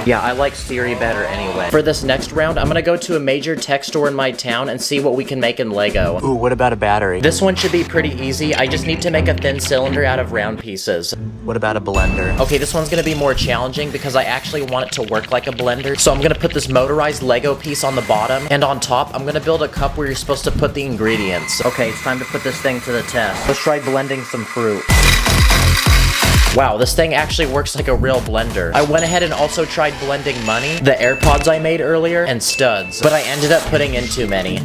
S1: Yeah, I like Siri better anyway. For this next round, I'm gonna go to a major tech store in my town and see what we can make in Lego.
S6: Ooh, what about a battery?
S1: This one should be pretty easy. I just need to make a thin cylinder out of round pieces.
S6: What about a blender?
S1: Okay, this one's gonna be more challenging because I actually want it to work like a blender. So I'm gonna put this motorized Lego piece on the bottom, and on top, I'm gonna build a cup where you're supposed to put the ingredients.
S6: Okay, it's time to put this thing to the test. Let's try blending some fruit.
S1: Wow, this thing actually works like a real blender. I went ahead and also tried blending money, the AirPods I made earlier, and studs, but I ended up putting in too many.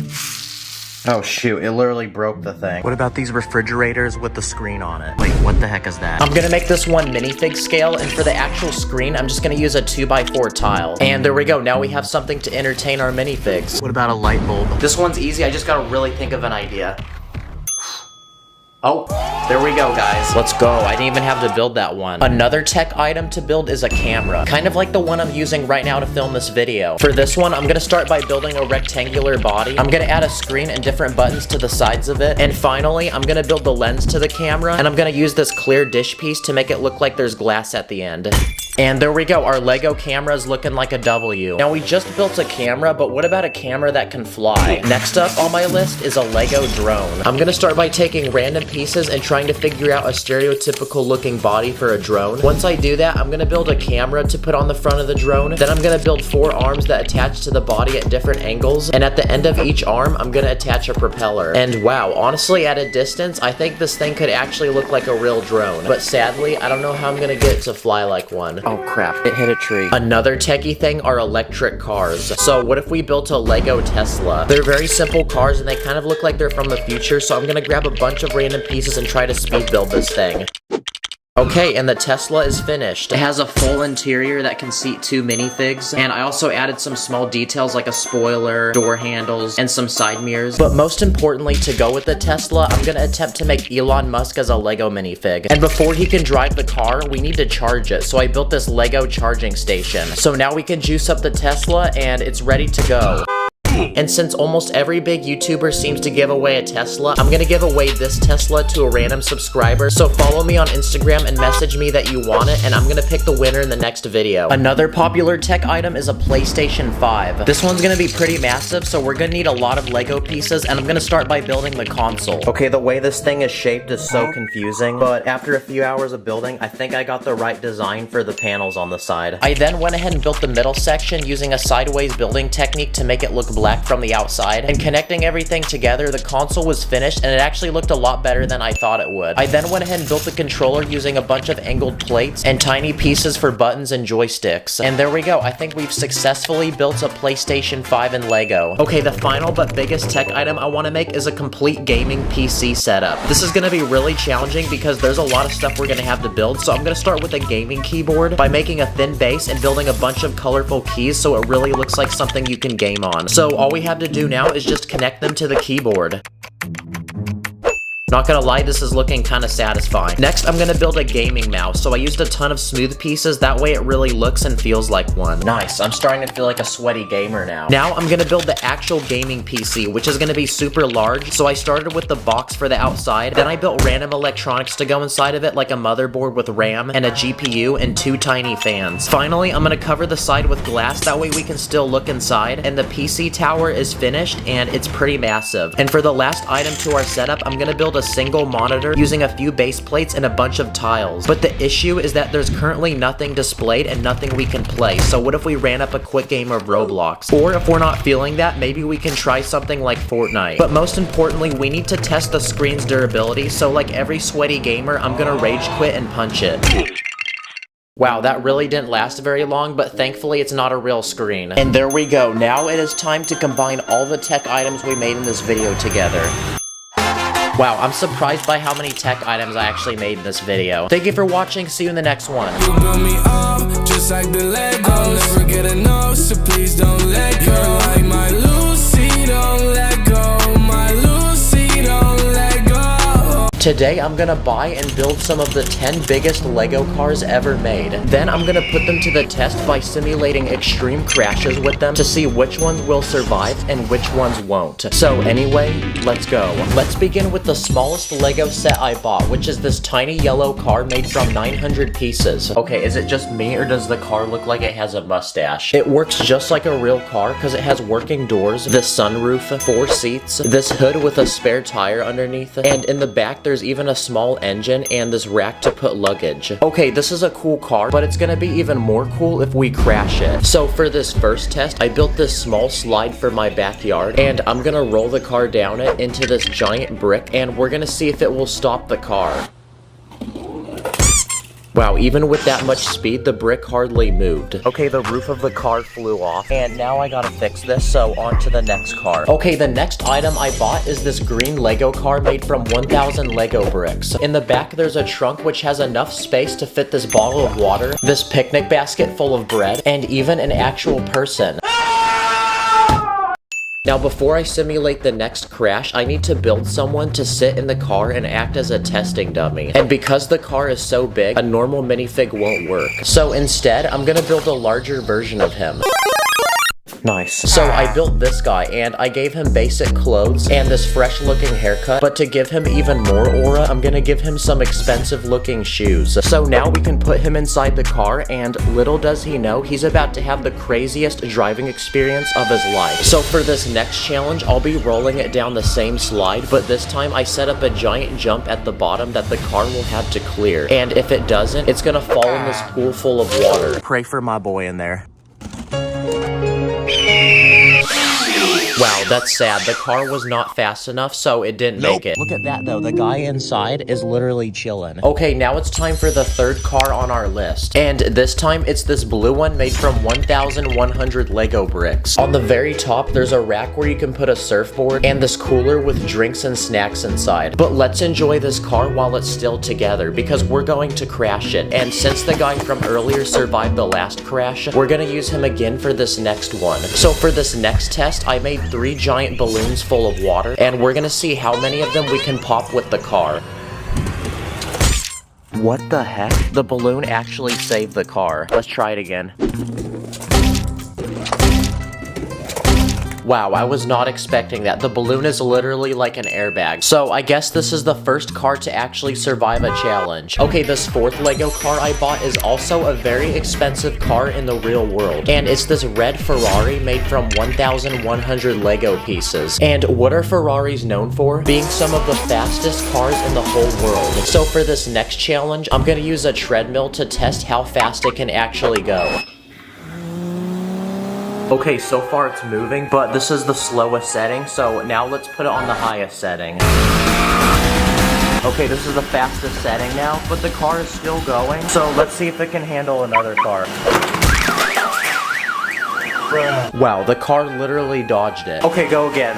S6: Oh shoot, it literally broke the thing. What about these refrigerators with the screen on it? Wait, what the heck is that?
S1: I'm gonna make this one minifig scale, and for the actual screen, I'm just gonna use a 2x4 tile. And there we go, now we have something to entertain our minifigs.
S6: What about a light bulb?
S1: This one's easy, I just gotta really think of an idea. Oh, there we go, guys. Let's go. I didn't even have to build that one. Another tech item to build is a camera, kind of like the one I'm using right now to film this video. For this one, I'm gonna start by building a rectangular body. I'm gonna add a screen and different buttons to the sides of it. And finally, I'm gonna build the lens to the camera, and I'm gonna use this clear dish piece to make it look like there's glass at the end. And there we go, our Lego camera is looking like a W. Now we just built a camera, but what about a camera that can fly? Next up on my list is a Lego drone. I'm gonna start by taking random pieces and trying to figure out a stereotypical looking body for a drone. Once I do that, I'm gonna build a camera to put on the front of the drone. Then I'm gonna build 4 arms that attach to the body at different angles. And at the end of each arm, I'm gonna attach a propeller. And wow, honestly, at a distance, I think this thing could actually look like a real drone. But sadly, I don't know how I'm gonna get it to fly like one. Oh crap, it hit a tree. Another techie thing are electric cars. So what if we built a Lego Tesla? They're very simple cars and they kind of look like they're from the future, so I'm gonna grab a bunch of random pieces and try to speed build this thing. Okay, and the Tesla is finished. It has a full interior that can seat 2 minifigs, and I also added some small details like a spoiler, door handles, and some side mirrors. But most importantly, to go with the Tesla, I'm gonna attempt to make Elon Musk as a Lego minifig. And before he can drive the car, we need to charge it, so I built this Lego charging station. So now we can juice up the Tesla, and it's ready to go. And since almost every big YouTuber seems to give away a Tesla, I'm gonna give away this Tesla to a random subscriber. So follow me on Instagram and message me that you want it, and I'm gonna pick the winner in the next video. Another popular tech item is a PlayStation 5. This one's gonna be pretty massive, so we're gonna need a lot of Lego pieces, and I'm gonna start by building the console. Okay, the way this thing is shaped is so confusing, but after a few hours of building, I think I got the right design for the panels on the side. I then went ahead and built the middle section using a sideways building technique to make it look black from the outside, and connecting everything together, the console was finished and it actually looked a lot better than I thought it would. I then went ahead and built the controller using a bunch of angled plates and tiny pieces for buttons and joysticks. And there we go, I think we've successfully built a PlayStation 5 in Lego. Okay, the final but biggest tech item I want to make is a complete gaming PC setup. This is going to be really challenging because there's a lot of stuff we're going to have to build, so I'm going to start with a gaming keyboard by making a thin base and building a bunch of colorful keys so it really looks like something you can game on. So all we have to do now is just connect them to the keyboard. Not gonna lie, this is looking kinda satisfying. Next, I'm gonna build a gaming mouse, so I used a ton of smooth pieces, that way it really looks and feels like one. Nice, I'm starting to feel like a sweaty gamer now. Now, I'm gonna build the actual gaming PC, which is gonna be super large, so I started with the box for the outside, then I built random electronics to go inside of it, like a motherboard with RAM, and a GPU, and 2 tiny fans. Finally, I'm gonna cover the side with glass, that way we can still look inside, and the PC tower is finished, and it's pretty massive. And for the last item to our setup, I'm gonna build a single monitor using a few base plates and a bunch of tiles. But the issue is that there's currently nothing displayed and nothing we can play, so what if we ran up a quick game of Roblox? Or if we're not feeling that, maybe we can try something like Fortnite. But most importantly, we need to test the screen's durability, so like every sweaty gamer, I'm gonna rage quit and punch it. Wow, that really didn't last very long, but thankfully it's not a real screen. And there we go, now it is time to combine all the tech items we made in this video together. Wow, I'm surprised by how many tech items I actually made in this video. Thank you for watching, see you in the next one.
S5: You build me up, just like the Legos. I'll never get enough, so please don't let go. You're like my Lucy, don't let go. My Lucy, don't let go.
S1: Today, I'm gonna buy and build some of the 10 biggest Lego cars ever made. Then I'm gonna put them to the test by simulating extreme crashes with them to see which ones will survive and which ones won't. So anyway, let's go. Let's begin with the smallest Lego set I bought, which is this tiny yellow car made from 900 pieces. Okay, is it just me or does the car look like it has a mustache? It works just like a real car because it has working doors, this sunroof, 4 seats, this hood with a spare tire underneath, and in the back there's even a small engine and this rack to put luggage. Okay, this is a cool car, but it's gonna be even more cool if we crash it. So for this first test, I built this small slide for my backyard, and I'm gonna roll the car down it into this giant brick, and we're gonna see if it will stop the car. Wow, even with that much speed, the brick hardly moved. Okay, the roof of the car flew off, and now I gotta fix this, so on to the next car. Okay, the next item I bought is this green Lego car made from 1,000 Lego bricks. In the back, there's a trunk which has enough space to fit this bottle of water, this picnic basket full of bread, and even an actual person. Now before I simulate the next crash, I need to build someone to sit in the car and act as a testing dummy. And because the car is so big, a normal minifig won't work. So instead, I'm gonna build a larger version of him. Nice. So I built this guy, and I gave him basic clothes and this fresh looking haircut, but to give him even more aura, I'm gonna give him some expensive looking shoes. So now we can put him inside the car, and little does he know, he's about to have the craziest driving experience of his life. So for this next challenge, I'll be rolling it down the same slide, but this time I set up a giant jump at the bottom that the car will have to clear. And if it doesn't, it's gonna fall in this pool full of water. Pray for my boy in there. Wow, that's sad. The car was not fast enough, so it didn't make it. Look at that, though. The guy inside is literally chilling. Okay, now it's time for the third car on our list. And this time, it's this blue one made from 1,100 Lego bricks. On the very top, there's a rack where you can put a surfboard and this cooler with drinks and snacks inside. But let's enjoy this car while it's still together, because we're going to crash it. And since the guy from earlier survived the last crash, we're gonna use him again for this next one. So for this next test, I made 3 giant balloons full of water, and we're gonna see how many of them we can pop with the car. What the heck? The balloon actually saved the car. Let's try it again. Wow, I was not expecting that. The balloon is literally like an airbag. So I guess this is the first car to actually survive a challenge. Okay, this fourth Lego car I bought is also a very expensive car in the real world. And it's this red Ferrari made from 1,100 Lego pieces. And what are Ferraris known for? Being some of the fastest cars in the whole world. So for this next challenge, I'm gonna use a treadmill to test how fast it can actually go. Okay, so far it's moving, but this is the slowest setting, so now let's put it on the highest setting. Okay, this is the fastest setting now, but the car is still going, so let's see if it can handle another car. Wow, the car literally dodged it. Okay, go again.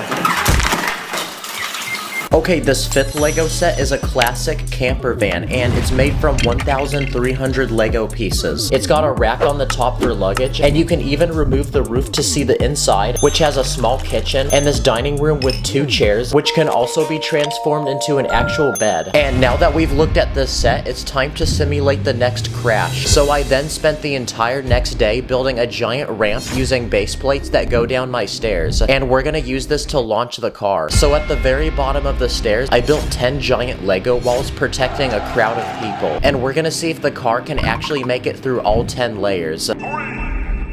S1: Okay, this fifth Lego set is a classic camper van, and it's made from 1,300 Lego pieces. It's got a rack on the top for luggage, and you can even remove the roof to see the inside, which has a small kitchen, and this dining room with 2 chairs, which can also be transformed into an actual bed. And now that we've looked at this set, it's time to simulate the next crash. So I then spent the entire next day building a giant ramp using base plates that go down my stairs, and we're gonna use this to launch the car. So at the very bottom of the stairs, I built 10 giant Lego walls protecting a crowd of people, and we're gonna see if the car can actually make it through all 10 layers.
S11: 3,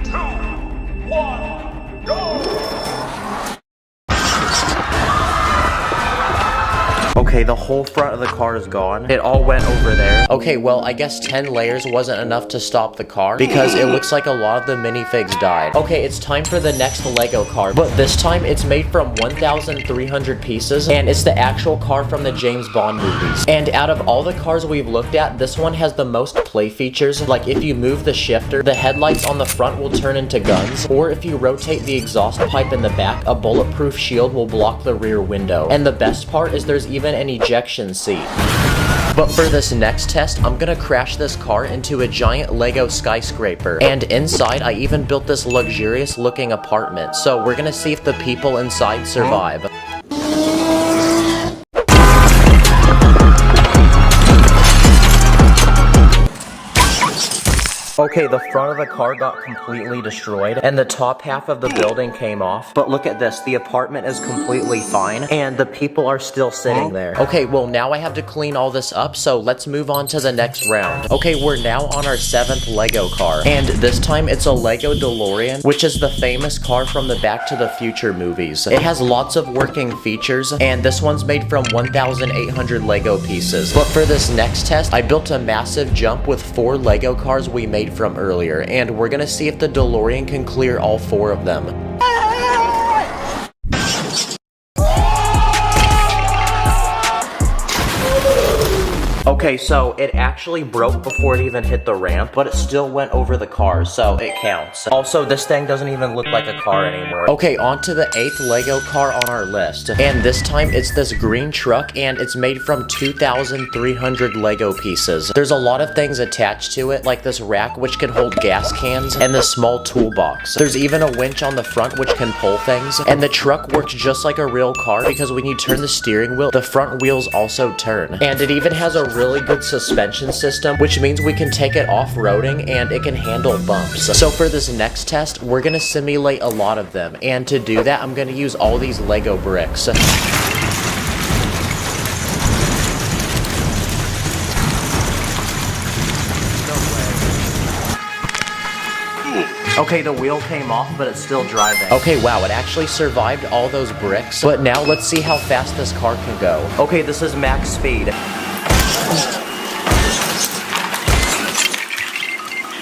S11: 2, 1, go!
S1: Okay, the whole front of the car is gone. It all went over there. Okay, well, I guess 10 layers wasn't enough to stop the car because it looks like a lot of the minifigs died. Okay, it's time for the next Lego car, but this time it's made from 1,300 pieces, and it's the actual car from the James Bond movies. And out of all the cars we've looked at, this one has the most play features. Like if you move the shifter, the headlights on the front will turn into guns, or if you rotate the exhaust pipe in the back, a bulletproof shield will block the rear window. And the best part is there's even an ejection seat. But for this next test, I'm gonna crash this car into a giant Lego skyscraper. And inside, I even built this luxurious looking apartment. So we're gonna see if the people inside survive. Okay, the front of the car got completely destroyed, and the top half of the building came off. But look at this, the apartment is completely fine, and the people are still sitting there. Okay, well now I have to clean all this up, so let's move on to the next round. Okay, we're now on our 7th Lego car, and this time it's a Lego DeLorean, which is the famous car from the Back to the Future movies. It has lots of working features, and this one's made from 1,800 Lego pieces. But for this next test, I built a massive jump with 4 Lego cars we made from earlier, and we're gonna see if the DeLorean can clear all 4 of them. Okay, so it actually broke before it even hit the ramp, but it still went over the car, so it counts. Also, this thing doesn't even look like a car anymore. Okay, on to the 8th Lego car on our list. And this time, it's this green truck, and it's made from 2,300 Lego pieces. There's a lot of things attached to it, like this rack, which can hold gas cans, and this small toolbox. There's even a winch on the front, which can pull things, and the truck works just like a real car, because when you turn the steering wheel, the front wheels also turn. And it even has a really good suspension system, which means we can take it off-roading and it can handle bumps. So for this next test, we're gonna simulate a lot of them, and to do that, I'm gonna use all these Lego bricks. Okay, the wheel came off, but it's still driving. Okay, wow, it actually survived all those bricks. But now let's see how fast this car can go. Okay, this is max speed.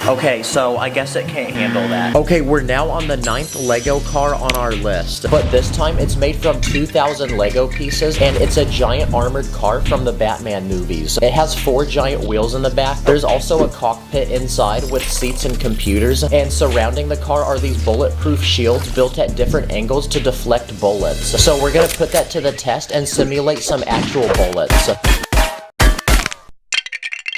S1: Okay, so I guess it can't handle that. Okay, we're now on the 9th Lego car on our list, but this time it's made from 2,000 Lego pieces, and it's a giant armored car from the Batman movies. It has 4 giant wheels in the back. There's also a cockpit inside with seats and computers, and surrounding the car are these bulletproof shields built at different angles to deflect bullets. So we're gonna put that to the test and simulate some actual bullets.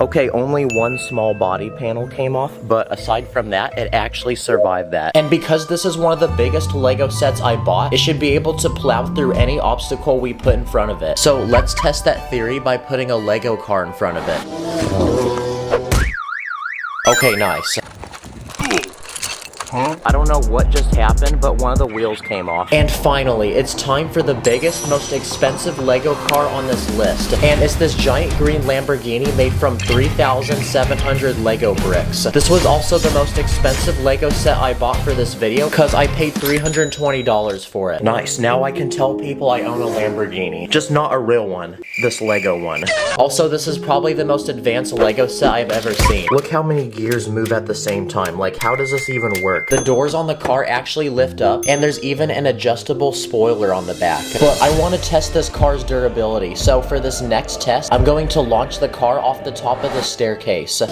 S1: Okay, only one small body panel came off, but aside from that, it actually survived that. And because this is one of the biggest Lego sets I bought, it should be able to plow through any obstacle we put in front of it. So let's test that theory by putting a Lego car in front of it. Okay, nice. I don't know what just happened, but one of the wheels came off. And finally, it's time for the biggest, most expensive Lego car on this list. And it's this giant green Lamborghini made from 3,700 Lego bricks. This was also the most expensive Lego set I bought for this video, because I paid $320 for it. Nice, now I can tell people I own a Lamborghini. Just not a real one. This Lego one. Also, this is probably the most advanced Lego set I've ever seen. Look how many gears move at the same time. Like, how does this even work? The doors on the car actually lift up, and there's even an adjustable spoiler on the back. But I want to test this car's durability, so for this next test, I'm going to launch the car off the top of the staircase.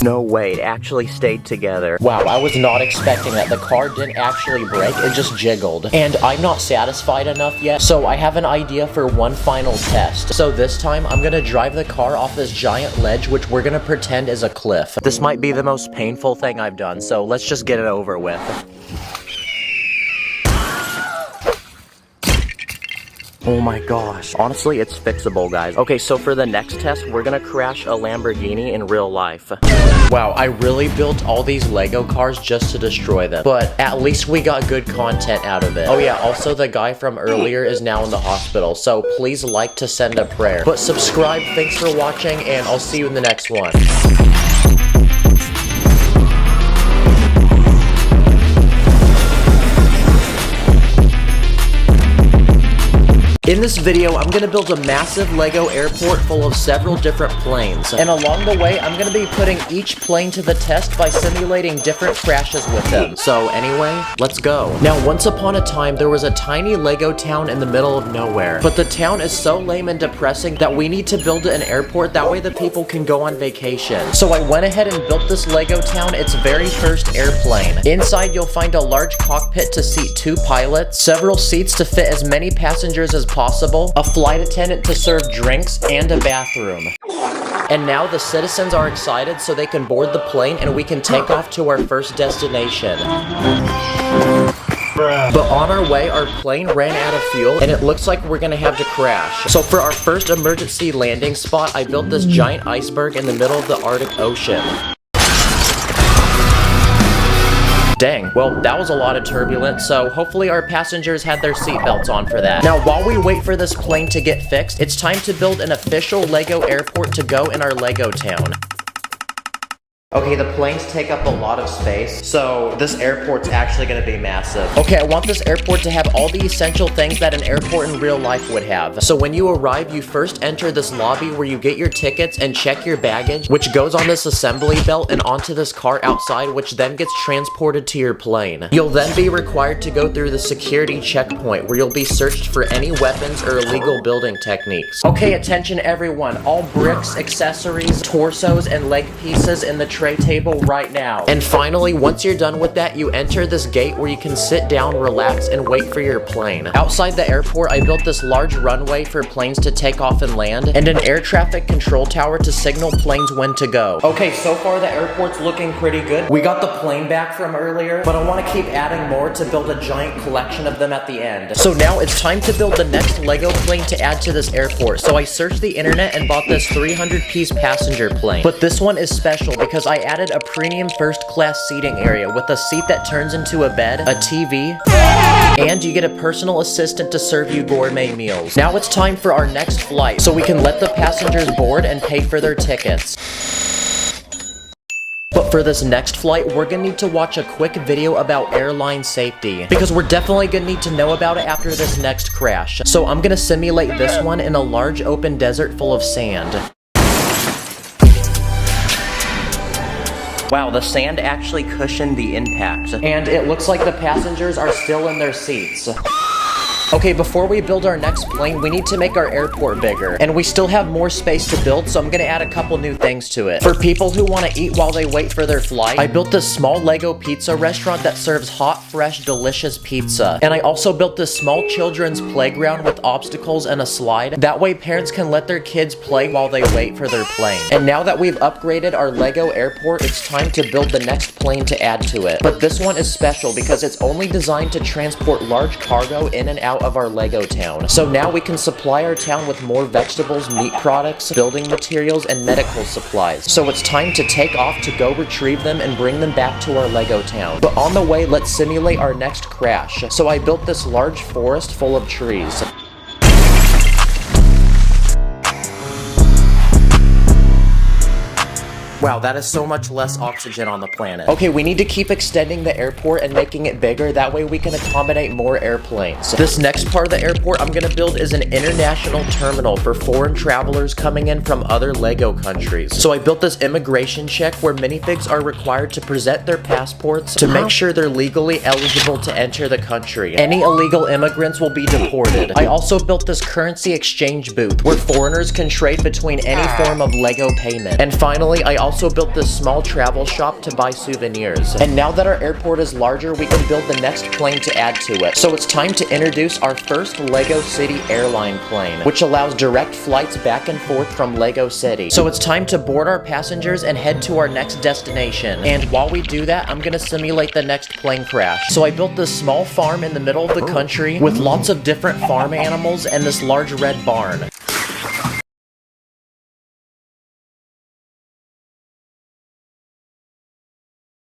S1: No way, it actually stayed together. Wow, I was not expecting that. The car didn't actually break, it just jiggled. And I'm not satisfied enough yet, so I have an idea for one final test. So this time, I'm gonna drive the car off this giant ledge, which we're gonna pretend is a cliff. This might be the most painful thing I've done, so let's just get it over with. Oh my gosh. Honestly, it's fixable, guys. Okay, so for the next test, we're gonna crash a Lamborghini in real life. Wow, I really built all these Lego cars just to destroy them. But at least we got good content out of it. Oh yeah, also the guy from earlier is now in the hospital, so please like to send a prayer. But subscribe, thanks for watching, and I'll see you in the next one. In this video, I'm gonna build a massive Lego airport full of several different planes. And along the way, I'm gonna be putting each plane to the test by simulating different crashes with them. So anyway, let's go. Now, once upon a time, there was a tiny Lego town in the middle of nowhere. But the town is so lame and depressing that we need to build an airport, that way the people can go on vacation. So I went ahead and built this Lego town, its very first airplane. Inside, you'll find a large cockpit to seat 2 pilots, several seats to fit as many passengers as possible, a flight attendant to serve drinks, and a bathroom. And now the citizens are excited so they can board the plane and we can take off to our first destination. But on our way, our plane ran out of fuel and it looks like we're gonna have to crash. So for our first emergency landing spot, I built this giant iceberg in the middle of the Arctic Ocean. Dang, well, that was a lot of turbulence, so hopefully our passengers had their seatbelts on for that. Now, while we wait for this plane to get fixed, it's time to build an official Lego airport to go in our Lego town. Okay, the planes take up a lot of space, so this airport's actually gonna be massive. Okay, I want this airport to have all the essential things that an airport in real life would have. So when you arrive, you first enter this lobby where you get your tickets and check your baggage, which goes on this assembly belt and onto this car outside, which then gets transported to your plane. You'll then be required to go through the security checkpoint, where you'll be searched for any weapons or illegal building techniques. Okay, attention everyone, all bricks, accessories, torsos, and leg pieces in the tray table right now. And finally, once you're done with that, you enter this gate where you can sit down, relax, and wait for your plane. Outside the airport, I built this large runway for planes to take off and land, and an air traffic control tower to signal planes when to go. Okay, so far the airport's looking pretty good. We got the plane back from earlier, but I want to keep adding more to build a giant collection of them at the end. So now it's time to build the next Lego plane to add to this airport. So I searched the internet and bought this 300-piece passenger plane. But this one is special because I added a premium first-class seating area with a seat that turns into a bed, a TV, and you get a personal assistant to serve you gourmet meals. Now it's time for our next flight, so we can let the passengers board and pay for their tickets. But for this next flight, we're gonna need to watch a quick video about airline safety, because we're definitely gonna need to know about it after this next crash. So I'm gonna simulate this one in a large open desert full of sand. Wow, the sand actually cushioned the impact. And it looks like the passengers are still in their seats. Okay, before we build our next plane, we need to make our airport bigger. And we still have more space to build, so I'm gonna add a couple new things to it. For people who wanna eat while they wait for their flight, I built this small Lego pizza restaurant that serves hot, fresh, delicious pizza. And I also built this small children's playground with obstacles and a slide. That way parents can let their kids play while they wait for their plane. And now that we've upgraded our Lego airport, it's time to build the next plane to add to it. But this one is special because it's only designed to transport large cargo in and out of our Lego town. So now we can supply our town with more vegetables, meat products, building materials, and medical supplies. So it's time to take off to go retrieve them and bring them back to our Lego town. But on the way, let's simulate our next crash. So I built this large forest full of trees. Wow, that is so much less oxygen on the planet. Okay, we need to keep extending the airport and making it bigger. That way we can accommodate more airplanes. This next part of the airport I'm gonna build is an international terminal for foreign travelers coming in from other Lego countries. So I built this immigration check where minifigs are required to present their passports to make sure they're legally eligible to enter the country. Any illegal immigrants will be deported. I also built this currency exchange booth where foreigners can trade between any form of Lego payment. And finally, I also built this small travel shop to buy souvenirs. And now that our airport is larger, we can build the next plane to add to it. So it's time to introduce our first Lego City airline plane, which allows direct flights back and forth from Lego City. So it's time to board our passengers and head to our next destination. And while we do that, I'm gonna simulate the next plane crash. So I built this small farm in the middle of the country with lots of different farm animals and this large red barn.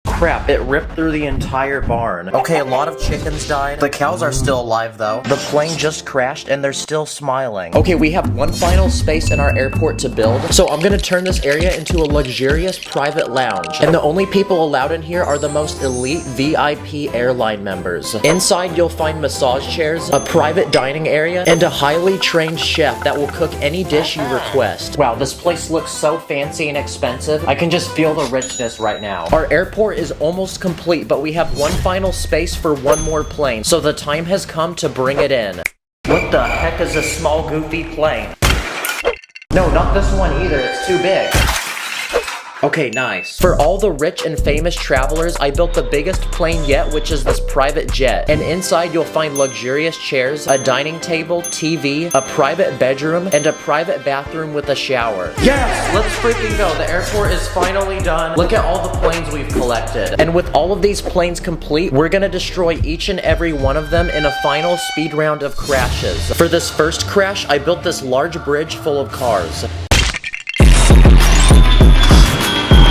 S1: Crap, it ripped through the entire barn. Okay, a lot of chickens died. The cows are still alive though. The plane just crashed and they're still smiling. Okay, we have one final space in our airport to build. So I'm gonna turn this area into a luxurious private lounge. And the only people allowed in here are the most elite VIP airline members. Inside you'll find massage chairs, a private dining area, and a highly trained chef that will cook any dish you request. Wow, this place looks so fancy and expensive. I can just feel the richness right now. Our airport is almost complete, but we have one final space for one more plane, so the time has come to bring it in. What the heck is this small goofy plane? No, not this one either, it's too big. Okay, nice. For all the rich and famous travelers, I built the biggest plane yet, which is this private jet. And inside you'll find luxurious chairs, a dining table, TV, a private bedroom, and a private bathroom with a shower. Yes! Let's freaking go. The airport is finally done. Look at all the planes we've collected. And with all of these planes complete, we're gonna destroy each and every one of them in a final speed round of crashes. For this first crash, I built this large bridge full of cars.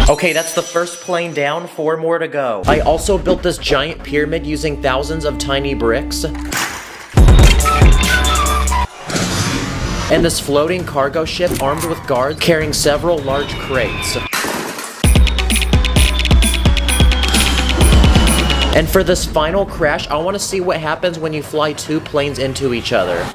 S1: Okay, that's the first plane down, 4 more to go. I also built this giant pyramid using thousands of tiny bricks. And this floating cargo ship armed with guards carrying several large crates. And for this final crash, I want to see what happens when you fly 2 planes into each other.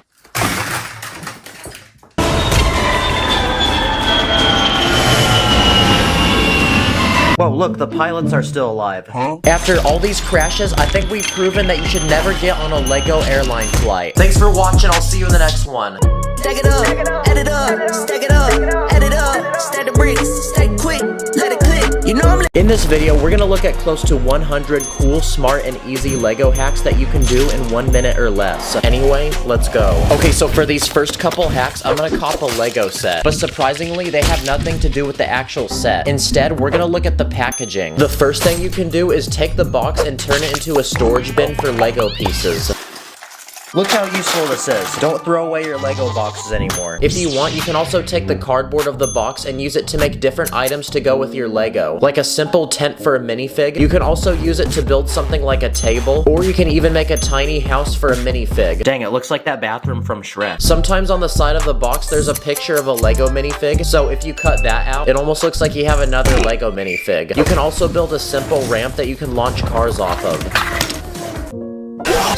S1: Whoa, look, the pilots are still alive. Huh? After all these crashes, I think we've proven that you should never get on a Lego airline flight. Thanks for watching, I'll see you in the next one.
S4: Stack it up, add it up, stack it up, add it up, stack the bricks, stack quick, let it click, you know I'm
S1: in this video, we're gonna look at close to 100 cool, smart, and easy Lego hacks that you can do in 1 minute or less. Anyway, let's go. Okay, so for these first couple hacks, I'm gonna cop a Lego set. But surprisingly, they have nothing to do with the actual set. Instead, we're gonna look at the packaging. The first thing you can do is take the box and turn it into a storage bin for Lego pieces. Look how useful this is. Don't throw away your Lego boxes anymore. If you want, you can also take the cardboard of the box and use it to make different items to go with your Lego. Like a simple tent for a minifig. You can also use it to build something like a table, or you can even make a tiny house for a minifig. Dang, it looks like that bathroom from Shrek. Sometimes on the side of the box, there's a picture of a Lego minifig, so if you cut that out, it almost looks like you have another Lego minifig. You can also build a simple ramp that you can launch cars off of.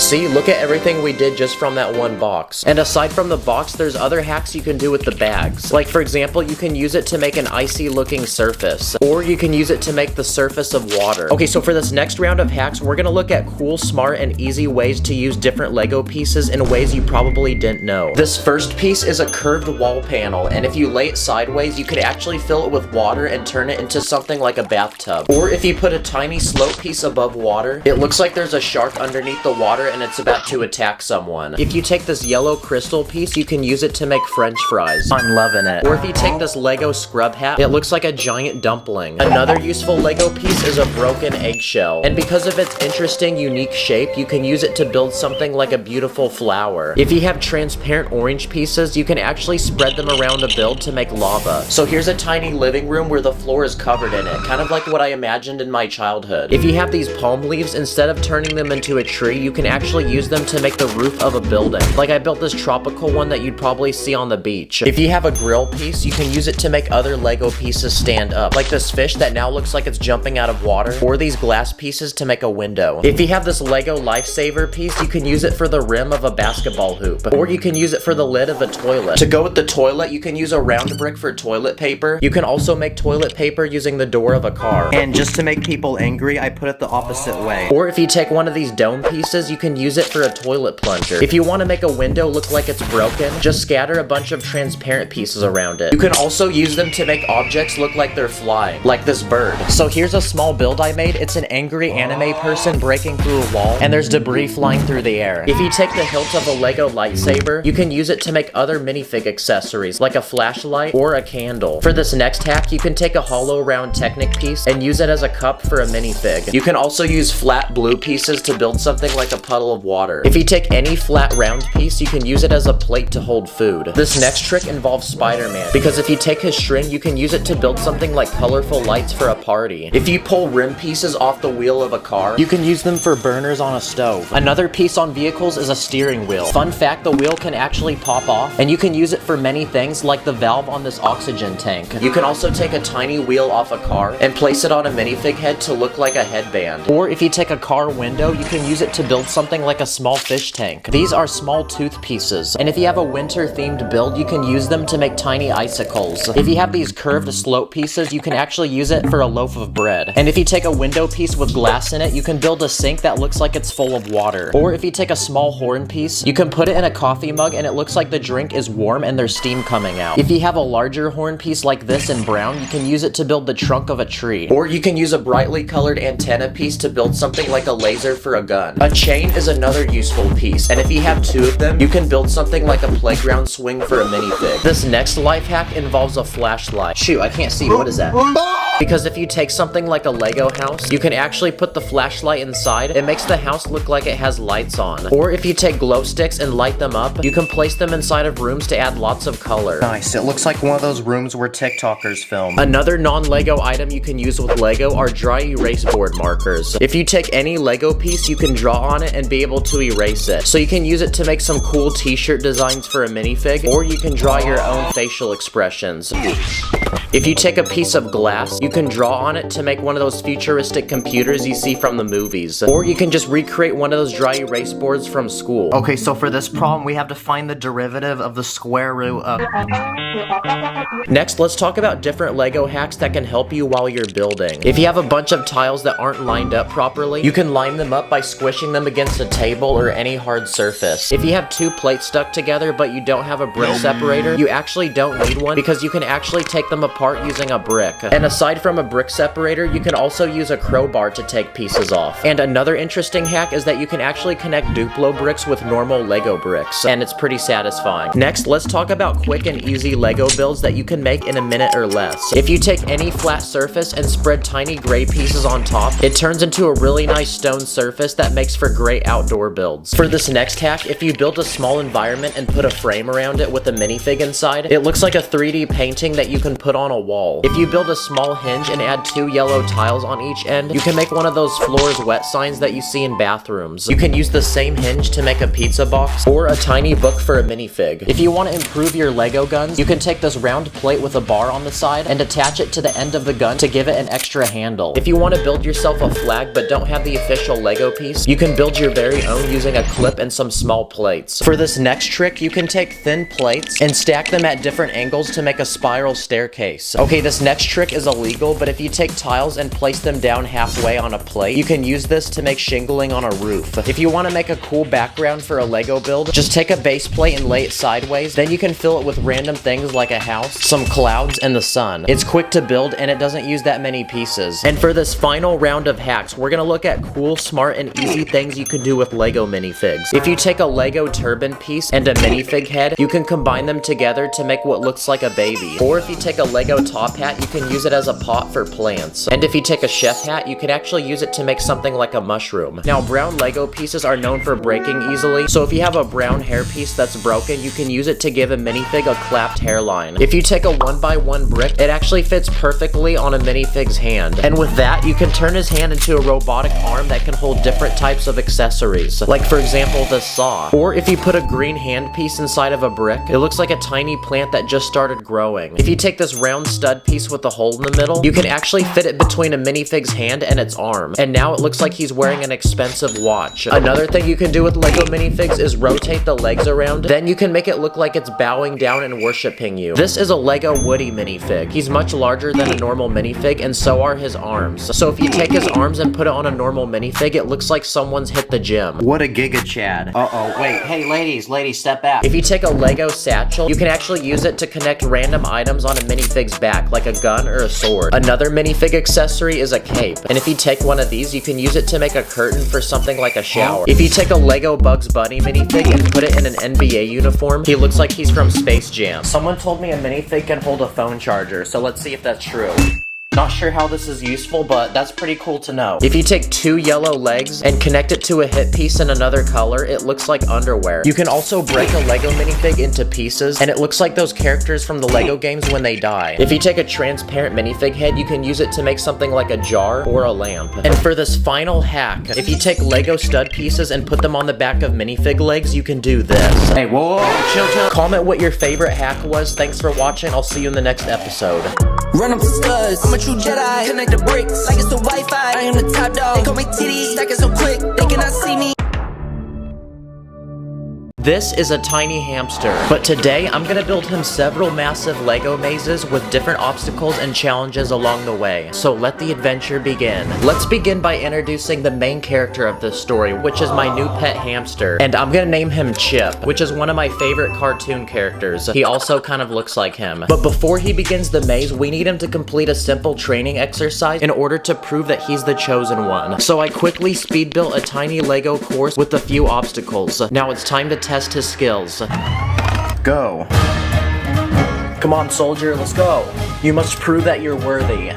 S1: See, look at everything we did just from that one box. And aside from the box, there's other hacks you can do with the bags. Like for example, you can use it to make an icy looking surface, or you can use it to make the surface of water. Okay, so for this next round of hacks, we're gonna look at cool, smart, and easy ways to use different Lego pieces in ways you probably didn't know. This first piece is a curved wall panel, and if you lay it sideways, you could actually fill it with water and turn it into something like a bathtub. Or if you put a tiny slope piece above water, it looks like there's a shark underneath the water and it's about to attack someone. If you take this yellow crystal piece, you can use it to make French fries. I'm loving it. Or if you take this Lego scrub hat, it looks like a giant dumpling. Another useful Lego piece is a broken eggshell, and because of its interesting, unique shape, you can use it to build something like a beautiful flower. If you have transparent orange pieces, you can actually spread them around a build to make lava. So here's a tiny living room where the floor is covered in it, kind of like what I imagined in my childhood. If you have these palm leaves, instead of turning them into a tree, you can actually use them to make the roof of a building. Like I built this tropical one that you'd probably see on the beach. If you have a grill piece, you can use it to make other Lego pieces stand up, like this fish that now looks like it's jumping out of water, or these glass pieces to make a window. If you have this Lego lifesaver piece, you can use it for the rim of a basketball hoop, or you can use it for the lid of a toilet. To go with the toilet, you can use a round brick for toilet paper. You can also make toilet paper using the door of a car.
S6: And just to make people angry, I put it the opposite way.
S1: Or if you take one of these dome pieces, you can use it for a toilet plunger. If you want to make a window look like it's broken, just scatter a bunch of transparent pieces around it. You can also use them to make objects look like they're flying, like this bird. So here's a small build I made. It's an angry anime person breaking through a wall, and there's debris flying through the air. If you take the hilt of a Lego lightsaber, you can use it to make other minifig accessories, like a flashlight or a candle. For this next hack, you can take a hollow round Technic piece and use it as a cup for a minifig. You can also use flat blue pieces to build something like a puddle of water. If you take any flat round piece, you can use it as a plate to hold food. This next trick involves Spider-Man, because if you take his string, you can use it to build something like colorful lights for a party. If you pull rim pieces off the wheel of a car, you can use them for burners on a stove. Another piece on vehicles is a steering wheel. Fun fact, the wheel can actually pop off, and you can use it for many things, like the valve on this oxygen tank. You can also take a tiny wheel off a car and place it on a minifig head to look like a headband. Or if you take a car window, you can use it to build something like a small fish tank. These are small tooth pieces, and if you have a winter themed build, you can use them to make tiny icicles. If you have these curved slope pieces, you can actually use it for a loaf of bread. And if you take a window piece with glass in it, you can build a sink that looks like it's full of water. Or if you take a small horn piece, you can put it in a coffee mug and it looks like the drink is warm and there's steam coming out. If you have a larger horn piece like this in brown, you can use it to build the trunk of a tree. Or you can use a brightly colored antenna piece to build something like a laser for a gun. A chain is another useful piece, and if you have two of them, you can build something like a playground swing for a minifig. This next life hack involves a flashlight. Shoot, I can't see. What is that? Because if you take something like a Lego house, you can actually put the flashlight inside. It makes the house look like it has lights on. Or if you take glow sticks and light them up, you can place them inside of rooms to add lots of color.
S6: Nice, it looks like one of those rooms where TikTokers film.
S1: Another non-Lego item you can use with Lego are dry erase board markers. If you take any Lego piece, you can draw on it and be able to erase it. So you can use it to make some cool t-shirt designs for a minifig, or you can draw your own facial expressions. If you take a piece of glass, you can draw on it to make one of those futuristic computers you see from the movies. Or you can just recreate one of those dry erase boards from school.
S6: Okay, so for this problem, we have to find the derivative of the square root of...
S1: Next, let's talk about different Lego hacks that can help you while you're building. If you have a bunch of tiles that aren't lined up properly, you can line them up by squishing them against a table or any hard surface. If you have two plates stuck together but you don't have a brick separator, you actually don't need one because you can actually take them apart using a brick. And aside from a brick separator, you can also use a crowbar to take pieces off. And another interesting hack is that you can actually connect Duplo bricks with normal Lego bricks, and it's pretty satisfying. Next, let's talk about quick and easy Lego builds that you can make in a minute or less. If you take any flat surface and spread tiny gray pieces on top, it turns into a really nice stone surface that makes for great outdoor builds. For this next hack, if you build a small environment and put a frame around it with a minifig inside, it looks like a 3D painting that you can put on on a wall. If you build a small hinge and add 2 yellow tiles on each end, you can make one of those floors wet signs that you see in bathrooms. You can use the same hinge to make a pizza box or a tiny book for a minifig. If you want to improve your Lego guns, you can take this round plate with a bar on the side and attach it to the end of the gun to give it an extra handle. If you want to build yourself a flag but don't have the official Lego piece, you can build your very own using a clip and some small plates. For this next trick, you can take thin plates and stack them at different angles to make a spiral staircase. Okay, this next trick is illegal, but if you take tiles and place them down halfway on a plate, you can use this to make shingling on a roof. If you want to make a cool background for a Lego build, just take a base plate and lay it sideways, then you can fill it with random things like a house, some clouds, and the sun. It's quick to build and it doesn't use that many pieces. And for this final round of hacks, we're gonna look at cool, smart, and easy things you can do with Lego minifigs. If you take a Lego turban piece and a minifig head, you can combine them together to make what looks like a baby. Or if you take a Lego top hat, you can use it as a pot for plants. And if you take a chef hat, you can actually use it to make something like a mushroom. Now, brown Lego pieces are known for breaking easily, so if you have a brown hair piece that's broken, you can use it to give a minifig a clapped hairline. If you take a 1x1 brick, it actually fits perfectly on a minifig's hand. And with that, you can turn his hand into a robotic arm that can hold different types of accessories. Like, for example, this saw. Or if you put a green hand piece inside of a brick, it looks like a tiny plant that just started growing. If you take this round stud piece with a hole in the middle, you can actually fit it between a minifig's hand and its arm. And now it looks like he's wearing an expensive watch. Another thing you can do with Lego minifigs is rotate the legs around. Then you can make it look like it's bowing down and worshiping you. This is a Lego Woody minifig. He's much larger than a normal minifig, and so are his arms. So if you take his arms and put it on a normal minifig, it looks like someone's hit the gym.
S6: What a Giga Chad. Uh-oh, wait, hey ladies, step back.
S1: If you take a Lego satchel, you can actually use it to connect random items on a minifig's back, like a gun or a sword. Another minifig accessory is a cape, and if you take one of these, you can use it to make a curtain for something like a shower. If you take a Lego Bugs Bunny minifig and put it in an NBA uniform, he looks like he's from Space Jam. Someone told me a minifig can hold a phone charger, so let's see if that's true. Not sure how this is useful, but that's pretty cool to know. If you take 2 yellow legs and connect it to a hip piece in another color, it looks like underwear. You can also break a Lego minifig into pieces, and it looks like those characters from the Lego games when they die. If you take a transparent minifig head, you can use it to make something like a jar or a lamp. And for this final hack, if you take Lego stud pieces and put them on the back of minifig legs, you can do this.
S6: Hey, whoa, chill.
S1: Comment what your favorite hack was. Thanks for watching. I'll see you in the next episode.
S4: Run up the studs, I'm a true Jedi. Connect the bricks like it's the Wi-Fi. I am the top dog. They call me TD, stacking so quick they cannot see me.
S1: This is a tiny hamster, but today I'm gonna build him several massive Lego mazes with different obstacles and challenges along the way. So let the adventure begin. Let's begin by introducing the main character of this story, which is my new pet hamster. And I'm gonna name him Chip, which is one of my favorite cartoon characters. He also kind of looks like him. But before he begins the maze, we need him to complete a simple training exercise in order to prove that he's the chosen one. So I quickly speed built a tiny Lego course with a few obstacles. Now it's time to test his skills.
S6: Go.
S1: Come on, soldier, let's go. You must prove that you're worthy.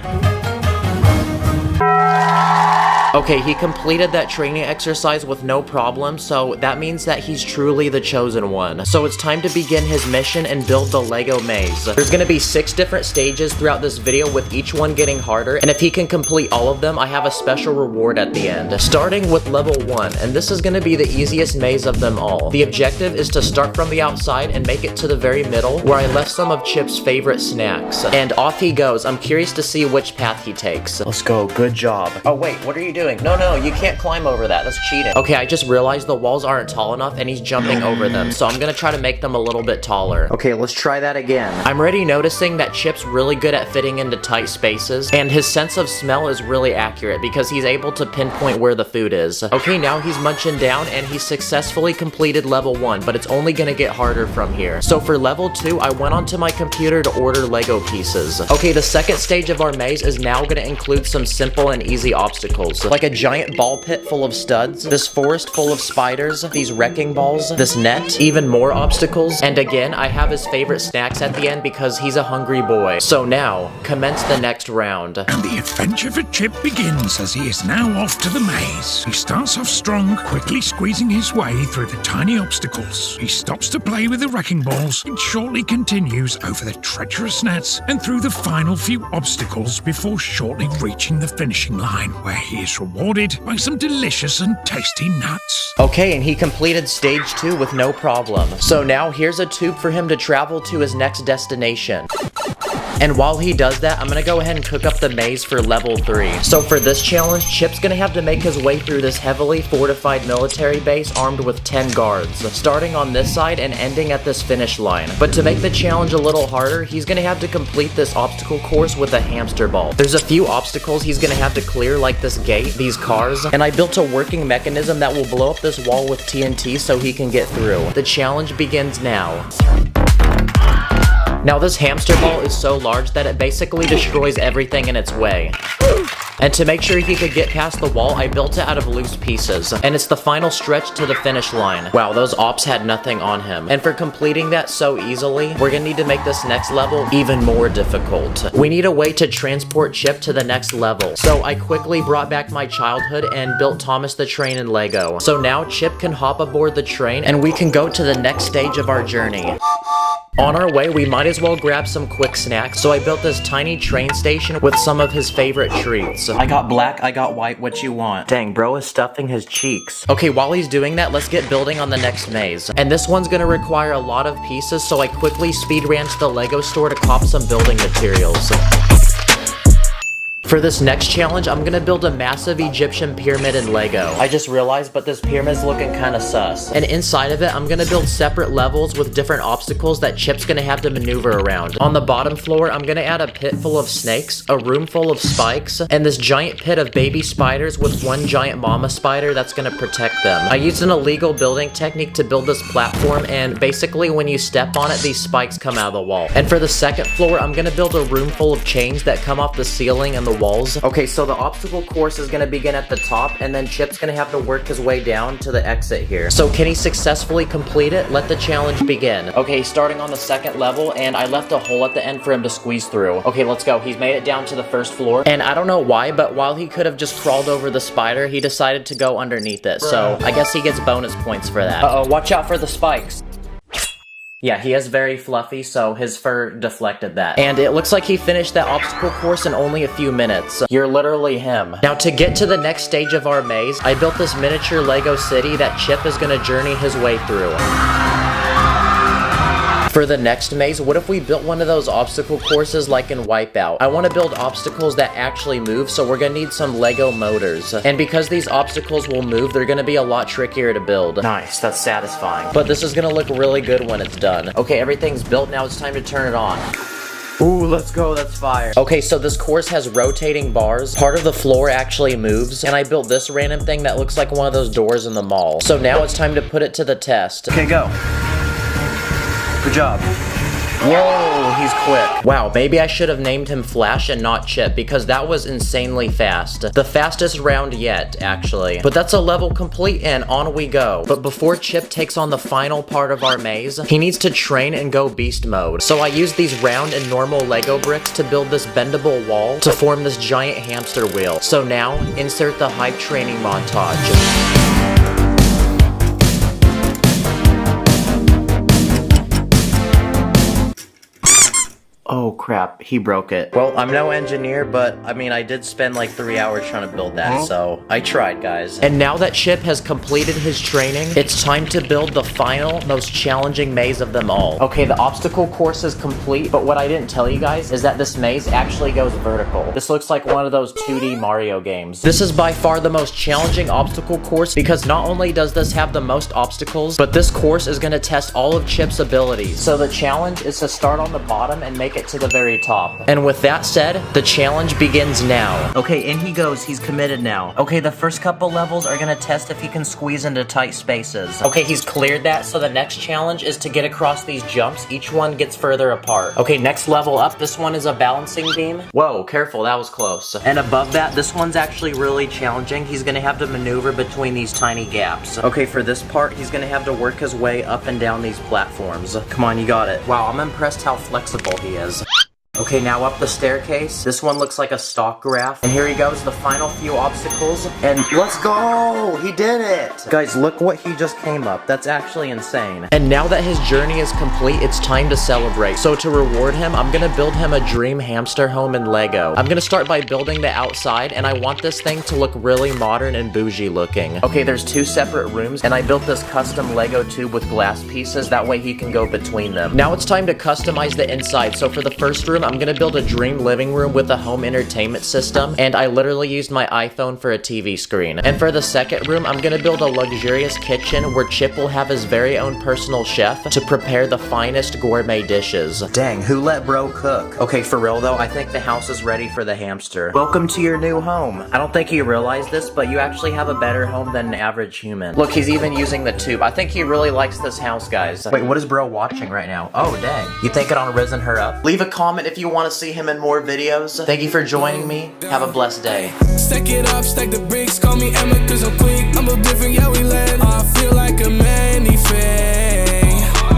S1: Okay, he completed that training exercise with no problem, so that means that he's truly the chosen one. So it's time to begin his mission and build the Lego maze. There's gonna be 6 different stages throughout this video, with each one getting harder, and if he can complete all of them, I have a special reward at the end. Starting with level 1, and this is gonna be the easiest maze of them all. The objective is to start from the outside and make it to the very middle, where I left some of Chip's favorite snacks. And off he goes. I'm curious to see which path he takes.
S6: Let's go, good job.
S1: Oh wait, what are you doing? No, you can't climb over that. That's cheating. Okay, I just realized the walls aren't tall enough and he's jumping over them, so I'm gonna try to make them a little bit taller.
S6: Okay, let's try that again.
S1: I'm already noticing that Chip's really good at fitting into tight spaces, and his sense of smell is really accurate because he's able to pinpoint where the food is. Okay, now he's munching down and he's successfully completed level 1, but it's only gonna get harder from here. So for level 2, I went onto my computer to order Lego pieces. Okay, the second stage of our maze is now gonna include some simple and easy obstacles. Like like a giant ball pit full of studs, this forest full of spiders, these wrecking balls, this net, even more obstacles, and again, I have his favorite snacks at the end because he's a hungry boy. So now, commence the next round.
S13: And the adventure for Chip begins as he is now off to the maze. He starts off strong, quickly squeezing his way through the tiny obstacles. He stops to play with the wrecking balls and shortly continues over the treacherous nets and through the final few obstacles before shortly reaching the finishing line, where he is rewarded by some delicious and tasty nuts.
S1: Okay, and he completed stage 2 with no problem. So now here's a tube for him to travel to his next destination. And while he does that, I'm gonna go ahead and cook up the maze for level 3. So for this challenge, Chip's gonna have to make his way through this heavily fortified military base armed with 10 guards, starting on this side and ending at this finish line. But to make the challenge a little harder, he's gonna have to complete this obstacle course with a hamster ball. There's a few obstacles he's gonna have to clear, like this gate, these cars, and I built a working mechanism that will blow up this wall with TNT so he can get through. The challenge begins now. Now this hamster ball is so large that it basically destroys everything in its way. And to make sure he could get past the wall, I built it out of loose pieces. And it's the final stretch to the finish line. Wow, those ops had nothing on him. And for completing that so easily, we're gonna need to make this next level even more difficult. We need a way to transport Chip to the next level. So I quickly brought back my childhood and built Thomas the Train in Lego. So now Chip can hop aboard the train and we can go to the next stage of our journey. On our way, we might as well grab some quick snacks, so I built this tiny train station with some of his favorite treats. I got black, I got white, what you want? Dang, bro is stuffing his cheeks. Okay, while he's doing that, let's get building on the next maze. And this one's gonna require a lot of pieces, so I quickly speed ran to the Lego store to cop some building materials. For this next challenge, I'm gonna build a massive Egyptian pyramid in Lego. I just realized, but this pyramid's looking kinda sus. And inside of it, I'm gonna build separate levels with different obstacles that Chip's gonna have to maneuver around. On the bottom floor, I'm gonna add a pit full of snakes, a room full of spikes, and this giant pit of baby spiders with one giant mama spider that's gonna protect them. I used an illegal building technique to build this platform, and basically when you step on it, these spikes come out of the wall. And for the second floor, I'm gonna build a room full of chains that come off the ceiling and the walls. Okay, so the obstacle course is gonna begin at the top, and then Chip's gonna have to work his way down to the exit here. So can he successfully complete it? Let the challenge begin. Okay, starting on the second level, and I left a hole at the end for him to squeeze through. Okay, let's go. He's made it down to the first floor, and I don't know why, but while he could have just crawled over the spider, he decided to go underneath it. So I guess he gets bonus points for that. Uh-oh, watch out for the spikes. Yeah, he is very fluffy, so his fur deflected that. And it looks like he finished that obstacle course in only a few minutes. You're literally him. Now, to get to the next stage of our maze, I built this miniature Lego city that Chip is gonna journey his way through. For the next maze, what if we built one of those obstacle courses like in Wipeout? I want to build obstacles that actually move, so we're gonna need some Lego motors. And because these obstacles will move, they're gonna be a lot trickier to build. Nice, that's satisfying. But this is gonna look really good when it's done. Okay, everything's built, now it's time to turn it on. Ooh, let's go, that's fire. Okay, so this course has rotating bars. Part of the floor actually moves, and I built this random thing that looks like one of those doors in the mall. So now it's time to put it to the test. Okay, go. Good job. Whoa, he's quick. Wow, maybe I should have named him Flash and not Chip, because that was insanely fast. The fastest round yet, actually. But that's a level complete, and on we go. But before Chip takes on the final part of our maze, he needs to train and go beast mode. So I used these round and normal Lego bricks to build this bendable wall to form this giant hamster wheel. So now, insert the hype training montage. Oh crap, he broke it. Well, I'm no engineer, but I mean, I did spend like 3 hours trying to build that, so I tried, guys. And now that Chip has completed his training, it's time to build the final, most challenging maze of them all. Okay, the obstacle course is complete, but what I didn't tell you guys is that this maze actually goes vertical. This looks like one of those 2D Mario games. This is by far the most challenging obstacle course because not only does this have the most obstacles, but this course is gonna test all of Chip's abilities. So the challenge is to start on the bottom and make it to the very top. And with that said, the challenge begins now.
S6: Okay, in he goes. He's committed now. Okay, the first couple levels are gonna test if he can squeeze into tight spaces.
S1: Okay, he's cleared that, so the next challenge is to get across these jumps. Each one gets further apart. Okay, next level up, this one is a balancing beam. Whoa, careful, that was close. And above that, this one's actually really challenging. He's gonna have to maneuver between these tiny gaps. Okay, for this part, he's gonna have to work his way up and down these platforms. Come on, you got it. Wow, I'm impressed how flexible he is. Okay, now up the staircase. This one looks like a stock graph. And here he goes, the final few obstacles. And let's go! He did it! Guys, look what he just came up. That's actually insane. And now that his journey is complete, it's time to celebrate. So to reward him, I'm gonna build him a dream hamster home in Lego. I'm gonna start by building the outside, and I want this thing to look really modern and bougie looking. Okay, there's 2 separate rooms, and I built this custom Lego tube with glass pieces. That way he can go between them. Now it's time to customize the inside. So for the first room, I'm gonna build a dream living room with a home entertainment system, and I literally used my iPhone for a TV screen. And for the second room, I'm gonna build a luxurious kitchen where Chip will have his very own personal chef to prepare the finest gourmet dishes. Dang, who let bro cook? Okay, for real though, I think the house is ready for the hamster. Welcome to your new home. I don't think you realize this, but you actually have a better home than an average human. Look, he's even using the tube. I think he really likes this house, guys. Wait, what is bro watching right now? Oh, dang. You thinking on Risen Her Up? Leave a comment if you want to see him in more videos. Thank you for joining me. Have a blessed day.
S5: Stack it up, stack the bricks, call me Emma cause I'm quick. I'm a different, yeah, we land. I feel like a manifest,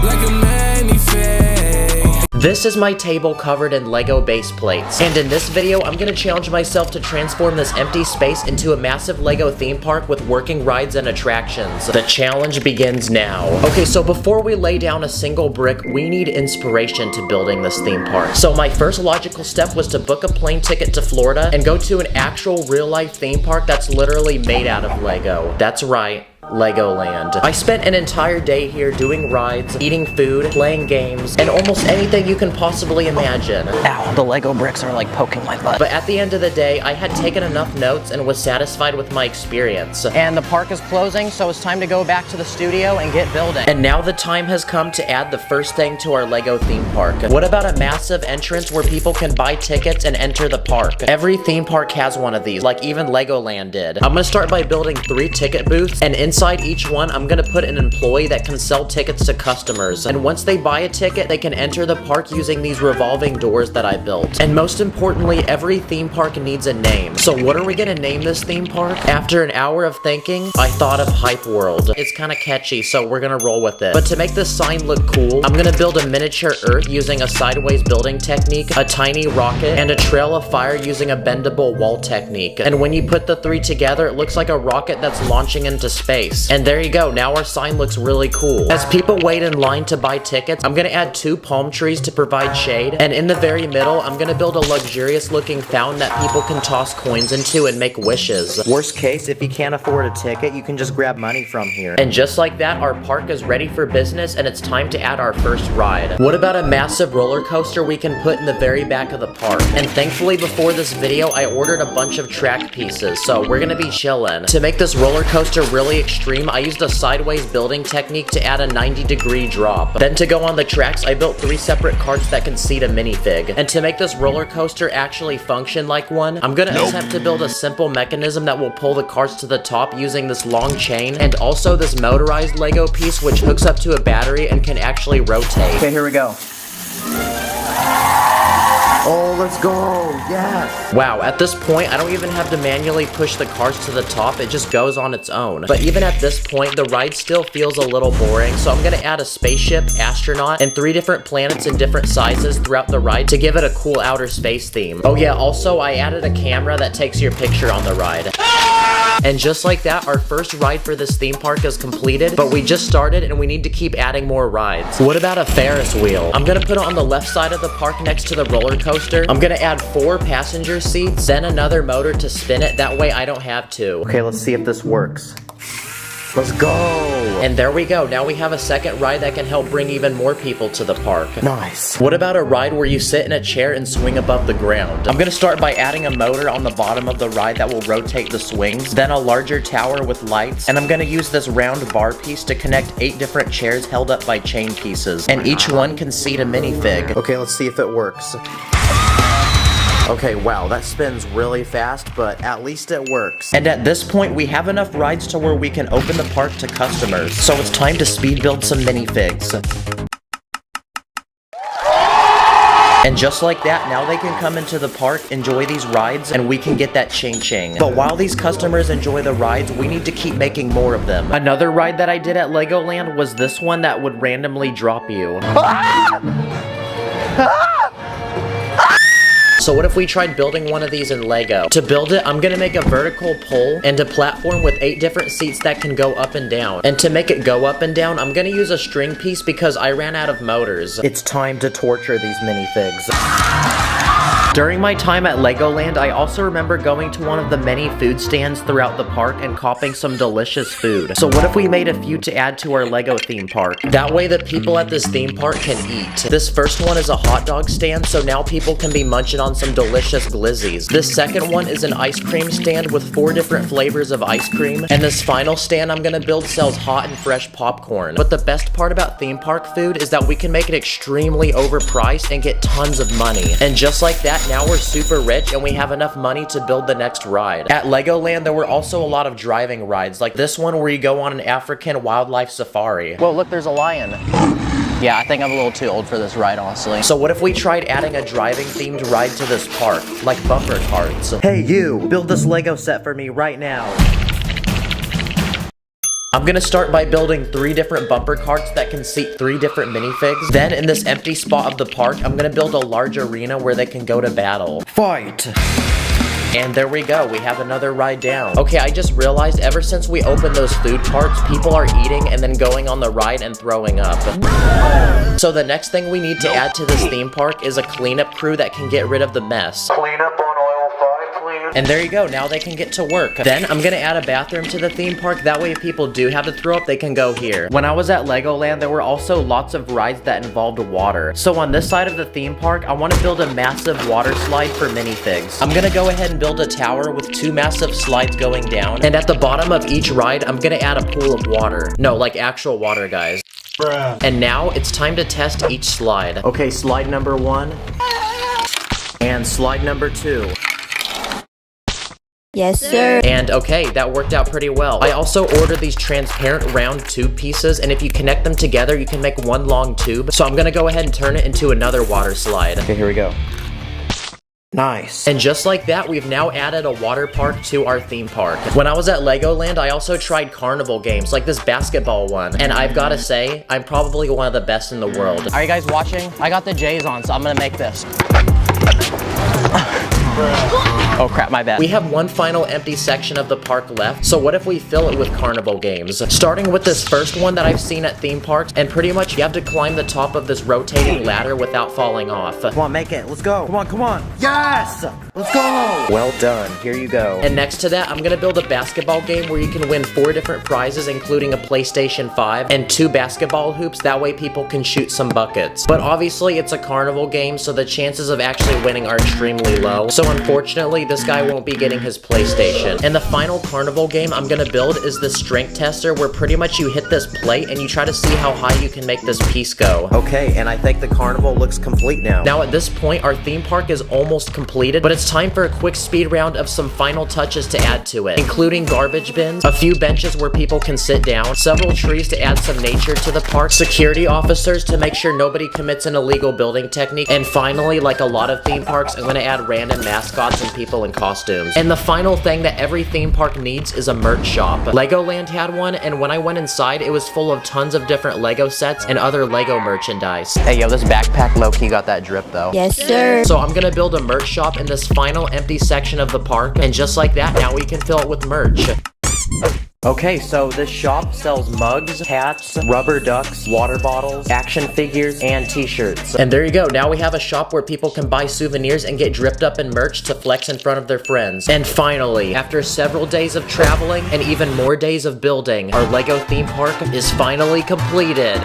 S5: like a manifest.
S1: This is my table covered in Lego base plates. And in this video, I'm gonna challenge myself to transform this empty space into a massive Lego theme park with working rides and attractions. The challenge begins now. Okay, so before we lay down a single brick, we need inspiration to building this theme park. So my first logical step was to book a plane ticket to Florida and go to an actual real-life theme park that's literally made out of Lego. That's right. Legoland. I spent an entire day here doing rides, eating food, playing games, and almost anything you can possibly imagine. Ow, the Lego bricks are like poking my butt. But at the end of the day, I had taken enough notes and was satisfied with my experience. And the park is closing, so it's time to go back to the studio and get building. And now the time has come to add the first thing to our Lego theme park. What about a massive entrance where people can buy tickets and enter the park? Every theme park has one of these, like even Legoland did. I'm gonna start by building 3 ticket booths, and inside each one, I'm gonna put an employee that can sell tickets to customers. And once they buy a ticket, they can enter the park using these revolving doors that I built. And most importantly, every theme park needs a name. So what are we gonna name this theme park? After an hour of thinking, I thought of Hype World. It's kind of catchy, so we're gonna roll with it. But to make this sign look cool, I'm gonna build a miniature Earth using a sideways building technique, a tiny rocket, and a trail of fire using a bendable wall technique. And when you put the 3 together, it looks like a rocket that's launching into space. And there you go, now our sign looks really cool. As people wait in line to buy tickets, I'm gonna add 2 palm trees to provide shade, and in the very middle, I'm gonna build a luxurious looking fountain that people can toss coins into and make wishes. Worst case, if you can't afford a ticket, you can just grab money from here. And just like that, our park is ready for business, and it's time to add our first ride. What about a massive roller coaster we can put in the very back of the park? And thankfully, before this video, I ordered a bunch of track pieces, so we're gonna be chillin'. To make this roller coaster really extreme, I used a sideways building technique to add a 90-degree drop. Then to go on the tracks, I built 3 separate carts that can seat a minifig. And to make this roller coaster actually function like one, I'm gonna attempt to build a simple mechanism that will pull the carts to the top using this long chain, and also this motorized Lego piece which hooks up to a battery and can actually rotate. Okay, here we go. Oh, let's go, yes! Wow, at this point, I don't even have to manually push the carts to the top, it just goes on its own. But even at this point, the ride still feels a little boring, so I'm gonna add a spaceship, astronaut, and 3 different planets in different sizes throughout the ride to give it a cool outer space theme. Oh yeah, also, I added a camera that takes your picture on the ride. And just like that, our first ride for this theme park is completed, but we just started and we need to keep adding more rides. What about a Ferris wheel? I'm gonna put it on the left side of the park next to the roller coaster. I'm gonna add 4 passenger seats, then another motor to spin it, that way I don't have to. Okay, let's see if this works. Let's go! And there we go. Now we have a second ride that can help bring even more people to the park.
S6: Nice.
S1: What about a ride where you sit in a chair and swing above the ground? I'm gonna start by adding a motor on the bottom of the ride that will rotate the swings, then a larger tower with lights, and I'm gonna use this round bar piece to connect 8 different chairs held up by chain pieces, and each one can seat a minifig.
S6: Okay, let's see if it works. Okay, wow, that spins really fast, but at least it works.
S1: And at this point, we have enough rides to where we can open the park to customers. So it's time to speed build some minifigs. And just like that, now they can come into the park, enjoy these rides, and we can get that ching-ching. But while these customers enjoy the rides, we need to keep making more of them. Another ride that I did at Legoland was this one that would randomly drop you. So what if we tried building one of these in Lego? To build it, I'm gonna make a vertical pole and a platform with 8 different seats that can go up and down. And to make it go up and down, I'm gonna use a string piece because I ran out of motors. It's time to torture these minifigs. During my time at Legoland, I also remember going to one of the many food stands throughout the park and copping some delicious food. So what if we made a few to add to our Lego theme park? That way the people at this theme park can eat. This first one is a hot dog stand, so now people can be munching on some delicious glizzies. This second one is an ice cream stand with 4 different flavors of ice cream. And this final stand I'm gonna build sells hot and fresh popcorn. But the best part about theme park food is that we can make it extremely overpriced and get tons of money. And just like that, now we're super rich and we have enough money to build the next ride. At Legoland, there were also a lot of driving rides, like this one where you go on an African wildlife safari. Whoa, look, there's a lion. Yeah, I think I'm a little too old for this ride, honestly. So what if we tried adding a driving themed ride to this park, like bumper carts? Hey you, build this Lego set for me right now. I'm gonna start by building 3 different bumper carts that can seat 3 different minifigs. Then in this empty spot of the park, I'm gonna build a large arena where they can go to battle. Fight! And there we go, we have another ride down. Okay, I just realized ever since we opened those food carts, people are eating and then going on the ride and throwing up. So the next thing we need to add to this theme park is a cleanup crew that can get rid of the mess. Clean up on aisle 5, please. And there you go, now they can get to work. Then I'm gonna add a bathroom to the theme park, that way if people do have to throw up, they can go here. When I was at Legoland, there were also lots of rides that involved water. So on this side of the theme park, I want to build a massive water slide for minifigs. I'm gonna go ahead and build a tower with 2 massive slides going down, and at the bottom of each ride, I'm gonna add a pool of water. No, like actual water, guys. Bruh. And now it's time to test each slide. Okay, slide number 1. And slide number 2.
S8: Yes, sir.
S1: And okay, that worked out pretty well. I also ordered these transparent round tube pieces, and if you connect them together, you can make one long tube. So I'm gonna go ahead and turn it into another water slide. Okay, here we go. Nice. And just like that, we've now added a water park to our theme park. When I was at Legoland, I also tried carnival games, like this basketball one. And I've gotta say, I'm probably one of the best in the world. Are you guys watching? I got the J's on, so I'm gonna make this. Oh crap, my bad. We have one final empty section of the park left, so what if we fill it with carnival games? Starting with this first one that I've seen at theme parks, and pretty much you have to climb the top of this rotating ladder without falling off. Come on, make it, let's go. Come on, come on. Yes! Let's go! Well done, here you go. And next to that, I'm gonna build a basketball game where you can win 4 different prizes, including a PlayStation 5 and 2 basketball hoops, that way people can shoot some buckets. But obviously, it's a carnival game, so the chances of actually winning are extremely low. So unfortunately, this guy won't be getting his PlayStation. And the final carnival game I'm gonna build is the strength tester, where pretty much you hit this plate and you try to see how high you can make this piece go. Okay, and I think the carnival looks complete now. Now at this point, our theme park is almost completed, but it's time for a quick speed round of some final touches to add to it, including garbage bins, a few benches where people can sit down, several trees to add some nature to the park, security officers to make sure nobody commits an illegal building technique, and finally, like a lot of theme parks, I'm gonna add random mascots and people in costumes. And the final thing that every theme park needs is a merch shop. Legoland had one, and when I went inside, it was full of tons of different Lego sets and other Lego merchandise. Hey yo, this backpack low-key got that drip though.
S8: Yes, sir.
S1: So I'm gonna build a merch shop in this final empty section of the park, and just like that, now we can fill it with merch. Okay, so this shop sells mugs, hats, rubber ducks, water bottles, action figures, and t-shirts. And there you go, now we have a shop where people can buy souvenirs and get dripped up in merch to flex in front of their friends. And finally, after several days of traveling and even more days of building, our LEGO theme park is finally completed.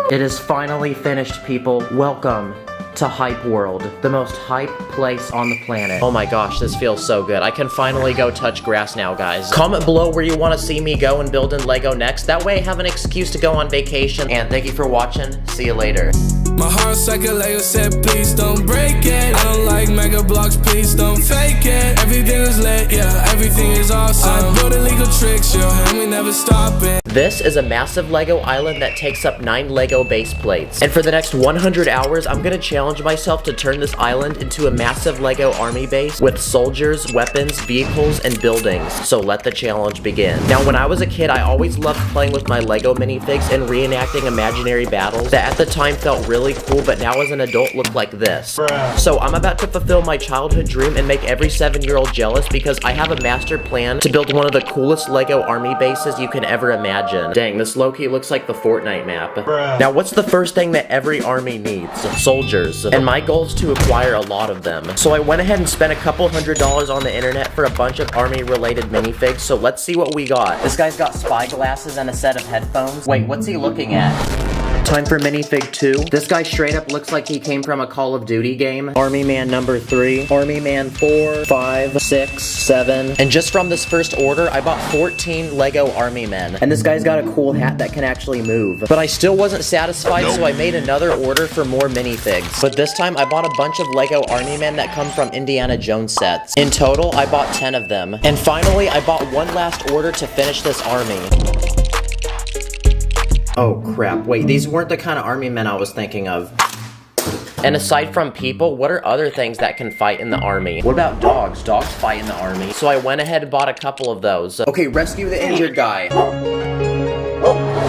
S1: It is finally finished, people. Welcome to Hype World, the most hype place on the planet. Oh my gosh, this feels so good. I can finally go touch grass now, guys. Comment below where you want to see me go and build in LEGO next. That way I have an excuse to go on vacation. And thank you for watching. See you later.
S5: My heart's like a Lego set, please don't break it. I don't like mega blocks, please don't fake it. Everything is lit, yeah, everything is awesome. I build illegal tricks, yo, and we never stop it.
S1: This is a massive LEGO island that takes up 9 LEGO base plates. And for the next 100 hours, I'm gonna challenge myself to turn this island into a massive LEGO army base with soldiers, weapons, vehicles, and buildings. So let the challenge begin. Now, when I was a kid, I always loved playing with my LEGO minifigs and reenacting imaginary battles that at the time felt really cool, but now as an adult look like this. So I'm about to fulfill my childhood dream and make every 7-year-old jealous because I have a master plan to build one of the coolest LEGO army bases you can ever imagine. Dang, this low-key looks like the Fortnite map. Now, what's the first thing that every army needs? Soldiers. And my goal is to acquire a lot of them. So I went ahead and spent a couple $100 on the internet for a bunch of army-related minifigs, so let's see what we got. This guy's got spy glasses and a set of headphones. Wait, what's he looking at? Time for minifig 2. This guy straight up looks like he came from a Call of Duty game. Army Man number 3. Army Man 4, 5, 6, 7. And just from this first order, I bought 14 LEGO Army Men. And this guy's got a cool hat that can actually move. But I still wasn't satisfied, so I made another order for more minifigs. But this time, I bought a bunch of LEGO Army Men that come from Indiana Jones sets. In total, I bought 10 of them. And finally, I bought one last order to finish this army. Oh crap, wait, these weren't the kind of army men I was thinking of. And aside from people, what are other things that can fight in the army? What about dogs? Dogs fight in the army. So I went ahead and bought a couple of those. Okay, rescue the injured guy.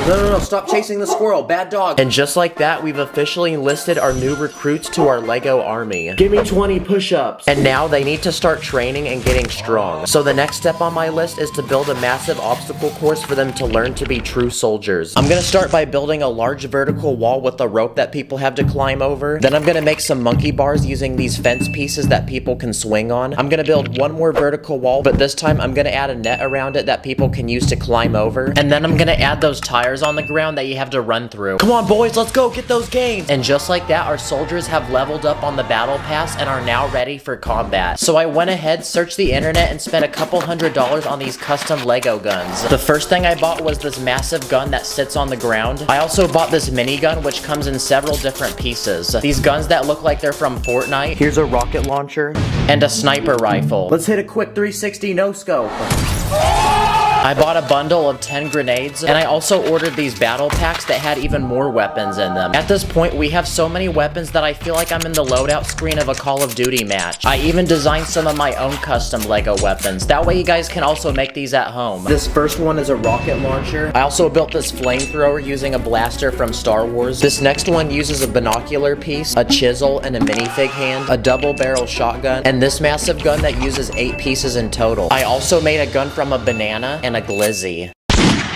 S1: No, stop chasing the squirrel, bad dog. And just like that, we've officially enlisted our new recruits to our LEGO army. Give me 20 push-ups. And now they need to start training and getting strong. So the next step on my list is to build a massive obstacle course for them to learn to be true soldiers. I'm gonna start by building a large vertical wall with a rope that people have to climb over. Then I'm gonna make some monkey bars using these fence pieces that people can swing on. I'm gonna build one more vertical wall, but this time I'm gonna add a net around it that people can use to climb over. And then I'm gonna add those tires on the ground that you have to run through. Come on, boys, let's go get those gains. And just like that, our soldiers have leveled up on the battle pass and are now ready for combat. So I went ahead, searched the internet, and spent a couple $100 on these custom LEGO guns. The first thing I bought was this massive gun that sits on the ground. I also bought this minigun, which comes in several different pieces. These guns that look like they're from Fortnite. Here's a rocket launcher and a sniper rifle. Let's hit a quick 360 no-scope. I bought a bundle of 10 grenades, and I also ordered these battle packs that had even more weapons in them. At this point, we have so many weapons that I feel like I'm in the loadout screen of a Call of Duty match. I even designed some of my own custom LEGO weapons. That way you guys can also make these at home. This first one is a rocket launcher. I also built this flamethrower using a blaster from Star Wars. This next one uses a binocular piece, a chisel, and a minifig hand, a double barrel shotgun, and this massive gun that uses 8 pieces in total. I also made a gun from a banana and a glizzy.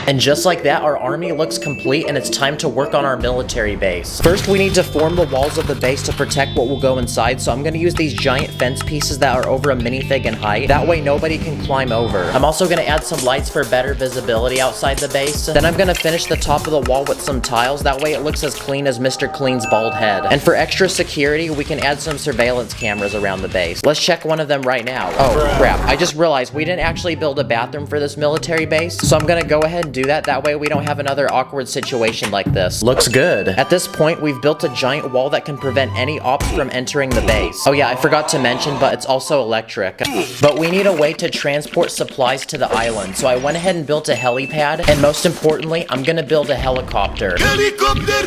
S1: And just like that, our army looks complete and it's time to work on our military base. First, we need to form the walls of the base to protect what will go inside, so I'm gonna use these giant fence pieces that are over a minifig in height. That way nobody can climb over. I'm also gonna add some lights for better visibility outside the base. Then I'm gonna finish the top of the wall with some tiles. That way it looks as clean as Mr. Clean's bald head. And for extra security, we can add some surveillance cameras around the base. Let's check one of them right now. Oh crap, I just realized we didn't actually build a bathroom for this military base, so I'm gonna go ahead and do that. That way we don't have another awkward situation like this. Looks good. At this point, we've built a giant wall that can prevent any ops from entering the base. Oh yeah, I forgot to mention, but it's also electric. But we need a way to transport supplies to the island, so I went ahead and built a helipad, and most importantly, I'm gonna build a helicopter. Helicopter!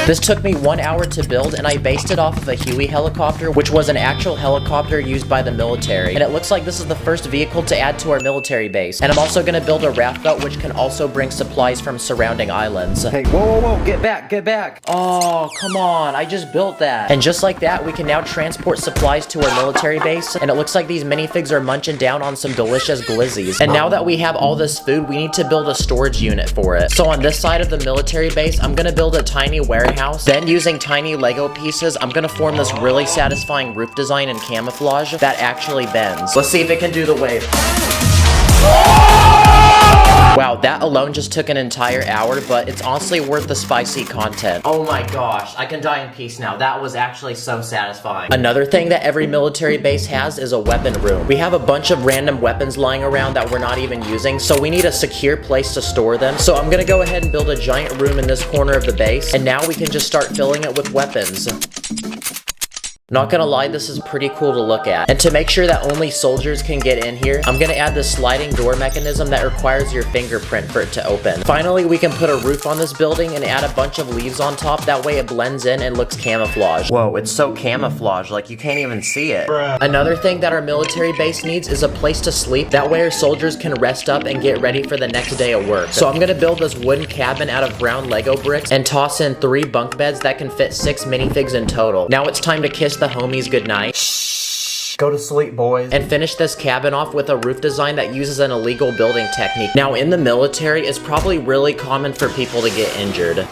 S1: This took me 1 hour to build, and I based it off of a Huey helicopter, which was an actual helicopter used by the military. And it looks like this is the first vehicle to add to our military base. And I'm also gonna build a raft boat, which which can also bring supplies from surrounding islands.
S6: Hey, whoa, get back.
S1: Oh, come on, I just built that. And just like that, we can now transport supplies to our military base, and it looks like these minifigs are munching down on some delicious glizzies. And now that we have all this food, we need to build a storage unit for it. So on this side of the military base, I'm gonna build a tiny warehouse. Then using tiny Lego pieces, I'm gonna form this really satisfying roof design and camouflage that actually bends. Let's see if it can do the wave. Wow, that alone just took an entire hour, but it's honestly worth the spicy content. Oh my gosh, I can die in peace now. That was actually so satisfying. Another thing that every military base has is a weapon room. We have a bunch of random weapons lying around that we're not even using, so we need a secure place to store them. So I'm gonna go ahead and build a giant room in this corner of the base, and now we can just start filling it with weapons. Not gonna lie, this is pretty cool to look at. And to make sure that only soldiers can get in here, I'm gonna add this sliding door mechanism that requires your fingerprint for it to open. Finally, we can put a roof on this building and add a bunch of leaves on top. That way it blends in and looks camouflaged.
S6: Whoa, it's so camouflaged, like you can't even see it.
S1: Another thing that our military base needs is a place to sleep. That way our soldiers can rest up and get ready for the next day of work. So I'm gonna build this wooden cabin out of brown Lego bricks and toss in 3 bunk beds that can fit 6 minifigs in total. Now it's time to kiss the homies goodnight.
S6: Go to sleep, boys.
S1: And finish this cabin off with a roof design that uses an illegal building technique. Now in the military, it's probably really common for people to get injured.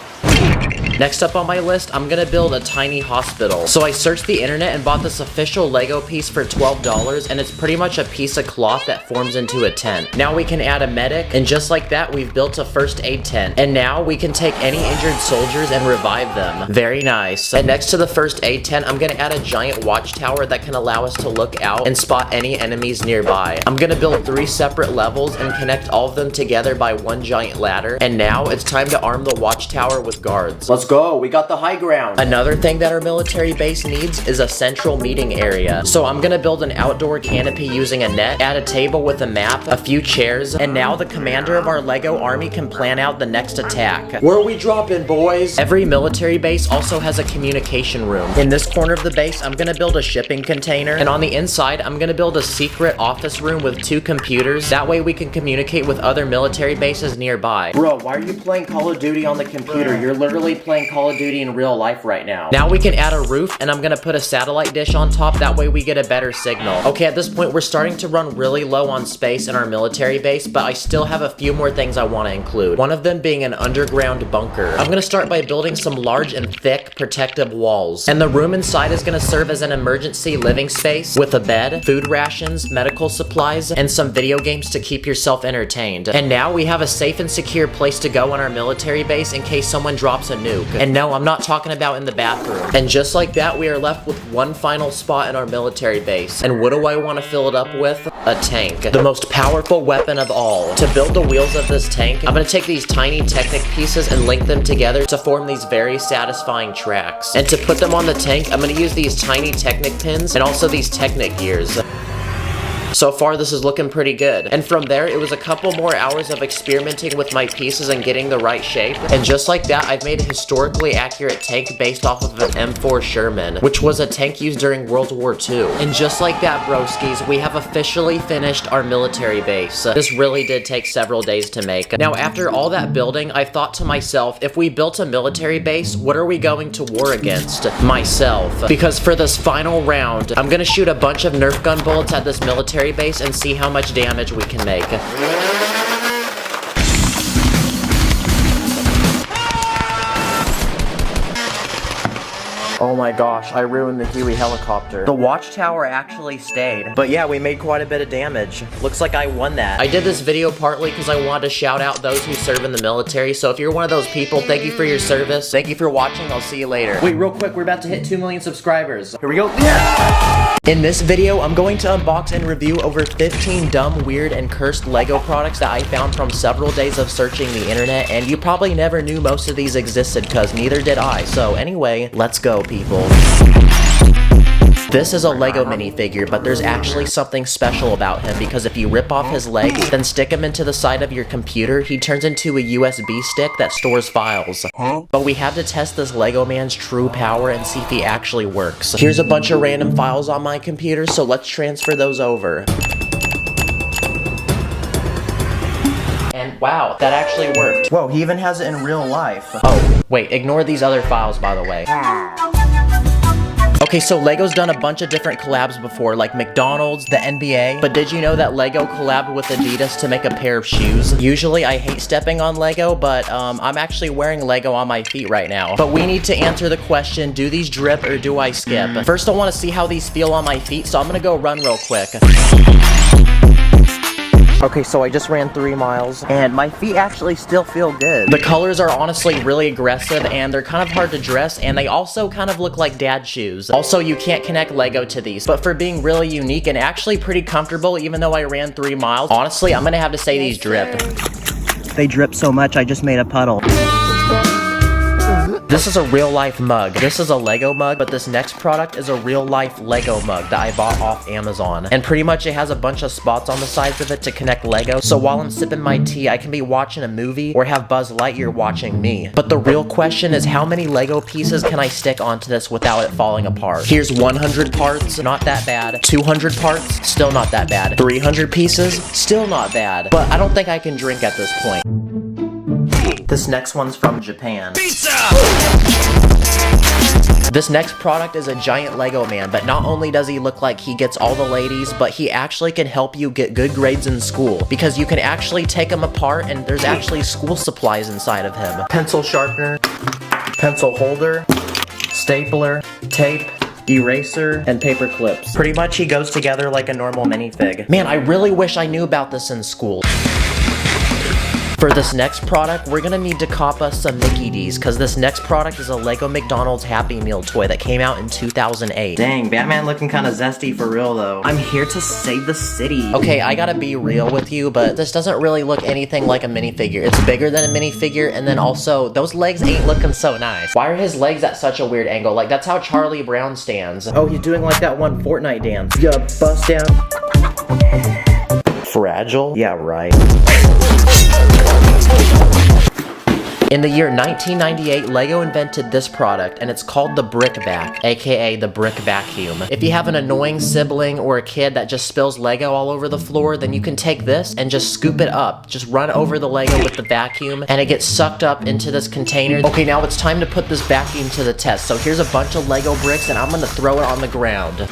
S1: Next up on my list, I'm gonna build a tiny hospital. So I searched the internet and bought this official Lego piece for $12, and it's pretty much a piece of cloth that forms into a tent. Now we can add a medic, and just like that, we've built a first aid tent. And now we can take any injured soldiers and revive them. Very nice. And next to the first aid tent, I'm gonna add a giant watchtower that can allow us to look out and spot any enemies nearby. I'm gonna build 3 separate levels and connect all of them together by one giant ladder. And now it's time to arm the watchtower with guards. Let's go, we got the high ground. Another thing that our military base needs is a central meeting area. So I'm gonna build an outdoor canopy using a net, add a table with a map, a few chairs, and now the commander of our Lego army can plan out the next attack. Where are we dropping, boys? Every military base also has a communication room. In this corner of the base, I'm gonna build a shipping container, and on the inside, I'm gonna build a secret office room with 2 computers. That way we can communicate with other military bases nearby. Bro, why are you playing Call of Duty on the computer? You're literally playing Call of Duty in real life right now. Now we can add a roof, and I'm gonna put a satellite dish on top. That way we get a better signal. Okay, at this point we're starting to run really low on space in our military base, but I still have a few more things I want to include. One of them being an underground bunker. I'm gonna start by building some large and thick protective walls. And the room inside is gonna serve as an emergency living space with a bed, food rations, medical supplies, and some video games to keep yourself entertained. And now we have a safe and secure place to go in our military base in case someone drops a nuke. And no, I'm not talking about in the bathroom. And just like that, we are left with one final spot in our military base. And what do I want to fill it up with? A tank. The most powerful weapon of all. To build the wheels of this tank, I'm going to take these tiny Technic pieces and link them together to form these very satisfying tracks. And to put them on the tank, I'm going to use these tiny Technic pins and also these Technic gears. So far, this is looking pretty good. And from there, it was a couple more hours of experimenting with my pieces and getting the right shape. And just like that, I've made a historically accurate tank based off of an M4 Sherman, which was a tank used during World War II. And just like that, broskies, we have officially finished our military base. This really did take several days to make. Now, after all that building, I thought to myself, if we built a military base, what are we going to war against? Myself. Because for this final round, I'm gonna shoot a bunch of Nerf gun bullets at this military base and see how much damage we can make. Oh my gosh, I ruined the Huey helicopter. The watchtower actually stayed. But yeah, we made quite a bit of damage. Looks like I won that. I did this video partly because I wanted to shout out those who serve in the military. So if you're one of those people, thank you for your service. Thank you for watching. I'll see you later. Wait, real quick, we're about to hit 2 million subscribers. Here we go. Yeah! In this video, I'm going to unbox and review over 15 dumb, weird, and cursed Lego products that I found from several days of searching the internet, and you probably never knew most of these existed because neither did I. So anyway, let's go, people. This is a Lego minifigure, but there's actually something special about him because if you rip off his legs, then stick him into the side of your computer, he turns into a USB stick that stores files. But we have to test this Lego man's true power and see if he actually works. Here's a bunch of random files on my computer, so let's transfer those over. And and wow, that actually worked.
S6: Whoa, he even has it in real life.
S1: Oh, wait, ignore these other files, by the way. Okay, so LEGO's done a bunch of different collabs before, like McDonald's, the NBA, but did you know that LEGO collabed with Adidas to make a pair of shoes? Usually I hate stepping on LEGO, but I'm actually wearing LEGO on my feet right now. But we need to answer the question, do these drip or do I skip? First I want to see how these feel on my feet, so I'm gonna go run real quick. Okay, so I just ran 3 miles, and my feet actually still feel good. The colors are honestly really aggressive, and they're kind of hard to dress, and they also kind of look like dad shoes. Also, you can't connect LEGO to these, but for being really unique and actually pretty comfortable, even though I ran 3 miles, honestly, I'm gonna have to say these drip.
S6: They drip so much, I just made a puddle.
S1: This is a real life mug. This is a LEGO mug, but this next product is a real life LEGO mug that I bought off Amazon. And pretty much it has a bunch of spots on the sides of it to connect LEGO. So while I'm sipping my tea, I can be watching a movie or have Buzz Lightyear watching me. But the real question is how many LEGO pieces can I stick onto this without it falling apart? Here's 100 parts, not that bad. 200 parts, still not that bad. 300 pieces, still not bad. But I don't think I can drink at this point.
S6: This next one's from Japan.
S5: Pizza!
S1: This next product is a giant Lego man, but not only does he look like he gets all the ladies, but he actually can help you get good grades in school, because you can actually take him apart and there's actually school supplies inside of him.
S6: Pencil sharpener, pencil holder, stapler, tape, eraser, and paper clips.
S1: Pretty much he goes together like a normal minifig. Man, I really wish I knew about this in school. For this next product, we're gonna need to cop us some Mickey D's, because this next product is a LEGO McDonald's Happy Meal toy that came out in 2008.
S6: Dang, Batman looking kinda zesty for real though. I'm here to save the city.
S1: Okay, I gotta be real with you, but this doesn't really look anything like a minifigure. It's bigger than a minifigure, and then also, those legs ain't looking so nice. Why are his legs at such a weird angle? Like, that's how Charlie Brown stands.
S6: Oh, he's doing like that one Fortnite dance. Yeah, bust down.
S1: Fragile?
S6: Yeah, right.
S1: In the year 1998, LEGO invented this product, and it's called the Brick Vac, aka the Brick Vacuum. If you have an annoying sibling or a kid that just spills LEGO all over the floor, then you can take this and just scoop it up. Just run over the LEGO with the vacuum, and it gets sucked up into this container. Okay, now it's time to put this vacuum to the test. So here's a bunch of LEGO bricks, and I'm gonna throw it on the ground.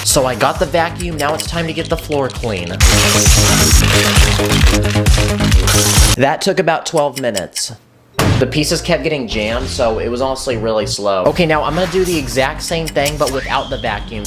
S1: So I got the vacuum, now it's time to get the floor clean. That took about 12 minutes. The pieces kept getting jammed, so it was honestly really slow. Okay, now I'm gonna do the exact same thing, but without the vacuum.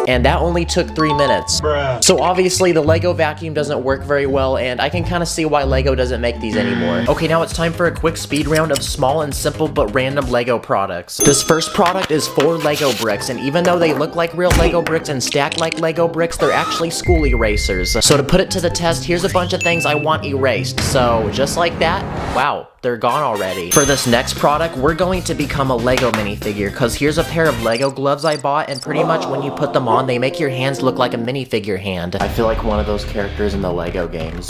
S1: And that only took 3 minutes. Bruh. So obviously the LEGO vacuum doesn't work very well, and I can kind of see why LEGO doesn't make these anymore. Okay, now it's time for a quick speed round of small and simple but random LEGO products. This first product is 4 LEGO bricks, and even though they look like real LEGO bricks and stack like LEGO bricks, they're actually school erasers. So to put it to the test, here's a bunch of things I want erased. So just like that, wow, they're gone already. For this next product, we're going to become a LEGO minifigure, because here's a pair of LEGO gloves I bought, and pretty much when you put them on, they make your hands look like a minifigure hand. I feel like one of those characters in the LEGO games.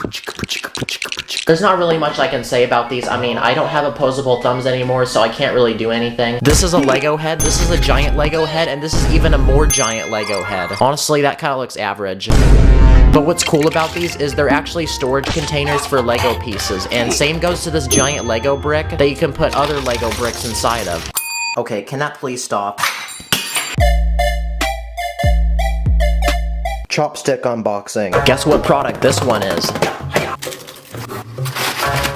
S1: There's not really much I can say about these. I mean, I don't have opposable thumbs anymore, so I can't really do anything. This is a LEGO head, this is a giant LEGO head, and this is even a more giant LEGO head. Honestly, that kind of looks average. But what's cool about these is they're actually storage containers for LEGO pieces, and same goes to this giant LEGO brick that you can put other LEGO bricks inside of.
S6: Okay, can that please stop? Chopstick unboxing.
S1: Guess what product this one is?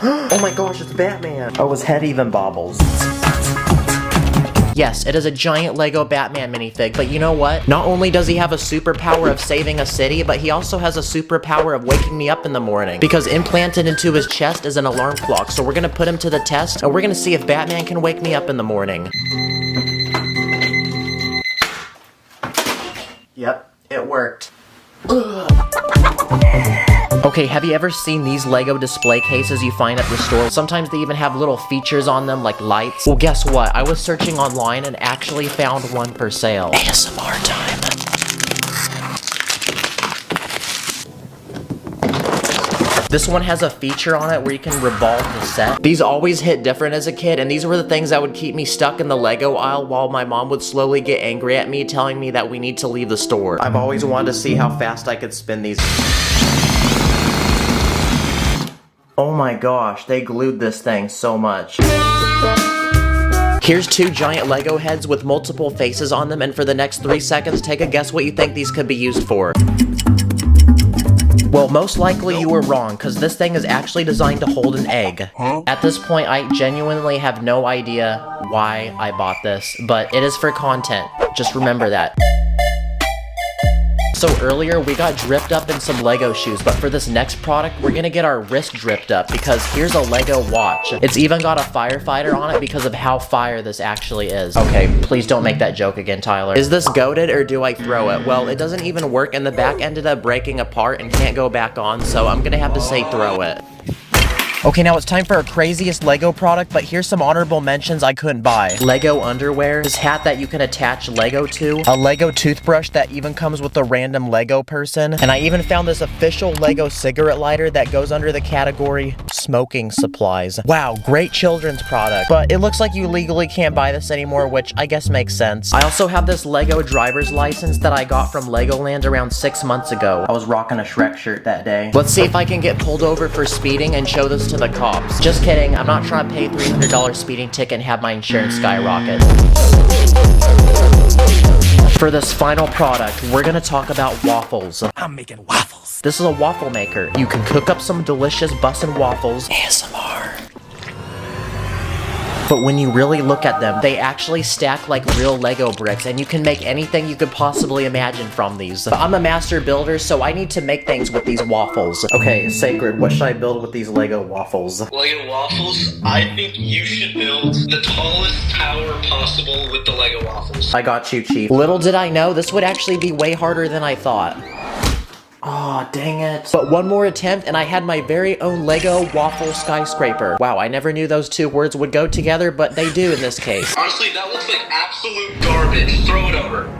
S6: Oh my gosh, it's Batman! Oh, his head even bobbles.
S1: Yes, it is a giant LEGO Batman minifig, but you know what? Not only does he have a superpower of saving a city, but he also has a superpower of waking me up in the morning. Because implanted into his chest is an alarm clock, so we're gonna put him to the test, and we're gonna see if Batman can wake me up in the morning.
S6: Yep, it worked.
S1: Okay, have you ever seen these LEGO display cases you find at the store? Sometimes they even have little features on them like lights. Well, guess what? I was searching online and actually found one for sale. ASMR time. This one has a feature on it where you can revolve the set. These always hit different as a kid, and these were the things that would keep me stuck in the LEGO aisle while my mom would slowly get angry at me, telling me that we need to leave the store.
S6: I've always wanted to see how fast I could spin these.
S1: Oh my gosh, they glued this thing so much. Here's 2 giant Lego heads with multiple faces on them, and for the next 3 seconds, take a guess what you think these could be used for. Well, most likely you were wrong, because this thing is actually designed to hold an egg. At this point, I genuinely have no idea why I bought this, but it is for content. Just remember that. So earlier, we got dripped up in some Lego shoes, but for this next product, we're gonna get our wrist dripped up, because here's a Lego watch. It's even got a firefighter on it because of how fire this actually is. Okay, please don't make that joke again, Tyler. Is this goated or do I throw it? Well, it doesn't even work, and the back ended up breaking apart and can't go back on, so I'm gonna have to say throw it. Okay, now it's time for our craziest Lego product, but here's some honorable mentions I couldn't buy. Lego underwear, this hat that you can attach Lego to, a Lego toothbrush that even comes with a random Lego person, and I even found this official Lego cigarette lighter that goes under the category smoking supplies. Wow, great children's product, but it looks like you legally can't buy this anymore, which I guess makes sense. I also have this Lego driver's license that I got from Legoland around 6 months ago. I was rocking a Shrek shirt that day. Let's see if I can get pulled over for speeding and show this to the cops. Just kidding, I'm not trying to pay $300 speeding ticket and have my insurance skyrocket. For this final product, we're gonna talk about waffles. I'm making waffles. This is a waffle maker. You can cook up some delicious bussin' waffles. ASMR. But when you really look at them, they actually stack like real Lego bricks, and you can make anything you could possibly imagine from these. But I'm a master builder, so I need to make things with these waffles. Okay, Sacred, what should I build with these Lego waffles?
S14: Lego waffles? I think you should build the tallest tower possible with the Lego waffles.
S1: I got you, Chief. Little did I know, this would actually be way harder than I thought. Aw, dang it. But one more attempt and I had my very own Lego waffle skyscraper. Wow, I never knew those 2 words would go together, but they do in this case.
S14: Honestly, that looks like absolute garbage. Throw it over.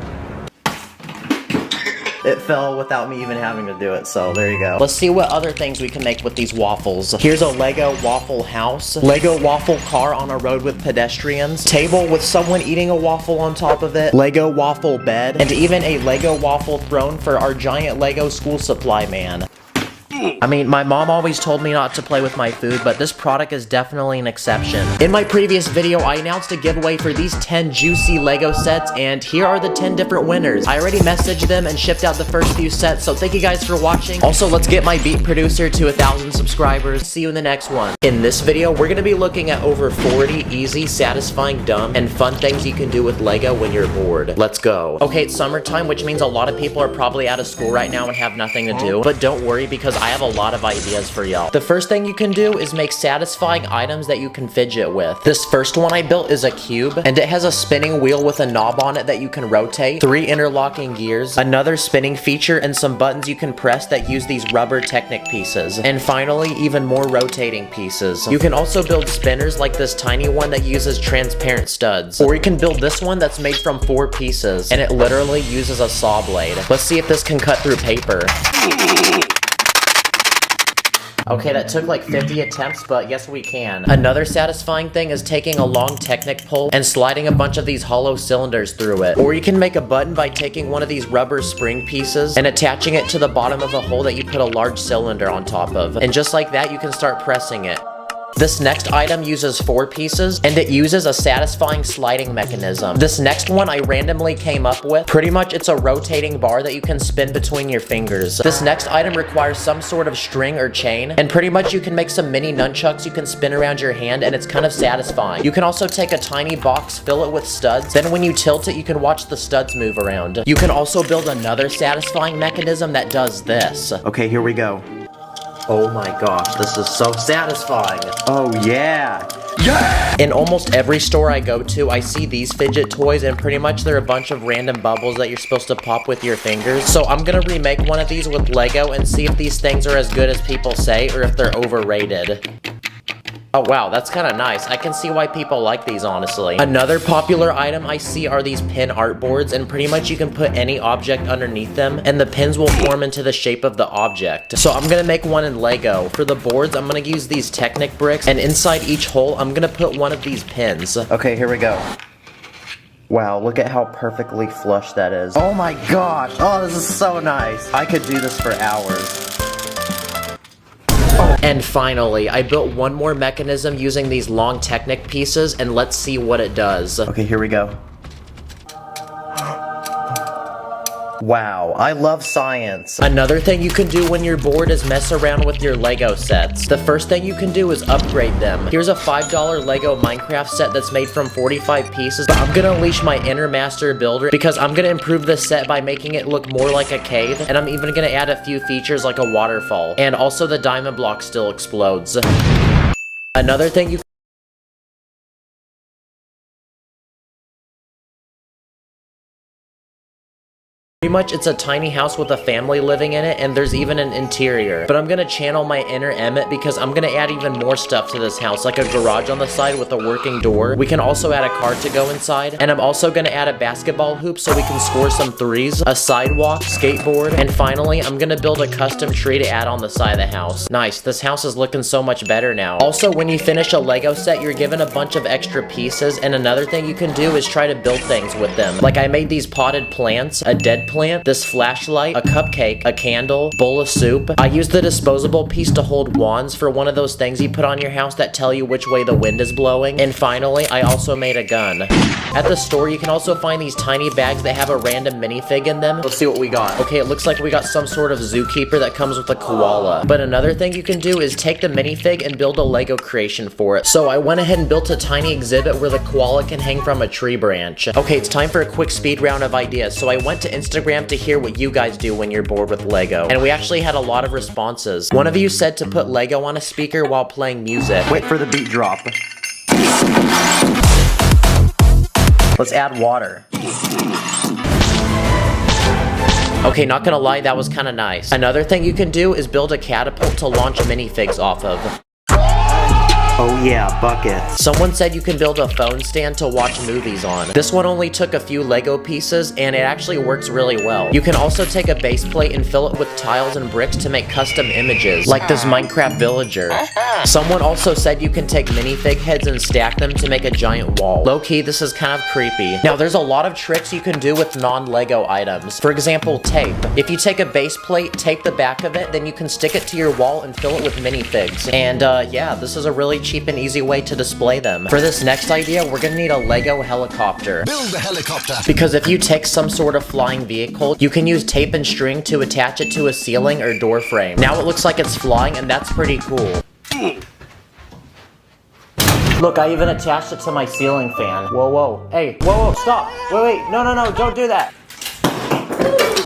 S1: It fell without me even having to do it, so there you go. Let's see what other things we can make with these waffles. Here's a Lego waffle house, Lego waffle car on a road with pedestrians, table with someone eating a waffle on top of it, Lego waffle bed, and even a Lego waffle throne for our giant Lego school supply man. I mean, my mom always told me not to play with my food, but this product is definitely an exception. In my previous video, I announced a giveaway for these 10 juicy Lego sets, and here are the 10 different winners. I already messaged them and shipped out the first few sets, so thank you guys for watching. Also, let's get my beat producer to 1,000 subscribers. See you in the next one. In this video, we're gonna be looking at over 40 easy, satisfying, dumb, and fun things you can do with Lego when you're bored. Let's go. Okay, it's summertime, which means a lot of people are probably out of school right now and have nothing to do, but don't worry because I have a lot of ideas for y'all. The first thing you can do is make satisfying items that you can fidget with. This first one I built is a cube, and it has a spinning wheel with a knob on it that you can rotate, 3 interlocking gears, another spinning feature, and some buttons you can press that use these rubber Technic pieces. And finally, even more rotating pieces. You can also build spinners like this tiny one that uses transparent studs. Or you can build this one that's made from 4 pieces, and it literally uses a saw blade. Let's see if this can cut through paper. Okay, that took like 50 attempts, but yes we can. Another satisfying thing is taking a long Technic pole and sliding a bunch of these hollow cylinders through it. Or you can make a button by taking one of these rubber spring pieces and attaching it to the bottom of a hole that you put a large cylinder on top of. And just like that, you can start pressing it. This next item uses 4 pieces, and it uses a satisfying sliding mechanism. This next one I randomly came up with. Pretty much it's a rotating bar that you can spin between your fingers. This next item requires some sort of string or chain, and pretty much you can make some mini nunchucks you can spin around your hand, and it's kind of satisfying. You can also take a tiny box, fill it with studs, then when you tilt it, you can watch the studs move around. You can also build another satisfying mechanism that does this. Okay, here we go. Oh my gosh, this is so satisfying. Oh yeah. Yeah! In almost every store I go to, I see these fidget toys, and pretty much they're a bunch of random bubbles that you're supposed to pop with your fingers. So I'm gonna remake one of these with Lego and see if these things are as good as people say or if they're overrated. Oh wow, that's kind of nice. I can see why people like these, honestly. Another popular item I see are these pin art boards, and pretty much you can put any object underneath them, and the pins will form into the shape of the object. So I'm gonna make one in Lego. For the boards, I'm gonna use these Technic bricks, and inside each hole, I'm gonna put one of these pins. Okay, here we go. Wow, look at how perfectly flush that is. Oh my gosh, oh, this is so nice. I could do this for hours. Oh. And finally, I built one more mechanism using these long Technic pieces, and let's see what it does.
S6: Okay, here we go. Wow, I love science.
S1: Another thing you can do when you're bored is mess around with your Lego sets. The first thing you can do is upgrade them. Here's a $5 Lego Minecraft set that's made from 45 pieces. But I'm gonna unleash my inner master builder because I'm gonna improve this set by making it look more like a cave, and I'm even gonna add a few features like a waterfall. And also the diamond block still explodes. Another thing you Pretty much it's a tiny house with a family living in it, and there's even an interior. But I'm gonna channel my inner Emmett because I'm gonna add even more stuff to this house, like a garage on the side with a working door. We can also add a car to go inside, and I'm also gonna add a basketball hoop so we can score some threes, a sidewalk, skateboard, and finally, I'm gonna build a custom tree to add on the side of the house. Nice, this house is looking so much better now. Also, when you finish a Lego set, you're given a bunch of extra pieces, and another thing you can do is try to build things with them. Like I made these potted plants, a dead plant, this flashlight, a cupcake, a candle, bowl of soup. I used the disposable piece to hold wands for one of those things you put on your house that tell you which way the wind is blowing. And finally, I also made a gun. At the store, you can also find these tiny bags that have a random minifig in them. Let's see what we got. Okay, it looks like we got some sort of zookeeper that comes with a koala. But another thing you can do is take the minifig and build a Lego creation for it. So I went ahead and built a tiny exhibit where the koala can hang from a tree branch. Okay, it's time for a quick speed round of ideas. So I went to Instagram to hear what you guys do when you're bored with Lego, and we actually had a lot of responses. One of you said to put Lego on a speaker while playing music.
S6: Wait for the beat drop. Let's add water.
S1: Okay, not gonna lie, that was kind of nice. Another thing you can do is build a catapult to launch minifigs off of.
S6: Oh yeah, buckets.
S1: Someone said you can build a phone stand to watch movies on. This one only took a few Lego pieces, and it actually works really well. You can also take a base plate and fill it with tiles and bricks to make custom images, like this Minecraft villager. Someone also said you can take minifig heads and stack them to make a giant wall. Low-key, this is kind of creepy. Now, there's a lot of tricks you can do with non-Lego items. For example, tape. If you take a base plate, tape the back of it, then you can stick it to your wall and fill it with minifigs. And yeah, this is a really cheap and easy way to display them. For this next idea, we're gonna need a Lego helicopter.
S11: Build a helicopter.
S1: Because if you take some sort of flying vehicle, you can use tape and string to attach it to a ceiling or door frame. Now it looks like it's flying, and that's pretty cool. Look, I even attached it to my ceiling fan. Whoa, whoa. Hey, whoa, stop. Wait, no, don't do that.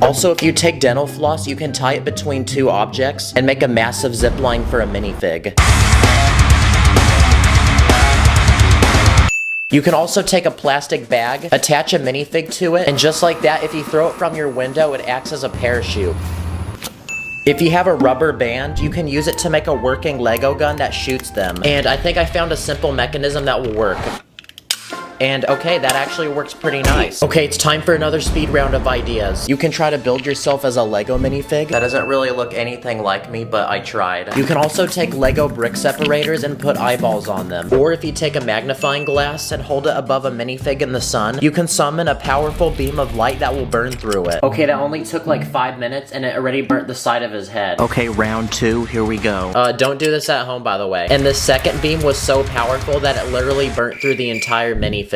S1: Also, if you take dental floss, you can tie it between two objects and make a massive zip line for a minifig. You can also take a plastic bag, attach a minifig to it, and just like that, if you throw it from your window, it acts as a parachute. If you have a rubber band, you can use it to make a working Lego gun that shoots them. And I think I found a simple mechanism that will work. And okay, that actually works pretty nice. Okay, it's time for another speed round of ideas. You can try to build yourself as a Lego minifig. That doesn't really look anything like me, but I tried. You can also take Lego brick separators and put eyeballs on them. Or if you take a magnifying glass and hold it above a minifig in the sun, you can summon a powerful beam of light that will burn through it. Okay, that only took like 5 minutes and it already burnt the side of his head.
S6: Okay, round 2, here we go.
S1: Don't do this at home, by the way. And the second beam was so powerful that it literally burnt through the entire minifig.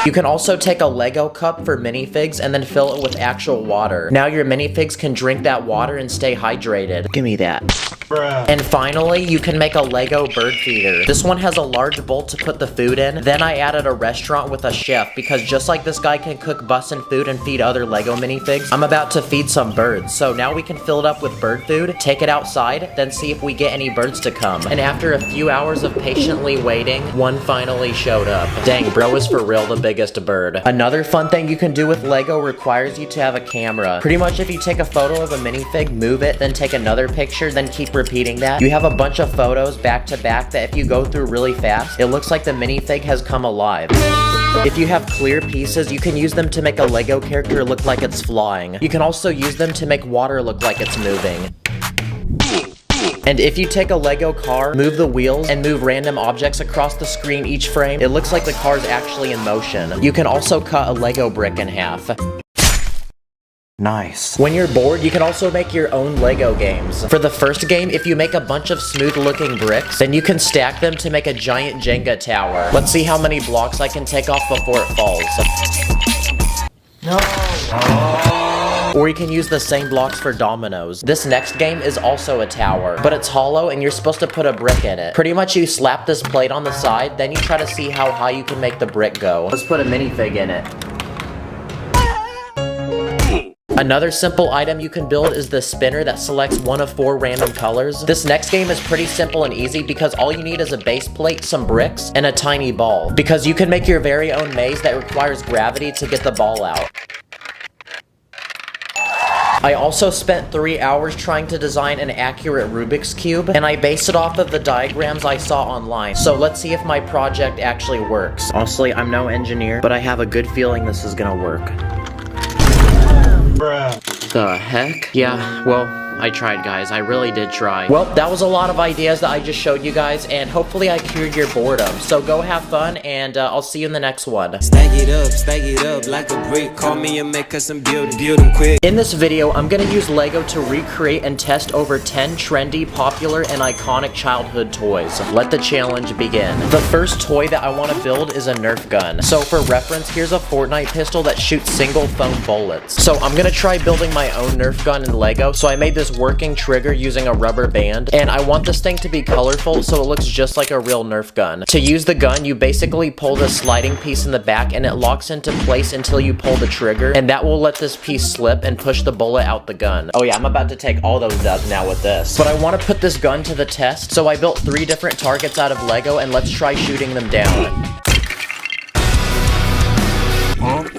S1: You can also take a Lego cup for minifigs and then fill it with actual water. Now your minifigs can drink that water and stay hydrated.
S6: Give me that.
S1: And finally, you can make a Lego bird feeder. This one has a large bowl to put the food in. Then I added a restaurant with a chef because just like this guy can cook bussin' food and feed other Lego minifigs, I'm about to feed some birds. So now we can fill it up with bird food, take it outside, then see if we get any birds to come. And after a few hours of patiently waiting, one finally showed up. Dang, bro is for real the biggest bird. Another fun thing you can do with Lego requires you to have a camera. Pretty much if you take a photo of a minifig, move it, then take another picture, then keep repeating that, you have a bunch of photos back to back that if you go through really fast, it looks like the minifig has come alive. If you have clear pieces, you can use them to make a Lego character look like it's flying. You can also use them to make water look like it's moving. And if you take a Lego car, move the wheels, and move random objects across the screen each frame, it looks like the car's actually in motion. You can also cut a Lego brick in half. Nice. When you're bored, you can also make your own Lego games. For the first game, if you make a bunch of smooth-looking bricks, then you can stack them to make a giant Jenga tower. Let's see how many blocks I can take off before it falls. No. Or you can use the same blocks for dominoes. This next game is also a tower, but it's hollow and you're supposed to put a brick in it. Pretty much you slap this plate on the side, then you try to see how high you can make the brick go. Let's put a minifig in it. Another simple item you can build is the spinner that selects one of 4 random colors. This next game is pretty simple and easy because all you need is a base plate, some bricks, and a tiny ball. Because you can make your very own maze that requires gravity to get the ball out. I also spent 3 hours trying to design an accurate Rubik's Cube, and I based it off of the diagrams I saw online. So let's see if my project actually works. Honestly, I'm no engineer, but I have a good feeling this is gonna work. Bruh. The heck? Yeah, well, I tried, guys. I really did try. Well, that was a lot of ideas that I just showed you guys, and hopefully I cured your boredom. So go have fun, and I'll see you in the next one.
S5: Stack it up like a brick. Call me and make us some build them quick.
S1: In this video, I'm gonna use Lego to recreate and test over 10 trendy, popular, and iconic childhood toys. Let the challenge begin. The first toy that I want to build is a Nerf gun. So for reference, here's a Fortnite pistol that shoots single foam bullets. So I'm gonna try building my own Nerf gun in Lego. So I made this working trigger using a rubber band, and I want this thing to be colorful so it looks just like a real Nerf gun. To use the gun, you basically pull the sliding piece in the back and it locks into place until you pull the trigger, and that will let this piece slip and push the bullet out the gun. Oh yeah, I'm about to take all those dubs now with this. But I want to put this gun to the test, so I built 3 different targets out of Lego, and let's try shooting them down.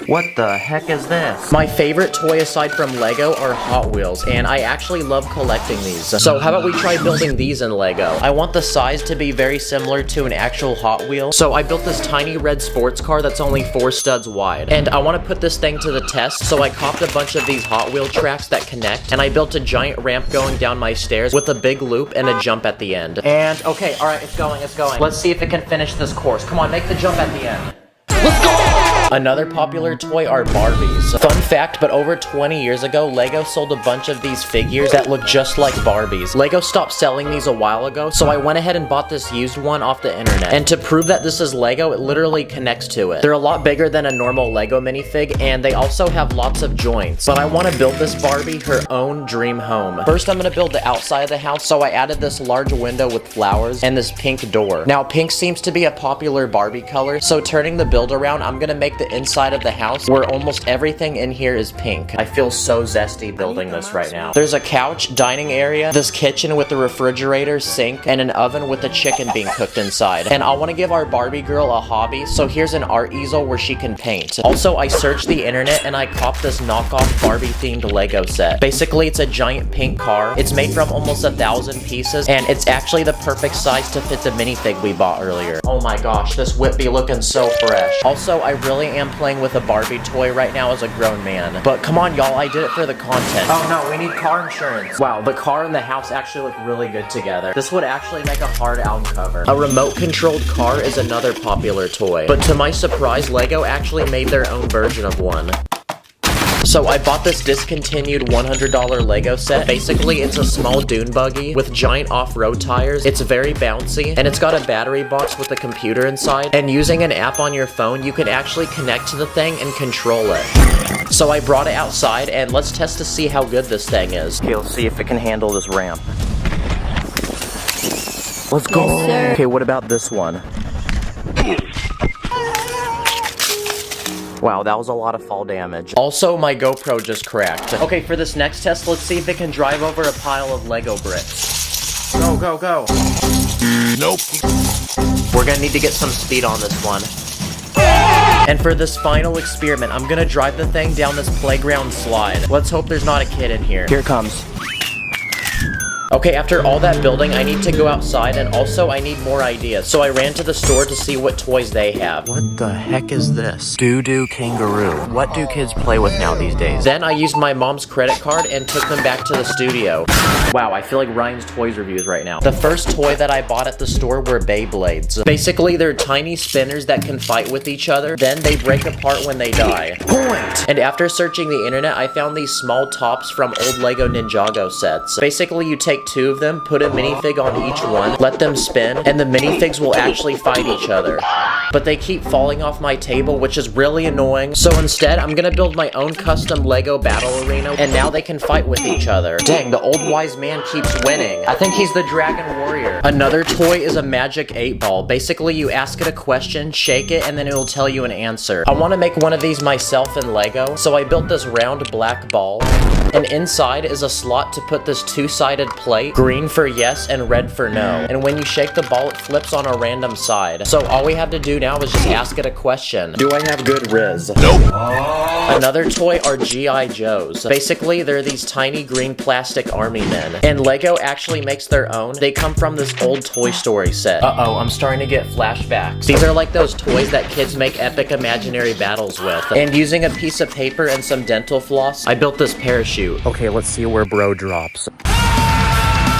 S1: What the heck is this? My favorite toy aside from Lego are Hot Wheels, and I actually love collecting these. So how about we try building these in Lego? I want the size to be very similar to an actual Hot Wheel. So I built this tiny red sports car that's only 4 studs wide. And I want to put this thing to the test, so I copped a bunch of these Hot Wheel tracks that connect, and I built a giant ramp going down my stairs with a big loop and a jump at the end. And okay, alright, it's going. Let's see if it can finish this course. Come on, make the jump at the end. Let's go! Another popular toy are Barbies. Fun fact, but over 20 years ago, Lego sold a bunch of these figures that look just like Barbies. Lego stopped selling these a while ago, so I went ahead and bought this used one off the internet. And to prove that this is Lego, it literally connects to it. They're a lot bigger than a normal Lego minifig, and they also have lots of joints. But I want to build this Barbie her own dream home. First, I'm going to build the outside of the house, so I added this large window with flowers and this pink door. Now, pink seems to be a popular Barbie color, so turning the build around, I'm going to make the inside of the house where almost everything in here is pink. I feel so zesty building this right now. There's a couch, dining area, this kitchen with a refrigerator, sink, and an oven with a chicken being cooked inside. And I want to give our Barbie girl a hobby, so here's an art easel where she can paint. Also, I searched the internet and I copped this knockoff Barbie themed Lego set. Basically, it's a giant pink car. It's made from almost 1,000 pieces, and it's actually the perfect size to fit the minifig we bought earlier. Oh my gosh, this whip be looking so fresh. Also, I really am playing with a Barbie toy right now as a grown man. But come on, y'all, I did it for the content. Oh no, we need car insurance. Wow, the car and the house actually look really good together. This would actually make a hard album cover. A remote-controlled car is another popular toy. But to my surprise, Lego actually made their own version of one. So I bought this discontinued $100 Lego set. Basically, it's a small dune buggy with giant off-road tires. It's very bouncy, and it's got a battery box with a computer inside. And using an app on your phone, you can actually connect to the thing and control it. So I brought it outside, and let's test to see how good this thing is. Okay, let's see if it can handle this ramp. Let's go! Yes, okay, what about this one? Wow, that was a lot of fall damage. Also, my GoPro just cracked. Okay, for this next test, let's see if it can drive over a pile of Lego bricks. Go, go, go.
S11: Nope.
S1: We're gonna need to get some speed on this one. And for this final experiment, I'm gonna drive the thing down this playground slide. Let's hope there's not a kid in here. Here it comes. Okay, after all that building, I need to go outside, and also I need more ideas. So I ran to the store to see what toys they have.
S6: What the heck is this? Doo-doo kangaroo. What do kids play with now these days?
S1: Then I used my mom's credit card and took them back to the studio. Wow, I feel like Ryan's Toys reviews right now. The first toy that I bought at the store were Beyblades. Basically, they're tiny spinners that can fight with each other, then they break apart when they die. Point! And after searching the internet, I found these small tops from old Lego Ninjago sets. Basically, you take 2 of them, put a minifig on each one, let them spin, and the minifigs will actually fight each other. But they keep falling off my table, which is really annoying. So instead, I'm gonna build my own custom Lego battle arena, and now they can fight with each other. Dang, the old wise man keeps winning. I think he's the Dragon Warrior. Another toy is a magic 8-ball. Basically, you ask it a question, shake it, and then it will tell you an answer. I want to make one of these myself in Lego, so I built this round black ball. And inside is a slot to put this 2-sided plate, green for yes and red for no. And when you shake the ball, it flips on a random side. So all we have to do now is just ask it a question. Do I have good riz?
S11: Nope.
S1: Another toy are G.I. Joes. Basically, they're these tiny green plastic army men. And Lego actually makes their own. They come from this old Toy Story set. Uh-oh, I'm starting to get flashbacks. These are like those toys that kids make epic imaginary battles with. And using a piece of paper and some dental floss, I built this parachute. Okay, let's see where bro drops.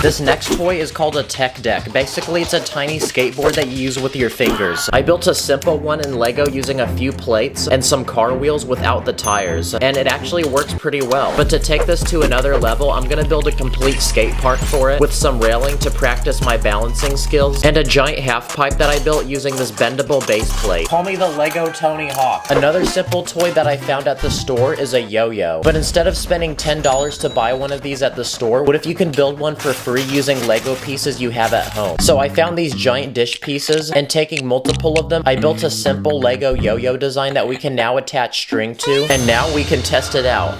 S1: This next toy is called a tech deck. Basically, it's a tiny skateboard that you use with your fingers. I built a simple one in Lego using a few plates and some car wheels without the tires, and it actually works pretty well. But to take this to another level, I'm gonna build a complete skate park for it with some railing to practice my balancing skills, and a giant half pipe that I built using this bendable base plate. Call me the Lego Tony Hawk. Another simple toy that I found at the store is a yo-yo. But instead of spending $10 to buy one of these at the store, what if you can build one for free using Lego pieces you have at home? So I found these giant dish pieces, and taking multiple of them, I built a simple Lego yo-yo design that we can now attach string to, and now we can test it out.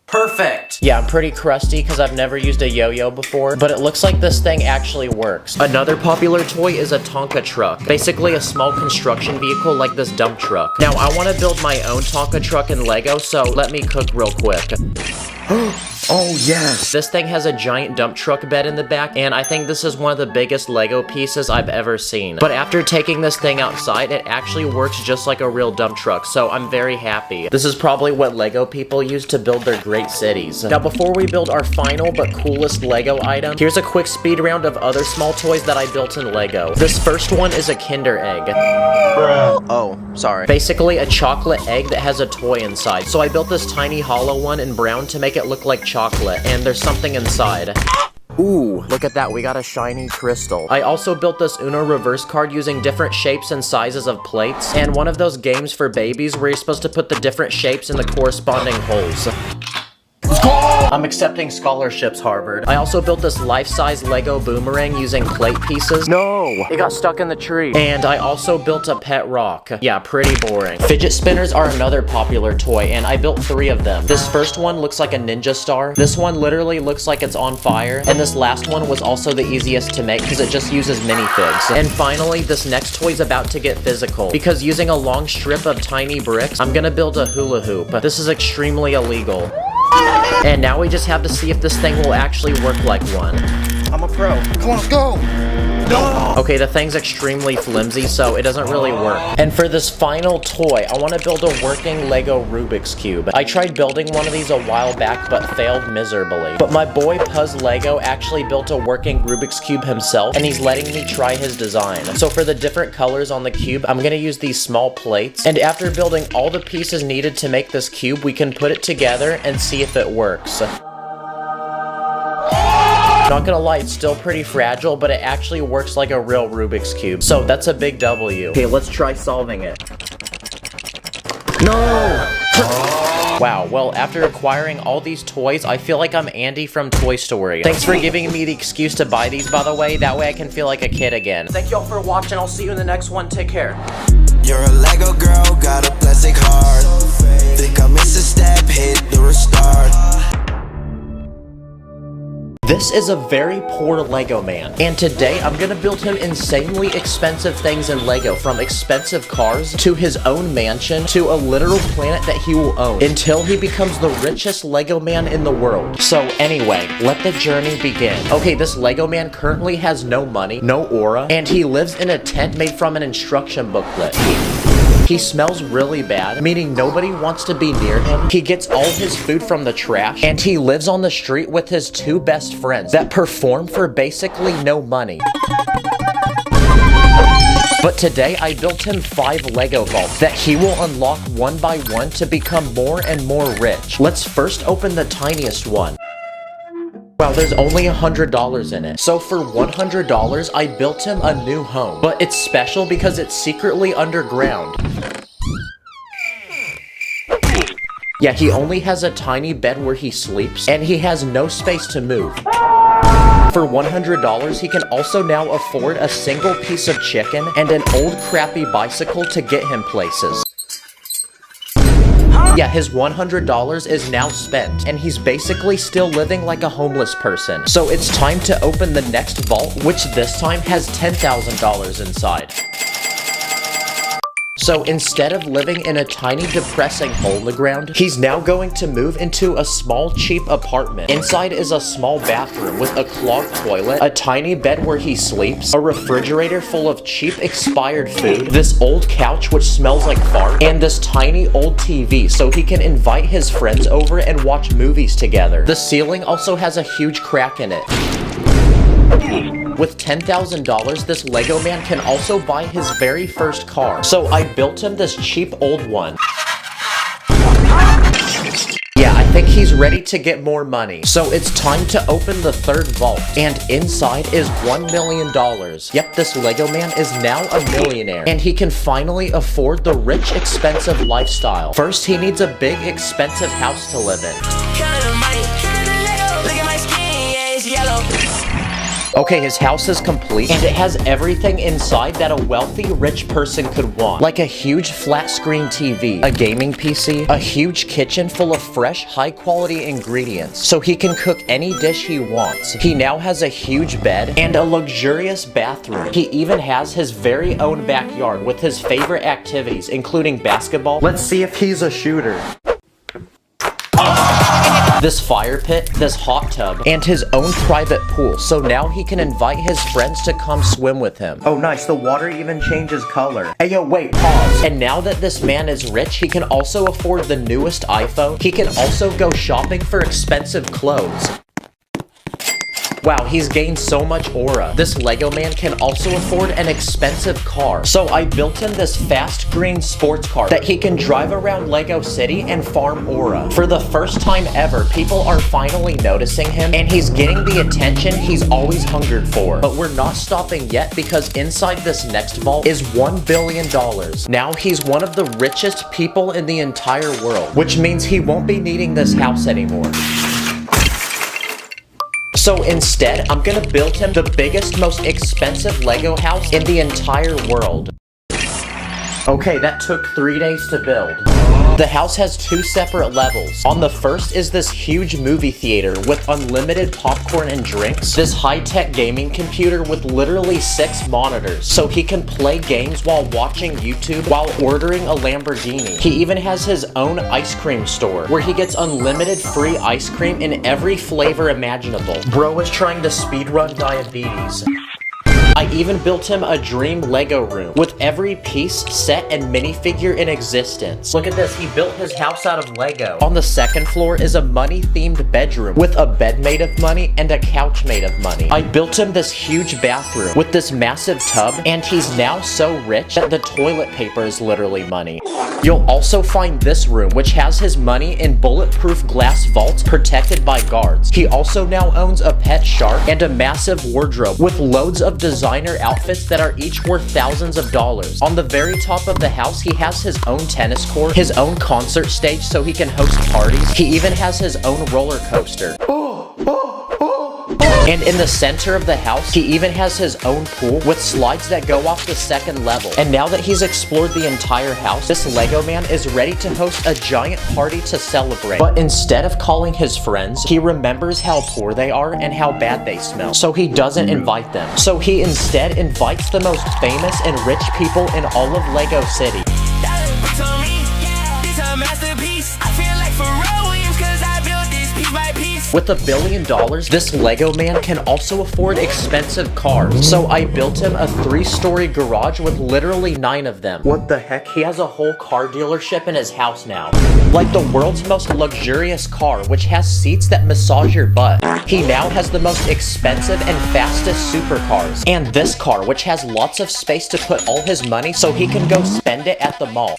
S1: Perfect! Yeah, I'm pretty crusty because I've never used a yo-yo before, but it looks like this thing actually works. Another popular toy is a Tonka truck. Basically a small construction vehicle like this dump truck. Now, I want to build my own Tonka truck in Lego, so let me cook real quick. Oh yes! This thing has a giant dump truck bed in the back, and I think this is one of the biggest Lego pieces I've ever seen. But after taking this thing outside, it actually works just like a real dump truck, so I'm very happy. This is probably what Lego people use to build their great cities. Now before we build our final but coolest Lego item, here's a quick speed round of other small toys that I built in Lego. This first one is a Kinder Egg. Oh, sorry. Basically a chocolate egg that has a toy inside. So I built this tiny hollow one in brown to make it look like chocolate, and there's something inside. Ooh, look at that, we got a shiny crystal. I also built this Uno reverse card using different shapes and sizes of plates, and one of those games for babies where you're supposed to put the different shapes in the corresponding holes. I'm accepting scholarships, Harvard. I also built this life-size Lego boomerang using plate pieces. No! It got stuck in the tree. And I also built a pet rock. Yeah, pretty boring. Fidget spinners are another popular toy, and I built 3 of them. This first one looks like a ninja star. This one literally looks like it's on fire. And this last one was also the easiest to make because it just uses minifigs. And finally, this next toy is about to get physical. Because using a long strip of tiny bricks, I'm gonna build a hula hoop. This is extremely illegal. And now we just have to see if this thing will actually work like one. I'm a pro. Come on, go! No! Okay, the thing's extremely flimsy, so it doesn't really work. And for this final toy, I want to build a working Lego Rubik's Cube. I tried building one of these a while back, but failed miserably. But my boy Puzz Lego actually built a working Rubik's Cube himself, and he's letting me try his design. So for the different colors on the cube, I'm gonna use these small plates. And after building all the pieces needed to make this cube, we can put it together and see if it works. Not gonna lie, it's still pretty fragile, but it actually works like a real Rubik's Cube. So that's a big W. Okay, let's try solving it. No! Wow, well, after acquiring all these toys, I feel like I'm Andy from Toy Story. Thanks for giving me the excuse to buy these, by the way. That way I can feel like a kid again. Thank y'all for watching. I'll see you in the next one. Take care.
S15: You're a Lego girl, got a plastic heart. Think I missed a step, hit the restart.
S1: This is a very poor Lego man, and today I'm gonna build him insanely expensive things in Lego, from expensive cars to his own mansion to a literal planet that he will own until he becomes the richest Lego man in the world. So anyway, let the journey begin. Okay, this Lego man currently has no money, no aura, and he lives in a tent made from an instruction booklet. He smells really bad, meaning nobody wants to be near him. He gets all his food from the trash, and he lives on the street with his two best friends that perform for basically no money. But today I built him 5 Lego vaults that he will unlock one by one to become more and more rich. Let's first open the tiniest one. Wow, there's only $100 in it. So for $100, I built him a new home. But it's special because it's secretly underground. Yeah, he only has a tiny bed where he sleeps, and he has no space to move. For $100, he can also now afford a single piece of chicken and an old crappy bicycle to get him places. Yeah, his $100 is now spent, and he's basically still living like a homeless person. So it's time to open the next vault, which this time has $10,000 inside. So instead of living in a tiny depressing hole in the ground, he's now going to move into a small cheap apartment. Inside is a small bathroom with a clogged toilet, a tiny bed where he sleeps, a refrigerator full of cheap expired food, this old couch which smells like fart, and this tiny old TV so he can invite his friends over and watch movies together. The ceiling also has a huge crack in it. With $10,000, this Lego man can also buy his very first car. So I built him this cheap old one. Yeah, I think he's ready to get more money. So it's time to open the third vault, and inside is $1 million. Yep, this Lego man is now a millionaire, and he can finally afford the rich, expensive lifestyle. First, he needs a big, expensive house to live in. Okay, his house is complete, and it has everything inside that a wealthy, rich person could want. Like a huge flat-screen TV, a gaming PC, a huge kitchen full of fresh, high-quality ingredients, so he can cook any dish he wants. He now has a huge bed and a luxurious bathroom. He even has his very own backyard with his favorite activities, including basketball. Let's see if he's a shooter. This fire pit, this hot tub, and his own private pool, so now he can invite his friends to come swim with him. Oh nice, the water even changes color. Hey yo, wait, pause. And now that this man is rich, he can also afford the newest iPhone. He can also go shopping for expensive clothes. Wow, he's gained so much aura. This Lego man can also afford an expensive car. So I built him this fast green sports car that he can drive around Lego City and farm aura. For the first time ever, people are finally noticing him, and he's getting the attention he's always hungered for. But we're not stopping yet, because inside this next vault is $1 billion. Now he's one of the richest people in the entire world, which means he won't be needing this house anymore. So instead, I'm gonna build him the biggest, most expensive Lego house in the entire world. Okay, that took 3 days to build. The house has 2 separate levels. On the first is this huge movie theater with unlimited popcorn and drinks, this high-tech gaming computer with literally 6 monitors, so he can play games while watching YouTube while ordering a Lamborghini. He even has his own ice cream store, where he gets unlimited free ice cream in every flavor imaginable. Bro is trying to speedrun diabetes. I even built him a dream Lego room with every piece, set, and minifigure in existence. Look at this, he built his house out of Lego. On the second floor is a money-themed bedroom with a bed made of money and a couch made of money. I built him this huge bathroom with this massive tub, and he's now so rich that the toilet paper is literally money. You'll also find this room, which has his money in bulletproof glass vaults protected by guards. He also now owns a pet shark and a massive wardrobe with loads of designer outfits that are each worth thousands of dollars. On the very top of the house, he has his own tennis court, his own concert stage so he can host parties. He even has his own roller coaster. And in the center of the house, he even has his own pool with slides that go off the second level. And now that he's explored the entire house, this Lego man is ready to host a giant party to celebrate. But instead of calling his friends, he remembers how poor they are and how bad they smell. So he doesn't invite them. So he instead invites the most famous and rich people in all of Lego City. With $1 billion, this Lego man can also afford expensive cars. So I built him a 3-story garage with literally 9 of them. What the heck? He has a whole car dealership in his house now. Like the world's most luxurious car, which has seats that massage your butt. He now has the most expensive and fastest supercars. And this car, which has lots of space to put all his money so he can go spend it at the mall.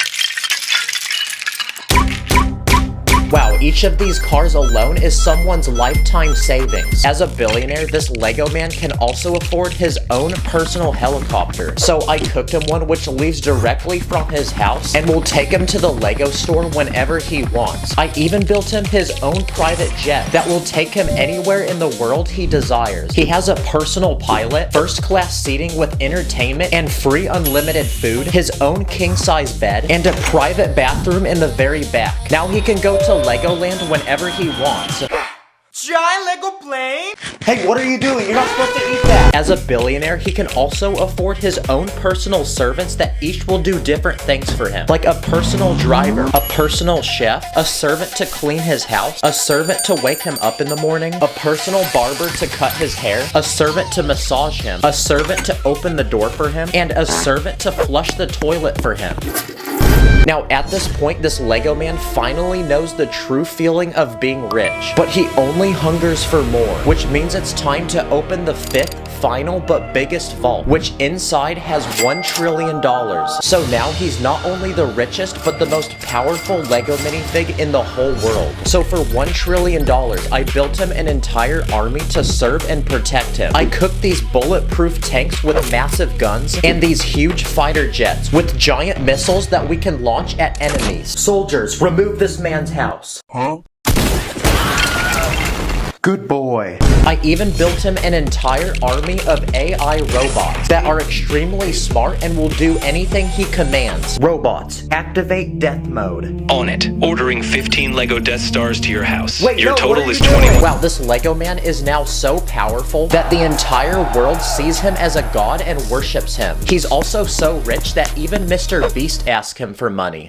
S1: Wow, each of these cars alone is someone's lifetime savings. As a billionaire, this Lego man can also afford his own personal helicopter. So I cooked him one which leaves directly from his house and will take him to the Lego store whenever he wants. I even built him his own private jet that will take him anywhere in the world he desires. He has a personal pilot, first-class seating with entertainment and free unlimited food, his own king-size bed, and a private bathroom in the very back. Now he can go to Legoland whenever he wants.
S16: Giant Lego plane?
S1: Hey, what are you doing? You're not supposed to eat that! As a billionaire, he can also afford his own personal servants that each will do different things for him. Like a personal driver, a personal chef, a servant to clean his house, a servant to wake him up in the morning, a personal barber to cut his hair, a servant to massage him, a servant to open the door for him, and a servant to flush the toilet for him. Now, at this point, this Lego man finally knows the true feeling of being rich, but he only hungers for more, which means it's time to open the 5th, final, but biggest vault, which inside has $1 trillion. So now he's not only the richest, but the most powerful Lego minifig in the whole world. So for $1 trillion, I built him an entire army to serve and protect him. I cooked these bulletproof tanks with massive guns, and these huge fighter jets with giant missiles that we can launch at enemies. Soldiers, remove this man's house.
S12: Huh?
S1: Good boy. I even built him an entire army of AI robots that are extremely smart and will do anything he commands. Robots, activate death mode.
S17: On it. Ordering 15 Lego Death Stars to your house.
S1: Wait,
S17: your
S1: no,
S17: total
S1: what are
S17: is
S1: you doing?
S17: 21.
S1: Wow, this Lego man is now so powerful that the entire world sees him as a god and worships him. He's also so rich that even Mr. Beast asks him for money.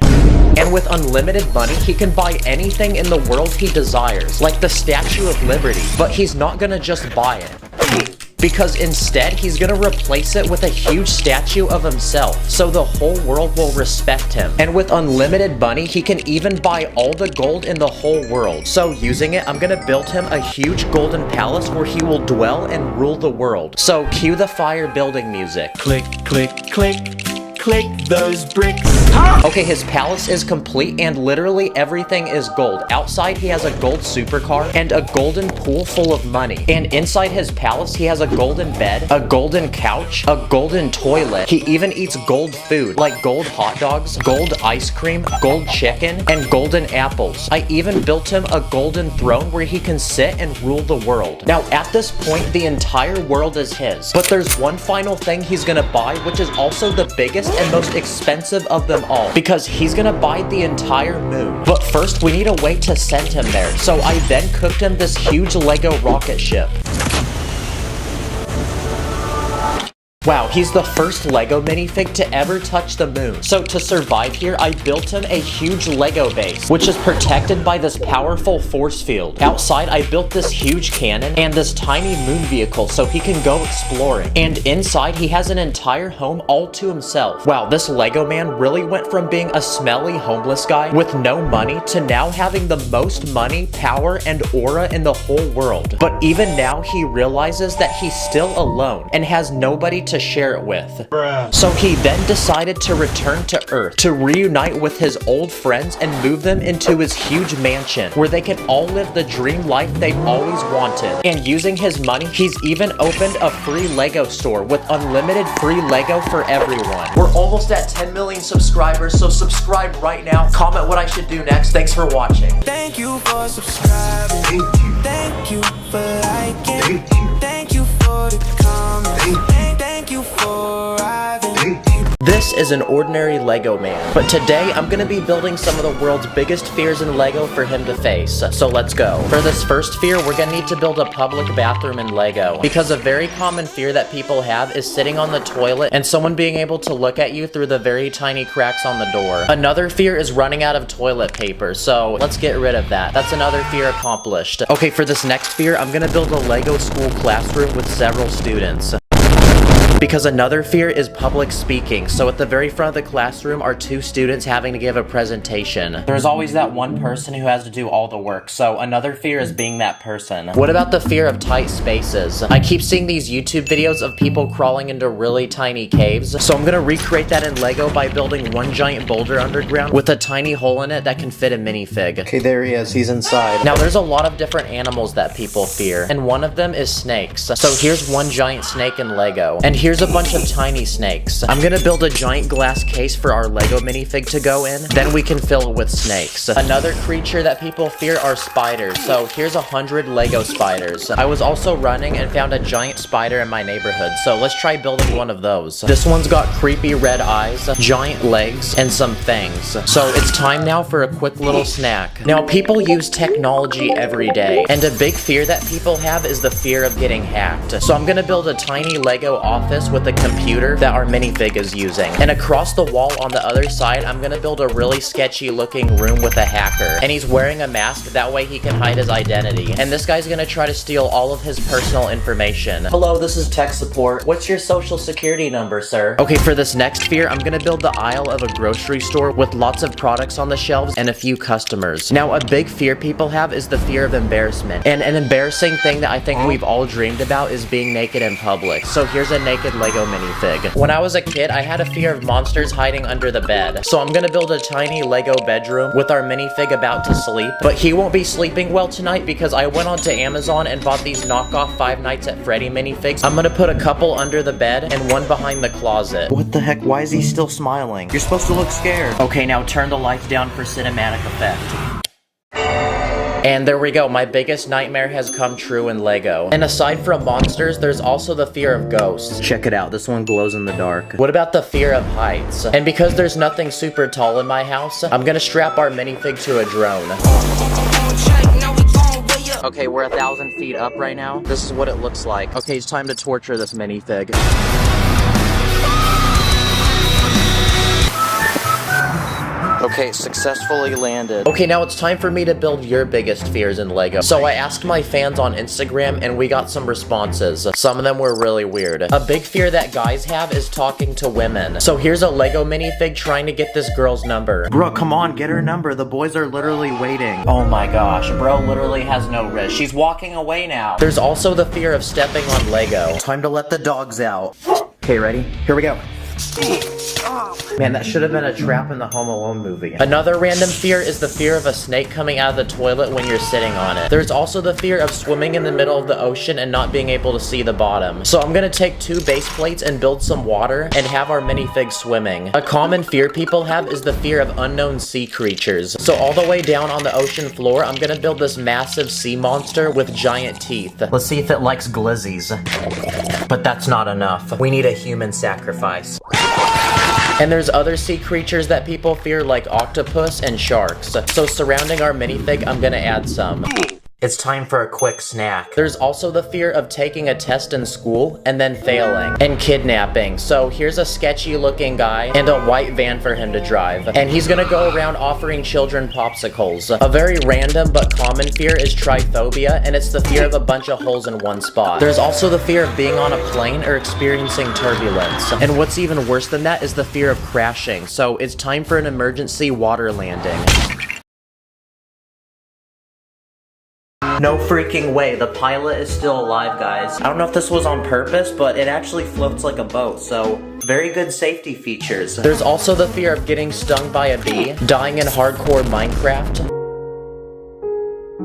S1: And with unlimited money, he can buy anything in the world he desires, like the Statue of Liberty. But he's not gonna just buy it, because instead he's gonna replace it with a huge statue of himself, so the whole world will respect him. And with unlimited money, he can even buy all the gold in the whole world. So using it, I'm gonna build him a huge golden palace where he will dwell and rule the world. So cue the fire building music.
S16: Click, click, click. Click those bricks.
S1: Okay, his palace is complete and literally everything is gold. Outside, he has a gold supercar and a golden pool full of money. And inside his palace, he has a golden bed, a golden couch, a golden toilet. He even eats gold food, like gold hot dogs, gold ice cream, gold chicken, and golden apples. I even built him a golden throne where he can sit and rule the world. Now, at this point, the entire world is his. But there's one final thing he's gonna buy, which is also the biggest and most expensive of them all, because he's gonna buy the entire moon. But first, we need a way to send him there, so I then cooked him this huge Lego rocket ship. Wow, he's the first Lego minifig to ever touch the moon. So to survive here, I built him a huge Lego base, which is protected by this powerful force field. Outside, I built this huge cannon and this tiny moon vehicle so he can go exploring. And inside, he has an entire home all to himself. Wow, this Lego man really went from being a smelly homeless guy with no money to now having the most money, power, and aura in the whole world. But even now, he realizes that he's still alone and has nobody to to share it with. So he then decided to return to Earth to reunite with his old friends and move them into his huge mansion where they can all live the dream life they've always wanted. And using his money, he's even opened a free Lego store with unlimited free Lego for everyone. We're almost at 10 million subscribers, so subscribe right now. Comment what I should do next. Thanks for watching.
S5: Thank you for subscribing. Thank you for liking. Thank you for the comment. Thank you for arriving.
S1: This is an ordinary Lego man, but today I'm gonna be building some of the world's biggest fears in Lego for him to face, so let's go. For this first fear, we're gonna need to build a public bathroom in Lego, because a very common fear that people have is sitting on the toilet and someone being able to look at you through the very tiny cracks on the door. Another fear is running out of toilet paper, so let's get rid of that. That's another fear accomplished. Okay, for this next fear, I'm gonna build a Lego school classroom with several students. Because another fear is public speaking, so at the very front of the classroom are two students having to give a presentation. There's always that one person who has to do all the work, so another fear is being that person. What about the fear of tight spaces? I keep seeing these YouTube videos of people crawling into really tiny caves, so I'm gonna recreate that in Lego by building one giant boulder underground with a tiny hole in it that can fit a minifig.
S6: Okay, there he is. He's inside.
S1: Now there's a lot of different animals that people fear, and one of them is snakes. So here's one giant snake in Lego, and here's a bunch of tiny snakes. I'm gonna build a giant glass case for our Lego minifig to go in, then we can fill it with snakes. Another creature that people fear are spiders, so here's 100 Lego spiders. I was also running and found a giant spider in my neighborhood, so let's try building one of those. This one's got creepy red eyes, giant legs, and some fangs. So it's time now for a quick little snack. Now people use technology every day, and a big fear that people have is the fear of getting hacked. So I'm gonna build a tiny Lego office with a computer that our minifig is using. And across the wall on the other side, I'm gonna build a really sketchy looking room with a hacker. And he's wearing a mask, that way he can hide his identity. And this guy's gonna try to steal all of his personal information. Hello, this is tech support. What's your social security number, sir? Okay, for this next fear, I'm gonna build the aisle of a grocery store with lots of products on the shelves and a few customers. Now, a big fear people have is the fear of embarrassment. And an embarrassing thing that I think we've all dreamed about is being naked in public. So here's a naked Lego minifig. When I was a kid, I had a fear of monsters hiding under the bed. So I'm gonna build a tiny Lego bedroom with our minifig about to sleep. But he won't be sleeping well tonight because I went onto Amazon and bought these knockoff Five Nights at Freddy minifigs. I'm gonna put a couple under the bed and one behind the closet. What the heck? Why is he still smiling? You're supposed to look scared. Okay, now turn the lights down for cinematic effect. And there we go, my biggest nightmare has come true in Lego. And aside from monsters, there's also the fear of ghosts. Check it out, this one glows in the dark. What about the fear of heights? And because there's nothing super tall in my house, I'm gonna strap our minifig to a drone. Okay, we're 1,000 feet up right now. This is what it looks like. Okay, it's time to torture this minifig. Okay, successfully landed. Okay, now it's time for me to build your biggest fears in Lego. So I asked my fans on Instagram and we got some responses. Some of them were really weird. A big fear that guys have is talking to women. So here's a Lego minifig trying to get this girl's number. Bro, come on, get her number. The boys are literally waiting. Oh my gosh, bro literally has no wrist. She's walking away now. There's also the fear of stepping on Lego. Time to let the dogs out. Okay, ready? Here we go. Man, that should have been a trap in the Home Alone movie. Another random fear is the fear of a snake coming out of the toilet when you're sitting on it. There's also the fear of swimming in the middle of the ocean and not being able to see the bottom. So I'm gonna take 2 base plates and build some water and have our minifig swimming. A common fear people have is the fear of unknown sea creatures. So all the way down on the ocean floor, I'm gonna build this massive sea monster with giant teeth. Let's see if it likes glizzies. But that's not enough. We need a human sacrifice. And there's other sea creatures that people fear like octopus and sharks. So surrounding our minifig, I'm gonna add some. It's time for a quick snack. There's also the fear of taking a test in school and then failing, and kidnapping. So here's a sketchy looking guy and a white van for him to drive. And he's gonna go around offering children popsicles. A very random but common fear is tryphobia, and it's the fear of a bunch of holes in one spot. There's also the fear of being on a plane or experiencing turbulence. And what's even worse than that is the fear of crashing. So it's time for an emergency water landing. No freaking way, the pilot is still alive, guys. I don't know if this was on purpose, but it actually floats like a boat, so very good safety features. There's also the fear of getting stung by a bee, dying in hardcore Minecraft,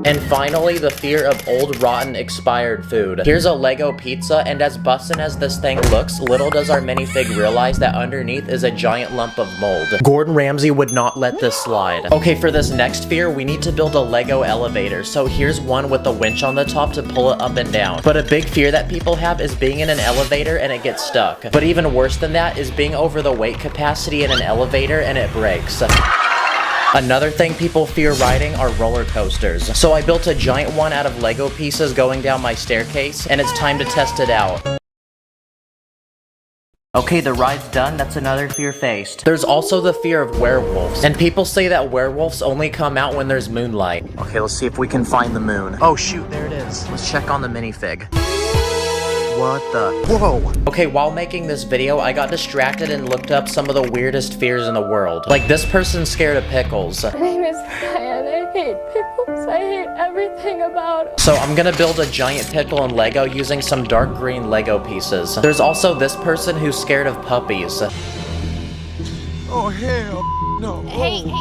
S1: and finally, the fear of old, rotten, expired food. Here's a Lego pizza, and as bussin' as this thing looks, little does our minifig realize that underneath is a giant lump of mold. Gordon Ramsay would not let this slide. Okay, for this next fear, we need to build a Lego elevator. So here's one with a winch on the top to pull it up and down. But a big fear that people have is being in an elevator and it gets stuck. But even worse than that is being over the weight capacity in an elevator and it breaks. Another thing people fear riding are roller coasters. So I built a giant one out of Lego pieces going down my staircase, and it's time to test it out. Okay, the ride's done, that's another fear faced. There's also the fear of werewolves, and people say that werewolves only come out when there's moonlight. Okay, let's see if we can find the moon. Oh shoot, there it is. Let's check on the minifig. What the? Whoa! Okay, while making this video, I got distracted and looked up some of the weirdest fears in the world. Like, this person's scared of pickles.
S18: My name is Diane. I hate pickles. I hate everything about them.
S1: So I'm gonna build a giant pickle in Lego using some dark green Lego pieces. There's also this person who's scared of puppies.
S12: Oh, hell no.
S18: Hey.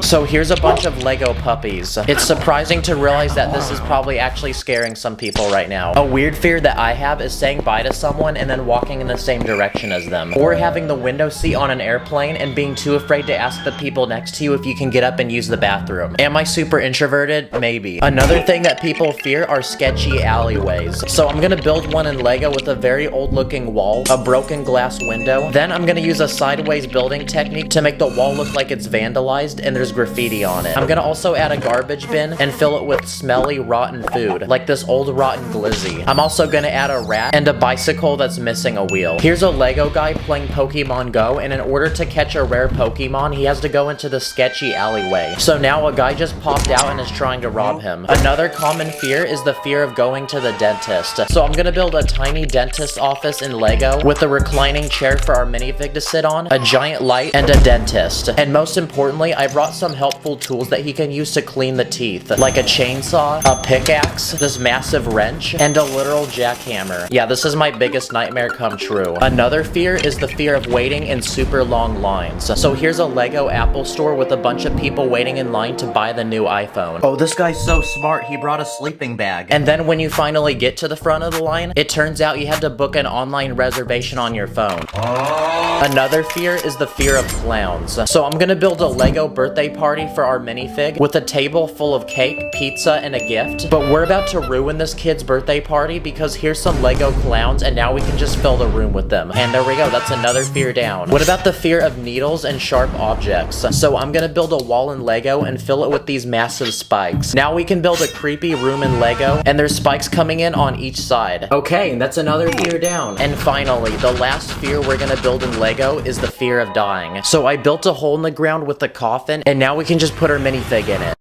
S1: So here's a bunch of Lego puppies. It's surprising to realize that this is probably actually scaring some people right now. A weird fear that I have is saying bye to someone and then walking in the same direction as them. Or having the window seat on an airplane and being too afraid to ask the people next to you if you can get up and use the bathroom. Am I super introverted? Maybe. Another thing that people fear are sketchy alleyways. So I'm gonna build one in Lego with a very old looking wall, a broken glass window. Then I'm gonna use a sideways building technique to make the wall look like it's vandalized and there's graffiti on it. I'm gonna also add a garbage bin and fill it with smelly, rotten food, like this old rotten glizzy. I'm also gonna add a rat and a bicycle that's missing a wheel. Here's a Lego guy playing Pokemon Go, and in order to catch a rare Pokemon, he has to go into the sketchy alleyway. So now a guy just popped out and is trying to rob him. Another common fear is the fear of going to the dentist. So I'm gonna build a tiny dentist office in Lego with a reclining chair for our minifig to sit on, a giant light, and a dentist. And most importantly, I brought some helpful tools that he can use to clean the teeth, like a chainsaw, a pickaxe, this massive wrench, and a literal jackhammer. Yeah, this is my biggest nightmare come true. Another fear is the fear of waiting in super long lines. So here's a Lego Apple store with a bunch of people waiting in line to buy the new iPhone. Oh, this guy's so smart, he brought a sleeping bag. And then when you finally get to the front of the line, it turns out you had to book an online reservation on your phone. Another fear is the fear of clowns. So I'm gonna build a Lego birthday party for our minifig with a table full of cake, pizza, and a gift. But we're about to ruin this kid's birthday party because here's some Lego clowns and now we can just fill the room with them. And there we go, that's another fear down. What about the fear of needles and sharp objects? So I'm gonna build a wall in Lego and fill it with these massive spikes. Now we can build a creepy room in Lego and there's spikes coming in on each side. Okay, that's another fear down. And finally, the last fear we're gonna build in Lego is the fear of dying. So I built a hole in the ground with a coffin and now we can just put our minifig in it.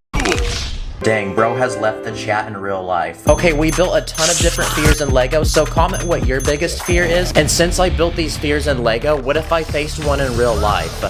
S1: Dang, bro has left the chat in real life. Okay, we built a ton of different fears in Lego, so comment what your biggest fear is. And since I built these fears in Lego, what if I faced one in real life?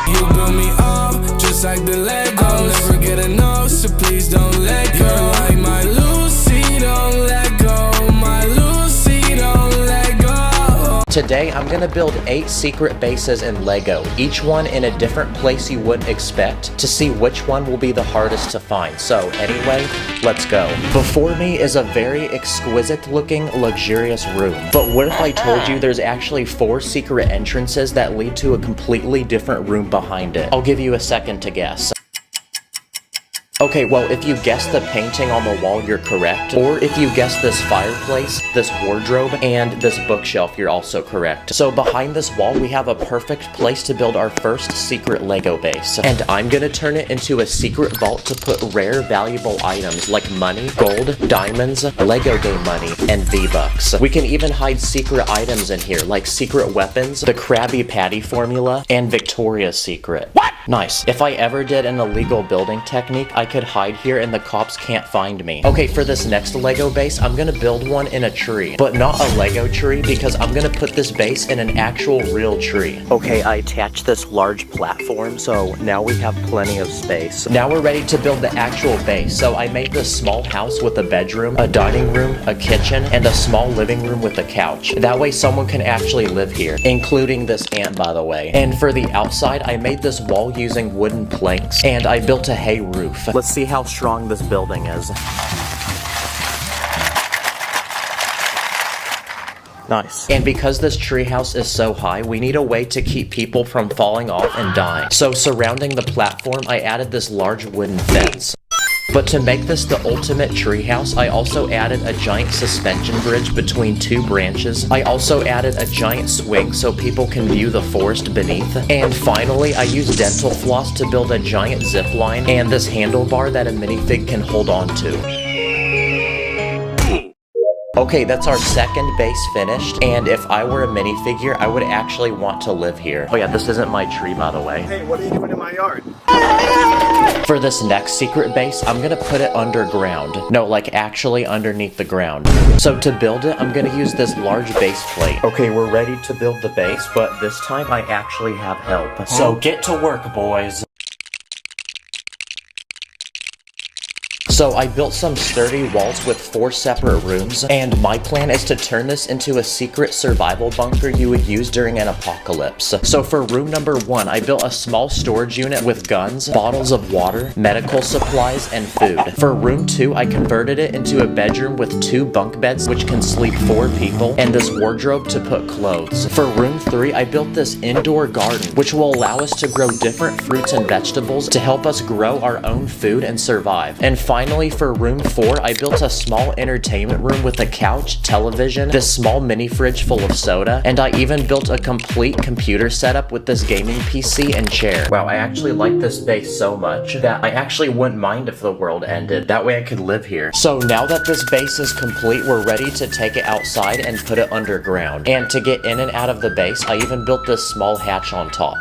S5: You build me up, just like the Legos. I'll never get enough, so please don't let go. You're like my Lucy, don't let go. My Lucy, don't let go.
S1: Today, I'm gonna build 8 secret bases in Lego, each one in a different place you wouldn't expect, to see which one will be the hardest to find. So anyway, let's go. Before me is a very exquisite looking, luxurious room. But what if I told you there's actually 4 secret entrances that lead to a completely different room behind it? I'll give you a second to guess. Okay, well, if you guess the painting on the wall, you're correct. Or if you guess this fireplace, this wardrobe, and this bookshelf, you're also correct. So behind this wall, we have a perfect place to build our first secret Lego base. And I'm gonna turn it into a secret vault to put rare, valuable items like money, gold, diamonds, Lego game money, and V-Bucks. We can even hide secret items in here, like secret weapons, the Krabby Patty formula, and Victoria's Secret. What? Nice. If I ever did an illegal building technique, I could hide here and the cops can't find me. Okay, for this next Lego base, I'm gonna build one in a tree, but not a Lego tree because I'm gonna put this base in an actual real tree. Okay, I attached this large platform, so now we have plenty of space. Now we're ready to build the actual base. So I made this small house with a bedroom, a dining room, a kitchen, and a small living room with a couch. That way someone can actually live here, including this ant, by the way. And for the outside, I made this wall using wooden planks, and I built a hay roof. Let's see how strong this building is. Nice. And because this treehouse is so high, we need a way to keep people from falling off and dying. So surrounding the platform, I added this large wooden fence. But to make this the ultimate treehouse, I also added a giant suspension bridge between two branches. I also added a giant swing so people can view the forest beneath. And finally, I used dental floss to build a giant zip line and this handlebar that a minifig can hold on to. Okay, that's our second base finished, and if I were a minifigure, I would actually want to live here. Oh yeah, this isn't my tree, by the way.
S10: Hey, what are you doing in my yard?
S1: For this next secret base, I'm gonna put it underground. No, like actually underneath the ground. So to build it, I'm gonna use this large base plate. Okay, we're ready to build the base, but this time I actually have help. So get to work, boys. So I built some sturdy walls with 4 separate rooms, and my plan is to turn this into a secret survival bunker you would use during an apocalypse. So for room number 1, I built a small storage unit with guns, bottles of water, medical supplies, and food. For room 2, I converted it into a bedroom with 2 bunk beds which can sleep 4 people, and this wardrobe to put clothes. For room 3, I built this indoor garden which will allow us to grow different fruits and vegetables to help us grow our own food and survive. And finally, for room 4, I built a small entertainment room with a couch, television, this small mini fridge full of soda, and I even built a complete computer setup with this gaming PC and chair. Wow, I actually like this base so much that I actually wouldn't mind if the world ended. That way I could live here. So now that this base is complete, we're ready to take it outside and put it underground. And to get in and out of the base, I even built this small hatch on top.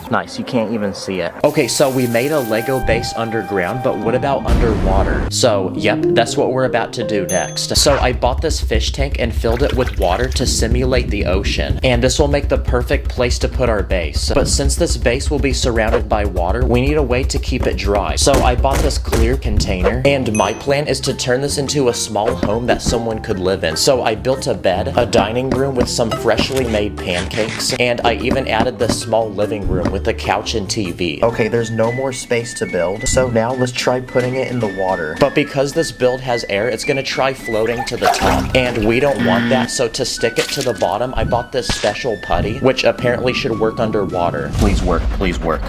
S1: Nice, you can't even see it. Okay, so we made a Lego base underground, but what about underwater? So, yep, that's what we're about to do next. So I bought this fish tank and filled it with water to simulate the ocean. And this will make the perfect place to put our base. But since this base will be surrounded by water, we need a way to keep it dry. So I bought this clear container, and my plan is to turn this into a small home that someone could live in. So I built a bed, a dining room with some freshly made pancakes, and I even added this small living room with a couch and TV. Okay, there's no more space to build, so now let's try putting it in the water. But because this build has air, it's gonna try floating to the top, and we don't want that, so to stick it to the bottom, I bought this special putty, which apparently should work underwater. Please work, please work.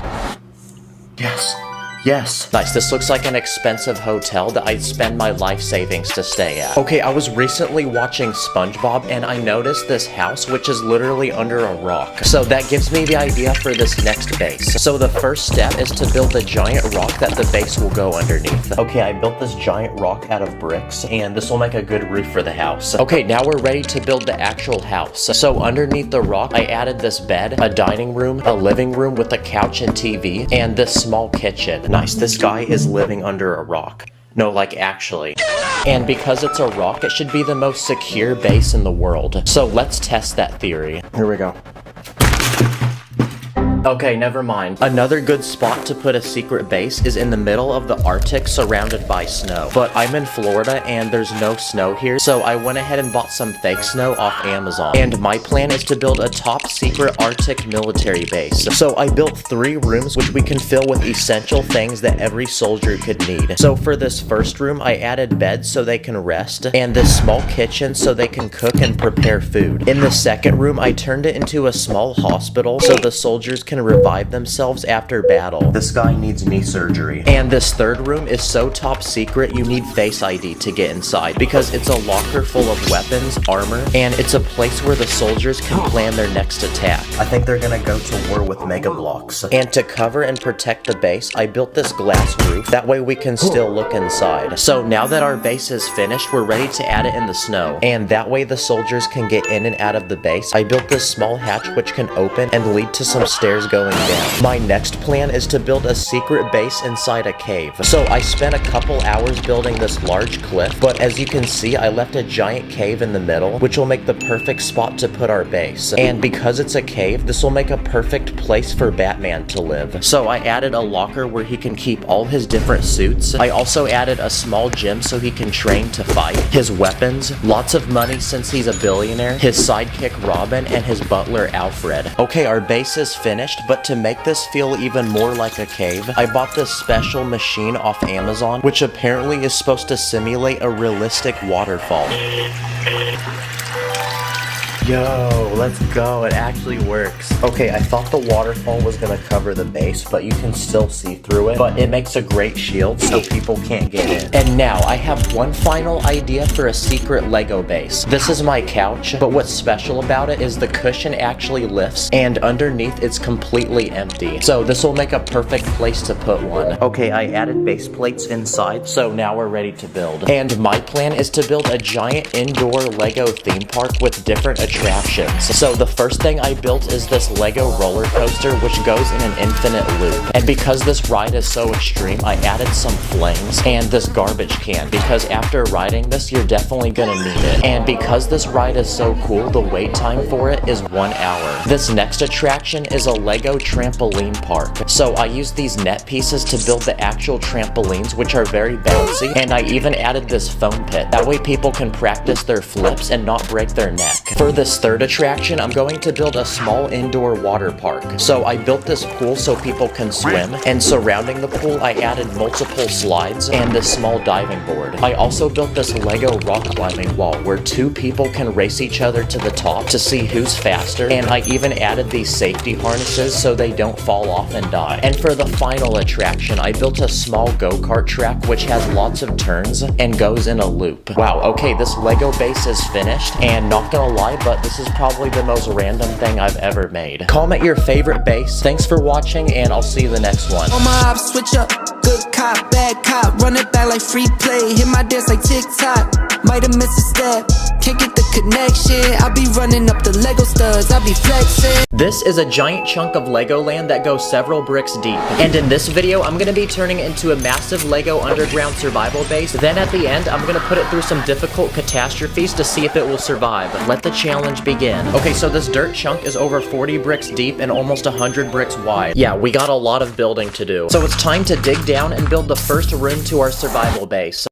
S1: Yes. Yes. Nice, this looks like an expensive hotel that I'd spend my life savings to stay at. Okay, I was recently watching SpongeBob and I noticed this house which is literally under a rock. So that gives me the idea for this next base. So the first step is to build a giant rock that the base will go underneath. Okay, I built this giant rock out of bricks and this will make a good roof for the house. Okay, now we're ready to build the actual house. So underneath the rock, I added this bed, a dining room, a living room with a couch and TV, and this small kitchen. Nice, this guy is living under a rock. No, like actually. And because it's a rock, it should be the most secure base in the world. So let's test that theory. Here we go. Okay, never mind. Another good spot to put a secret base is in the middle of the Arctic surrounded by snow. But I'm in Florida and there's no snow here, so I went ahead and bought some fake snow off Amazon. And my plan is to build a top secret Arctic military base. So I built 3 rooms which we can fill with essential things that every soldier could need. So for this first room, I added beds so they can rest, and this small kitchen so they can cook and prepare food. In the second room, I turned it into a small hospital so the soldiers can revive themselves after battle. This guy needs knee surgery. And this third room is so top secret you need Face ID to get inside because it's a locker full of weapons, armor, and it's a place where the soldiers can plan their next attack. I think they're gonna go to war with Mega Blocks. And to cover and protect the base, I built this glass roof. That way we can still look inside. So now that our base is finished, we're ready to add it in the snow. And that way the soldiers can get in and out of the base. I built this small hatch which can open and lead to some stairs stairs going down. My next plan is to build a secret base inside a cave. So I spent a couple hours building this large cliff, but as you can see, I left a giant cave in the middle, which will make the perfect spot to put our base. And because it's a cave, this will make a perfect place for Batman to live. So I added a locker where he can keep all his different suits. I also added a small gym so he can train to fight, his weapons, lots of money since he's a billionaire, his sidekick Robin, and his butler Alfred. Okay, our base is finished, but to make this feel even more like a cave, I bought this special machine off Amazon, which apparently is supposed to simulate a realistic waterfall. Yo, let's go. It actually works. Okay, I thought the waterfall was gonna cover the base, but you can still see through it. But it makes a great shield so people can't get in. And now, I have one final idea for a secret Lego base. This is my couch, but what's special about it is the cushion actually lifts, and underneath it's completely empty. So this will make a perfect place to put one. Okay, I added base plates inside, so now we're ready to build. And my plan is to build a giant indoor Lego theme park with different attractions. So the first thing I built is this Lego roller coaster, which goes in an infinite loop. And because this ride is so extreme, I added some flames and this garbage can, because after riding this, you're definitely gonna need it. And because this ride is so cool, the wait time for it is 1 hour. This next attraction is a Lego trampoline park. So I used these net pieces to build the actual trampolines, which are very bouncy, and I even added this foam pit. That way people can practice their flips and not break their neck. For this third attraction, I'm going to build a small indoor water park. So I built this pool so people can swim, and surrounding the pool, I added multiple slides and this small diving board. I also built this Lego rock climbing wall where 2 people can race each other to the top to see who's faster, and I even added these safety harnesses so they don't fall off and die. And for the final attraction, I built a small go-kart track which has lots of turns and goes in a loop. Wow, okay, this Lego base is finished, and not gonna lie, but this is probably the most random thing I've ever made. Comment your favorite base. Thanks for watching, and I'll see you the next one.
S4: On my ops, switch up. Good cop, bad cop. Run it back like free play. Hit my dance like TikTok. Might have missed a step. Can't get the connection. I be running up the Lego studs. I be flexing.
S1: This is a giant chunk of Legoland that goes several bricks deep. And in this video, I'm gonna be turning it into a massive Lego underground survival base. Then at the end, I'm gonna put it through some difficult catastrophes to see if it will survive. Let the challenge begin. Okay, so this dirt chunk is over 40 bricks deep and almost 100 bricks wide. Yeah, we got a lot of building to do. So it's time to dig down and build the first room to our survival base.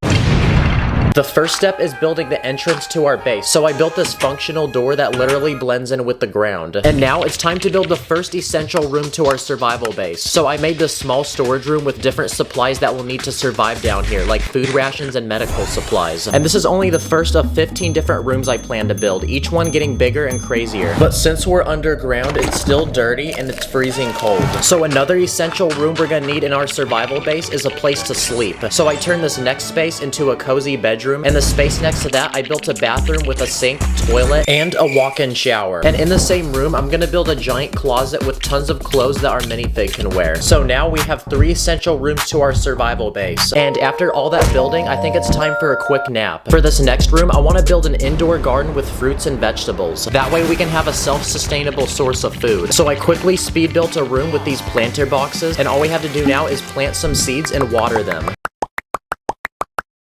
S1: The first step is building the entrance to our base, so I built this functional door that literally blends in with the ground. And now it's time to build the first essential room to our survival base. So I made this small storage room with different supplies that we'll need to survive down here, like food rations and medical supplies. And this is only the first of 15 different rooms I plan to build, each one getting bigger and crazier. But since we're underground, it's still dirty and it's freezing cold. So another essential room we're gonna need in our survival base is a place to sleep. So I turned this next space into a cozy bedroom, and the space next to that I built a bathroom with a sink, toilet, and a walk-in shower. And in the same room, I'm gonna build a giant closet with tons of clothes that our minifig can wear. So now we have 3 essential rooms to our survival base. And after all that building, I think it's time for a quick nap. For this next room, I want to build an indoor garden with fruits and vegetables. That way we can have a self-sustainable source of food. So I quickly speed built a room with these planter boxes, and all we have to do now is plant some seeds and water them.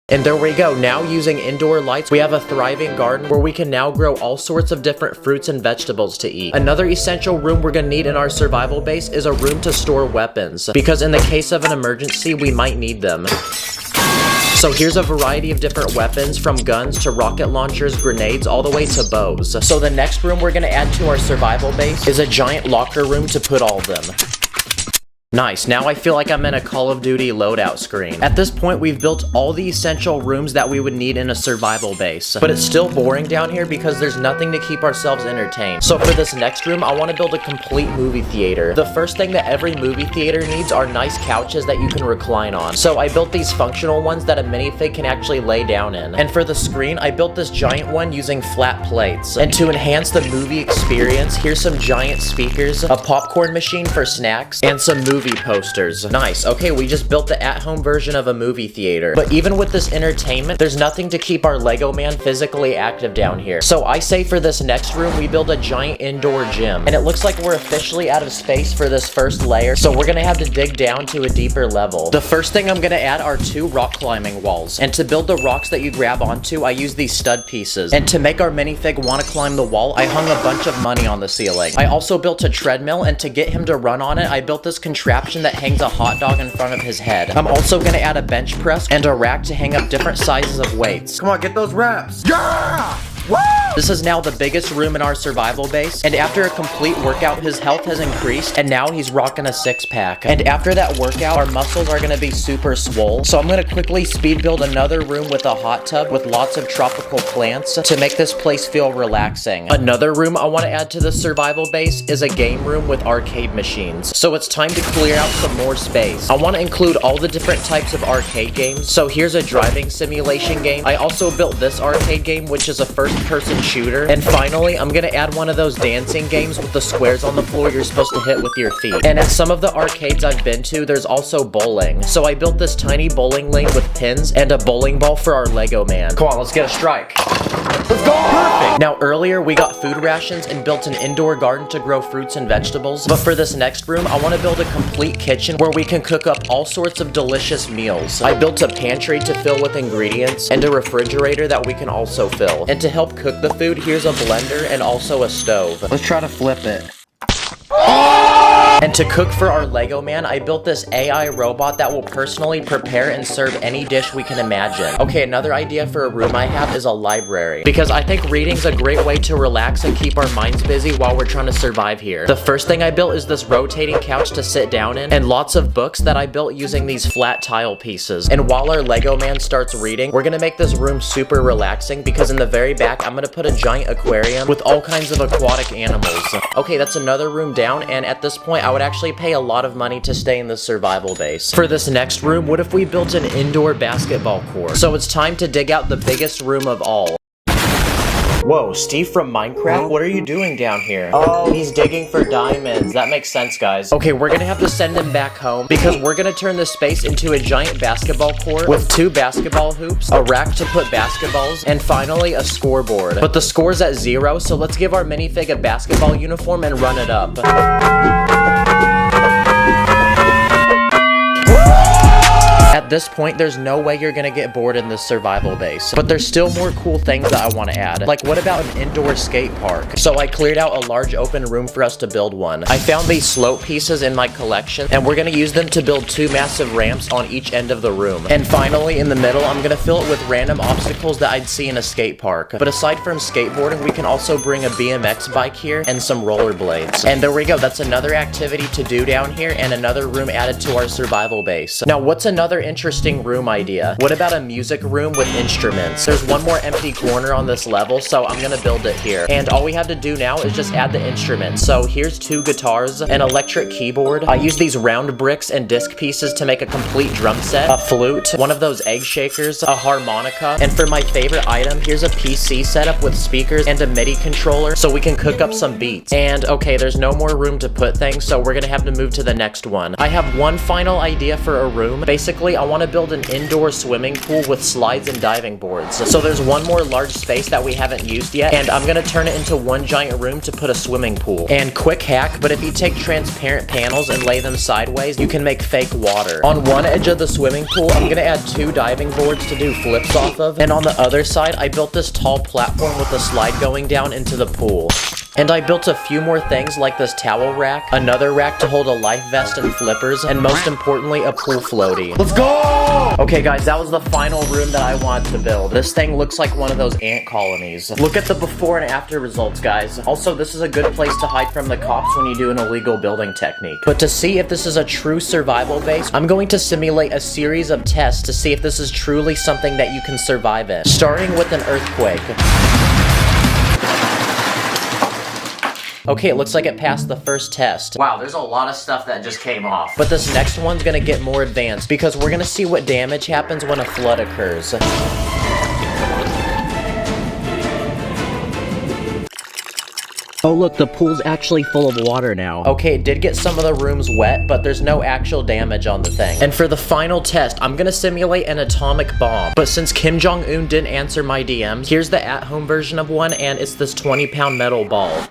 S1: And there we go. Now using indoor lights, we have a thriving garden where we can now grow all sorts of different fruits and vegetables to eat. Another essential room we're gonna need in our survival base is a room to store weapons, because in the case of an emergency, we might need them. So here's a variety of different weapons, from guns to rocket launchers, grenades, all the way to bows. So the next room we're gonna add to our survival base is a giant locker room to put all of them. Nice, now I feel like I'm in a Call of Duty loadout screen. At this point, we've built all the essential rooms that we would need in a survival base. But it's still boring down here because there's nothing to keep ourselves entertained. So for this next room, I want to build a complete movie theater. The first thing that every movie theater needs are nice couches that you can recline on. So I built these functional ones that a minifig can actually lay down in. And for the screen, I built this giant one using flat plates. And to enhance the movie experience, here's some giant speakers, a popcorn machine for snacks, and some movie movie posters. Nice. Okay, we just built the at-home version of a movie theater. But even with this entertainment, there's nothing to keep our Lego man physically active down here. So I say for this next room, we build a giant indoor gym. And it looks like we're officially out of space for this first layer, so we're gonna have to dig down to a deeper level. The first thing I'm gonna add are 2 rock climbing walls. And to build the rocks that you grab onto, I use these stud pieces. And to make our minifig wanna climb the wall, I hung a bunch of money on the ceiling. I also built a treadmill, and to get him to run on it, I built this contraption that hangs a hot dog in front of his head. I'm also gonna add a bench press and a rack to hang up different sizes of weights.
S6: Come on, get those reps.
S12: Yeah! Woo!
S1: This is now the biggest room in our survival base, and after a complete workout, his health has increased, and now he's rocking a 6-pack. And after that workout, our muscles are gonna be super swole, so I'm gonna quickly speed build another room with a hot tub with lots of tropical plants to make this place feel relaxing. Another room I want to add to the survival base is a game room with arcade machines, so it's time to clear out some more space. I want to include all the different types of arcade games, so here's a driving simulation game. I also built this arcade game, which is a first-person shooter. And finally, I'm gonna add one of those dancing games with the squares on the floor you're supposed to hit with your feet. And at some of the arcades I've been to, there's also bowling. So I built this tiny bowling lane with pins and a bowling ball for our Lego man. Come on, let's get a strike. Let's go! Perfect! Now earlier, we got food rations and built an indoor garden to grow fruits and vegetables. But for this next room, I want to build a complete kitchen where we can cook up all sorts of delicious meals. I built a pantry to fill with ingredients and a refrigerator that we can also fill. And to help cook the food, here's a blender and also a stove.
S6: Let's try to flip it.
S1: And to cook for our Lego man, I built this AI robot that will personally prepare and serve any dish we can imagine. Okay, another idea for a room I have is a library, because I think reading's a great way to relax and keep our minds busy while we're trying to survive here. The first thing I built is this rotating couch to sit down in, and lots of books that I built using these flat tile pieces. And while our Lego man starts reading, we're gonna make this room super relaxing, because in the very back, I'm gonna put a giant aquarium with all kinds of aquatic animals. Okay, that's another room down, and at this point, I would actually pay a lot of money to stay in this survival base. For this next room, what if we built an indoor basketball court? So it's time to dig out the biggest room of all. Whoa, Steve from Minecraft? What are you doing down here? Oh, he's digging for diamonds. That makes sense, guys. Okay, we're gonna have to send him back home because we're gonna turn this space into a giant basketball court with 2 basketball hoops, a rack to put basketballs, and finally a scoreboard. But the score's at 0, so let's give our minifig a basketball uniform and run it up. At this point, there's no way you're gonna get bored in this survival base. But there's still more cool things that I want to add. Like, what about an indoor skate park? So I cleared out a large open room for us to build one. I found these slope pieces in my collection, and we're gonna use them to build 2 massive ramps on each end of the room. And finally, in the middle, I'm gonna fill it with random obstacles that I'd see in a skate park. But aside from skateboarding, we can also bring a BMX bike here and some rollerblades. And there we go, that's another activity to do down here and another room added to our survival base. Now, what's another interesting room idea? What about a music room with instruments? There's one more empty corner on this level, so I'm gonna build it here. And all we have to do now is just add the instruments. So here's 2 guitars, an electric keyboard. I use these round bricks and disc pieces to make a complete drum set, a flute, one of those egg shakers, a harmonica, and for my favorite item, here's a PC setup with speakers and a MIDI controller so we can cook up some beats. And okay, there's no more room to put things, so we're gonna have to move to the next one. I have one final idea for a room. Basically, I want to build an indoor swimming pool with slides and diving boards. So there's one more large space that we haven't used yet, and I'm gonna turn it into one giant room to put a swimming pool. And quick hack, but if you take transparent panels and lay them sideways, you can make fake water. On one edge of the swimming pool, I'm gonna add 2 diving boards to do flips off of, and on the other side, I built this tall platform with a slide going down into the pool. And I built a few more things like this towel rack, another rack to hold a life vest and flippers, and most importantly, a pool floaty. Let's go! Okay guys, that was the final room that I wanted to build. This thing looks like one of those ant colonies. Look at the before and after results, guys. Also, this is a good place to hide from the cops when you do an illegal building technique. But to see if this is a true survival base, I'm going to simulate a series of tests to see if this is truly something that you can survive in. Starting with an earthquake. Okay, it looks like it passed the first test. Wow, there's a lot of stuff that just came off. But this next one's gonna get more advanced because we're gonna see what damage happens when a flood occurs.
S6: Oh look, the pool's actually full of water now.
S1: Okay, it did get some of the rooms wet, but there's no actual damage on the thing. And for the final test, I'm gonna simulate an atomic bomb. But since Kim Jong-un didn't answer my DMs, here's the at-home version of one, and it's this 20-pound metal ball.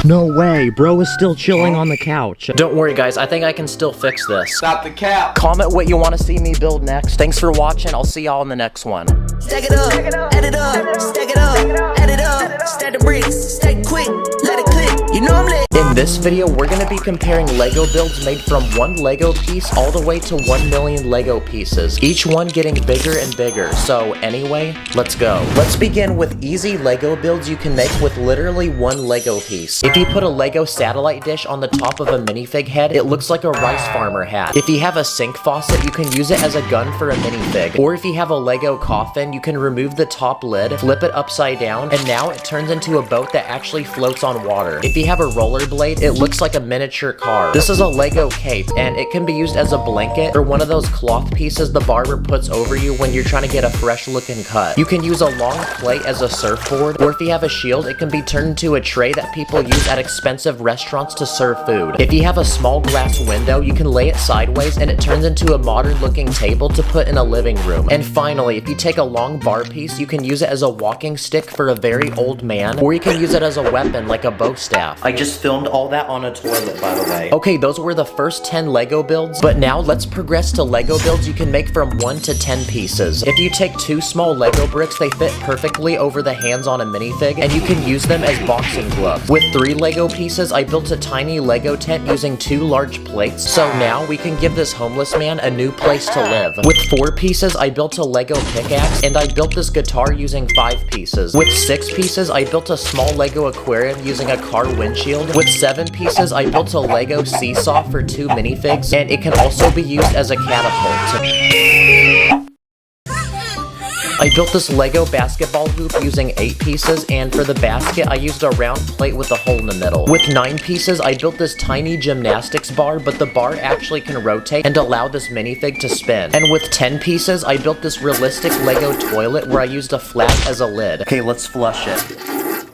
S6: No way, bro is still chilling on the couch.
S1: Don't worry guys, I think I can still fix this.
S10: Stop the cap.
S1: Comment what you want to see me build next. Thanks for watching, I'll see y'all in the next one.
S4: Stack it up, add it up, stack it up, add it up, stack the bricks, stack quick, let it click, you know I'm lit.
S1: In this video, we're gonna be comparing Lego builds made from 1 Lego piece all the way to 1 million Lego pieces, each one getting bigger and bigger. So anyway, let's go. Let's begin with easy Lego builds you can make with literally 1 Lego piece. If you put a Lego satellite dish on the top of a minifig head, it looks like a rice farmer hat. If you have a sink faucet, you can use it as a gun for a minifig. Or if you have a Lego coffin, you can remove the top lid, flip it upside down, and now it turns into a boat that actually floats on water. If you have a rollerblade, it looks like a miniature car. This is a Lego cape, and it can be used as a blanket or one of those cloth pieces the barber puts over you when you're trying to get a fresh looking cut. You can use a long plate as a surfboard, or if you have a shield, it can be turned into a tray that people use at expensive restaurants to serve food. If you have a small glass window, you can lay it sideways and it turns into a modern looking table to put in a living room. And finally, if you take a long bar piece, you can use it as a walking stick for a very old man, or you can use it as a weapon like a bow staff. I just filmed all that on a toilet, by the way. Okay, those were the first 10 Lego builds, but now let's progress to Lego builds you can make from 1 to 10 pieces. If you take 2 small Lego bricks, they fit perfectly over the hands on a minifig, and you can use them as boxing gloves. With 3 Lego pieces, I built a tiny Lego tent using 2 large plates, so now we can give this homeless man a new place to live. With 4 pieces, I built a Lego pickaxe, and I built this guitar using 5 pieces. With 6 pieces, I built a small Lego aquarium using a car windshield. With 7 pieces, I built a Lego seesaw for 2 minifigs, and it can also be used as a catapult. I built this Lego basketball hoop using 8 pieces, and for the basket, I used a round plate with a hole in the middle. With 9 pieces, I built this tiny gymnastics bar, but the bar actually can rotate and allow this minifig to spin. And with 10 pieces, I built this realistic Lego toilet where I used a flag as a lid.
S6: Okay, let's flush it.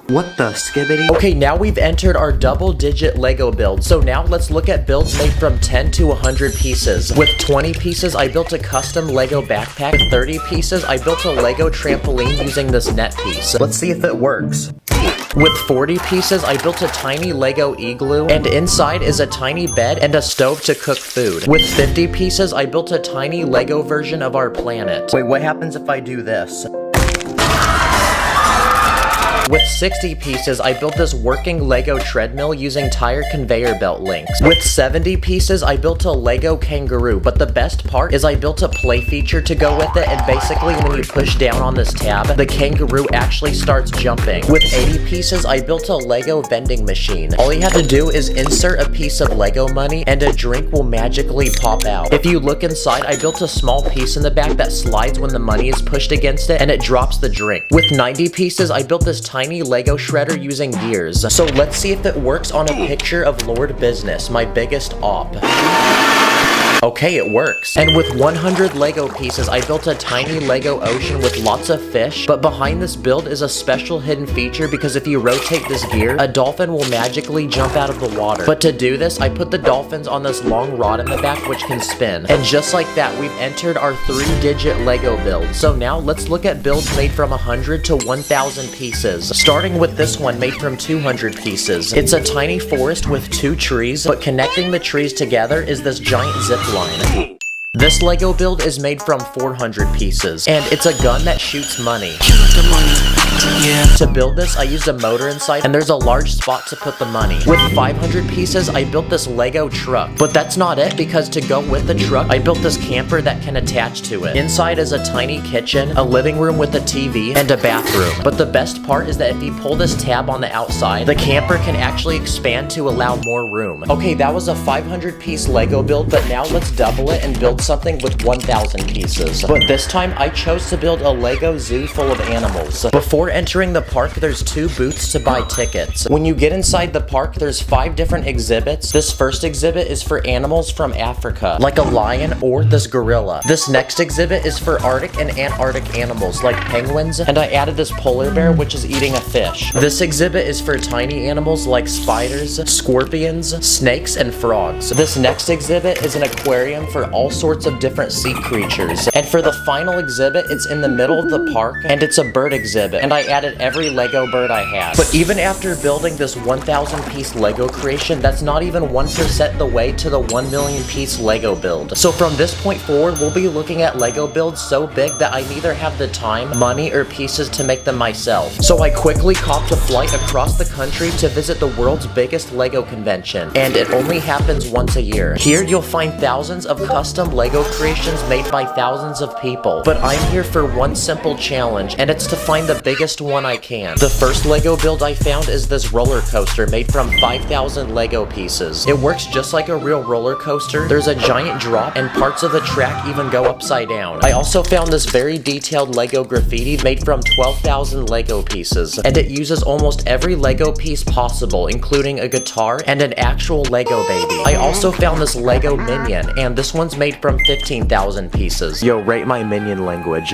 S6: What the skibbity?
S1: Okay, now we've entered our double-digit Lego build. So now let's look at builds made from 10 to 100 pieces. With 20 pieces, I built a custom Lego backpack. With 30 pieces, I built a Lego trampoline using this net piece.
S6: Let's see if it works.
S1: With 40 pieces, I built a tiny Lego igloo, and inside is a tiny bed and a stove to cook food. With 50 pieces, I built a tiny Lego version of our planet.
S6: Wait, what happens if I do this?
S1: With 60 pieces, I built this working Lego treadmill using tire conveyor belt links. With 70 pieces, I built a Lego kangaroo, but the best part is I built a play feature to go with it, and basically when you push down on this tab, the kangaroo actually starts jumping. With 80 pieces, I built a Lego vending machine. All you have to do is insert a piece of Lego money, and a drink will magically pop out. If you look inside, I built a small piece in the back that slides when the money is pushed against it, and it drops the drink. With 90 pieces, I built this tiny Lego shredder using gears. So let's see if it works on a picture of Lord Business, my biggest op. Okay, it works. And with 100 Lego pieces, I built a tiny Lego ocean with lots of fish, but behind this build is a special hidden feature because if you rotate this gear, a dolphin will magically jump out of the water. But to do this, I put the dolphins on this long rod in the back which can spin. And just like that, we've entered our 3-digit Lego build. So now let's look at builds made from 100 to 1,000 pieces. Starting with this one made from 200 pieces. It's a tiny forest with 2 trees, but connecting the trees together is this giant zip line. This Lego build is made from 400 pieces, and it's a gun that shoots money. To build this, I used a motor inside, and there's a large spot to put the money. With 500 pieces, I built this Lego truck. But that's not it, because to go with the truck, I built this camper that can attach to it. Inside is a tiny kitchen, a living room with a TV, and a bathroom. But the best part is that if you pull this tab on the outside, the camper can actually expand to allow more room. Okay, that was a 500-piece Lego build, but now let's double it and build something with 1,000 pieces. But this time, I chose to build a Lego zoo full of animals. Before Before entering the park, there's 2 booths to buy tickets. When you get inside the park, there's 5 different exhibits. This first exhibit is for animals from Africa, like a lion or this gorilla. This next exhibit is for Arctic and Antarctic animals, like penguins, and I added this polar bear, which is eating a fish. This exhibit is for tiny animals like spiders, scorpions, snakes, and frogs. This next exhibit is an aquarium for all sorts of different sea creatures. And for the final exhibit, it's in the middle of the park, and it's a bird exhibit, and I added every Lego bird I had. But even after building this 1,000 piece Lego creation, that's not even 1% the way to the 1 million piece Lego build. So from this point forward, we'll be looking at Lego builds so big that I neither have the time, money, or pieces to make them myself. So I quickly copped a flight across the country to visit the world's biggest Lego convention, and it only happens once a year. Here you'll find thousands of custom Lego creations made by thousands of people, but I'm here for one simple challenge, and it's to find the biggest one I can. The first Lego build I found is this roller coaster made from 5,000 Lego pieces. It works just like a real roller coaster. There's a giant drop, and parts of the track even go upside down. I also found this very detailed Lego graffiti made from 12,000 Lego pieces, and it uses almost every Lego piece possible, including a guitar and an actual Lego baby. I also found this Lego minion, and this one's made from 15,000 pieces. Yo, rate my minion language.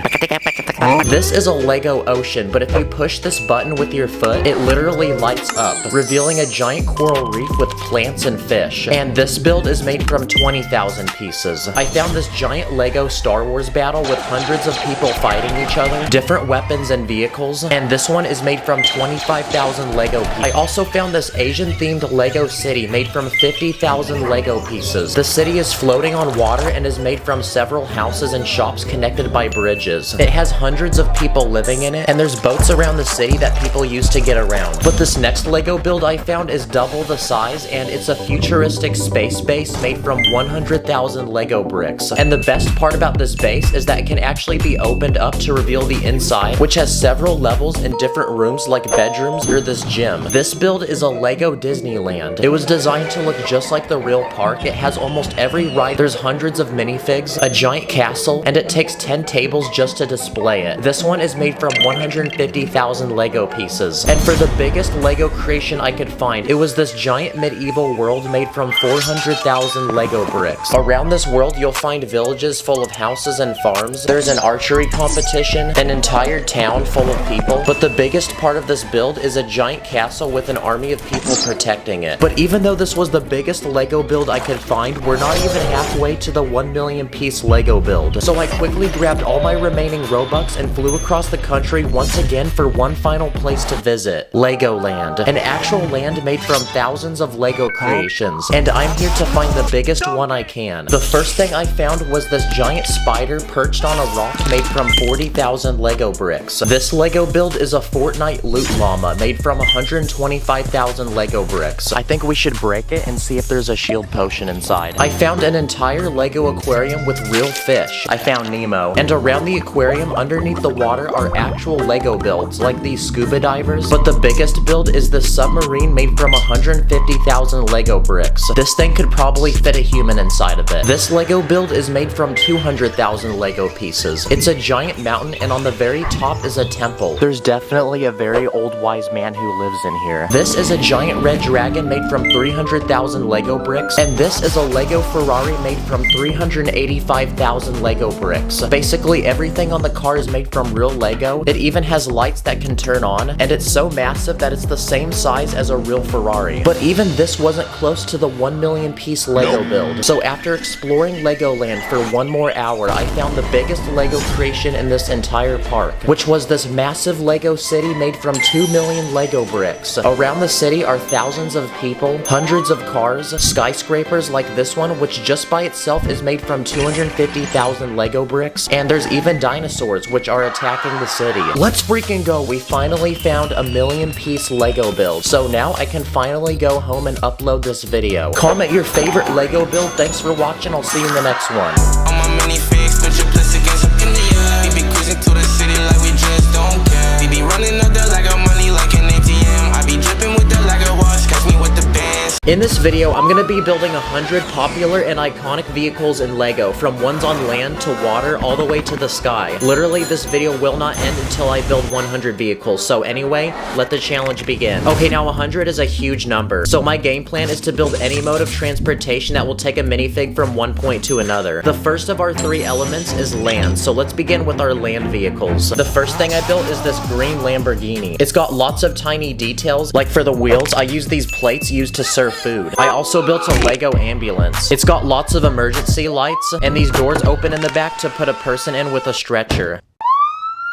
S1: This is a Lego ocean, but if you push this button with your foot, it literally lights up, revealing a giant coral reef with plants and fish. And this build is made from 20,000 pieces. I found this giant Lego Star Wars battle with hundreds of people fighting each other, different weapons and vehicles, and this one is made from 25,000 Lego pieces. I also found this Asian-themed Lego city made from 50,000 Lego pieces. The city is floating on water and is made from several houses and shops connected by bridges. It has hundreds of people living in it, and there's boats around the city that people use to get around. But this next Lego build I found is double the size, and it's a futuristic space base made from 100,000 Lego bricks. And the best part about this base is that it can actually be opened up to reveal the inside, which has several levels and different rooms like bedrooms or this gym. This build is a Lego Disneyland. It was designed to look just like the real park. It has almost every ride. There's hundreds of minifigs, a giant castle, and it takes 10 tables just to display it. This one is made from 150,000 Lego pieces. And for the biggest Lego creation I could find, it was this giant medieval world made from 400,000 Lego bricks. Around this world, you'll find villages full of houses and farms. There's an archery competition, an entire town full of people, but the biggest part of this build is a giant castle with an army of people protecting it. But even though this was the biggest Lego build I could find, we're not even halfway to the 1 million piece Lego build. So I quickly grabbed all my remaining Robux and flew across the country once again for one final place to visit, Legoland, an actual land made from thousands of Lego creations, and I'm here to find the biggest one I can. The first thing I found was this giant spider perched on a rock made from 40,000 Lego bricks. This Lego build is a Fortnite loot llama made from 125,000 Lego bricks. I think we should break it and see if there's a shield potion inside. I found an entire Lego aquarium with real fish. I found Nemo, and around the aquarium underneath the water are actual Lego builds like these scuba divers, but the biggest build is the submarine made from 150,000 Lego bricks. This thing could probably fit a human inside of it. This Lego build is made from 200,000 Lego pieces. It's a giant mountain, and on the very top is a temple. There's definitely a very old wise man who lives in here. This is a giant red dragon made from 300,000 Lego bricks, and this is a Lego Ferrari made from 385,000 Lego bricks. Basically everything on the car is made from real Lego. It even has lights that can turn on, and it's so massive that it's the same size as a real Ferrari. But even this wasn't close to the 1 million piece Lego build. So after exploring Legoland for one more hour, I found the biggest Lego creation in this entire park, which was this massive Lego city made from 2 million Lego bricks. Around the city are thousands of people, hundreds of cars, skyscrapers like this one, which just by itself is made from 250,000 Lego bricks, and there's even dinosaurs which are attacking the city. Let's freaking go! We finally found a 1 million piece Lego build, so now I can finally go home and upload this video. Comment your favorite Lego build. Thanks for watching. I'll see you in the next one.
S15: On my minifigs, put your plus against up in the air. We be cruising to the city like we just don't care. We be running up the Lego money like an ATM. I be dripping with the Lego watch, catch me with the bands.
S1: In this video, I'm gonna be building 100 popular and iconic vehicles in LEGO, from ones on land to water all the way to the sky. Literally, this video will not end until I build 100 vehicles, so anyway, let the challenge begin. Okay, now 100 is a huge number, so my game plan is to build any mode of transportation that will take a minifig from one point to another. The first of our 3 elements is land, so let's begin with our land vehicles. The first thing I built is this green Lamborghini. It's got lots of tiny details, like for the wheels, I use these plates used to serve food. I also built a Lego ambulance. It's got lots of emergency lights, and these doors open in the back to put a person in with a stretcher.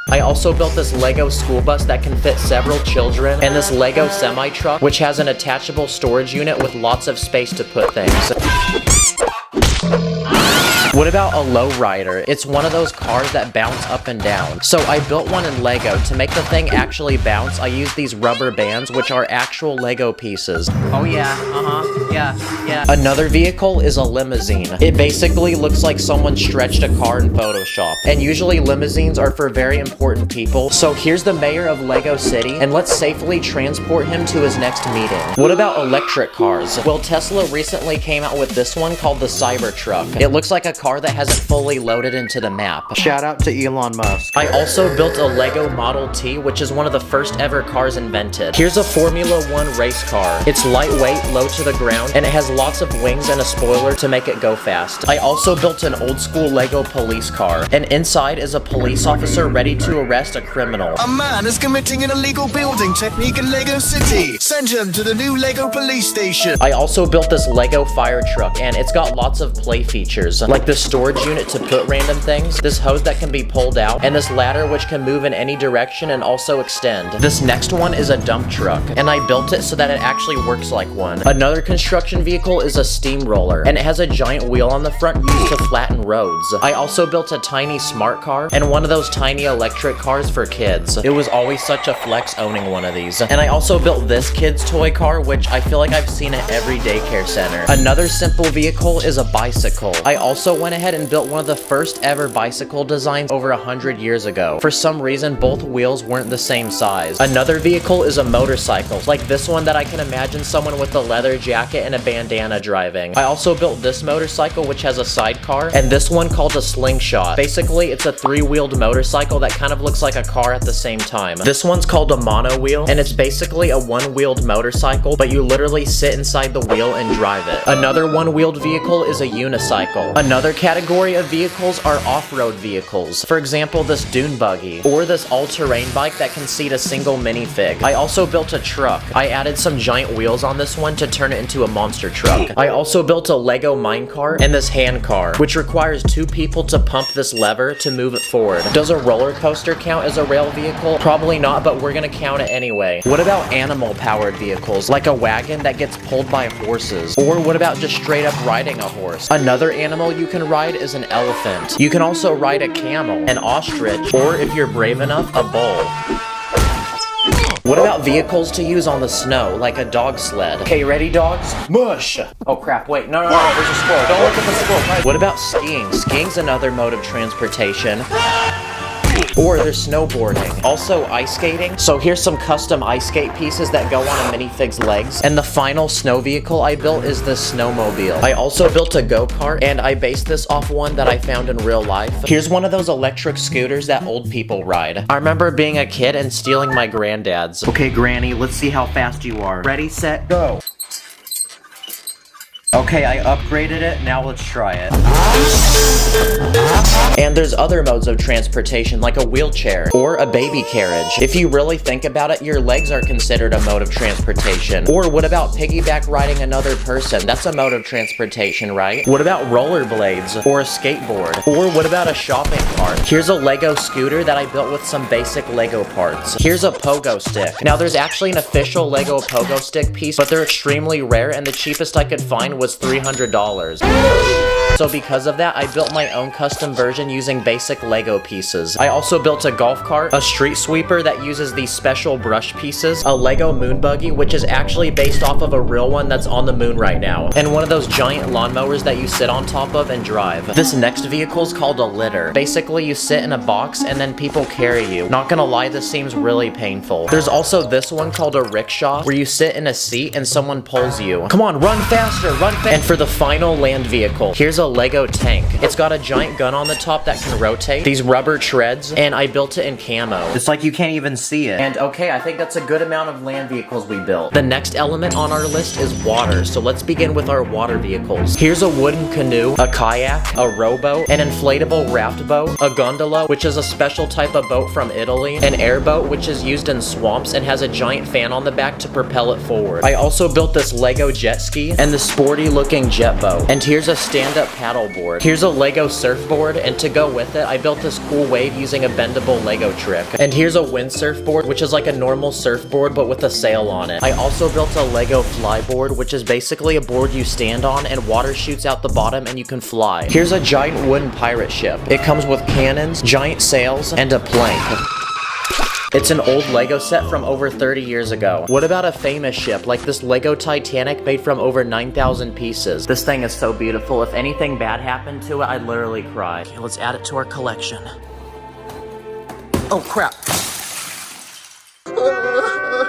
S1: I also built this Lego school bus that can fit several children, and this Lego semi-truck, which has an attachable storage unit with lots of space to put things. What about a lowrider? It's one of those cars that bounce up and down. So I built one in Lego. To make the thing actually bounce, I used these rubber bands, which are actual Lego pieces. Oh yeah, yeah. Another vehicle is a limousine. It basically looks like someone stretched a car in Photoshop. And usually limousines are for very important people. So here's the mayor of Lego City, and let's safely transport him to his next meeting. What about electric cars? Well, Tesla recently came out with this one called the Cybertruck. It looks like a car that hasn't fully loaded into the map.
S6: Shout out to Elon Musk.
S1: I also built a Lego Model T, which is one of the first ever cars invented. Here's a Formula 1 race car. It's lightweight, low to the ground, and it has lots of wings and a spoiler to make it go fast. I also built an old school Lego police car, and inside is a police officer ready to arrest a criminal.
S12: A man is committing an illegal building technique in Lego City. Send him to the new Lego police station.
S1: I also built this Lego fire truck, and it's got lots of play features, like this storage unit to put random things, this hose that can be pulled out, and this ladder which can move in any direction and also extend. This next one is a dump truck, and I built it so that it actually works like one. Another construction vehicle is a steamroller, and it has a giant wheel on the front used to flatten roads. I also built a tiny smart car, and one of those tiny electric cars for kids. It was always such a flex owning one of these. And I also built this kid's toy car, which I feel like I've seen at every daycare center. Another simple vehicle is a bicycle. I also went ahead and built one of the first ever bicycle designs over 100 years ago. For some reason, both wheels weren't the same size. Another vehicle is a motorcycle, like this one that I can imagine someone with a leather jacket and a bandana driving. I also built this motorcycle, which has a sidecar, and this one called a slingshot. Basically, it's a 3-wheeled motorcycle that kind of looks like a car at the same time. This one's called a mono wheel, and it's basically a 1-wheeled motorcycle, but you literally sit inside the wheel and drive it. Another 1-wheeled vehicle is a unicycle. Another category of vehicles are off-road vehicles. For example, this dune buggy, or this all-terrain bike that can seat a single minifig. I also built a truck. I added some giant wheels on this one to turn it into a monster truck. I also built a Lego minecart and this hand car, which requires 2 people to pump this lever to move it forward. Does a roller coaster count as a rail vehicle? Probably not, but we're gonna count it anyway. What about animal-powered vehicles, like a wagon that gets pulled by horses? Or what about just straight up riding a horse? Another animal you can ride is an elephant. You can also ride a camel, an ostrich, or if you're brave enough, a bull. What about vehicles to use on the snow, like a dog sled? Okay, ready, dogs? Mush! Oh crap, wait, no, there's a squirrel. Don't look at the squirrel. What about skiing? Skiing's another mode of transportation. Or there's snowboarding. Also ice skating. So here's some custom ice skate pieces that go on a minifig's legs. And the final snow vehicle I built is the snowmobile. I also built a go-kart, and I based this off one that I found in real life. Here's one of those electric scooters that old people ride. I remember being a kid and stealing my granddad's.
S6: Okay, Granny, let's see how fast you are. Ready, set, go. Okay, I upgraded it, now let's try it.
S1: And there's other modes of transportation, like a wheelchair or a baby carriage. If you really think about it, your legs are considered a mode of transportation. Or what about piggyback riding another person? That's a mode of transportation, right? What about rollerblades or a skateboard? Or what about a shopping cart? Here's a Lego scooter that I built with some basic Lego parts. Here's a pogo stick. Now there's actually an official Lego pogo stick piece, but they're extremely rare, and the cheapest I could find was $300. So because of that, I built my own custom version using basic Lego pieces. I also built a golf cart, a street sweeper that uses these special brush pieces, a Lego moon buggy, which is actually based off of a real one that's on the moon right now, and one of those giant lawnmowers that you sit on top of and drive. This next vehicle is called a litter. Basically, you sit in a box and then people carry you. Not gonna lie, this seems really painful. There's also this one called a rickshaw, where you sit in a seat and someone pulls you. Come on, run faster, run faster! And for the final land vehicle, here's a Lego tank. It's got a giant gun on the top that can rotate, these rubber treads, and I built it in camo. It's like you can't even see it. And okay, I think that's a good amount of land vehicles we built. The next element on our list is water, so let's begin with our water vehicles. Here's a wooden canoe, a kayak, a rowboat, an inflatable raft boat, a gondola, which is a special type of boat from Italy, an airboat, which is used in swamps and has a giant fan on the back to propel it forward. I also built this Lego jet ski and the sporty looking jet boat. And here's a stand-up paddleboard. Here's a Lego surfboard, and to go with it, I built this cool wave using a bendable Lego trick. And here's a windsurf board, which is like a normal surfboard but with a sail on it. I also built a Lego flyboard, which is basically a board you stand on and water shoots out the bottom and you can fly. Here's a giant wooden pirate ship. It comes with cannons, giant sails, and a plank. It's an old Lego set from over 30 years ago. What about a famous ship, like this Lego Titanic made from over 9,000 pieces? This thing is so beautiful. If anything bad happened to it, I'd literally cry. Okay, let's add it to our collection. Oh crap.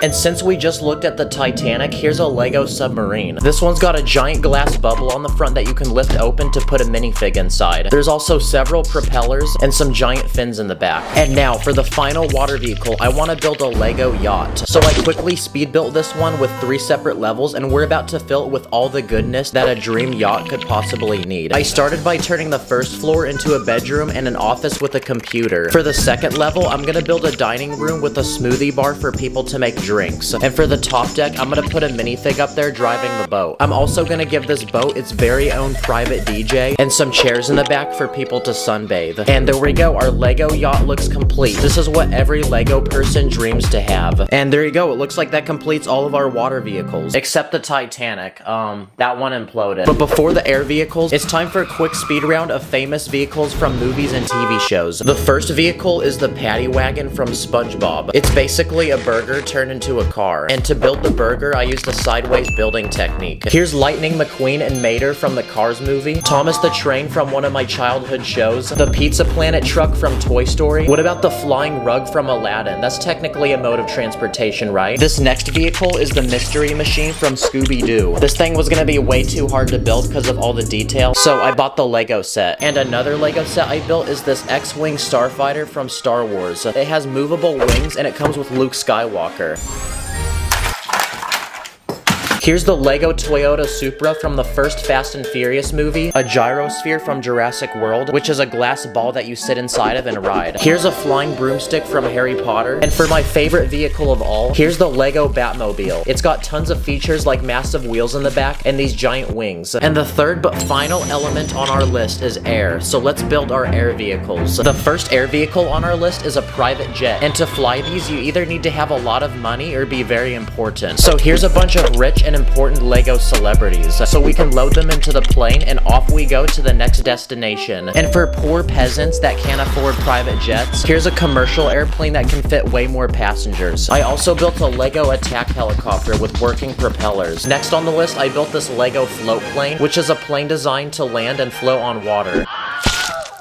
S1: And since we just looked at the Titanic, here's a Lego submarine. This one's got a giant glass bubble on the front that you can lift open to put a minifig inside. There's also several propellers and some giant fins in the back. And now, for the final water vehicle, I want to build a Lego yacht. So I quickly speed built this one with 3 separate levels, and we're about to fill it with all the goodness that a dream yacht could possibly need. I started by turning the first floor into a bedroom and an office with a computer. For the second level, I'm gonna build a dining room with a smoothie bar for people to make drinks. And for the top deck, I'm gonna put a minifig up there driving the boat. I'm also gonna give this boat its very own private DJ and some chairs in the back for people to sunbathe. And there we go, our Lego yacht looks complete. This is what every Lego person dreams to have. And there you go, it looks like that completes all of our water vehicles. Except the Titanic, that one imploded. But before the air vehicles, it's time for a quick speed round of famous vehicles from movies and TV shows. The first vehicle is the Paddy Wagon from SpongeBob. It's basically a burger turned into a car. And to build the burger, I used a sideways building technique. Here's Lightning McQueen and Mater from the Cars movie, Thomas the Train from one of my childhood shows, the Pizza Planet truck from Toy Story. What about the flying rug from Aladdin? That's technically a mode of transportation, right? This next vehicle is the Mystery Machine from Scooby-Doo. This thing was gonna be way too hard to build because of all the detail, so I bought the Lego set. And another Lego set I built is this X-Wing Starfighter from Star Wars. It has movable wings and it comes with Luke Skywalker. Here's the Lego Toyota Supra from the first Fast and Furious movie, a gyrosphere from Jurassic World, which is a glass ball that you sit inside of and ride. Here's a flying broomstick from Harry Potter. And for my favorite vehicle of all, here's the Lego Batmobile. It's got tons of features like massive wheels in the back and these giant wings. And the third but final element on our list is air, so let's build our air vehicles. The first air vehicle on our list is a private jet, and to fly these you either need to have a lot of money or be very important. So here's a bunch of rich and important Lego celebrities, so we can load them into the plane and off we go to the next destination. And for poor peasants that can't afford private jets, here's a commercial airplane that can fit way more passengers. I also built a Lego attack helicopter with working propellers. Next on the list, I built this Lego float plane, which is a plane designed to land and float on water.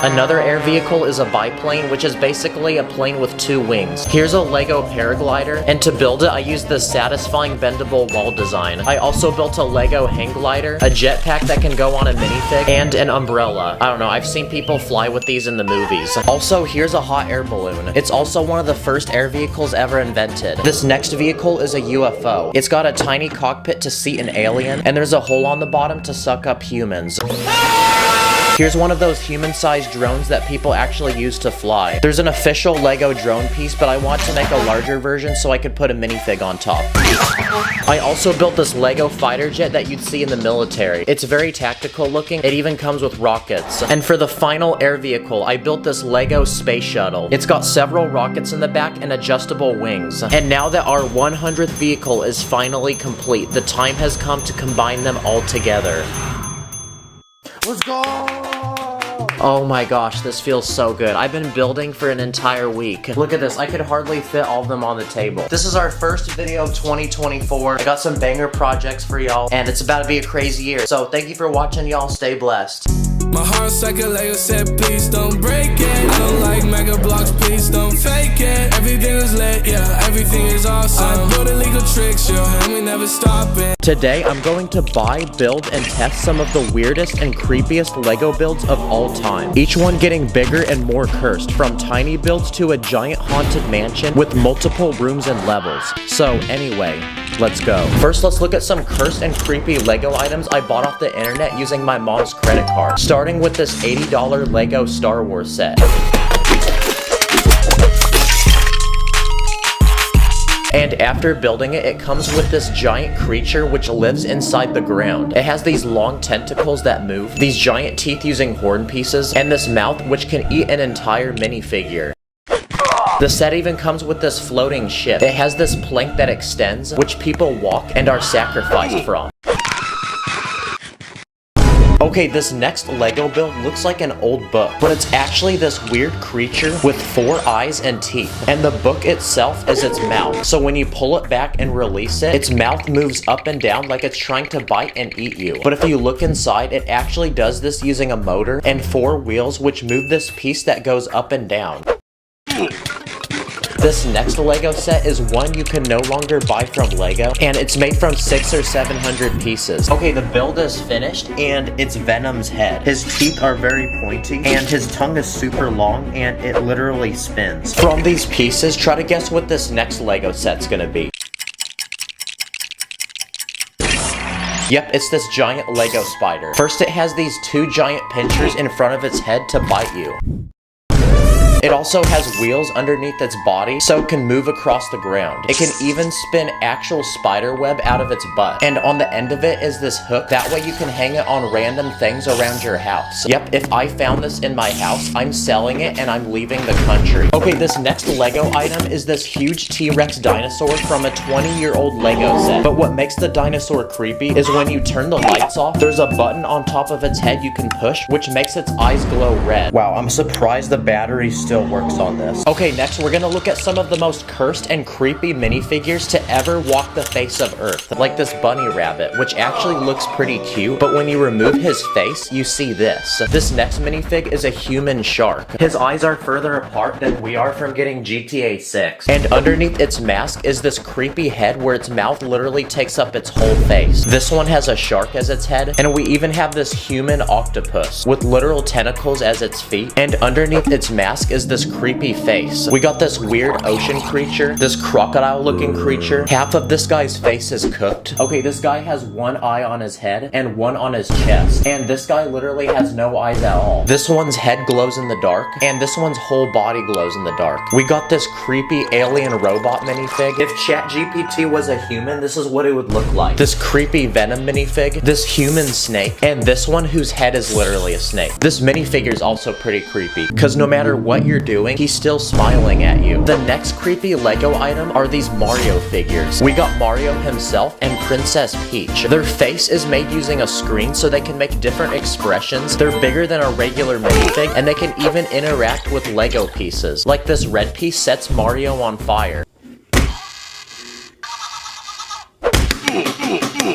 S1: Another air vehicle is a biplane, which is basically a plane with 2 wings. Here's a Lego paraglider, and to build it, I used this satisfying bendable wall design. I also built a Lego hang glider, a jetpack that can go on a minifig, and an umbrella. I don't know, I've seen people fly with these in the movies. Also, here's a hot air balloon. It's also one of the first air vehicles ever invented. This next vehicle is a UFO. It's got a tiny cockpit to seat an alien, and there's a hole on the bottom to suck up humans. Here's one of those human-sized drones that people actually use to fly. There's an official Lego drone piece, but I want to make a larger version so I could put a minifig on top. I also built this Lego fighter jet that you'd see in the military. It's very tactical looking, it even comes with rockets. And for the final air vehicle, I built this Lego space shuttle. It's got several rockets in the back and adjustable wings. And now that our 100th vehicle is finally complete, the time has come to combine them all together.
S2: Let's go!
S1: Oh my gosh, this feels so good. I've been building for an entire week. Look at this, I could hardly fit all of them on the table. This is our first video of 2024. I got some banger projects for y'all, and it's about to be a crazy year. So thank you for watching, y'all. Stay blessed.
S5: My heart's like a Lego set, please don't break it. I don't like mega blocks, please don't fake it. Everything is lit, yeah, everything is awesome. I build illegal tricks, yo, and we never stopping.
S1: Today, I'm going to buy, build, and test some of the weirdest and creepiest Lego builds of all time. Each one getting bigger and more cursed, from tiny builds to a giant haunted mansion with multiple rooms and levels. So anyway, let's go. First, let's look at some cursed and creepy Lego items I bought off the internet using my mom's credit card. Starting with this $80 Lego Star Wars set. And after building it, it comes with this giant creature which lives inside the ground. It has these long tentacles that move, these giant teeth using horn pieces, and this mouth which can eat an entire minifigure. The set even comes with this floating ship. It has this plank that extends, which people walk and are sacrificed from. Okay, this next Lego build looks like an old book, but it's actually this weird creature with 4 eyes and teeth, and the book itself is its mouth. So when you pull it back and release it, its mouth moves up and down like it's trying to bite and eat you. But if you look inside, it actually does this using a motor and 4 wheels which move this piece that goes up and down. This next Lego set is one you can no longer buy from Lego, and it's made from 600 or 700 pieces. Okay, the build is finished, and it's Venom's head. His teeth are very pointy, and his tongue is super long, and it literally spins. From these pieces, try to guess what this next Lego set's gonna be. Yep, it's this giant Lego spider. First, it has these 2 giant pinchers in front of its head to bite you. It also has wheels underneath its body, so it can move across the ground. It can even spin actual spider web out of its butt. And on the end of it is this hook. That way you can hang it on random things around your house. Yep, if I found this in my house, I'm selling it and I'm leaving the country. Okay, this next Lego item is this huge T-Rex dinosaur from a 20-year-old Lego set. But what makes the dinosaur creepy is when you turn the lights off, there's a button on top of its head you can push, which makes its eyes glow red. Wow, I'm surprised the battery still works on this. Okay, next we're gonna look at some of the most cursed and creepy minifigures to ever walk the face of Earth. Like this bunny rabbit, which actually looks pretty cute, but when you remove his face, you see this. This next minifig is a human shark. His eyes are further apart than we are from getting GTA 6. And underneath its mask is this creepy head where its mouth literally takes up its whole face. This one has a shark as its head, and we even have this human octopus with literal tentacles as its feet, and underneath its mask is this creepy face. We got this weird ocean creature, this crocodile looking creature. Half of this guy's face is cooked. Okay, this guy has 1 eye on his head and 1 on his chest. And this guy literally has no eyes at all. This one's head glows in the dark, and this one's whole body glows in the dark. We got this creepy alien robot minifig. If ChatGPT was a human, this is what it would look like. This creepy Venom minifig, this human snake, and this one whose head is literally a snake. This minifigure is also pretty creepy, because no matter what you're doing, he's still smiling at you. The next creepy Lego item are these Mario figures. We got Mario himself and Princess Peach. Their face is made using a screen so they can make different expressions. They're bigger than a regular minifig, and they can even interact with Lego pieces. Like this red piece sets Mario on fire.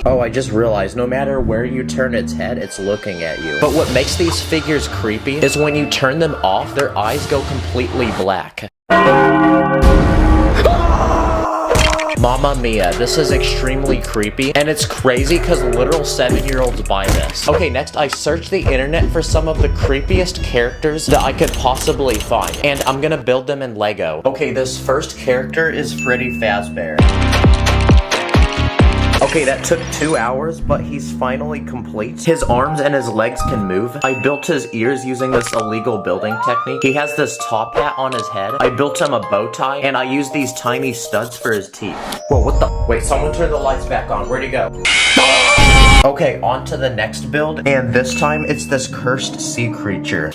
S1: Oh, I just realized no matter where you turn its head, it's looking at you. But what makes these figures creepy is when you turn them off, their eyes go completely black. Mamma mia, this is extremely creepy, and it's crazy because literal 7-year-olds buy this. Okay, next I searched the internet for some of the creepiest characters that I could possibly find, and I'm gonna build them in Lego. Okay, this first character is Freddy Fazbear. Okay, that took 2 hours, but he's finally complete. His arms and his legs can move. I built his ears using this illegal building technique. He has this top hat on his head. I built him a bow tie, and I used these tiny studs for his teeth. Whoa, what the? Wait, someone turn the lights back on. Where'd he go? Okay, on to the next build, and this time it's this cursed sea creature.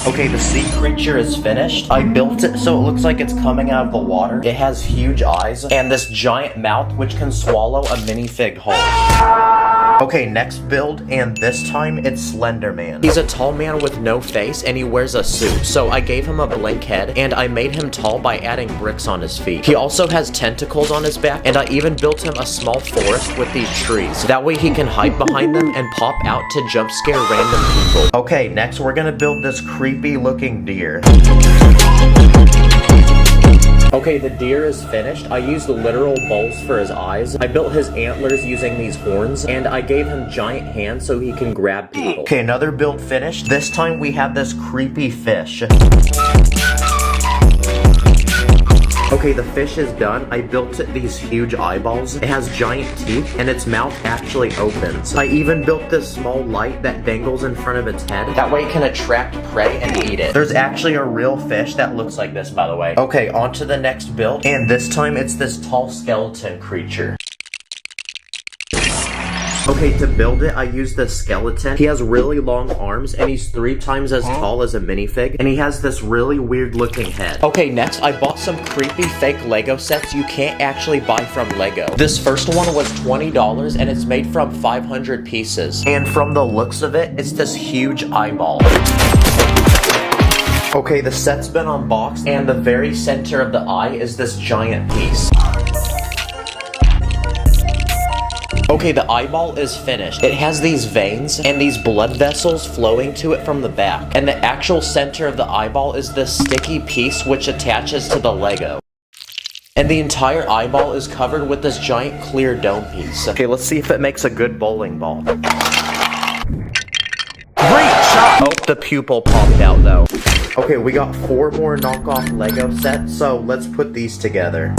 S1: Okay, the sea creature is finished. I built it so it looks like it's coming out of the water. It has huge eyes and this giant mouth which can swallow a minifig whole. Okay, next build, and this time it's Slender Man. He's a tall man with no face, and he wears a suit. So I gave him a blank head, and I made him tall by adding bricks on his feet. He also has tentacles on his back, and I even built him a small forest with these trees. That way he can hide behind them and pop out to jump scare random people. Okay, next we're gonna build this creepy looking deer. Okay, the deer is finished. I used literal balls for his eyes. I built his antlers using these horns, and I gave him giant hands so he can grab people. Okay, another build finished. This time we have this creepy fish. Okay, the fish is done. I built it these huge eyeballs. It has giant teeth, and its mouth actually opens. I even built this small light that dangles in front of its head. That way it can attract prey and eat it. There's actually a real fish that looks like this, by the way. Okay, on to the next build, and this time it's this tall skeleton creature. Okay, to build it, I used this skeleton. He has really long arms, and he's 3 times as tall as a minifig, and he has this really weird looking head. Okay, next, I bought some creepy fake Lego sets you can't actually buy from Lego. This first one was $20, and it's made from 500 pieces. And from the looks of it, it's this huge eyeball. Okay, the set's been unboxed, and the very center of the eye is this giant piece. Okay, the eyeball is finished. It has these veins and these blood vessels flowing to it from the back. And the actual center of the eyeball is this sticky piece which attaches to the Lego. And the entire eyeball is covered with this giant clear dome piece. Okay, let's see if it makes a good bowling ball. Great shot! Oh, the pupil popped out though. Okay, we got 4 more knockoff Lego sets, so let's put these together.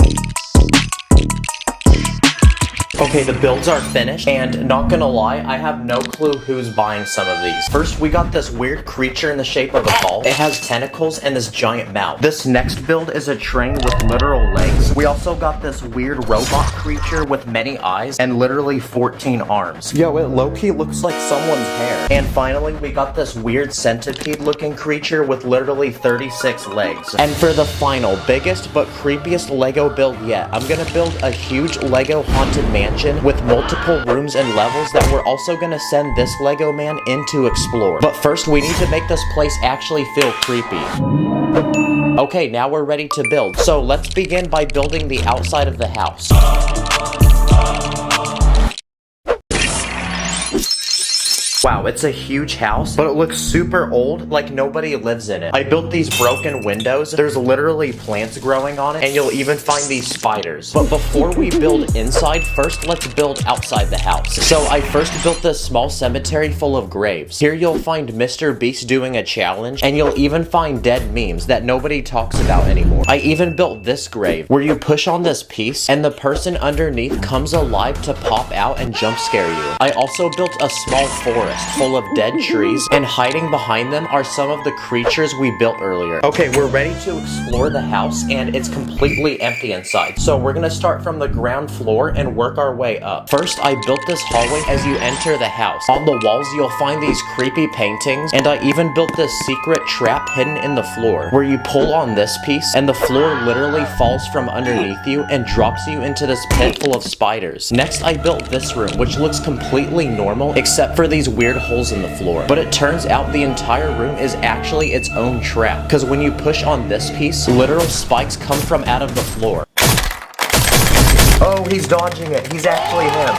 S1: Okay, the builds are finished, and not gonna lie, I have no clue who's buying some of these. First, we got this weird creature in the shape of a ball. It has tentacles and this giant mouth. This next build is a train with literal legs. We also got this weird robot creature with many eyes and literally 14 arms. Yo, it low-key looks like someone's hair. And finally, we got this weird centipede-looking creature with literally 36 legs. And for the final, biggest but creepiest Lego build yet, I'm gonna build a huge Lego haunted mansion with multiple rooms and levels that we're also gonna send this Lego man in to explore. But first, we need to make this place actually feel creepy. Okay, now we're ready to build. So let's begin by building the outside of the house. Wow, it's a huge house, but it looks super old, like nobody lives in it. I built these broken windows. There's literally plants growing on it, and you'll even find these spiders. But before we build inside, first let's build outside the house. So I first built this small cemetery full of graves. Here you'll find Mr. Beast doing a challenge, and you'll even find dead memes that nobody talks about anymore. I even built this grave, where you push on this piece, and the person underneath comes alive to pop out and jump scare you. I also built a small forest full of dead trees, and hiding behind them are some of the creatures we built earlier. Okay, we're ready to explore the house, and it's completely empty inside. So we're gonna start from the ground floor and work our way up. First, I built this hallway as you enter the house. On the walls, you'll find these creepy paintings, and I even built this secret trap hidden in the floor, where you pull on this piece, and the floor literally falls from underneath you and drops you into this pit full of spiders. Next, I built this room, which looks completely normal, except for these weird holes in the floor. But it turns out the entire room is actually its own trap, because when you push on this piece, literal spikes come from out of the floor. Oh, he's dodging it. He's actually him.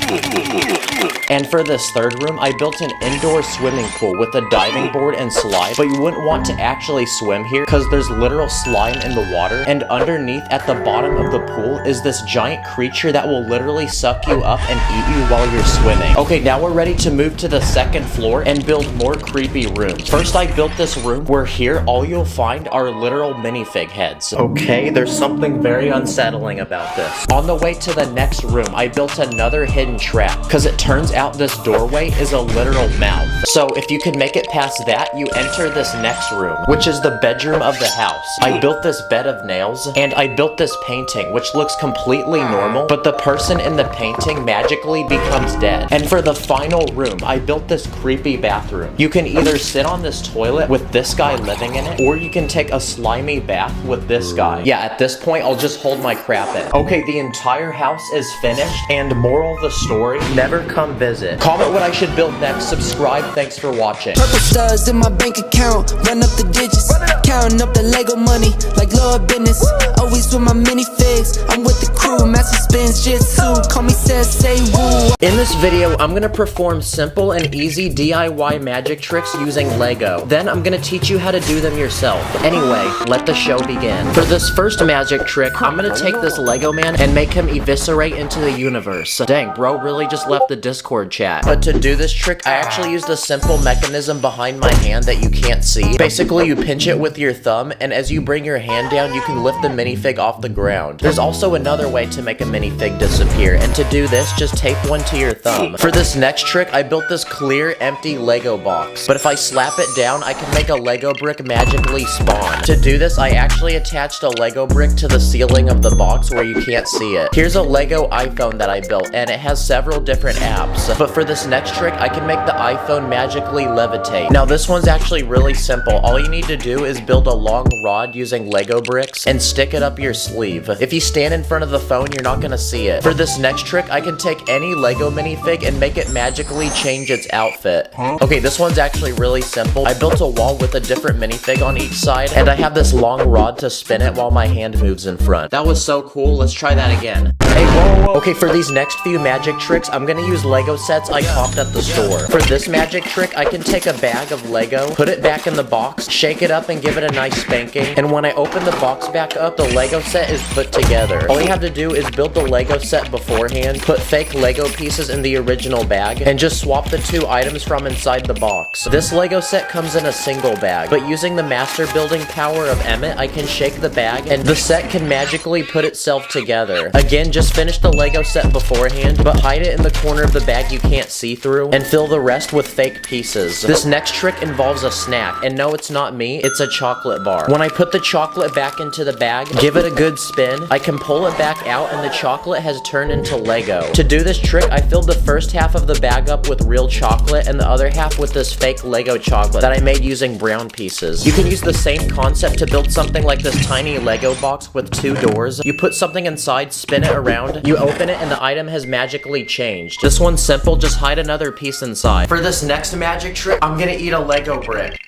S1: And for this third room, I built an indoor swimming pool with a diving board and slide, but you wouldn't want to actually swim here because there's literal slime in the water, and underneath at the bottom of the pool is this giant creature that will literally suck you up and eat you while you're swimming. Okay, now we're ready to move to the second floor and build more creepy rooms. First, I built this room where here all you'll find are literal minifig heads. Okay, there's something very unsettling about this. On the way to the next room, I built another hidden trap, because it turns out this doorway is a literal mouth. So if you can make it past that, you enter this next room, which is the bedroom of the house. I built this bed of nails, and I built this painting, which looks completely normal, but the person in the painting magically becomes dead. And for the final room, I built this creepy bathroom. You can either sit on this toilet with this guy living in it, or you can take a slimy bath with this guy. Yeah, at this point, I'll just hold my crap in. Okay, the entire house house is finished, and moral of the story, never come visit. Comment what I should build next, subscribe, thanks for watching.
S4: Purple studs in my bank account, run up the digits, counting up the Lego money like Lord business. Always with my minifigs, I'm with the crew, master spins jitsu, call me Sensei Woo.
S1: In this video, I'm gonna perform simple and easy DIY magic tricks using Lego. Then I'm gonna teach you how to do them yourself. Anyway, let the show begin. For this first magic trick, I'm gonna take this Lego man and make him eviscerate into the universe. Dang, bro really just left the Discord chat. But to do this trick, I actually used a simple mechanism behind my hand that you can't see. Basically, you pinch it with your thumb, and as you bring your hand down, you can lift the minifig off the ground. There's also another way to make a minifig disappear, and to do this, just tape one to your thumb. For this next trick, I built this clear, empty Lego box. But if I slap it down, I can make a Lego brick magically spawn. To do this, I actually attached a Lego brick to the ceiling of the box where you can't see it. Here's a Lego iPhone that I built, and it has several different apps. But for this next trick, I can make the iPhone magically levitate. Now this one's actually really simple. All you need to do is build a long rod using Lego bricks and stick it up your sleeve. If you stand in front of the phone, you're not gonna see it. For this next trick, I can take any Lego minifig and make it magically change its outfit. Okay, this one's actually really simple. I built a wall with a different minifig on each side, and I have this long rod to spin it while my hand moves in front. That was so cool. Let's try that again. Hey, whoa, whoa. Okay, for these next few magic tricks, I'm gonna use Lego sets I copped at the store. For this magic trick, I can take a bag of Lego, put it back in the box, shake it up and give it a nice spanking, and when I open the box back up, the Lego set is put together. All you have to do is build the Lego set beforehand, put fake Lego pieces in the original bag, and just swap the two items from inside the box. This Lego set comes in a single bag, but using the master building power of Emmett, I can shake the bag, and the set can magically put itself together. Again, just finish the Lego set beforehand, but hide it in the corner of the bag you can't see through, and fill the rest with fake pieces. This next trick involves a snack, and no, it's not me, it's a chocolate bar. When I put the chocolate back into the bag, give it a good spin, I can pull it back out, and the chocolate has turned into Lego. To do this trick, I filled the first half of the bag up with real chocolate, and the other half with this fake Lego chocolate that I made using brown pieces. You can use the same concept to build something like this tiny Lego box with two doors. You put something inside, spin it around, you open it, and the item has magically changed. This one's simple, just hide another piece inside. For this next magic trick, I'm gonna eat a Lego brick.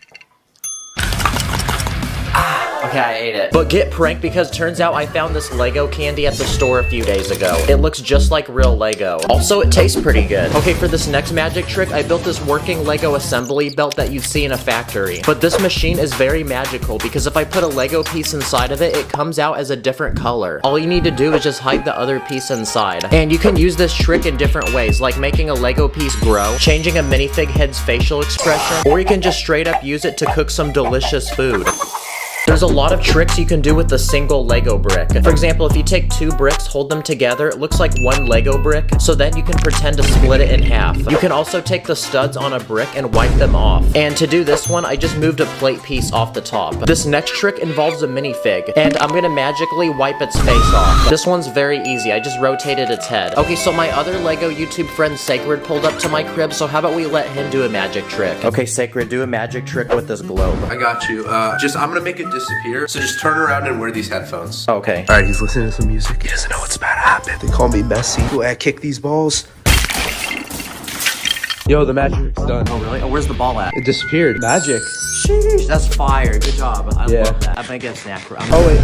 S1: Okay, I ate it. But get pranked because turns out I found this Lego candy at the store a few days ago. It looks just like real Lego. Also, it tastes pretty good. Okay, for this next magic trick, I built this working Lego assembly belt that you'd see in a factory. But this machine is very magical because if I put a Lego piece inside of it, it comes out as a different color. All you need to do is just hide the other piece inside. And you can use this trick in different ways, like making a Lego piece grow, changing a minifig head's facial expression, or you can just straight up use it to cook some delicious food. There's a lot of tricks you can do with a single Lego brick. For example, if you take two bricks, hold them together, it looks like one Lego brick, so then you can pretend to split it in half. You can also take the studs on a brick and wipe them off. And to do this one, I just moved a plate piece off the top. This next trick involves a minifig, and I'm gonna magically wipe its face off. This one's very easy, I just rotated its head. Okay, so my other Lego YouTube friend Sacred pulled up to my crib, so how about we let him do a magic trick? Okay, Sacred, do a magic trick with this globe.
S2: I got you. I'm gonna make it disappear, so just turn around and wear these headphones.
S1: Okay.
S12: Alright, he's listening to some music. He doesn't know what's about to happen. They call me Messi. Go ahead, kick these balls.
S2: Yo, the magic's done.
S1: Oh, really? Oh, where's the ball at?
S2: It disappeared. Magic.
S1: Sheesh, that's fire. Good job. I love that. I'm gonna get a snack.
S2: Oh, wait,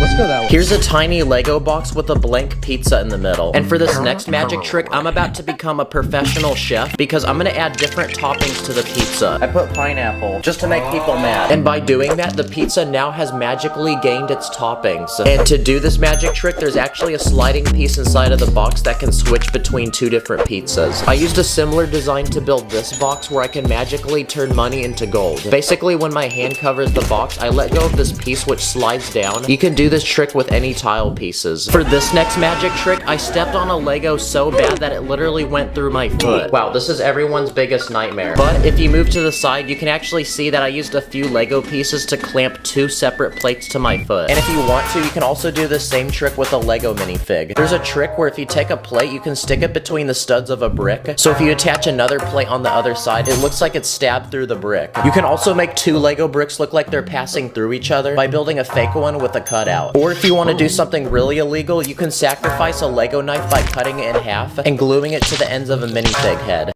S2: let's go that way.
S1: Here's a tiny Lego box with a blank pizza in the middle. And for this next magic trick, I'm about to become a professional chef because I'm gonna add different toppings to the pizza. I put pineapple just to make people mad. And by doing that, the pizza now has magically gained its toppings. And to do this magic trick, there's actually a sliding piece inside of the box that can switch between two different pizzas. I used a similar design to build this box where I can magically turn money into gold. Basically, when my hand covers the box, I let go of this piece which slides down. You can do this trick with any tile pieces. For this next magic trick, I stepped on a Lego so bad that it literally went through my foot. Wow, this is everyone's biggest nightmare. But if you move to the side, you can actually see that I used a few Lego pieces to clamp two separate plates to my foot. And if you want to, you can also do the same trick with a Lego minifig. There's a trick where if you take a plate, you can stick it between the studs of a brick. So if you attach another another plate on the other side, it looks like it's stabbed through the brick. You can also make 2 Lego bricks look like they're passing through each other by building a fake one with a cutout. Or if you want to do something really illegal, you can sacrifice a Lego knife by cutting it in half and gluing it to the ends of a minifig head.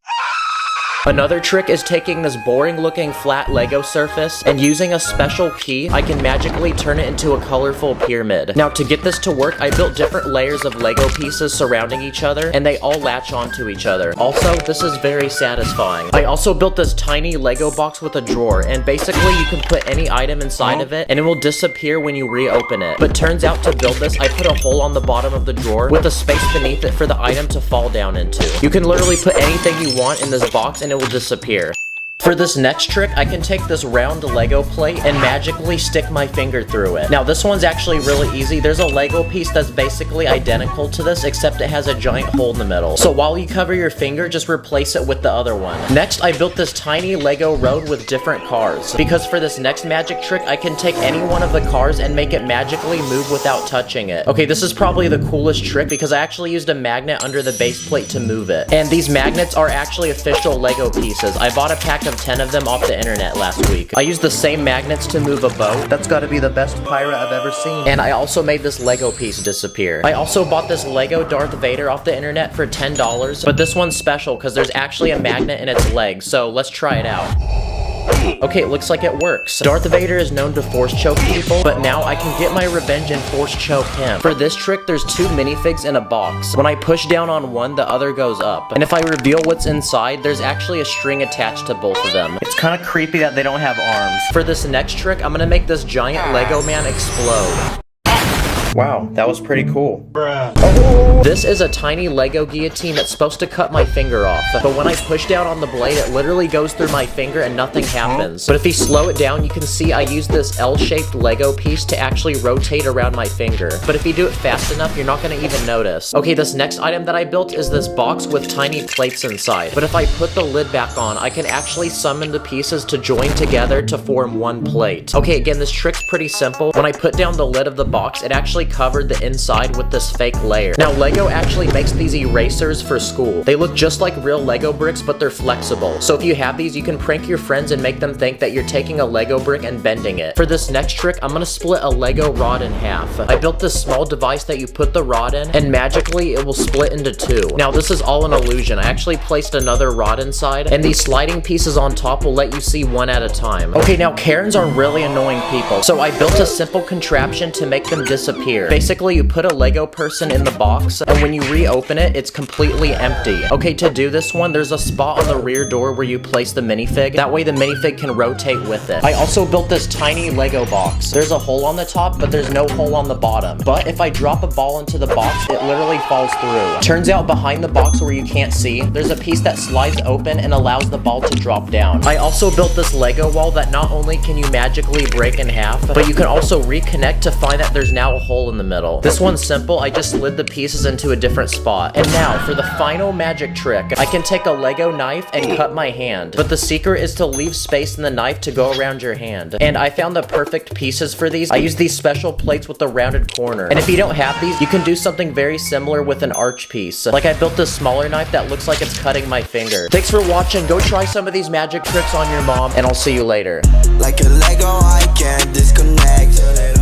S1: Another trick is taking this boring looking flat Lego surface and using a special key, I can magically turn it into a colorful pyramid. Now to get this to work, I built different layers of Lego pieces surrounding each other and they all latch onto each other. Also, this is very satisfying. I also built this tiny Lego box with a drawer and basically you can put any item inside of it and it will disappear when you reopen it. But turns out to build this, I put a hole on the bottom of the drawer with a space beneath it for the item to fall down into. You can literally put anything you want in this box and it will disappear. For this next trick, I can take this round Lego plate and magically stick my finger through it. Now this one's actually really easy. There's a Lego piece that's basically identical to this, except it has a giant hole in the middle. So while you cover your finger, just replace it with the other one. Next, I built this tiny Lego road with different cars. Because for this next magic trick, I can take any one of the cars and make it magically move without touching it. Okay, this is probably the coolest trick because I actually used a magnet under the base plate to move it. And these magnets are actually official Lego pieces. I bought a pack of 10 of them off the internet last week. I used the same magnets to move a boat. That's gotta be the best pirate I've ever seen. And I also made this Lego piece disappear. I also bought this Lego Darth Vader off the internet for $10, but this one's special because there's actually a magnet in its leg, so let's try it out. Okay, it looks like it works. Darth Vader is known to force choke people, but now I can get my revenge and force choke him. For this trick, there's 2 minifigs in a box. When I push down on one, the other goes up. And if I reveal what's inside, there's actually a string attached to both of them.
S6: It's kind of creepy that they don't have arms.
S1: For this next trick, I'm gonna make this giant Lego man explode.
S6: Wow, that was pretty cool.
S1: Oh. This is a tiny Lego guillotine that's supposed to cut my finger off, but when I push down on the blade, it literally goes through my finger and nothing happens. But if you slow it down, you can see I use this L-shaped Lego piece to actually rotate around my finger. But if you do it fast enough, you're not gonna even notice. Okay, this next item that I built is this box with tiny plates inside. But if I put the lid back on, I can actually summon the pieces to join together to form one plate. Okay, again, this trick's pretty simple. When I put down the lid of the box, it actually covered the inside with this fake layer. Now, Lego actually makes these erasers for school. They look just like real Lego bricks, but they're flexible. So if you have these, you can prank your friends and make them think that you're taking a Lego brick and bending it. For this next trick, I'm gonna split a Lego rod in half. I built this small device that you put the rod in, and magically it will split into 2. Now, this is all an illusion. I actually placed another rod inside, and these sliding pieces on top will let you see one at a time. Okay, now Karens are really annoying people, so I built a simple contraption to make them disappear. Basically, you put a Lego person in the box, and when you reopen it, it's completely empty. Okay, to do this one, there's a spot on the rear door where you place the minifig. That way the minifig can rotate with it. I also built this tiny Lego box. There's a hole on the top, but there's no hole on the bottom. But if I drop a ball into the box, it literally falls through. Turns out behind the box where you can't see, there's a piece that slides open and allows the ball to drop down. I also built this Lego wall that not only can you magically break in half, but you can also reconnect to find that there's now a hole in the middle. This one's simple. I just slid the pieces into a different spot. And now for the final magic trick. I can take a Lego knife and cut my hand, but the secret is to leave space in the knife to go around your hand. And I found the perfect pieces for these. I used these special plates with the rounded corner. And if you don't have these, you can do something very similar with an arch piece. Like I built this smaller knife that looks like it's cutting my finger. Thanks for watching. Go try some of these magic tricks on your mom, and I'll see you later.
S15: Like a Lego, I can't disconnect.